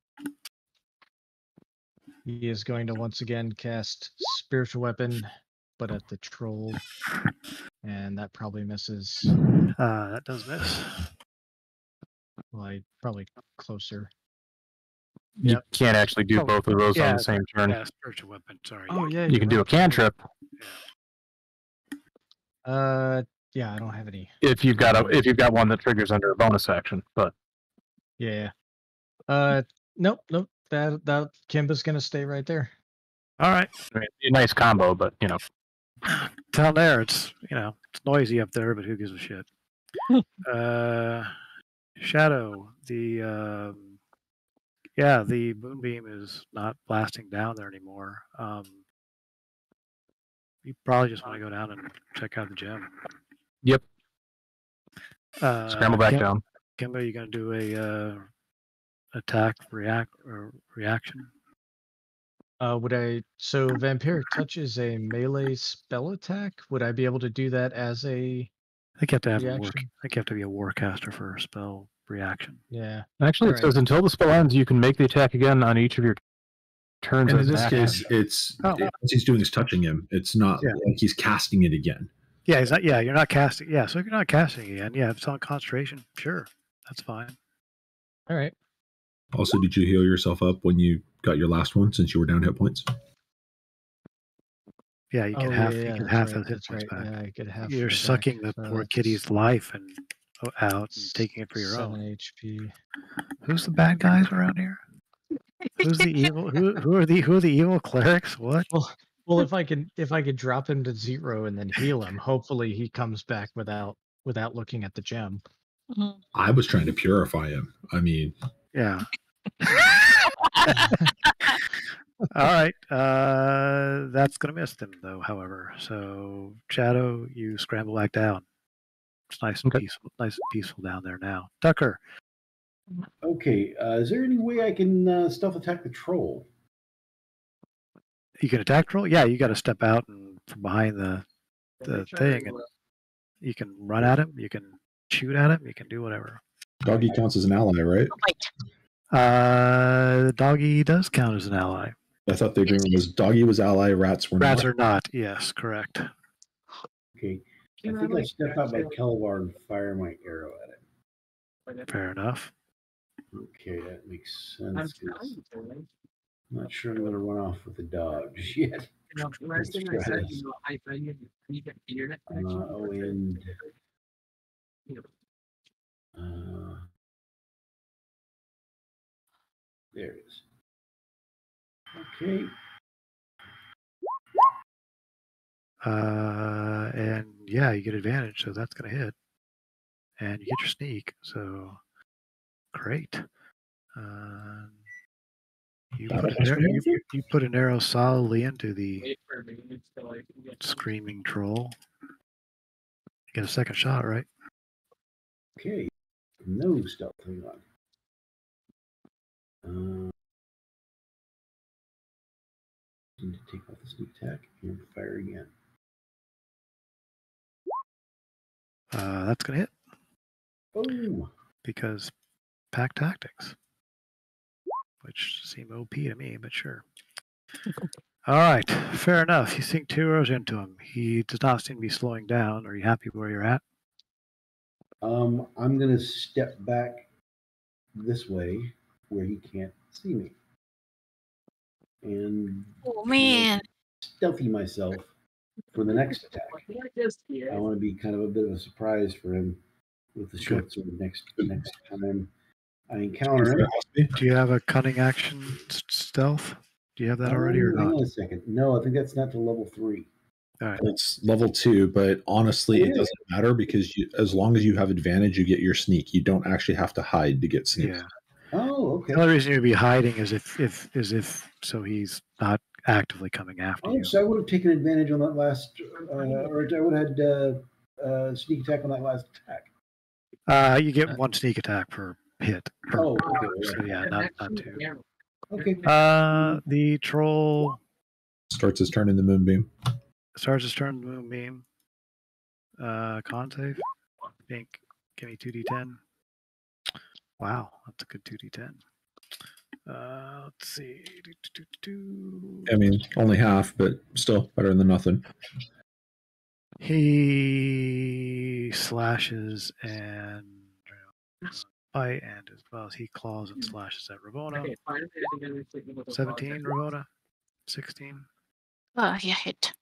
Speaker 5: he is going to once again cast Spiritual Weapon, but at the troll. And that probably misses.
Speaker 2: That does miss.
Speaker 5: Like, probably closer.
Speaker 7: You
Speaker 5: Yep.
Speaker 7: can't actually do
Speaker 2: Oh,
Speaker 7: both of those on
Speaker 2: yeah,
Speaker 7: the same turn.
Speaker 2: Yeah, spiritual weapon. Sorry.
Speaker 5: Oh, yeah.
Speaker 7: You can do a cantrip
Speaker 5: Yeah, I don't have any.
Speaker 7: if you've got one that triggers under a bonus action, but
Speaker 5: Yeah. Nope. That Kimba's gonna stay right there.
Speaker 2: All right.
Speaker 7: I mean, a nice combo, but
Speaker 2: Down there, it's it's noisy up there, but who gives a shit? Shadow. The the moonbeam is not blasting down there anymore. You probably just want to go down and check out the gem.
Speaker 7: Yep.
Speaker 2: Scramble
Speaker 7: back down.
Speaker 2: Kimba, you gonna do a attack reaction?
Speaker 5: So Vampiric Touch is a melee spell attack. Would I be able to do that as a
Speaker 2: I think you have to have
Speaker 5: reaction?
Speaker 2: I think you have to be a warcaster for a spell reaction.
Speaker 5: Yeah.
Speaker 7: Actually, it
Speaker 5: Alright.
Speaker 7: says until the spell ends, you can make the attack again on each of your turns.
Speaker 6: And
Speaker 7: as
Speaker 6: in
Speaker 7: an
Speaker 6: this
Speaker 7: action.
Speaker 6: case, it's
Speaker 2: Oh.
Speaker 6: what he's doing is touching him. It's not
Speaker 2: Yeah.
Speaker 6: like he's casting it again.
Speaker 2: Yeah, he's not. Yeah, you're not casting. Yeah, so if you're not casting again, yeah, if it's on concentration, sure, that's fine.
Speaker 5: All right.
Speaker 6: Also, did you heal yourself up when you got your last one since you were down hit points?
Speaker 2: Yeah, you can have you can have those hit
Speaker 5: that's
Speaker 2: points
Speaker 5: right.
Speaker 2: back.
Speaker 5: Yeah, I could have.
Speaker 2: You're
Speaker 5: it back.
Speaker 2: sucking the
Speaker 5: So
Speaker 2: poor
Speaker 5: that's
Speaker 2: kitty's life and out and taking it for your
Speaker 5: 7
Speaker 2: own.
Speaker 5: HP.
Speaker 2: Who's the bad guys around here? Who's the evil? Who are the evil clerics? What?
Speaker 5: Well, if I could drop him to 0 and then heal him, hopefully he comes back without looking at the gem.
Speaker 6: I was trying to purify him. I mean,
Speaker 2: Yeah. All right. That's gonna miss them though. However, so Shadow, you scramble back down. It's nice and
Speaker 7: Okay.
Speaker 2: peaceful down there now. Tucker,
Speaker 4: Okay, is there any way I can stealth attack the troll?
Speaker 2: you can attack troll. Yeah, you got to step out and from behind the thing, and you can run at him. You can shoot at him. You can do whatever.
Speaker 6: Doggy counts as an ally, right?
Speaker 2: The doggy does count as an ally.
Speaker 6: I thought the agreement was doggy was ally, rats were
Speaker 2: Rats
Speaker 6: not.
Speaker 2: are not. Yes, correct.
Speaker 4: Okay, I think I step out by Kelvar and fire my arrow at it.
Speaker 2: Fair enough.
Speaker 4: Okay, that makes sense. 'Cause I'm not sure I'm going to run off with the dog just yet.
Speaker 8: Last thing I said, I need the internet connection.
Speaker 4: There it is. Okay.
Speaker 2: And yeah, you get advantage, so that's gonna hit. And you get your sneak, so great. You put an arrow solidly into the
Speaker 8: Wait for a minute till I can get
Speaker 2: screaming troll. You get a second shot, right?
Speaker 4: Okay. No stealth. Hang on. Need to take off the sneak attack and fire again.
Speaker 2: That's going to hit
Speaker 4: Oh,
Speaker 2: because pack tactics, which seem OP to me, but sure. All right, fair enough. You sink 2 arrows into him. He does not seem to be slowing down. Are you happy where you're at?
Speaker 4: I'm gonna step back this way where he can't see me, and
Speaker 3: Oh man.
Speaker 4: stealthy myself for the next attack. I want to be kind of a bit of a surprise for him with the short sword next time I encounter him.
Speaker 2: Do you have a cunning action stealth? Do you have that already or
Speaker 4: Hang
Speaker 2: not?
Speaker 4: on a second. No, I think that's not to level 3.
Speaker 2: All right.
Speaker 6: It's level 2, but honestly, it doesn't matter because as long as you have advantage, you get your sneak. You don't actually have to hide to get sneak.
Speaker 2: Yeah.
Speaker 4: Oh, okay.
Speaker 2: The only reason you'd be hiding is if so he's not actively coming after
Speaker 4: Oh,
Speaker 2: you.
Speaker 4: so I would have taken advantage on that last, or I would have had sneak attack on that last attack.
Speaker 2: You get 1 sneak attack per hit.
Speaker 4: Oh, okay.
Speaker 2: So yeah, not 2.
Speaker 4: Okay.
Speaker 2: The troll
Speaker 6: Starts his turn in the moonbeam.
Speaker 2: starts his turn in the moonbeam. Con save. Pink. Give me 2d10. Wow, that's a good 2d10. Let's see.
Speaker 6: I mean, only half, but still better than nothing.
Speaker 2: He slashes and bite, and as well as he claws and slashes at Ravona. 17, Ravona. 16.
Speaker 3: Oh, yeah, hit.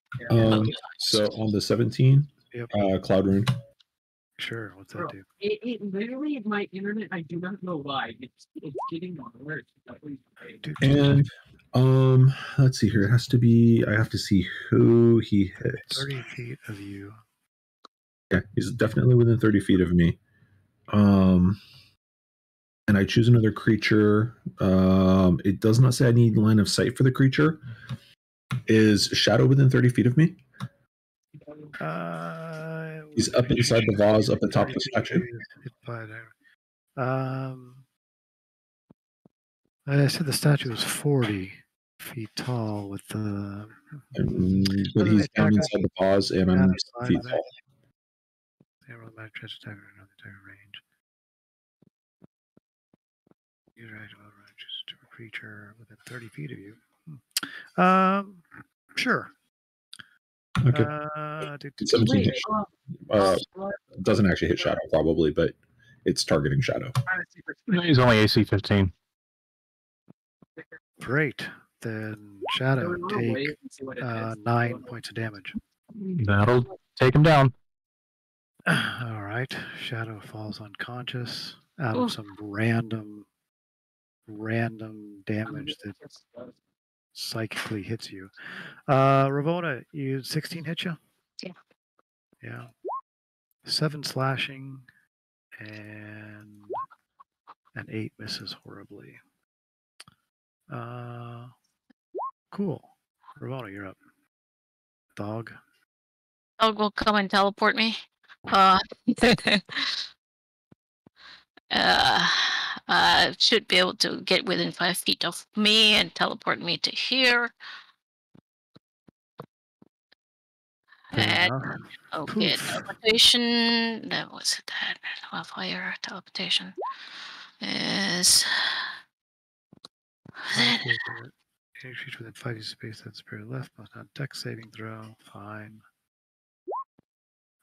Speaker 6: So on the 17,
Speaker 2: Yep.
Speaker 6: Cloud Rune.
Speaker 2: Sure. What's that do?
Speaker 8: It literally, my internet, I do not know why. It's getting worse.
Speaker 6: And let's see here. It has to be. I have to see who he hits.
Speaker 2: 30 feet of you.
Speaker 6: Yeah, he's definitely within 30 feet of me. And I choose another creature. It does not say I need line of sight for the creature. Is Shadow within 30 feet of me? He's up inside the vase, up atop the statue.
Speaker 2: I said the statue was 40 feet tall with the.
Speaker 6: But he's down inside the vase, and I'm 6 feet tall.
Speaker 2: Roll the magic attack or another attack range. Use right to a creature within 30 feet of you. Sure.
Speaker 6: Okay. 17 hit.
Speaker 8: Wait,
Speaker 6: Doesn't actually hit Shadow, probably, but it's targeting Shadow.
Speaker 7: He's only AC 15.
Speaker 2: Great. Then Shadow take 9 points of damage.
Speaker 7: That'll take him down.
Speaker 2: All right. Shadow falls unconscious out of some random damage that psychically hits you. Ravona, you 16 hit you?
Speaker 3: Yeah.
Speaker 2: Yeah. 7 slashing and an 8 misses horribly. Cool. Ravona, you're up. Dog.
Speaker 3: Dog will come and teleport me. Should be able to get within 5 feet of me and teleport me to here. And okay, teleportation. That was that. Wildfire teleportation is.
Speaker 2: Any creature within 5 feet of space that's spirit left must not dex saving throw. Fine.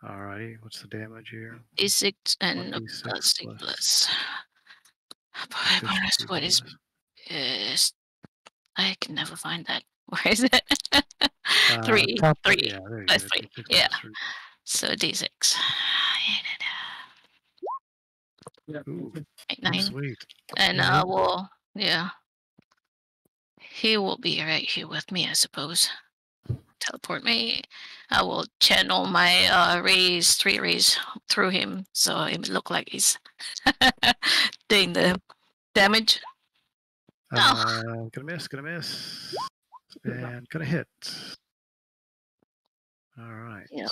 Speaker 2: Alrighty, what's the damage here?
Speaker 3: D6 and
Speaker 2: D6
Speaker 3: plus. Bonus, what is I can never find that. Where is it? 3.
Speaker 2: Top,
Speaker 3: 3.
Speaker 2: Yeah, there you
Speaker 3: Plus
Speaker 2: go.
Speaker 3: 3.
Speaker 2: D6
Speaker 3: Yeah.
Speaker 2: plus 3.
Speaker 3: So D6.
Speaker 2: Ooh,
Speaker 3: 8, 9.
Speaker 2: sweet.
Speaker 3: And he will be right here with me, I suppose. Teleport me. I will channel my 3 rays through him, so it would look like he's doing the damage.
Speaker 2: Gonna miss, and gonna hit. All right.
Speaker 3: Yep.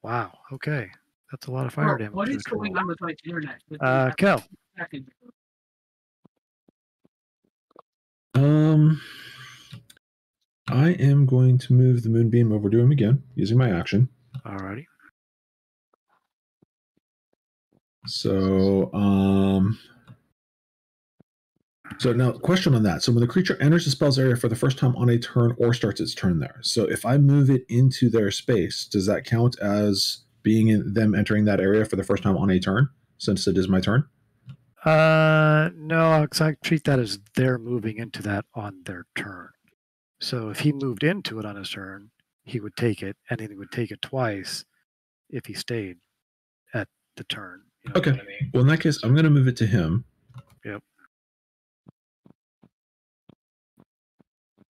Speaker 2: Wow. Okay. That's a lot of fire damage.
Speaker 8: What
Speaker 2: to
Speaker 8: is
Speaker 2: the
Speaker 8: going
Speaker 2: troll.
Speaker 8: on with my internet?
Speaker 2: Kel.
Speaker 6: I am going to move the moonbeam over to him again using my action.
Speaker 2: Alrighty.
Speaker 6: So, so now question on that. So when the creature enters the spell's area for the first time on a turn or starts its turn there. So if I move it into their space, does that count as being in them entering that area for the first time on a turn since it is my turn?
Speaker 2: No, because I treat that as they're moving into that on their turn. So if he moved into it on his turn, he would take it, and then he would take it twice if he stayed at the turn. You know
Speaker 6: Okay.
Speaker 2: what I mean?
Speaker 6: Well, in that case, I'm going to move it to him.
Speaker 2: Yep.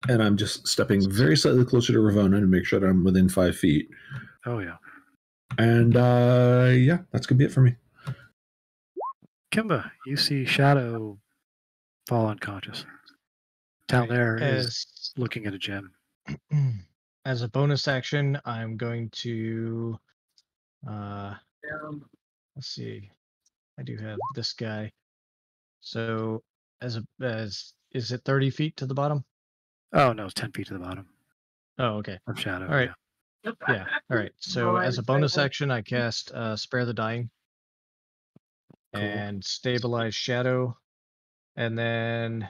Speaker 6: And I'm just stepping very slightly closer to Ravona to make sure that I'm within 5 feet.
Speaker 2: Oh, yeah.
Speaker 6: And yeah, that's going to be it for me.
Speaker 2: Kimba, you see Shadow fall unconscious. Down there is looking at a gem.
Speaker 5: As a bonus action, I'm going to let's see. I do have this guy. So as is it 30 feet to the bottom?
Speaker 2: Oh, no, it's 10 feet to the bottom
Speaker 5: Oh, okay.
Speaker 2: of Shadow.
Speaker 5: All right.
Speaker 2: Yeah.
Speaker 5: Yeah. All right. So as a bonus action, I cast Spare the Dying and stabilize Shadow, and then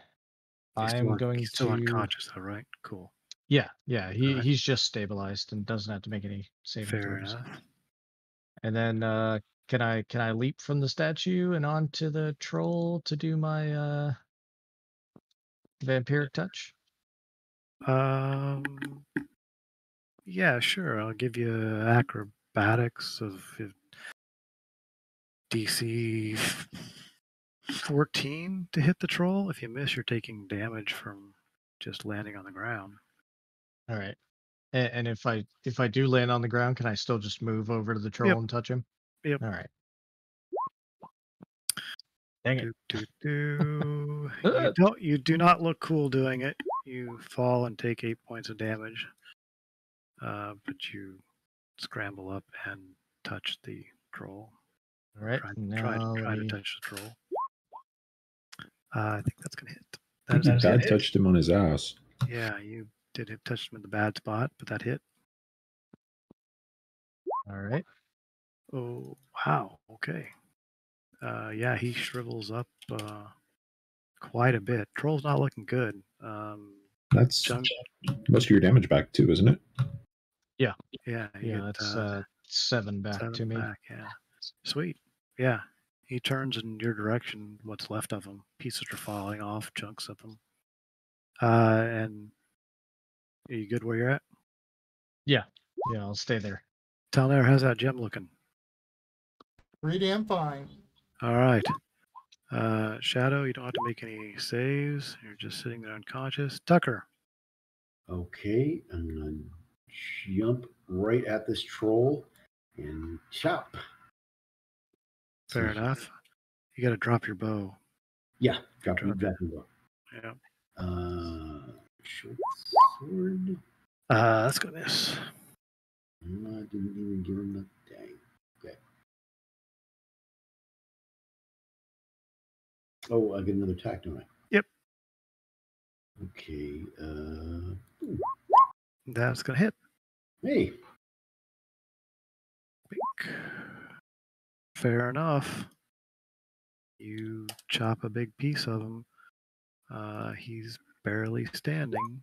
Speaker 5: I'm going
Speaker 2: He's still
Speaker 5: to
Speaker 2: unconscious, though, right? Cool.
Speaker 5: Yeah.
Speaker 2: Alright.
Speaker 5: He's just stabilized and doesn't have to make any saving
Speaker 2: Fair
Speaker 5: throws.
Speaker 2: enough.
Speaker 5: And then can I leap from the statue and onto the troll to do my vampiric touch?
Speaker 2: Yeah, sure. I'll give you acrobatics of DC 14 to hit the troll. If you miss, you're taking damage from just landing on the ground.
Speaker 5: All right. And if I do land on the ground, can I still just move over to the troll and touch him?
Speaker 2: Yep.
Speaker 5: All right. Dang it.
Speaker 2: You do not look cool doing it. You fall and take 8 points of damage. But you scramble up and touch the troll.
Speaker 5: All right.
Speaker 2: Try to touch the troll. I think that's going to hit.
Speaker 6: I think you bad touched him on his ass.
Speaker 2: Yeah, you did hit touch him in the bad spot, but that hit.
Speaker 5: All right.
Speaker 2: Oh, wow. Okay. Yeah, he shrivels up quite a bit. Troll's not looking good.
Speaker 6: That's most of your damage back too, isn't it?
Speaker 5: Yeah.
Speaker 2: Yeah.
Speaker 5: That's 7 back to me.
Speaker 2: Yeah. Sweet. Yeah. He turns in your direction, what's left of him. Pieces are falling off, chunks of them. And are you good where you're at?
Speaker 5: Yeah. Yeah, I'll stay there.
Speaker 2: Talnair, how's that gem looking?
Speaker 1: Pretty damn fine.
Speaker 2: All right. Shadow, you don't have to make any saves. You're just sitting there unconscious. Tucker.
Speaker 4: Okay, I'm gonna jump right at this troll and chop.
Speaker 2: Fair enough. You got to drop your bow.
Speaker 4: Yeah, drop your bow.
Speaker 2: Yeah.
Speaker 4: Short sword.
Speaker 2: That's gonna miss.
Speaker 4: No, I didn't even give him the dang. Okay. Oh, I get another attack, don't I?
Speaker 2: Yep.
Speaker 4: Okay.
Speaker 2: That's gonna hit.
Speaker 4: Hey.
Speaker 2: Fair enough. You chop a big piece of him. He's barely standing.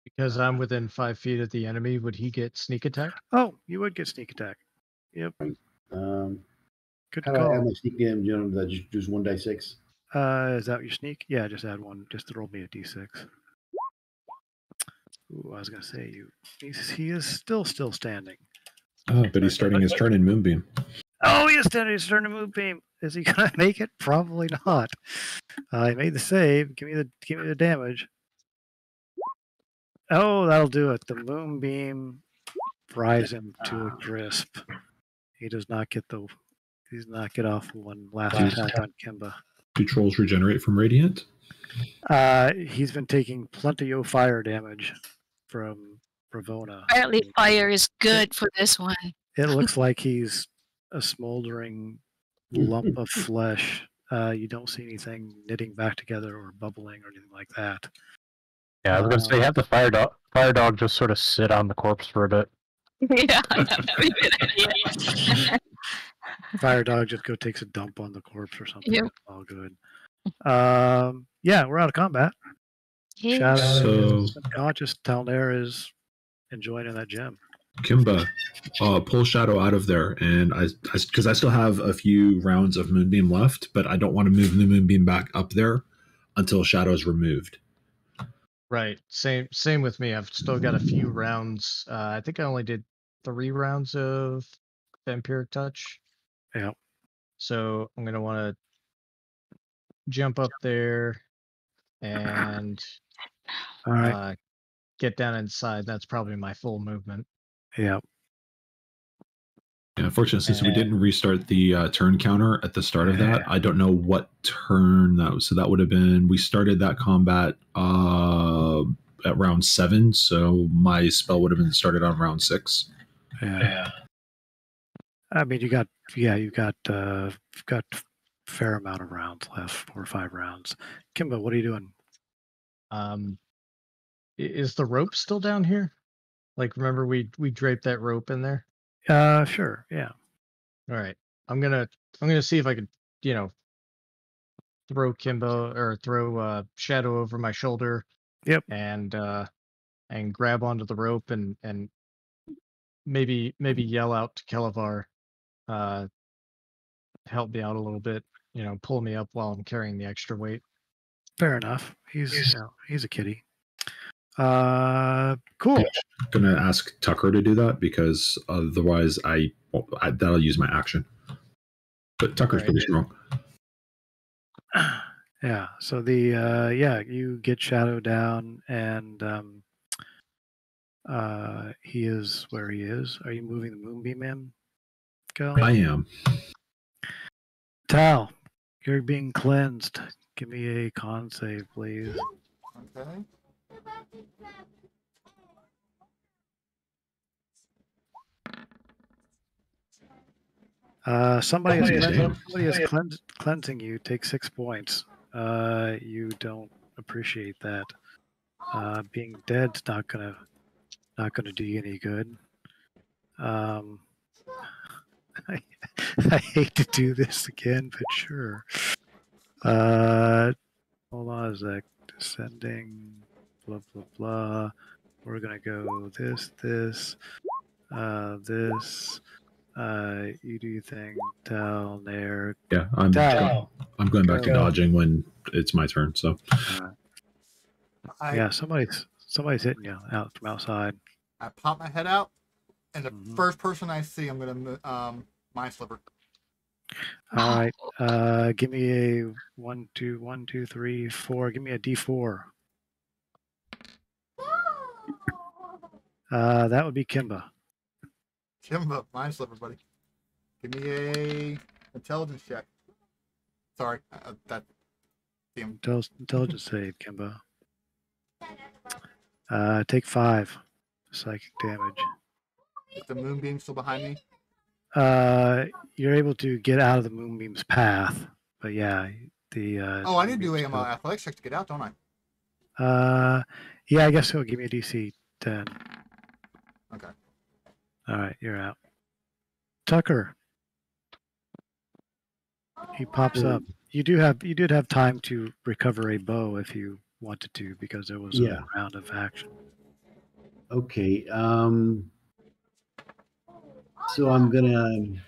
Speaker 5: Because I'm within 5 feet of the enemy, would he get sneak attack?
Speaker 2: Oh, you would get sneak attack. Yep.
Speaker 4: Good
Speaker 2: Good
Speaker 4: how do I add
Speaker 2: call.
Speaker 4: my sneak damage on that? Just 1d6?
Speaker 2: Is that your sneak? Yeah, just add one. Just roll me a d6. Ooh, I was gonna say he is still standing.
Speaker 6: Oh, but he's starting his turn in Moonbeam.
Speaker 2: Oh, he is standing. He's turning Moonbeam. Is he gonna make it? Probably not. He made the save. Give me the damage. Oh, that'll do it. The Moonbeam fries him to a crisp. He does not get off one last attack on Kimba.
Speaker 6: Do trolls regenerate from Radiant?
Speaker 2: He's been taking plenty of fire damage from Ravona.
Speaker 3: Apparently, fire is good for this one.
Speaker 2: It looks like he's a smoldering lump of flesh. You don't see anything knitting back together or bubbling or anything like that.
Speaker 7: Yeah, I was gonna say have the fire dog just sort of sit on the corpse for a bit.
Speaker 3: Yeah, that would be a good idea.
Speaker 2: Fire dog just go takes a dump on the corpse or something.
Speaker 3: Yep.
Speaker 2: It's all good. Yeah, we're out of combat.
Speaker 3: Yeah.
Speaker 2: Shadow is
Speaker 6: So-
Speaker 2: unconscious. Talnair is enjoying that gem.
Speaker 6: Kimba, pull Shadow out of there, and because I still have a few rounds of Moonbeam left, but I don't want to move the Moonbeam back up there until Shadow is removed.
Speaker 5: Right. Same with me. I've still got a few rounds. I think I only did 3 rounds of Vampiric Touch.
Speaker 2: Yeah.
Speaker 5: So I'm gonna want to jump up there and
Speaker 2: All right.
Speaker 5: get down inside. That's probably my full movement.
Speaker 2: Yeah.
Speaker 6: Yeah, unfortunately, since we
Speaker 5: And-
Speaker 6: didn't restart the turn counter at the start of that, I don't know what turn that was. So that would have been, we started that combat at round 7, so my spell would have been started on round 6.
Speaker 2: Yeah. I mean, you've got a fair amount of rounds left, 4 or 5 rounds. Kimba, what are you doing?
Speaker 5: Is the rope still down here? Like, remember we draped that rope in there?
Speaker 2: Sure. Yeah.
Speaker 5: All right. I'm gonna see if I could, throw Kimbo or throw Shadow over my shoulder.
Speaker 2: Yep.
Speaker 5: And grab onto the rope and maybe yell out to Kelavar, help me out a little bit. Pull me up while I'm carrying the extra weight.
Speaker 2: Fair enough. He's a kitty. Cool.
Speaker 6: I'm gonna ask Tucker to do that because otherwise that'll use my action. But Tucker's
Speaker 5: Right.
Speaker 6: pretty strong.
Speaker 2: Yeah. So you get Shadow down, and he is where he is. Are you moving the Moonbeam in? Go.
Speaker 6: I am.
Speaker 2: Tal, you're being cleansed. Give me a con save, please.
Speaker 1: Okay.
Speaker 2: Somebody
Speaker 6: Damn.
Speaker 2: is cleansing you. Take 6 points. You don't appreciate that. Being dead's not gonna do you any good. I hate to do this again, but sure. Hold on a sec. Descending. Blah blah blah. We're gonna go this. This. You do your thing down there.
Speaker 6: Yeah, I'm going back to
Speaker 2: Go.
Speaker 6: dodging when it's my turn. So
Speaker 2: Yeah, somebody's hitting you out from outside.
Speaker 1: I pop my head out, and the
Speaker 2: Mhm.
Speaker 1: first person I see, I'm gonna Mind Slipper.
Speaker 2: All right. Give me a 1, 2, 1, 2, 3, 4. Give me a D4. That would be Kimba.
Speaker 1: Kimba, Mind Slipper, buddy. Give me a intelligence check. Sorry, that. Damn.
Speaker 2: Intelligence save, Kimba. Take 5 psychic damage.
Speaker 1: Is the moonbeam still behind me?
Speaker 2: You're able to get out of the moonbeam's path, but yeah, the.
Speaker 1: Oh, I need to do
Speaker 2: moonbeam's
Speaker 1: a athletics check to get out, don't I?
Speaker 2: still- Yeah, I guess so. Give me a DC 10.
Speaker 1: Okay.
Speaker 2: All right, you're out. Tucker. He pops up. You did have time to recover a bow if you wanted to, because there was
Speaker 4: Yeah.
Speaker 2: a round of action.
Speaker 4: Okay. So I'm gonna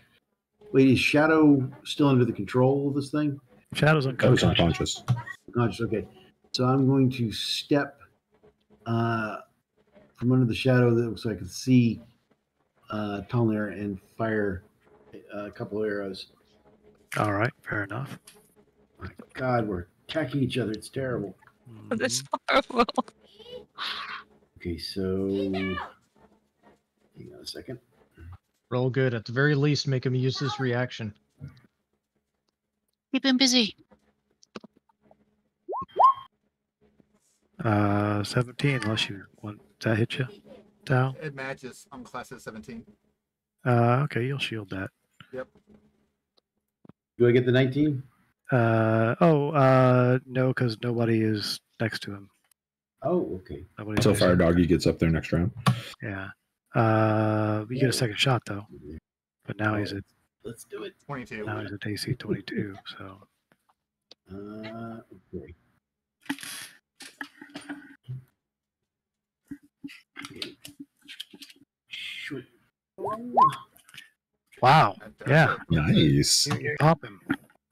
Speaker 4: wait. Is Shadow still under the control of this thing?
Speaker 2: Shadow's
Speaker 6: I was
Speaker 2: unconscious.
Speaker 6: unconscious.
Speaker 4: Conscious. Okay. So I'm going to step from under the shadow so I can see Talnair and fire a couple of arrows.
Speaker 2: All right, fair enough.
Speaker 4: My God, we're attacking each other. It's terrible.
Speaker 3: That's
Speaker 2: Mhm.
Speaker 3: horrible.
Speaker 4: Okay, so hang on a second.
Speaker 5: Roll good. At the very least, make him use his reaction.
Speaker 3: Keep him busy.
Speaker 2: 17, unless you want. Does that hit you, Tal?
Speaker 1: It matches. I'm class at 17.
Speaker 2: Okay, you'll shield that.
Speaker 4: Do I get the 19?
Speaker 2: No, because nobody is next to him.
Speaker 4: Oh, okay.
Speaker 2: Nobody's
Speaker 6: Until
Speaker 2: next
Speaker 6: Fire
Speaker 2: to him.
Speaker 6: Doggy gets up there next round.
Speaker 2: Yeah. You get a second shot though, but now he's at
Speaker 4: Let's do it.
Speaker 1: 22.
Speaker 2: now he's at AC 22. So
Speaker 4: Okay. Shoot.
Speaker 2: wow,
Speaker 1: That does
Speaker 2: yeah,
Speaker 1: it.
Speaker 6: Nice.
Speaker 2: you pop him.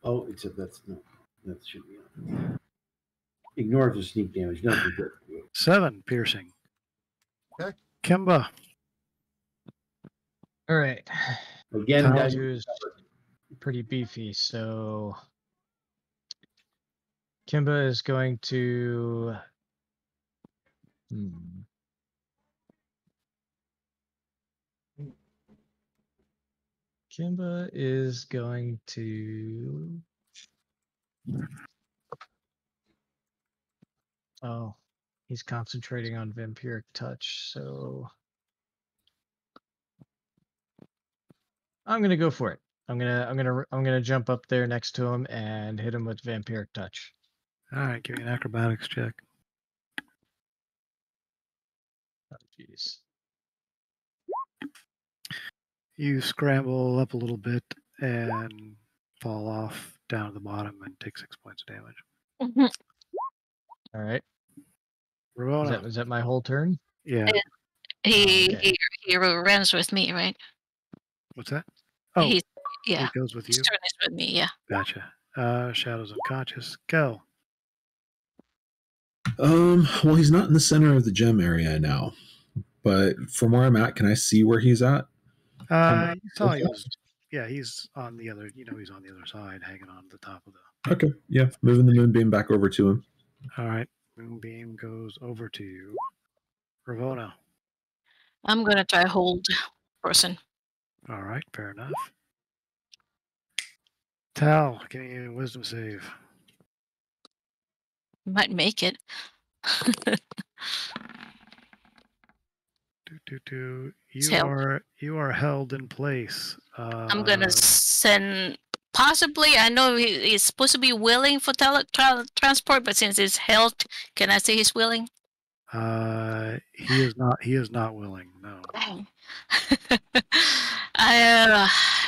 Speaker 4: Oh, except that's no. That should be on. Ignore the sneak damage. Nothing good.
Speaker 2: 7 piercing.
Speaker 1: Okay.
Speaker 2: Kimba.
Speaker 5: All right.
Speaker 4: Again,
Speaker 2: How
Speaker 4: guys.
Speaker 5: Who's pretty beefy, so Kimba is going to. Kimba is going to. Oh, he's concentrating on vampiric touch, so I'm gonna go for it. I'm gonna jump up there next to him and hit him with vampiric touch.
Speaker 2: All right, give me an acrobatics check.
Speaker 5: Oh, jeez.
Speaker 2: You scramble up a little bit and fall off down to the bottom and take 6 points of damage.
Speaker 5: All right.
Speaker 2: Ramona.
Speaker 5: Is that my whole turn?
Speaker 2: Yeah.
Speaker 3: He
Speaker 5: Okay.
Speaker 3: he runs with me, right?
Speaker 2: What's that? Oh,
Speaker 3: He's
Speaker 2: he
Speaker 3: yeah.
Speaker 2: goes with
Speaker 3: His
Speaker 2: you.
Speaker 3: turn is with me. Yeah.
Speaker 2: Gotcha. Shadow's unconscious. Go.
Speaker 6: Well, he's not in the center of the gem area now, but from where I'm at, can I see where he's at?
Speaker 2: You saw he was. Yeah, he's on the other. He's on the other side, hanging on the top of the.
Speaker 6: Okay, yeah, moving the moonbeam back over to him.
Speaker 2: All right. Moonbeam goes over to you. Ravona.
Speaker 3: I'm gonna try hold person.
Speaker 2: All right, fair enough. Tal, give me a wisdom save.
Speaker 3: Might make it.
Speaker 2: You are held in place.
Speaker 3: I'm gonna send. Possibly, I know he's supposed to be willing for transport, but since he's held, can I say he's willing?
Speaker 2: He is not. He is not willing. No.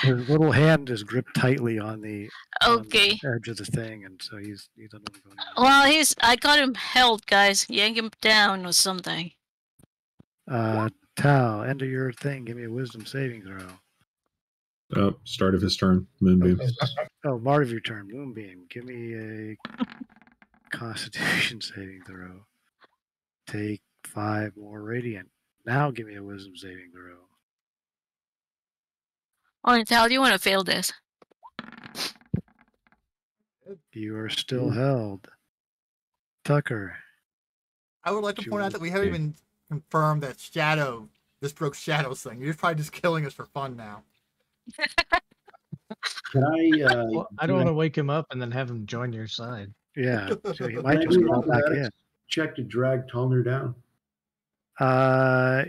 Speaker 2: His little hand is gripped tightly on the
Speaker 3: Okay.
Speaker 2: edge of the thing, and so he doesn't want to go anywhere.
Speaker 3: Well, I got him held, guys. Yank him down or something.
Speaker 2: Tal, end of your thing. Give me a wisdom saving throw.
Speaker 6: Oh, start of his turn. Moonbeam.
Speaker 2: Oh, part of your turn. Moonbeam. Give me a Constitution saving throw. Take 5 more radiant. Now give me a wisdom saving throw.
Speaker 3: Oh, Tal, you want to fail this?
Speaker 2: You are still held. Tucker.
Speaker 1: I would like to point out that we haven't even confirmed that Shadow, this broke Shadow's thing. You're probably just killing us for fun now.
Speaker 4: Can I?
Speaker 5: Well, I don't want to wake him up and then have him join your side.
Speaker 2: Yeah, so he
Speaker 4: Can
Speaker 2: might
Speaker 4: I
Speaker 2: just
Speaker 4: do
Speaker 2: crawl back in.
Speaker 4: check to drag Tallner down?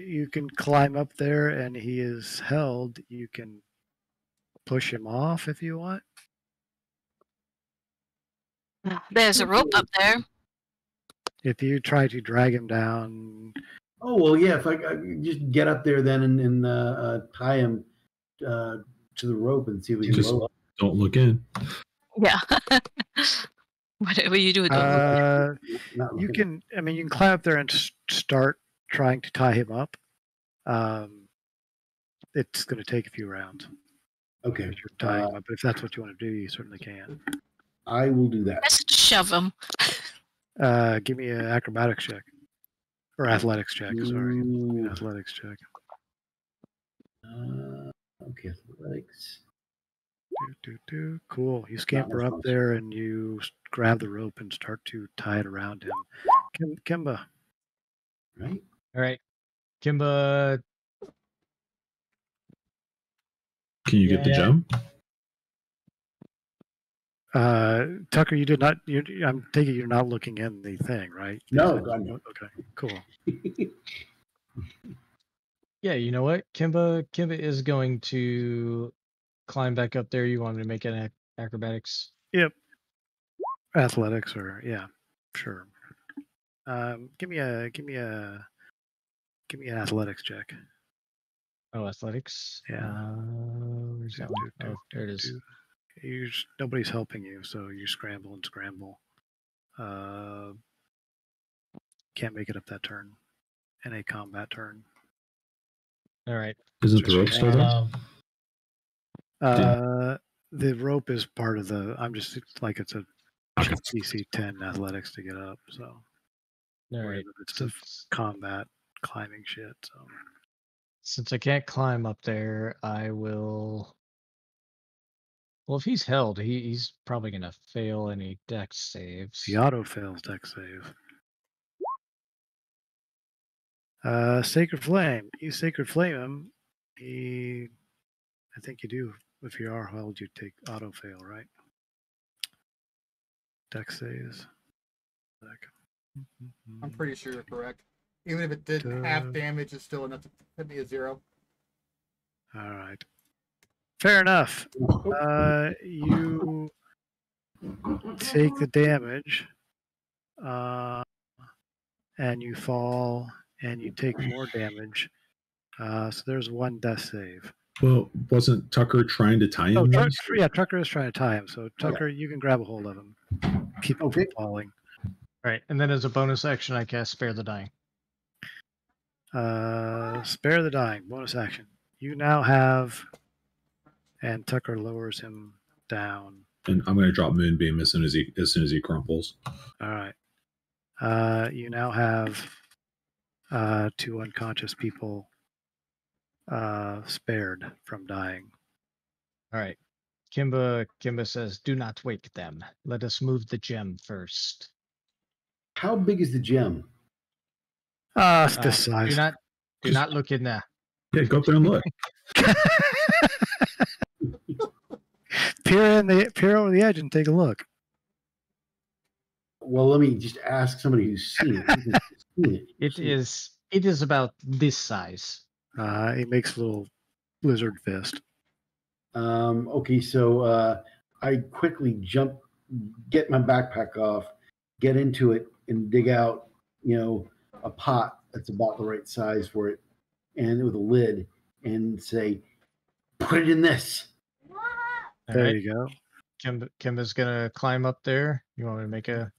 Speaker 2: You can climb up there, and he is held. You can push him off if you want.
Speaker 3: There's a rope up there.
Speaker 2: If you try to drag him down,
Speaker 4: Oh well, yeah. If I just get up there then and tie him to the rope and see if we can
Speaker 6: Just
Speaker 4: roll up.
Speaker 6: don't look in.
Speaker 3: Yeah. Whatever you do, don't look.
Speaker 4: Not
Speaker 2: you
Speaker 4: looking.
Speaker 2: can. I mean, you can climb up there and start trying to tie him up. It's going to take a few rounds.
Speaker 4: Okay,
Speaker 2: If you're tying him up, but if that's what you want to do, you certainly can.
Speaker 4: I will do that.
Speaker 3: Let's shove him.
Speaker 2: Give me an acrobatics check or athletics check. Sorry,
Speaker 4: Ooh.
Speaker 2: athletics check.
Speaker 4: Okay, athletics.
Speaker 2: Cool. You scamper
Speaker 4: much
Speaker 2: up
Speaker 4: fun.
Speaker 2: there and you grab the rope and start to tie it around him. Kimba.
Speaker 4: Right.
Speaker 5: All right, Kimba.
Speaker 6: Can you get the
Speaker 5: Yeah.
Speaker 6: gem?
Speaker 2: Tucker, you did not. I'm thinking you're not looking in the thing, right?
Speaker 4: No, God, no.
Speaker 2: Okay, cool.
Speaker 5: Yeah, you know what? Kimba is going to climb back up there. You want me to make an acrobatics?
Speaker 2: Yep. Athletics or yeah, sure. Give me an athletics check.
Speaker 5: Oh, athletics.
Speaker 2: Yeah.
Speaker 5: Where's that one? Oh, there it is.
Speaker 2: Nobody's helping you, so you scramble and scramble. Can't make it up that turn. In a combat turn.
Speaker 5: All right.
Speaker 6: Isn't the rope still there?
Speaker 2: The rope is part of the. I'm just like it's a DC 10 athletics to get up. So.
Speaker 5: All right.
Speaker 2: It's the combat climbing shit. So.
Speaker 5: Since I can't climb up there, I will. Well, if he's held, he's probably gonna fail any dex saves.
Speaker 2: He auto fails dex save. Sacred Flame. You Sacred Flame him. I think you do. If you are held, you take auto fail, right? Dex saves.
Speaker 1: I'm pretty sure you're correct. Even if it did half damage, it's still enough to hit me a 0.
Speaker 2: All right. Fair enough. You take the damage, and you fall, and you take more damage. So there's one death save.
Speaker 6: Well, wasn't Tucker trying to tie him?
Speaker 2: Oh, Tucker is trying to tie him. So Tucker, you can grab a hold of him. Keep him from falling.
Speaker 5: Right, and then as a bonus action, I cast Spare the Dying.
Speaker 2: Spare the Dying, bonus action. You now have, and Tucker lowers him down.
Speaker 6: And I'm going to drop Moonbeam as soon as he crumples.
Speaker 2: All right. You now have 2 unconscious people spared from dying.
Speaker 5: All right. Kimba says, "Do not wake them. Let us move the gem first."
Speaker 4: How big is the gem?
Speaker 2: It's this size.
Speaker 5: Do not look in there.
Speaker 6: Yeah, go up there and look.
Speaker 2: Peer over the edge and take a look.
Speaker 4: Well, let me just ask somebody who's seen it.
Speaker 5: It is about this size.
Speaker 2: He makes a little lizard fist.
Speaker 4: Okay, so I quickly get my backpack off, get into it, and dig out, a pot that's about the right size for it, and with a lid, and say, "Put it in this."
Speaker 2: There you go.
Speaker 5: Kimba's gonna climb up there. You want me to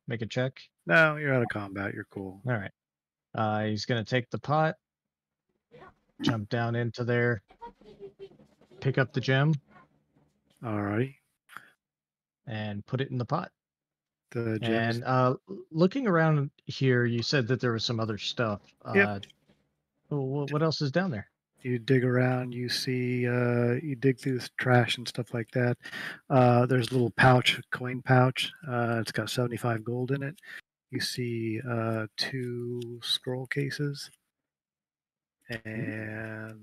Speaker 5: make a check?
Speaker 2: No, you're out of combat. You're cool.
Speaker 5: All right. He's gonna take the pot, jump down into there, pick up the gem.
Speaker 2: All right.
Speaker 5: And put it in the pot.
Speaker 2: The gems.
Speaker 5: And looking around here, you said that there was some other stuff.
Speaker 2: Yep.
Speaker 5: What else is down there?
Speaker 2: You dig around, you see, you dig through trash and stuff like that. There's a little coin pouch. It's got 75 gold in it. You see 2 scroll cases. And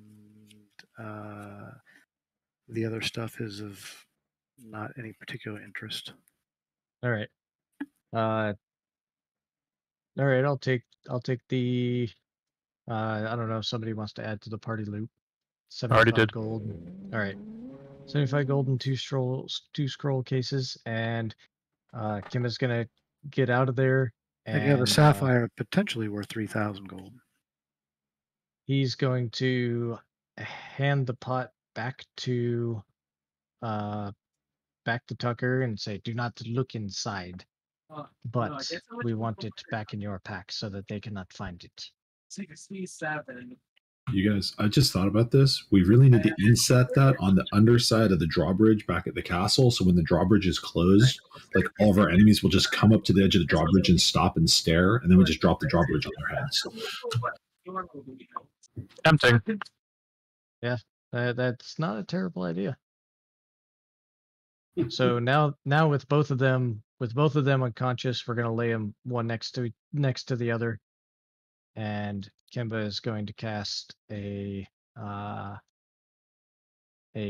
Speaker 2: the other stuff is of not any particular interest.
Speaker 5: All right. All right, I'll take the I don't know if somebody wants to add to the party loot. 75
Speaker 7: Already did.
Speaker 5: Gold. All right. 75 gold and 2 scroll cases, and Kim is gonna get out of there.
Speaker 2: And you have a sapphire potentially worth 3,000 gold.
Speaker 5: He's going to hand the pot back to Tucker and say, "Do not look inside, but we want it back in your pack so that they cannot find it."
Speaker 8: 67.
Speaker 6: You guys, I just thought about this. We really need to inset that on the underside of the drawbridge back at the castle. So when the drawbridge is closed, like all of our enemies will just come up to the edge of the drawbridge and stop and stare, and then we just drop the drawbridge on their heads.
Speaker 7: Tempting.
Speaker 5: Yeah, that's not a terrible idea. So now with both of them unconscious, we're gonna lay them one next to the other, and Kimba is going to cast a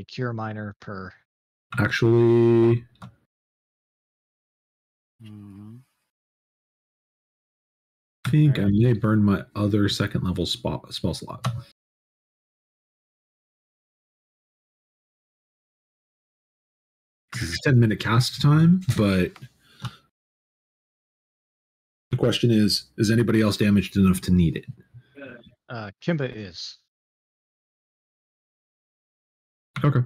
Speaker 5: cure minor per.
Speaker 6: Actually, I think I may burn my other second level spell slot. 10-minute cast time, but the question is anybody else damaged enough to need it?
Speaker 5: Kimba is.
Speaker 6: Okay.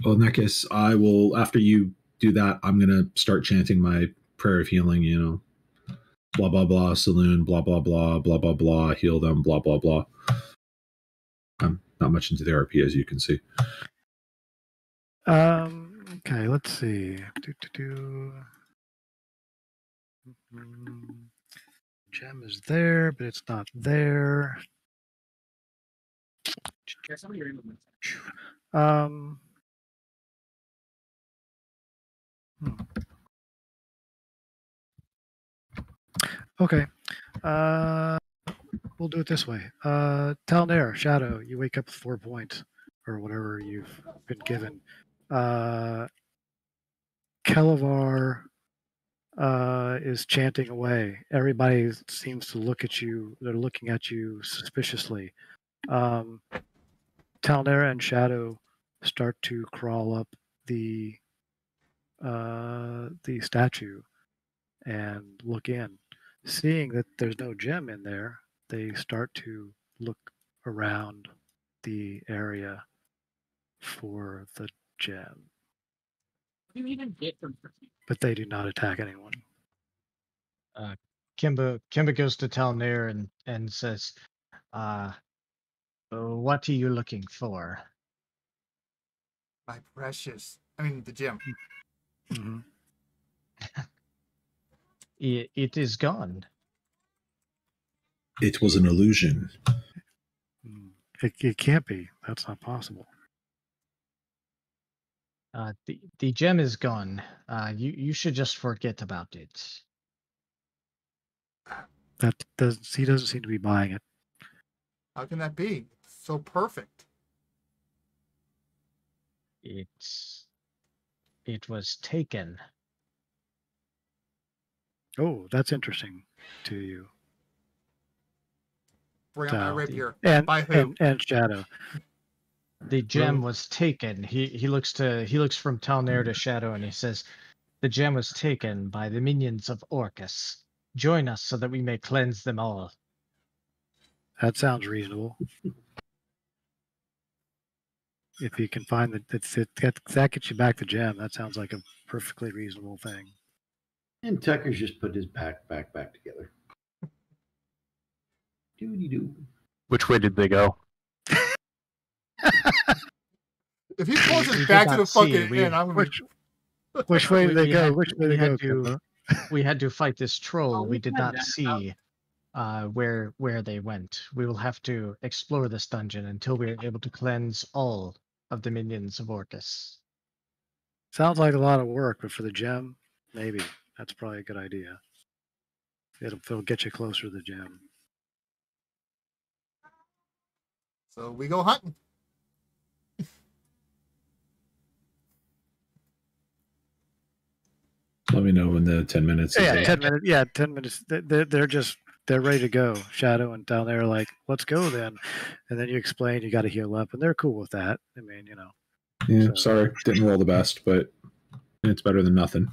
Speaker 6: Well, in that case, I will, after you do that, I'm going to start chanting my prayer of healing, blah, blah, blah, saloon, blah, blah, blah, blah, blah, blah, heal them, blah, blah, blah. I'm not much into the RP, as you can see.
Speaker 2: Okay, let's see. Gem is there, but it's not there. Um. Okay. We'll do it this way. Talnair, Shadow, you wake up with 4 points, or whatever you've been given. Kelevar is chanting away. Everybody seems to look at you. They're looking at you suspiciously. Talnair and Shadow start to crawl up the statue and look in. Seeing that there's no gem in there, they start to look around the area for the gem.
Speaker 8: What do you even get from
Speaker 2: But they do not attack anyone.
Speaker 5: Kimba goes to Talnair and says, what are you looking for?
Speaker 1: My precious. I mean, the gem.
Speaker 2: Mm-hmm.
Speaker 5: It is gone.
Speaker 6: It was an illusion.
Speaker 2: It can't be. That's not possible.
Speaker 5: The gem is gone. You should just forget about it.
Speaker 2: He doesn't seem to be buying it.
Speaker 1: How can that be? It's so perfect.
Speaker 5: It was taken.
Speaker 2: Oh, that's interesting to you.
Speaker 1: Bring out my rapier.
Speaker 2: And
Speaker 1: By who?
Speaker 2: And Shadow.
Speaker 5: The gem was taken. He looks from Talnair to Shadow and he says, the gem was taken by the minions of Orcus. Join us so that we may cleanse them all.
Speaker 2: That sounds reasonable. If you can find that gets you back the gem, that sounds like a perfectly reasonable thing.
Speaker 4: And Tucker's just put his back together. Doody-doo.
Speaker 7: Which way did they go?
Speaker 1: If he pulls
Speaker 5: We
Speaker 1: his
Speaker 5: did
Speaker 1: back to
Speaker 5: not
Speaker 1: the
Speaker 5: see.
Speaker 1: fucking
Speaker 5: We-
Speaker 1: end, I'm gonna be...
Speaker 2: Which way did they
Speaker 5: We
Speaker 2: go?
Speaker 5: had-
Speaker 2: Which way
Speaker 5: we
Speaker 2: did they
Speaker 5: had
Speaker 2: go?
Speaker 5: to-
Speaker 2: Kimba?
Speaker 5: We had to fight this troll.
Speaker 8: Oh,
Speaker 5: We
Speaker 8: we
Speaker 5: did
Speaker 8: had
Speaker 5: not
Speaker 8: that.
Speaker 5: see where they went. We will have to explore this dungeon until we are able to cleanse all of the minions of Orcus.
Speaker 2: Sounds like a lot of work, but for the gem, maybe that's probably a good idea. It'll get you closer to the gem.
Speaker 1: So we go hunting.
Speaker 6: Let me know when the 10 minutes is
Speaker 2: Yeah,
Speaker 6: up.
Speaker 2: 10 minutes. Yeah, 10 minutes. They're ready to go. Shadow and down there are like, let's go then. And then you explain you got to heal up, and they're cool with that. I mean,
Speaker 6: Yeah,
Speaker 2: So-
Speaker 6: sorry. Didn't roll the best, but it's better than nothing.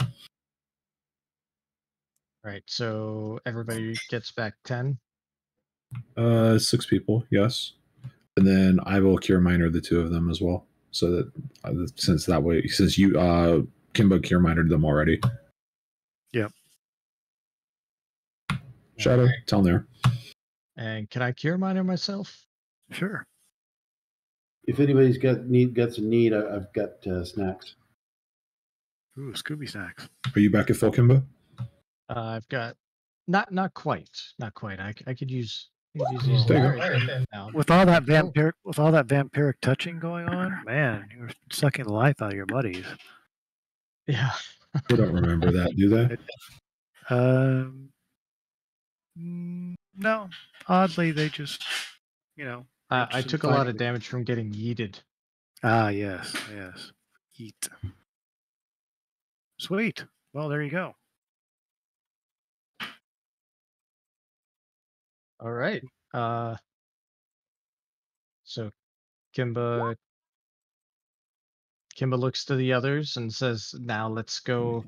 Speaker 5: Right, so everybody gets back 10.
Speaker 6: 6 people, yes. And then I will cure minor the 2 of them as well. So that since you Kimbo cure minored them already.
Speaker 2: Yep.
Speaker 6: Shadow, tell there.
Speaker 5: And can I cure minor myself?
Speaker 2: sure.
Speaker 4: If anybody's got some need, I've got snacks.
Speaker 2: Ooh, Scooby snacks.
Speaker 6: Are you back at full Kimbo?
Speaker 5: I've got not quite. I could use these
Speaker 6: There you
Speaker 5: right now.
Speaker 2: With all that vampiric touching going on, man, you were sucking the life out of your buddies.
Speaker 5: Yeah.
Speaker 6: They don't remember that, do they?
Speaker 2: No. Oddly, they just,
Speaker 5: I took a lot of damage from getting yeeted.
Speaker 2: Ah, yes. Eat. Sweet. Well, there you go.
Speaker 5: All right. So Kimba Kimba looks to the others and says, "Now let's go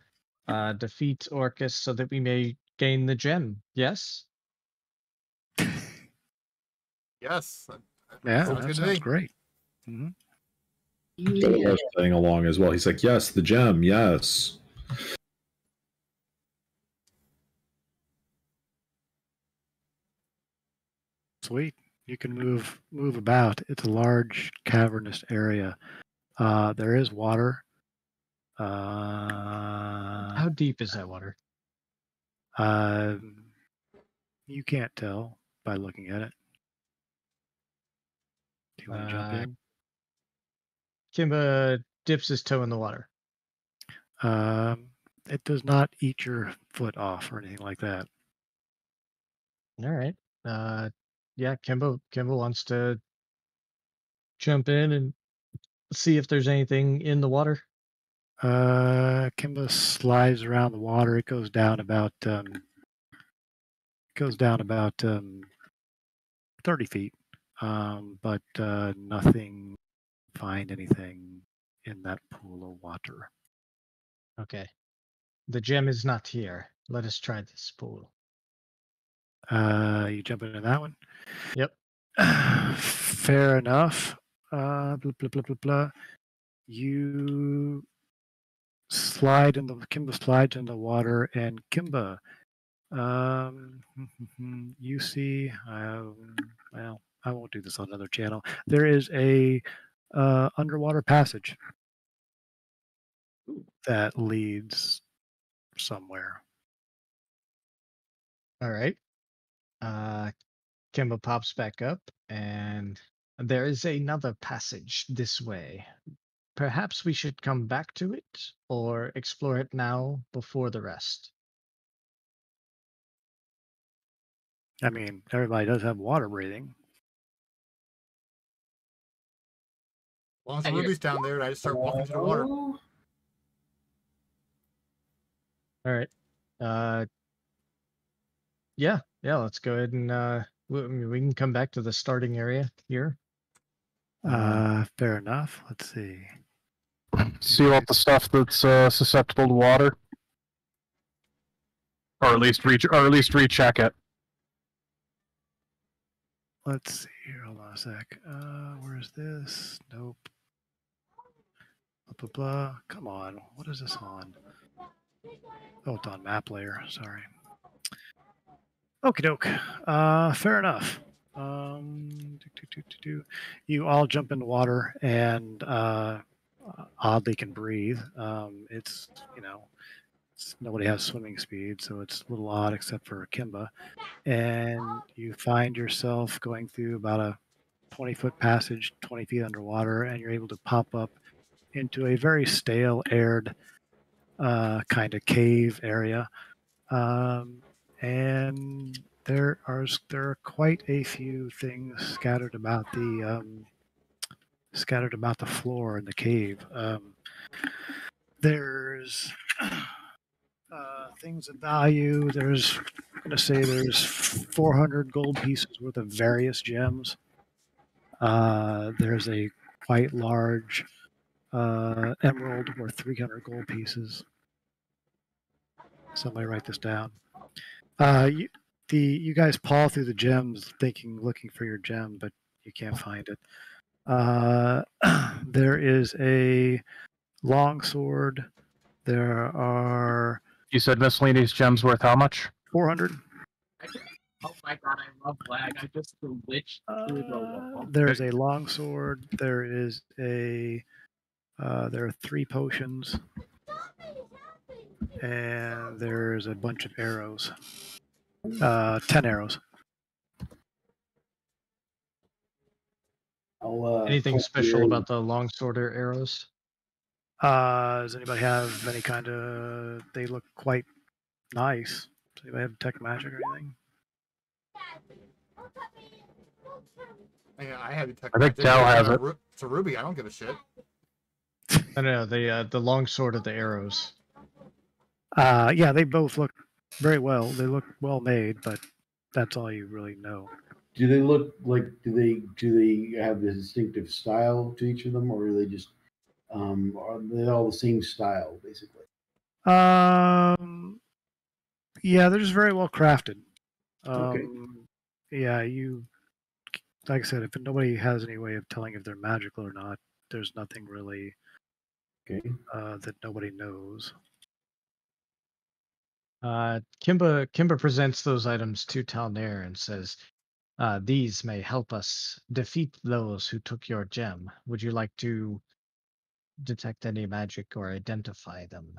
Speaker 5: defeat Orcus so that we may gain the gem." Yes.
Speaker 1: Yes.
Speaker 2: Yeah,
Speaker 1: Sounds
Speaker 2: that
Speaker 1: good to
Speaker 2: sounds
Speaker 1: me.
Speaker 2: great. Hmm.
Speaker 6: Calavar's playing along as well. He's like, yes, the gem, yes.
Speaker 2: Sweet. You can move about. It's a large cavernous area. There is water.
Speaker 5: How deep is that water?
Speaker 2: You can't tell by looking at it. Do you want to jump in?
Speaker 5: Kimba dips his toe in the water.
Speaker 2: It does not eat your foot off or anything like that.
Speaker 5: All right. Yeah, Kimba wants to jump in and see if there's anything in the water.
Speaker 2: Kimba slides around the water. It goes down about 30 feet, but nothing. Find anything in that pool of water.
Speaker 5: Okay. The gem is not here. Let us try this pool.
Speaker 2: You jump into that one.
Speaker 5: Yep.
Speaker 2: Fair enough. Blah, blah, blah, blah, blah. You slide in the Kimba slides in the water, and Kimba, you see. Well, I won't do this on another channel. There is a underwater passage that leads somewhere.
Speaker 5: All right. Kimba pops back up, and there is another passage this way. Perhaps we should come back to it or explore it now before the rest.
Speaker 2: I mean, everybody does have water breathing.
Speaker 1: As long as Ruby's down there, I just start walking to the water.
Speaker 5: All right. Yeah, let's go ahead and we can come back to the starting area here.
Speaker 2: Fair enough. Let's see.
Speaker 7: Seal up the stuff that's susceptible to water, or at least recheck it.
Speaker 2: Let's see here. Hold on a sec. Where's this? Nope. Blah, blah, blah. Come on. What is this on? Oh, it's on map layer. Sorry. Okie doke. Fair enough. You all jump in the water and oddly can breathe. It's, nobody has swimming speed, so it's a little odd except for Kimba. And you find yourself going through about a 20-foot passage, 20 feet underwater, and you're able to pop up into a very stale, aired kind of cave area. And there are quite a few things scattered about the floor in the cave. There's things of value. There's 400 gold pieces worth of various gems. There's a quite large emerald worth 300 gold pieces. Somebody write this down. You guys paw through the gems, looking for your gem, but you can't find it. There is a longsword. There are.
Speaker 7: You said miscellaneous gems worth how much?
Speaker 2: 400.
Speaker 8: Oh my god, I love lag. I just glitched through the wall.
Speaker 2: There's a longsword. There is a. There are 3 potions. And there's a bunch of arrows. 10 arrows.
Speaker 5: Anything special about the longsword or arrows?
Speaker 2: Does anybody have any kind of? They look quite nice. Does anybody have detect magic or anything?
Speaker 1: Yeah, I have detect
Speaker 7: I think
Speaker 1: magic.
Speaker 7: Cal has it.
Speaker 1: It's a ruby. I don't give a shit.
Speaker 5: No, the longsword of the arrows.
Speaker 2: Yeah, they both look very well. They look well made, but that's all you really know.
Speaker 4: Do they look like? Do they have the distinctive style to each of them, or are they just Are they all the same style, basically?
Speaker 2: Yeah, they're just very well crafted.
Speaker 4: Okay.
Speaker 2: Yeah, like I said, if nobody has any way of telling if they're magical or not, there's nothing really
Speaker 4: Okay.
Speaker 2: that nobody knows.
Speaker 5: Kimba presents those items to Talnair and says, "These may help us defeat those who took your gem. Would you like to detect any magic or identify them?"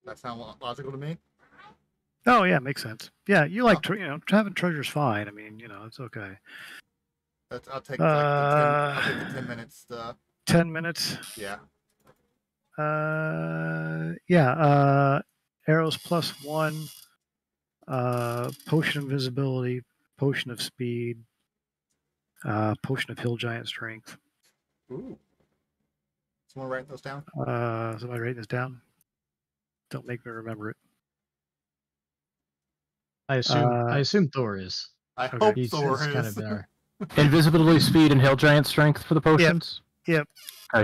Speaker 1: That sound logical to me.
Speaker 2: Oh yeah, makes sense. Yeah, you like having treasure's fine. I mean, it's okay.
Speaker 1: I'll take I'll take the 10 minutes.
Speaker 2: 10 minutes.
Speaker 1: Yeah.
Speaker 2: Arrows +1, potion of invisibility, potion of speed, potion of hill giant strength.
Speaker 1: Ooh. Someone write those down?
Speaker 2: Somebody writing this down? Don't make me remember it.
Speaker 5: I assume Thor is.
Speaker 1: I hope
Speaker 5: He's
Speaker 1: Thor is.
Speaker 5: kind of our...
Speaker 7: Invisibility, speed, and hill giant strength for the potions.
Speaker 2: Yep.
Speaker 7: Okay.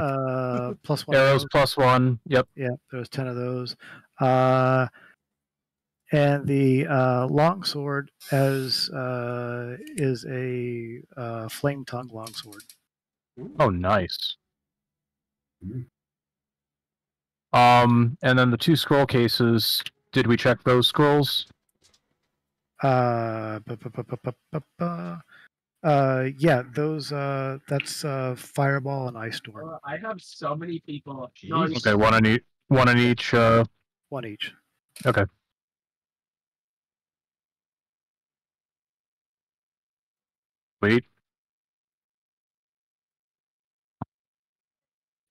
Speaker 2: +1.
Speaker 7: Arrows +1. Yep.
Speaker 2: Yep. There's 10 of those. And the longsword is a flame tongue longsword.
Speaker 7: Oh, nice.
Speaker 4: Mhm.
Speaker 7: And then the 2 scroll cases. Did we check those scrolls?
Speaker 2: Yeah, those that's Fireball and Ice Storm.
Speaker 8: I have so many people.
Speaker 5: Jeez.
Speaker 7: Okay, one in each.
Speaker 2: One each.
Speaker 7: Okay. Wait.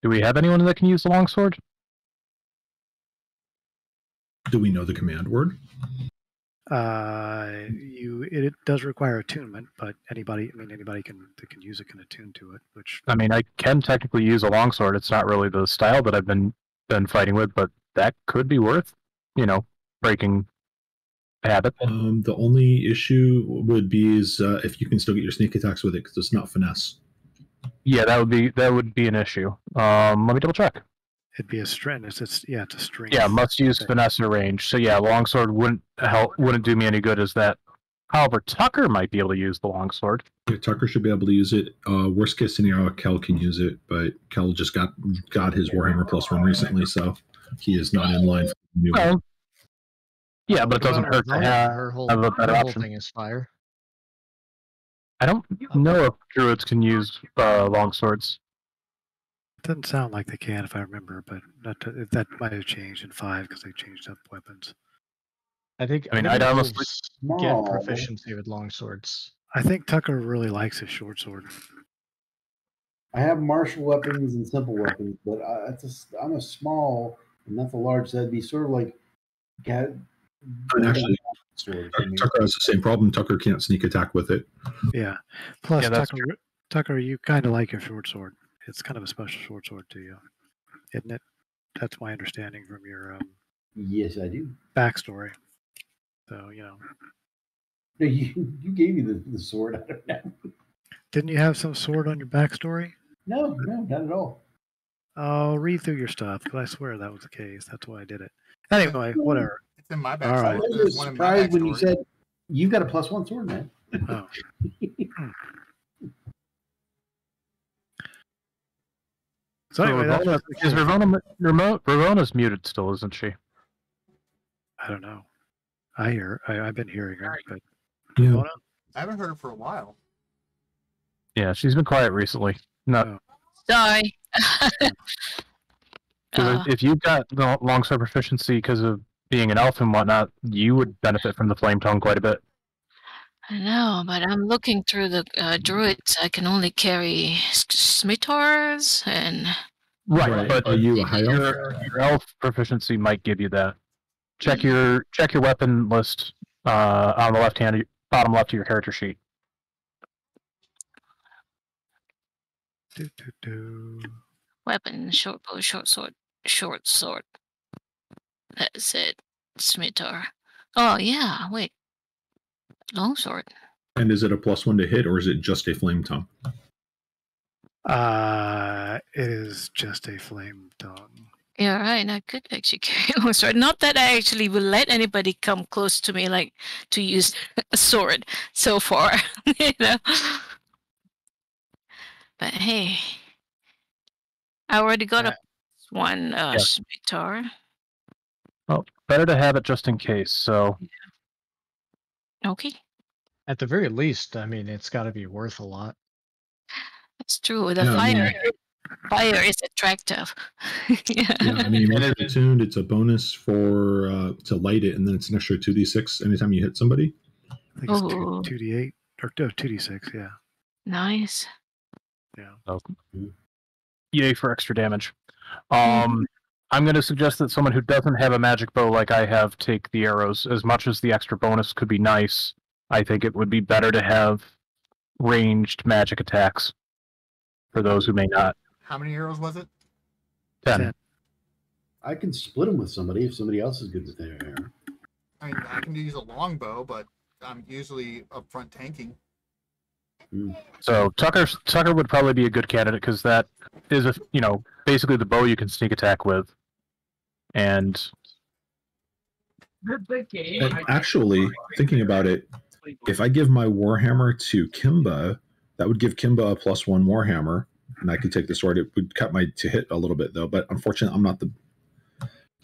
Speaker 7: Do we have anyone that can use the longsword?
Speaker 6: Do we know the command word?
Speaker 2: It does require attunement, but anybody can use it, can attune to it. Which
Speaker 7: I mean, I can technically use a longsword. It's not really the style that I've been fighting with, but that could be worth, breaking habit.
Speaker 6: The only issue would be is if you can still get your sneak attacks with it because it's not finesse.
Speaker 7: Yeah, that would be an issue. Let me double check.
Speaker 2: it'd be a strength. It's a strength.
Speaker 7: Yeah, must use
Speaker 2: thing.
Speaker 7: finesse or range. So yeah, longsword wouldn't do me any good as that. However, Tucker might be able to use the longsword.
Speaker 6: Yeah, Tucker should be able to use it. Worst case scenario, Kel can use it, but Kel just got his Warhammer +1 recently, so he is not in line for the new one.
Speaker 7: Well, yeah, but it doesn't hurt to
Speaker 5: Her whole
Speaker 7: have a better
Speaker 5: whole
Speaker 7: option.
Speaker 5: thing is fire.
Speaker 7: I don't know if druids can use longswords.
Speaker 2: It doesn't sound like they can, if I remember, but that might have changed in 5 because they changed up weapons.
Speaker 5: I think.
Speaker 7: I mean, I'd honestly
Speaker 5: get
Speaker 4: Small.
Speaker 5: proficiency with longswords.
Speaker 2: I think Tucker really likes his short sword.
Speaker 4: I have martial weapons and simple weapons, but I'm a small and not the large. So that'd be sort of like
Speaker 6: And actually,
Speaker 4: sword for me.
Speaker 6: Tucker has the same problem. Tucker can't sneak attack with it.
Speaker 2: Yeah. Plus,
Speaker 7: Yeah, that's
Speaker 2: Tucker, you kind of like your short sword. It's kind of a special short sword to you, isn't it? That's my understanding from your
Speaker 4: Yes, I do.
Speaker 2: backstory. So,
Speaker 4: No, you gave me the sword. I don't know.
Speaker 2: didn't you have some sword on your backstory?
Speaker 4: No, not at all.
Speaker 2: I'll read through your stuff because I swear that was the case. That's why I did it. Anyway, whatever.
Speaker 1: It's in my
Speaker 2: All
Speaker 1: backstory.
Speaker 2: right.
Speaker 4: I was
Speaker 1: There's one in my
Speaker 4: surprised when you
Speaker 1: backstory.
Speaker 4: said you've got a +1 sword, man.
Speaker 2: Oh. So anyway,
Speaker 7: Is Ravona's muted still, isn't she?
Speaker 2: I don't know. I've been hearing her, but
Speaker 6: Yeah.
Speaker 2: Ramona?
Speaker 1: I haven't heard it for a while.
Speaker 7: Yeah, she's been quiet recently. Not
Speaker 2: Oh.
Speaker 3: Sorry.
Speaker 7: 'cause if you've got the longsword proficiency because of being an elf and whatnot, you would benefit from the flame tongue quite a bit.
Speaker 3: I know, but I'm looking through the druids. I can only carry smitars and
Speaker 7: Right, but
Speaker 6: Are you a high elf?
Speaker 7: your elf proficiency might give you that. Check your weapon list on the bottom left of your character sheet.
Speaker 2: Do.
Speaker 3: weapon, short bow, short sword. That's it. Scimitar. Oh yeah, wait. Longsword.
Speaker 6: And is it a +1 to hit, or is it just a flame tongue?
Speaker 2: It is just a flame tongue.
Speaker 3: Yeah, right. I could actually carry a sword. Not that I actually will let anybody come close to me, like to use a sword so far, you know. But hey, I already got a one scimitar.
Speaker 7: Well, better to have it just in case. So
Speaker 3: Okay,
Speaker 5: At the very least, I mean, it's got to be worth a lot.
Speaker 3: that's true. The
Speaker 6: Yeah, I
Speaker 3: fire,
Speaker 6: mean-
Speaker 3: fire is attractive.
Speaker 6: Yeah, I mean, once you're attuned, it's a bonus for to light it, and then it's an extra 2d6 anytime you hit somebody.
Speaker 2: I think it's
Speaker 3: Oh.
Speaker 2: 2d8 or 2d6. Yeah.
Speaker 3: Nice.
Speaker 2: Yeah.
Speaker 7: yay for extra damage. I'm going to suggest that someone who doesn't have a magic bow like I have take the arrows. As much as the extra bonus could be nice, I think it would be better to have ranged magic attacks for those who may not.
Speaker 1: How many arrows was it?
Speaker 7: 10.
Speaker 4: I can split them with somebody if somebody else is good with their hair.
Speaker 1: I mean, I can use a longbow, but I'm usually up front tanking.
Speaker 7: So Tucker would probably be a good candidate because that is basically the bow you can sneak attack with, and
Speaker 8: The game.
Speaker 6: And actually, thinking about it, if I give my Warhammer to Kimba, that would give Kimba a +1 Warhammer, and I could take the sword. It would cut my to hit a little bit though, but unfortunately, I'm not the.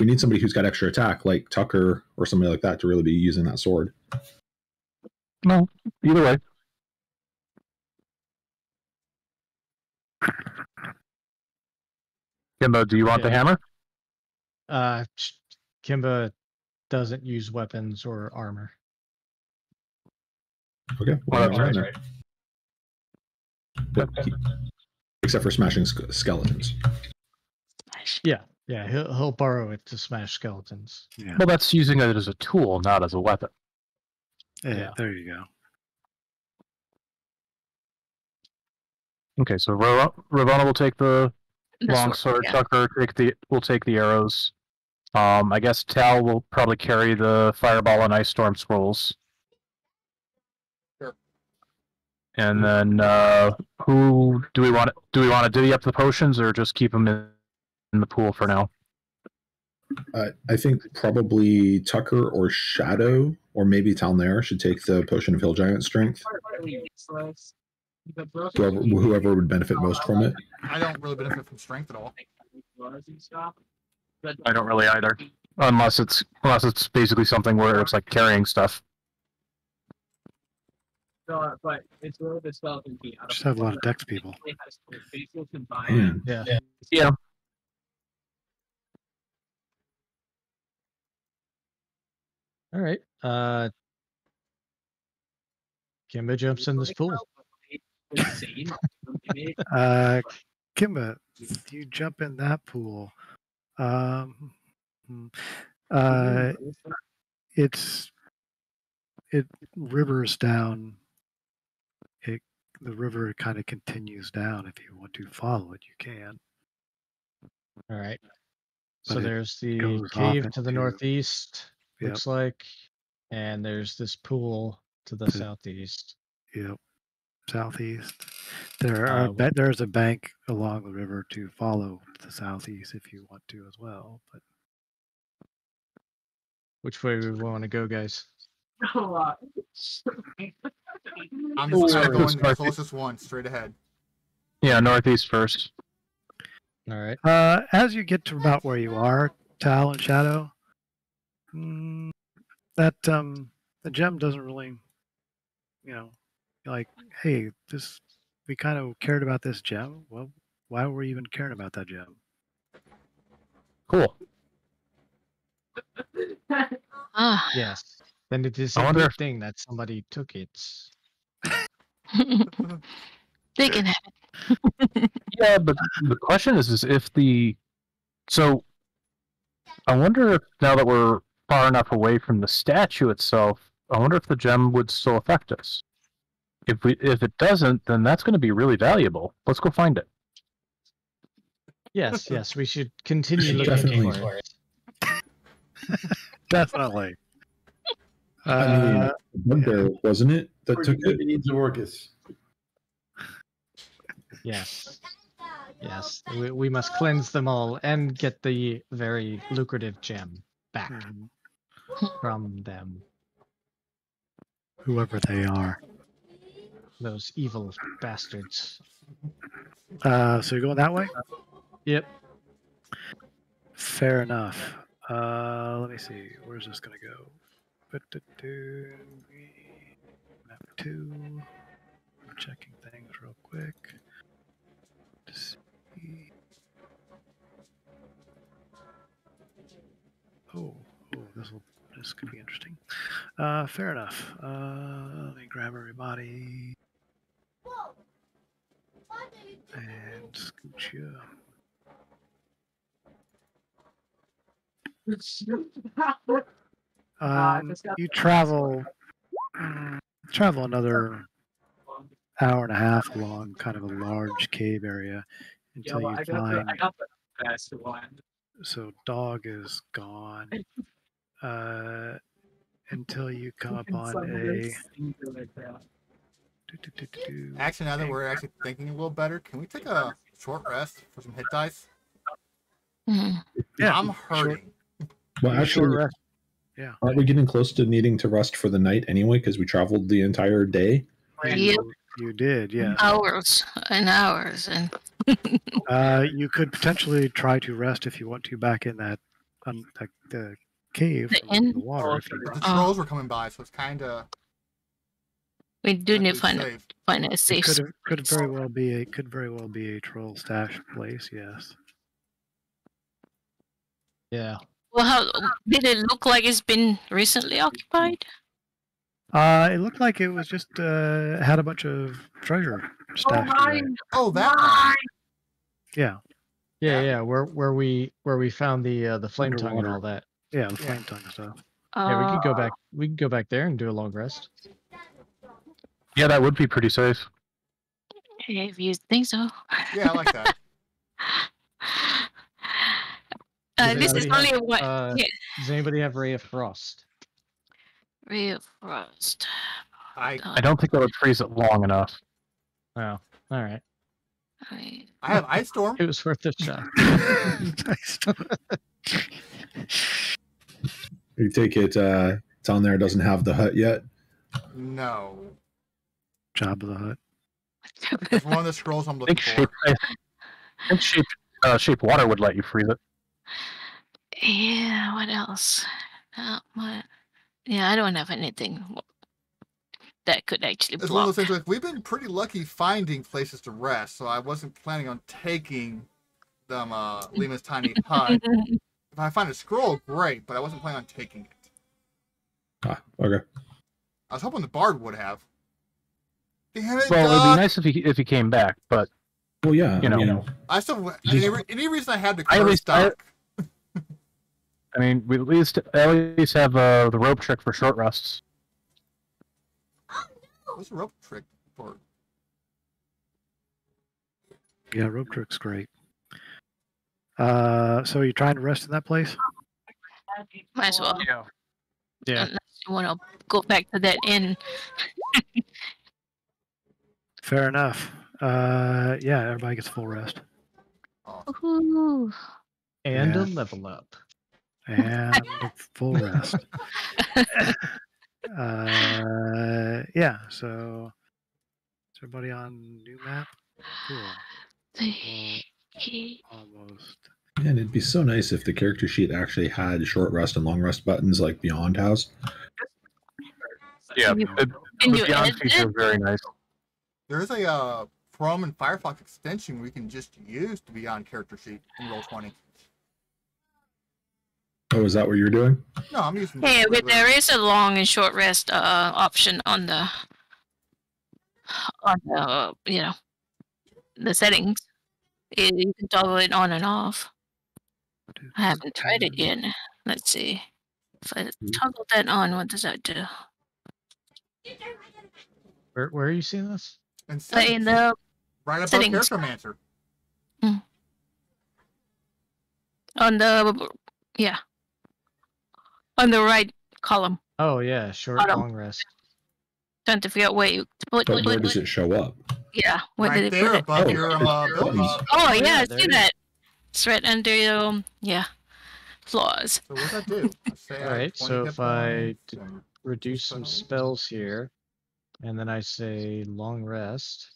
Speaker 6: We need somebody who's got extra attack, like Tucker or somebody like that, to really be using that sword.
Speaker 7: no, either way. Kimbo, do you want the hammer?
Speaker 5: Kimba doesn't use weapons or armor.
Speaker 6: Okay.
Speaker 7: Well, that's
Speaker 6: fine
Speaker 7: right.
Speaker 6: then. But except for smashing skeletons.
Speaker 5: Yeah, he'll borrow it to smash skeletons.
Speaker 2: Yeah.
Speaker 7: Well, that's using it as a tool, not as a weapon.
Speaker 2: Yeah. There you go.
Speaker 7: Okay, so Ravonna will take the long sword.
Speaker 3: yeah.
Speaker 7: Tucker will take the arrows. I guess Tal will probably carry the fireball and ice storm scrolls.
Speaker 1: Sure.
Speaker 7: And then who do we want? Do we want to divvy up the potions or just keep them in the pool for now?
Speaker 6: I think probably Tucker or Shadow or maybe Talnair should take the potion of Hill Giant Strength. Whoever would benefit most from it.
Speaker 1: I don't really benefit from strength at all.
Speaker 7: I don't really either, unless it's basically something where it's like carrying stuff.
Speaker 8: But it's really the skeleton key.
Speaker 2: Just have a lot of dex people.
Speaker 6: Man.
Speaker 7: Yeah.
Speaker 5: All right. Kimba jumps in this pool.
Speaker 2: Kimba, you jump in that pool. It rivers down. The river kind of continues down. If you want to follow it, you can.
Speaker 5: All right.
Speaker 2: But
Speaker 5: So
Speaker 2: it
Speaker 5: there's the
Speaker 2: goes
Speaker 5: cave
Speaker 2: off
Speaker 5: to the
Speaker 2: into-
Speaker 5: northeast,
Speaker 2: Yep.
Speaker 5: looks like, and there's this pool to the
Speaker 2: To-
Speaker 5: southeast.
Speaker 2: Yep. Southeast. There's a bank along the river to follow to the southeast if you want to as well. But
Speaker 5: Which way we want to go, guys?
Speaker 1: I'm just going to the closest one, straight ahead.
Speaker 7: Yeah, northeast first.
Speaker 5: All right.
Speaker 2: as you get to about where you are, Tal and Shadow, that the gem doesn't really, like, hey, we kind of cared about this gem. Well, why were we even caring about that gem?
Speaker 7: Cool.
Speaker 3: Ah,
Speaker 5: Yes. Then it is
Speaker 7: I
Speaker 5: a
Speaker 7: wonder
Speaker 5: good
Speaker 7: if-
Speaker 5: thing that somebody took it.
Speaker 3: they can have it.
Speaker 7: Yeah, but the question is if the. So, I wonder if now that we're far enough away from the statue itself, I wonder if the gem would still affect us. If it doesn't, then that's going to be really valuable. Let's go find it.
Speaker 5: Yes, we should continue looking
Speaker 6: Definitely.
Speaker 5: for it.
Speaker 2: Definitely.
Speaker 6: I mean, Bugbear, wasn't it, that took it?
Speaker 4: It needs a Orcus.
Speaker 5: Yes. Yes. We must cleanse them all and get the very lucrative gem back
Speaker 2: Mhm.
Speaker 5: from them.
Speaker 2: Whoever they are.
Speaker 5: Those evil bastards.
Speaker 2: So you're going that way?
Speaker 5: Yep.
Speaker 2: Fair enough. Let me see. Where's this gonna go? Map 2. I'm checking things real quick. To see. Oh, this could be interesting. Fair enough. Let me grab everybody
Speaker 9: Whoa. What are you doing?
Speaker 2: and scooch you. You travel another hour and a half along kind of a large cave area until you find.
Speaker 8: I got the best one.
Speaker 2: So dog is gone. Until you come upon a.
Speaker 1: Actually, now that we're actually thinking a little better, can we take a short rest for some hit dice?
Speaker 3: Mhm.
Speaker 2: Yeah,
Speaker 1: I'm hurting.
Speaker 6: Well, actually,
Speaker 2: rest.
Speaker 6: aren't we getting close to needing to rest for the night anyway? Because we traveled the entire day.
Speaker 3: Yep.
Speaker 2: You did, yes.
Speaker 3: Hours and hours, and
Speaker 2: You could potentially try to rest if you want to back in that the cave
Speaker 3: The
Speaker 2: from
Speaker 3: inn?
Speaker 2: the water. If you
Speaker 1: But the
Speaker 3: Oh.
Speaker 1: trolls were coming by, so it's kind of
Speaker 3: we do need to find
Speaker 1: safe.
Speaker 3: a safe.
Speaker 2: could very well be a troll stash place. Yes.
Speaker 5: Yeah.
Speaker 3: Well, how did it look like it's been recently occupied?
Speaker 2: It looked like it was just had a bunch of treasure stashed away.
Speaker 1: Oh, that one.
Speaker 2: Yeah,
Speaker 5: Yeah. Where we found the flame tongue and
Speaker 2: Underwater.
Speaker 5: all that.
Speaker 2: yeah, the flame tongue stuff.
Speaker 5: Yeah, we could go back. We could go back there and do a long rest.
Speaker 7: Yeah, that would be pretty safe.
Speaker 3: If you think so.
Speaker 1: Yeah, I like that.
Speaker 5: Does
Speaker 3: This is
Speaker 5: anybody
Speaker 3: only
Speaker 5: have,
Speaker 3: what yeah.
Speaker 5: Does anybody have Ray of Frost?
Speaker 3: Ray of Frost.
Speaker 1: I
Speaker 7: I don't think that would freeze it long enough.
Speaker 5: Oh, all right.
Speaker 3: I
Speaker 1: have Ice Storm.
Speaker 5: It was worth a shot.
Speaker 6: You take it. It's on there. It doesn't have the hut yet.
Speaker 1: No,
Speaker 2: Job of the Hut.
Speaker 1: it's one of the scrolls I'm
Speaker 7: I
Speaker 1: looking
Speaker 7: think
Speaker 1: for.
Speaker 7: shape water would let you freeze it.
Speaker 3: Yeah, what else? Yeah, I don't have anything that could actually
Speaker 1: It's one of
Speaker 3: block.
Speaker 1: those things like we've been pretty lucky finding places to rest, so I wasn't planning on taking them Lima's tiny hut. If I find a scroll, great, but I wasn't planning on taking it.
Speaker 6: Ah, okay.
Speaker 1: I was hoping the bard would have. Damn it,
Speaker 7: Well, it'd
Speaker 1: Doc!
Speaker 7: be nice if he came back, but
Speaker 6: Well, yeah.
Speaker 7: You know.
Speaker 6: I mean,
Speaker 1: I still any reason I had to
Speaker 7: I at
Speaker 1: curse
Speaker 7: least-
Speaker 1: Doc.
Speaker 7: I mean, we at least have the rope trick for short rests.
Speaker 1: What's a rope trick for?
Speaker 2: Yeah, rope trick's great. So you're trying to rest in that place?
Speaker 3: Might as well.
Speaker 7: Yeah.
Speaker 5: Yeah.
Speaker 3: Unless you want to go back to that inn.
Speaker 2: Fair enough. Yeah, everybody gets full rest.
Speaker 3: Woohoo.
Speaker 5: And
Speaker 2: Yeah.
Speaker 5: a level up.
Speaker 2: And a full rest. Yeah, so is everybody on new map? Cool. Almost.
Speaker 6: and it'd be so nice if the character sheet actually had short rest and long rest buttons like Beyond House.
Speaker 7: Yeah,
Speaker 3: You-
Speaker 7: the
Speaker 3: And you
Speaker 7: Beyond
Speaker 3: edit
Speaker 7: feature is very nice.
Speaker 1: There is a Chrome and Firefox extension we can just use to be on character sheet in Roll20.
Speaker 6: Oh, is that what you're doing?
Speaker 1: No, I'm using.
Speaker 3: Yeah, but
Speaker 1: regular-
Speaker 3: there is a long and short rest option on the the settings. You can toggle it on and off. I haven't tried it yet. Let's see. If I toggle that on, what does that do?
Speaker 5: Where are you seeing this?
Speaker 1: And
Speaker 3: In
Speaker 1: settings,
Speaker 3: the
Speaker 1: right above
Speaker 3: settings.
Speaker 1: Charactermancer.
Speaker 3: on the right column.
Speaker 5: Oh yeah, short
Speaker 3: Bottom.
Speaker 5: long rest.
Speaker 3: Trying to figure out where you put
Speaker 6: But where does it show up?
Speaker 3: Yeah. Where
Speaker 1: Right
Speaker 3: did they
Speaker 1: there
Speaker 3: put it?
Speaker 1: above
Speaker 6: Oh,
Speaker 1: your buildings.
Speaker 3: Oh yeah,
Speaker 5: Yeah,
Speaker 3: I
Speaker 5: there
Speaker 3: see
Speaker 5: it is.
Speaker 3: that. It's right under your floors.
Speaker 1: So what's that do? Let's say
Speaker 5: All
Speaker 1: I have
Speaker 5: right,
Speaker 1: 20
Speaker 5: so
Speaker 1: hit
Speaker 5: if I
Speaker 1: points and
Speaker 5: reduce some spells here, and then I say long rest,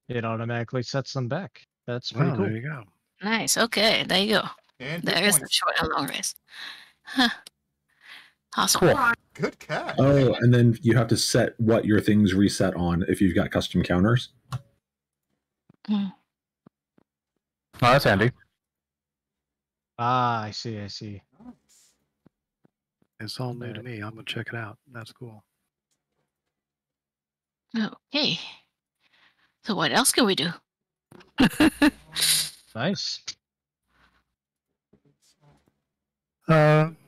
Speaker 5: it automatically sets them back. That's pretty
Speaker 2: Wow,
Speaker 5: cool.
Speaker 2: there you go.
Speaker 3: Nice. Okay, there you go.
Speaker 1: and hit
Speaker 3: There is the
Speaker 1: points.
Speaker 3: short and long rest. Huh. Awesome.
Speaker 7: Cool.
Speaker 1: Good catch.
Speaker 6: Oh, and then you have to set what your things reset on if you've got custom counters.
Speaker 3: Mm.
Speaker 7: Oh, that's handy.
Speaker 5: Ah, I see, I see.
Speaker 2: It's all new to
Speaker 5: Right.
Speaker 2: me. I'm gonna check it out. That's cool.
Speaker 3: Okay. So what else can we do?
Speaker 5: Nice.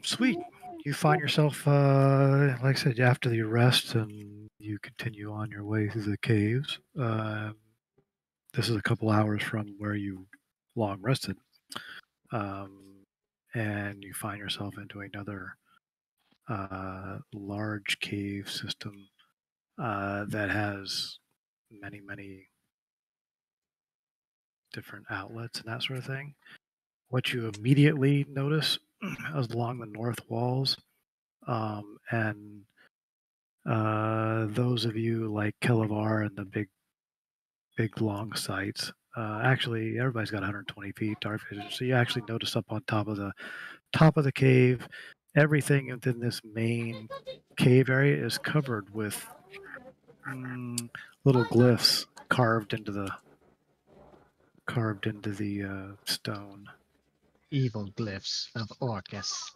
Speaker 2: Sweet. You find yourself, like I said, after the arrest, and you continue on your way through the caves. This is a couple hours from where you long rested, and you find yourself into another large cave system that has many different outlets and that sort of thing. What you immediately notice is along the north walls, and those of you like Kelavar and the big long sights. Actually, everybody's got 120 feet dark vision, so you actually notice up on top of the cave, everything within this main cave area is covered with little glyphs carved into the stone.
Speaker 5: Evil glyphs of Orcus.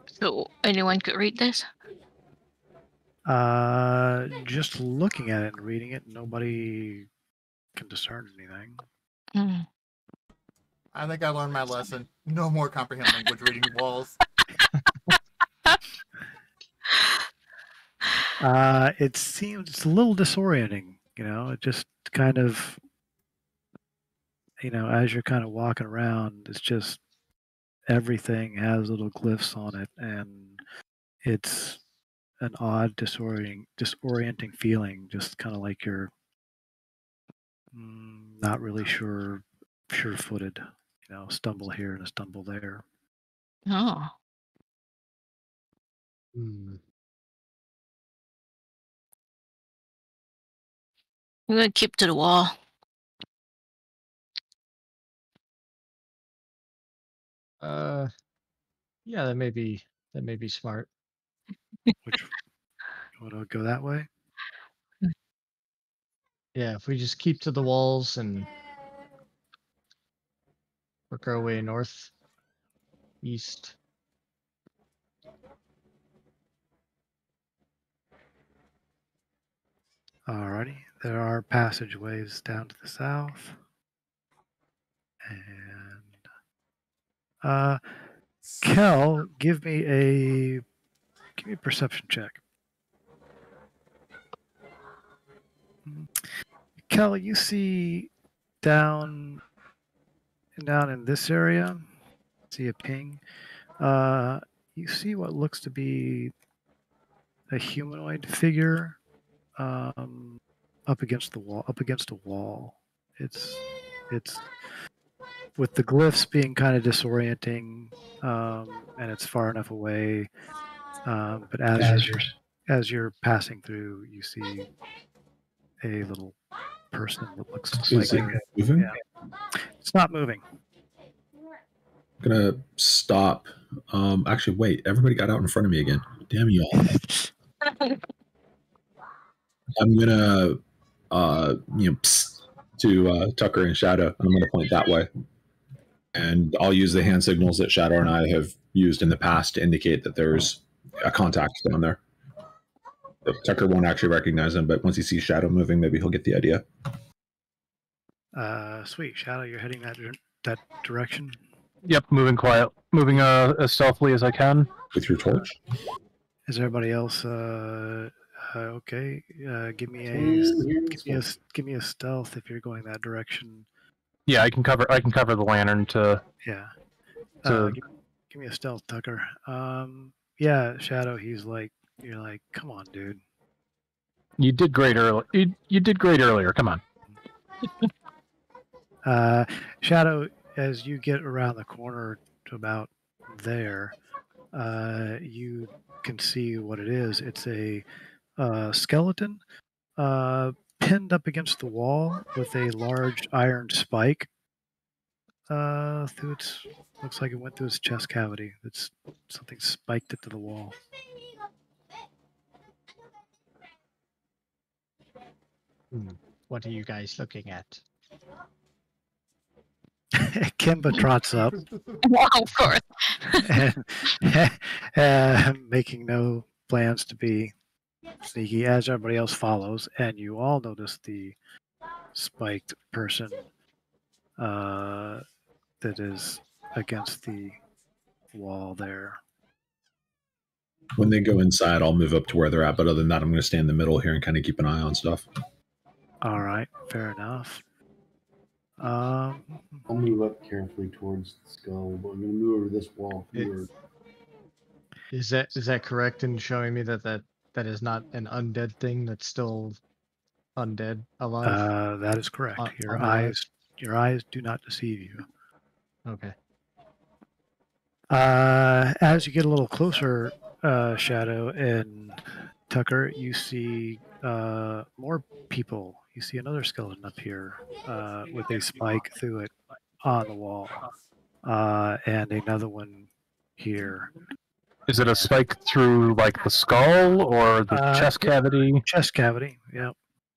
Speaker 3: So anyone could read this?
Speaker 2: Just looking at it and reading it, nobody can discern anything.
Speaker 3: Mm.
Speaker 1: I think I learned my lesson. No more comprehend language reading walls.
Speaker 2: It seems it's a little disorienting, it just kind of, as you're kind of walking around, it's just everything has little glyphs on it, and it's an odd disorienting feeling, just kind of like you're not really sure-footed, stumble here and a stumble there.
Speaker 3: Oh.
Speaker 5: Hmm.
Speaker 3: I'm gonna keep to the wall.
Speaker 5: Yeah, that may be smart.
Speaker 2: Which you want to go that way?
Speaker 5: Yeah, if we just keep to the walls and work our way north, east.
Speaker 2: Alrighty, there are passageways down to the south, and Kel, give me a perception check. Kel, you see down in this area, see a ping. You see what looks to be a humanoid figure up against a wall. It's with the glyphs being kind of disorienting, and it's far enough away. But as you're passing through, you see a little person that looks
Speaker 6: Is
Speaker 2: like
Speaker 6: it moving?
Speaker 2: yeah. It's not moving.
Speaker 6: I'm gonna stop. Actually, wait. Everybody got out in front of me again. Damn you all. I'm gonna, psst to Tucker and Shadow. I'm gonna point that way, and I'll use the hand signals that Shadow and I have used in the past to indicate that there's a contact down there. Tucker won't actually recognize him, but once he sees Shadow moving, maybe he'll get the idea.
Speaker 2: Sweet, Shadow, you're heading that direction.
Speaker 7: Yep, moving as stealthily as I can.
Speaker 6: With your torch?
Speaker 2: Is everybody else okay? Give me a stealth if you're going that direction.
Speaker 7: Yeah, I can cover the lantern to.
Speaker 2: Yeah.
Speaker 7: To
Speaker 2: give me a stealth, Tucker. Yeah, Shadow. You're like, come on, dude.
Speaker 7: You did great earlier. You did great earlier. Come on.
Speaker 2: Shadow, as you get around the corner to about there, you can see what it is. It's a skeleton pinned up against the wall with a large iron spike through its. Looks like it went through its chest cavity. It's something spiked it to the wall.
Speaker 5: What are you guys looking at?
Speaker 2: Kimba trots up,
Speaker 3: Of course.
Speaker 2: and making no plans to be sneaky as everybody else follows, and you all notice the spiked person that is against the wall there.
Speaker 6: When they go inside, I'll move up to where they're at. But other than that, I'm going to stay in the middle here and kind of keep an eye on stuff.
Speaker 2: All right, fair enough.
Speaker 10: I'll move up carefully towards the skull. But I'm going to move over this wall here.
Speaker 5: Is that correct in showing me that is not an undead thing? That's still undead alive?
Speaker 2: That is correct.
Speaker 5: On
Speaker 2: Your
Speaker 5: the
Speaker 2: eyes do not deceive you.
Speaker 5: Okay.
Speaker 2: As you get a little closer, Shadow and Tucker, you see more people. You see another skeleton up here with a spike through it on the wall, and another one here.
Speaker 7: Is it a spike through like the skull or the chest cavity?
Speaker 2: Chest cavity. Yeah.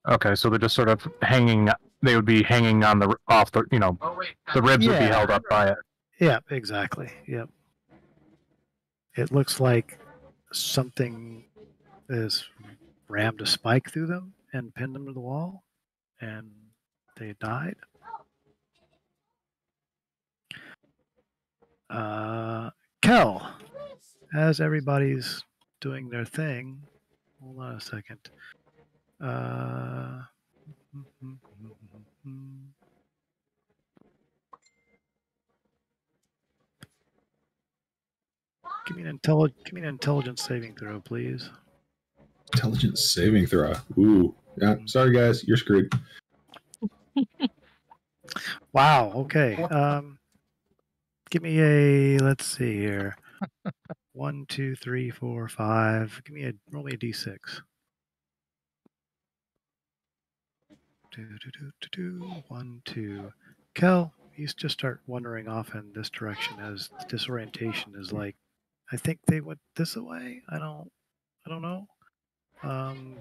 Speaker 7: Okay, so they're just sort of hanging. They would be hanging on the off the the ribs would be held up by it.
Speaker 2: Yeah. Exactly. Yep. It looks like something is rammed a spike through them and pinned them to the wall, and they died. Kel, as everybody's doing their thing, hold on a second. Give me an intelligence saving throw, please.
Speaker 6: Intelligence saving throw. Ooh. Yeah. Sorry, guys. You're screwed.
Speaker 2: Wow. Okay. Give me a. Let's see here. 1, 2, 3, 4, 5. Roll me a d6. 1, 2. Kel, you just start wandering off in this direction as disorientation is like, I think they went this way. I don't know.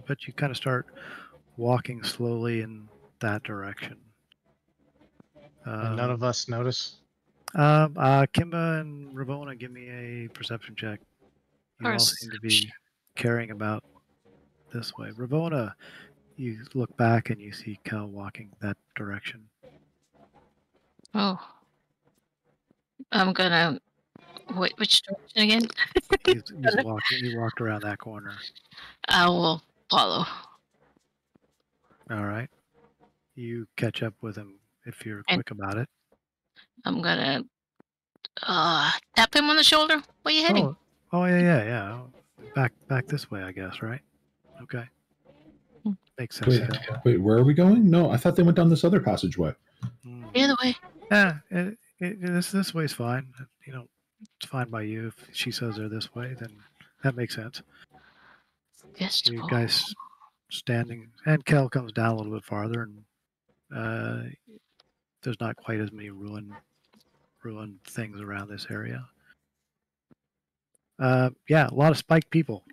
Speaker 2: But you kind of start walking slowly in that direction.
Speaker 5: And none of us notice.
Speaker 2: Kimba and Ravona, give me a perception check. You all seem to be caring about this way. Ravona, you look back and you see Kel walking that direction.
Speaker 3: Oh. I'm gonna wait, which direction again?
Speaker 2: He walked around that corner.
Speaker 3: I will follow.
Speaker 2: All right. You catch up with him if you're quick about it.
Speaker 3: I'm gonna tap him on the shoulder. Where you heading?
Speaker 2: Oh yeah. Back this way, I guess, right? Okay. Makes sense.
Speaker 6: Wait, where are we going? No, I thought they went down this other passageway.
Speaker 3: The other way.
Speaker 2: Yeah, this way's fine. It's fine by you. If she says they're this way, then that makes sense.
Speaker 3: Yes.
Speaker 2: You guys standing, and Kel comes down a little bit farther, and there's not quite as many ruined things around this area. Yeah, a lot of spiked people.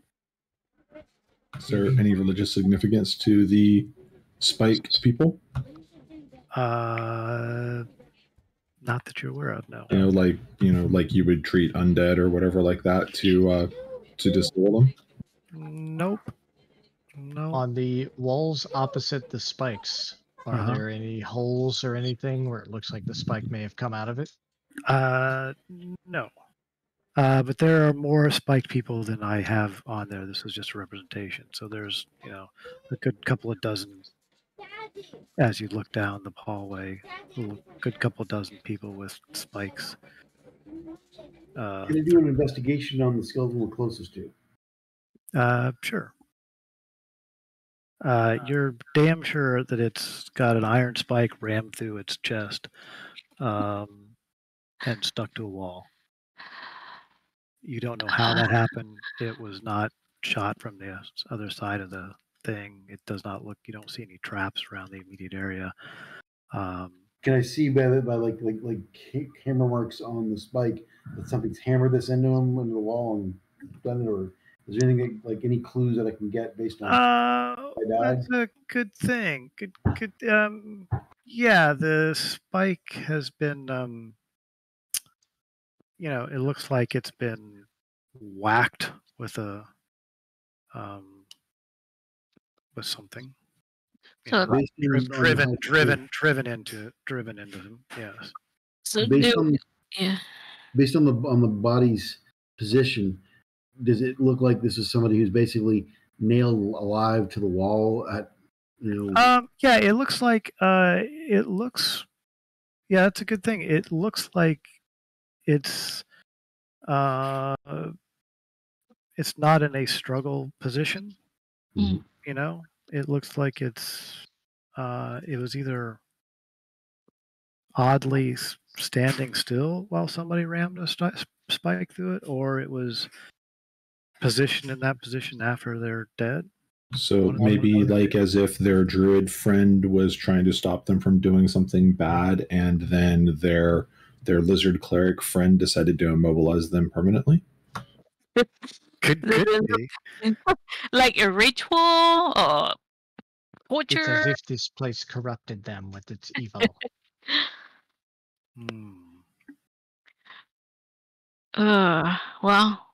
Speaker 6: Is there any religious significance to the spiked people?
Speaker 2: Not that you're aware of, no.
Speaker 6: Like you would treat undead or whatever like that to distill them.
Speaker 2: Nope. No.
Speaker 5: On the walls opposite the spikes, are there any holes or anything where it looks like the spike may have come out of it?
Speaker 2: No. But there are more spiked people than I have on there. This is just a representation. So there's, a good couple of dozen, as you look down the hallway, a good couple of dozen people with spikes.
Speaker 10: Can I do an investigation on the skeleton we're closest to?
Speaker 2: Sure. You're damn sure that it's got an iron spike rammed through its chest and stuck to a wall. You don't know how that happened. It was not shot from the other side of the thing. It does not look. You don't see any traps around the immediate area.
Speaker 10: Can I see by hammer marks on the spike that something's hammered this into him into the wall and done it, or is there anything like any clues that I can get based on?
Speaker 2: That's a good thing. Good. Yeah, the spike has been. It looks like it's been whacked with a with something.
Speaker 3: So
Speaker 2: driven into him. Yes.
Speaker 3: So
Speaker 10: based on
Speaker 3: yeah.
Speaker 10: based on the body's position, does it look like this is somebody who's basically nailed alive to the wall at
Speaker 2: Yeah, it looks like yeah, that's a good thing. It looks like it's not in a struggle position.
Speaker 3: Mm.
Speaker 2: It looks like it was either oddly standing still while somebody rammed a spike through it, or it was positioned in that position after they're dead.
Speaker 6: So maybe like as if their druid friend was trying to stop them from doing something bad, and then their lizard cleric friend decided to immobilize them permanently.
Speaker 2: Could be.
Speaker 3: Like a ritual or torture.
Speaker 5: It's as if this place corrupted them with its evil.
Speaker 3: Well.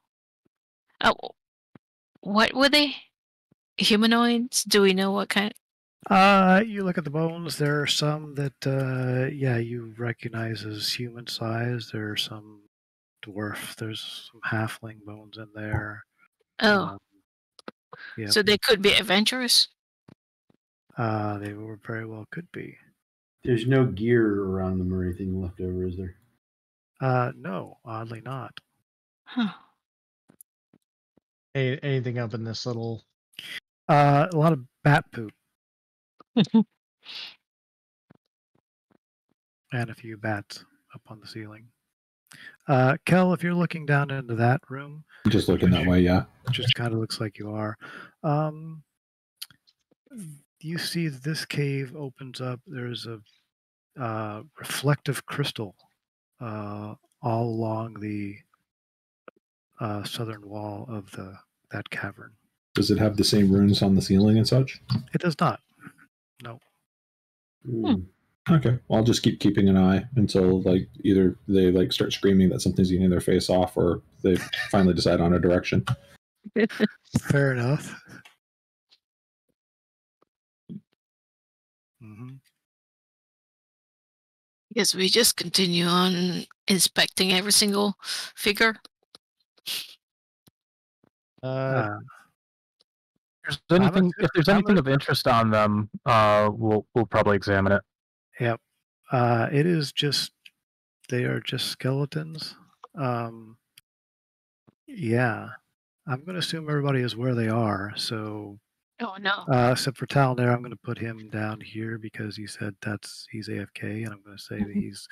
Speaker 3: What were they? Humanoids? Do we know what kind?
Speaker 2: You look at the bones. There are some that, you recognize as human size. There are some dwarf. There's some halfling bones in there.
Speaker 3: Oh.
Speaker 2: Yeah.
Speaker 3: So they could be adventurous?
Speaker 2: They very well could be.
Speaker 10: There's no gear around them or anything left over, is there?
Speaker 2: No, oddly not.
Speaker 3: Huh.
Speaker 5: Anything up in this little...
Speaker 2: A lot of bat poop. And a few bats up on the ceiling. Kel, if you're looking down into that room...
Speaker 6: Just looking that way, yeah.
Speaker 2: Just kind of looks like you are. You see this cave opens up. There's a reflective crystal all along the southern wall of that cavern.
Speaker 6: Does it have the same runes on the ceiling and such?
Speaker 2: It does not. No.
Speaker 6: Okay. Well, I'll just keep keeping an eye until either they start screaming that something's eating their face off, or they finally decide on a direction.
Speaker 2: Fair enough. Mm-hmm.
Speaker 3: Yes, we just continue on inspecting every single figure.
Speaker 7: If there's anything of interest on them, we'll probably examine it.
Speaker 2: Yep. It is just they are just skeletons. Yeah. I'm going to assume everybody is where they are. So.
Speaker 3: Oh no.
Speaker 2: Except for Talnair, I'm going to put him down here because he said he's AFK, and I'm going to say that he's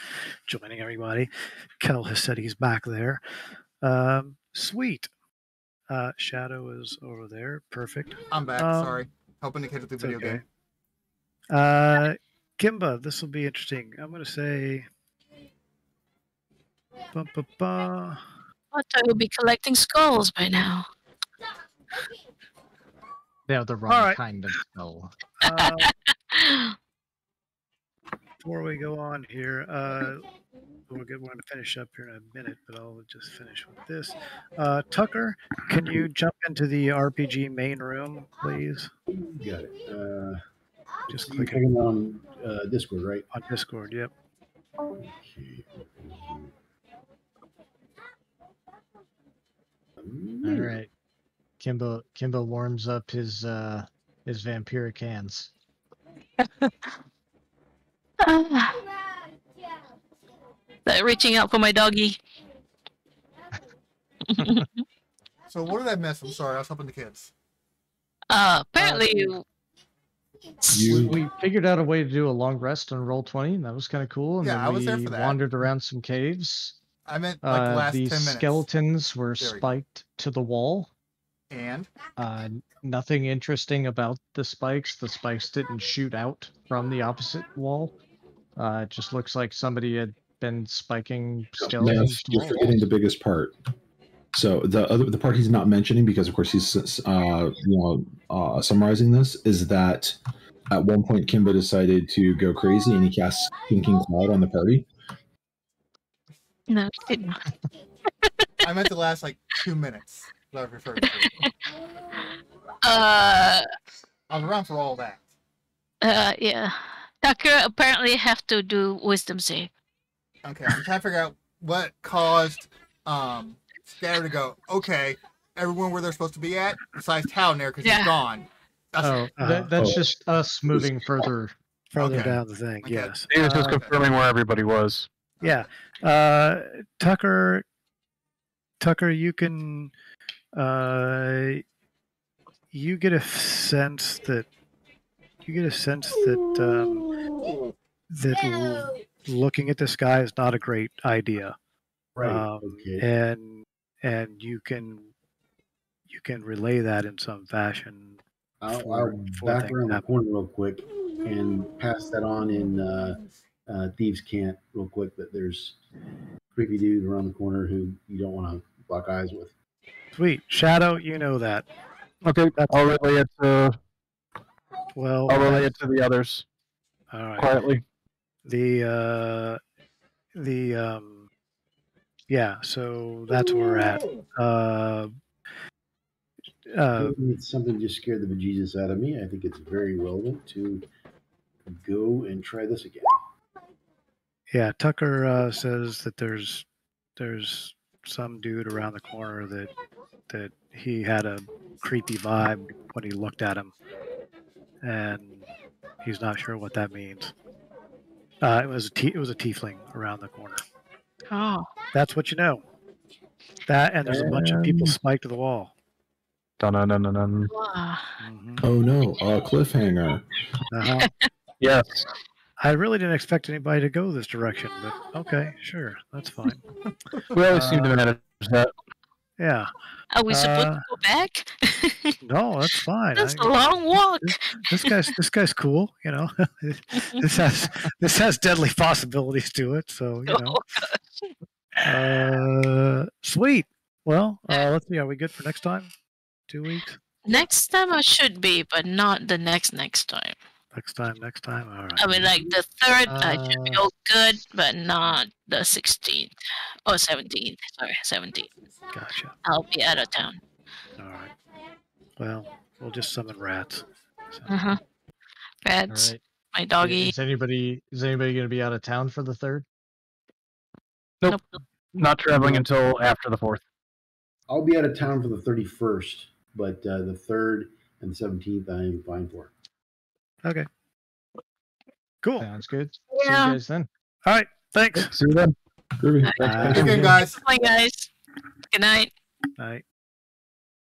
Speaker 2: joining everybody. Kel has said he's back there. Sweet. Shadow is over there. Perfect.
Speaker 1: I'm back. Sorry. Helping to catch up the video game.
Speaker 2: Kimba, this will be interesting. I'm going to say...
Speaker 3: I thought I would be collecting skulls by now.
Speaker 5: They're the wrong kind of skull.
Speaker 2: Before we go on here, we're going to finish up here in a minute, but I'll just finish with this. Tucker, can you jump into the RPG main room, please?
Speaker 10: Got it.
Speaker 2: Just
Speaker 10: click
Speaker 2: click
Speaker 10: on Discord, right?
Speaker 2: On Discord, yep.
Speaker 10: Okay.
Speaker 5: All right. Kimbo warms up his vampiric hands.
Speaker 3: Reaching out for my doggy.
Speaker 1: So what did I miss? I'm sorry, I was helping the kids.
Speaker 3: Apparently
Speaker 6: You
Speaker 5: We figured out a way to do a long rest on roll 20, and that was kind of cool. And
Speaker 1: Yeah,
Speaker 5: then
Speaker 1: I was there
Speaker 5: we
Speaker 1: for that.
Speaker 5: wandered around some caves.
Speaker 1: I meant like the last 10
Speaker 5: These
Speaker 1: minutes.
Speaker 5: skeletons were
Speaker 1: There we go.
Speaker 5: spiked to the wall.
Speaker 1: And
Speaker 5: Nothing interesting about the spikes. The spikes didn't shoot out from the opposite wall. It just looks like somebody had been spiking skeletons
Speaker 6: Yes,
Speaker 5: to
Speaker 6: you're
Speaker 5: walls.
Speaker 6: forgetting the biggest part. So the part he's not mentioning, because of course he's summarizing this, is that at one point Kimba decided to go crazy and he cast Thinking Cloud on the party.
Speaker 3: No, it didn't.
Speaker 1: I meant the last like 2 minutes that I've referred to.
Speaker 3: Uh,
Speaker 1: I was around for all that.
Speaker 3: yeah. Tucker apparently have to do wisdom save.
Speaker 1: Okay, I'm trying to figure out what caused Scatter to go, okay, everyone where they're supposed to be at, besides Talner, because
Speaker 3: Yeah.
Speaker 1: he's gone. That's,
Speaker 5: That's just us moving further.
Speaker 2: Further
Speaker 1: Okay.
Speaker 2: down the thing,
Speaker 1: Okay.
Speaker 2: yes.
Speaker 7: He was just confirming where everybody was.
Speaker 2: Yeah. Tucker, you can you get a sense that looking at this guy is not a great idea.
Speaker 10: Right. Okay.
Speaker 2: And you can relay that in some fashion.
Speaker 10: I'll
Speaker 2: for
Speaker 10: back
Speaker 2: things
Speaker 10: around the
Speaker 2: happen.
Speaker 10: corner real quick and pass that on in Thieves' Cant real quick. That there's a creepy dude around the corner who you don't want to lock eyes with.
Speaker 2: Sweet. Shadow, you know that.
Speaker 7: Okay, I'll relay it to
Speaker 2: Well,
Speaker 7: the others
Speaker 2: all right.
Speaker 7: quietly.
Speaker 2: Yeah, so that's where we're at.
Speaker 10: Something just scared the bejesus out of me. I think it's very relevant to go and try this again.
Speaker 2: Yeah, Tucker says that there's some dude around the corner that he had a creepy vibe when he looked at him, and he's not sure what that means. It was a tiefling around the corner.
Speaker 3: Oh.
Speaker 2: That's what you know. That, and there's a bunch of people spiked to the wall.
Speaker 7: Dun-dun-dun-dun-dun.
Speaker 2: Mhm.
Speaker 6: Oh no, a cliffhanger.
Speaker 2: Uh-huh.
Speaker 7: Yes.
Speaker 2: I really didn't expect anybody to go this direction, but okay, sure, that's fine.
Speaker 7: We always seem to manage that.
Speaker 2: Yeah.
Speaker 3: Are we supposed to go back?
Speaker 2: No, that's fine.
Speaker 3: That's a long walk.
Speaker 2: This guy's cool, you know. this has deadly possibilities to it, so you know. Sweet. Well, let's see. Are we good for next time? 2 weeks.
Speaker 3: Next time I should be, but not the next time.
Speaker 2: Next time. All right.
Speaker 3: I mean, like the 3rd, I should be all good, but not the 16th or 17th. Sorry, 17th.
Speaker 2: Gotcha.
Speaker 3: I'll be out of town.
Speaker 2: All right. Well, we'll just summon rats. So.
Speaker 3: Uh-huh. Rats,
Speaker 5: All right.
Speaker 3: my doggy.
Speaker 5: Is anybody going to be out of town for the 3rd?
Speaker 7: Nope. Not traveling until after the 4th.
Speaker 10: I'll be out of town for the 31st, but the 3rd and the 17th I am fine for.
Speaker 2: Okay. Cool.
Speaker 5: Sounds good. See
Speaker 3: Yeah.
Speaker 5: you guys then.
Speaker 2: All right. Thanks.
Speaker 6: See you then. Groovy.
Speaker 1: Good game, guys.
Speaker 3: Bye, guys. Good night.
Speaker 2: All right.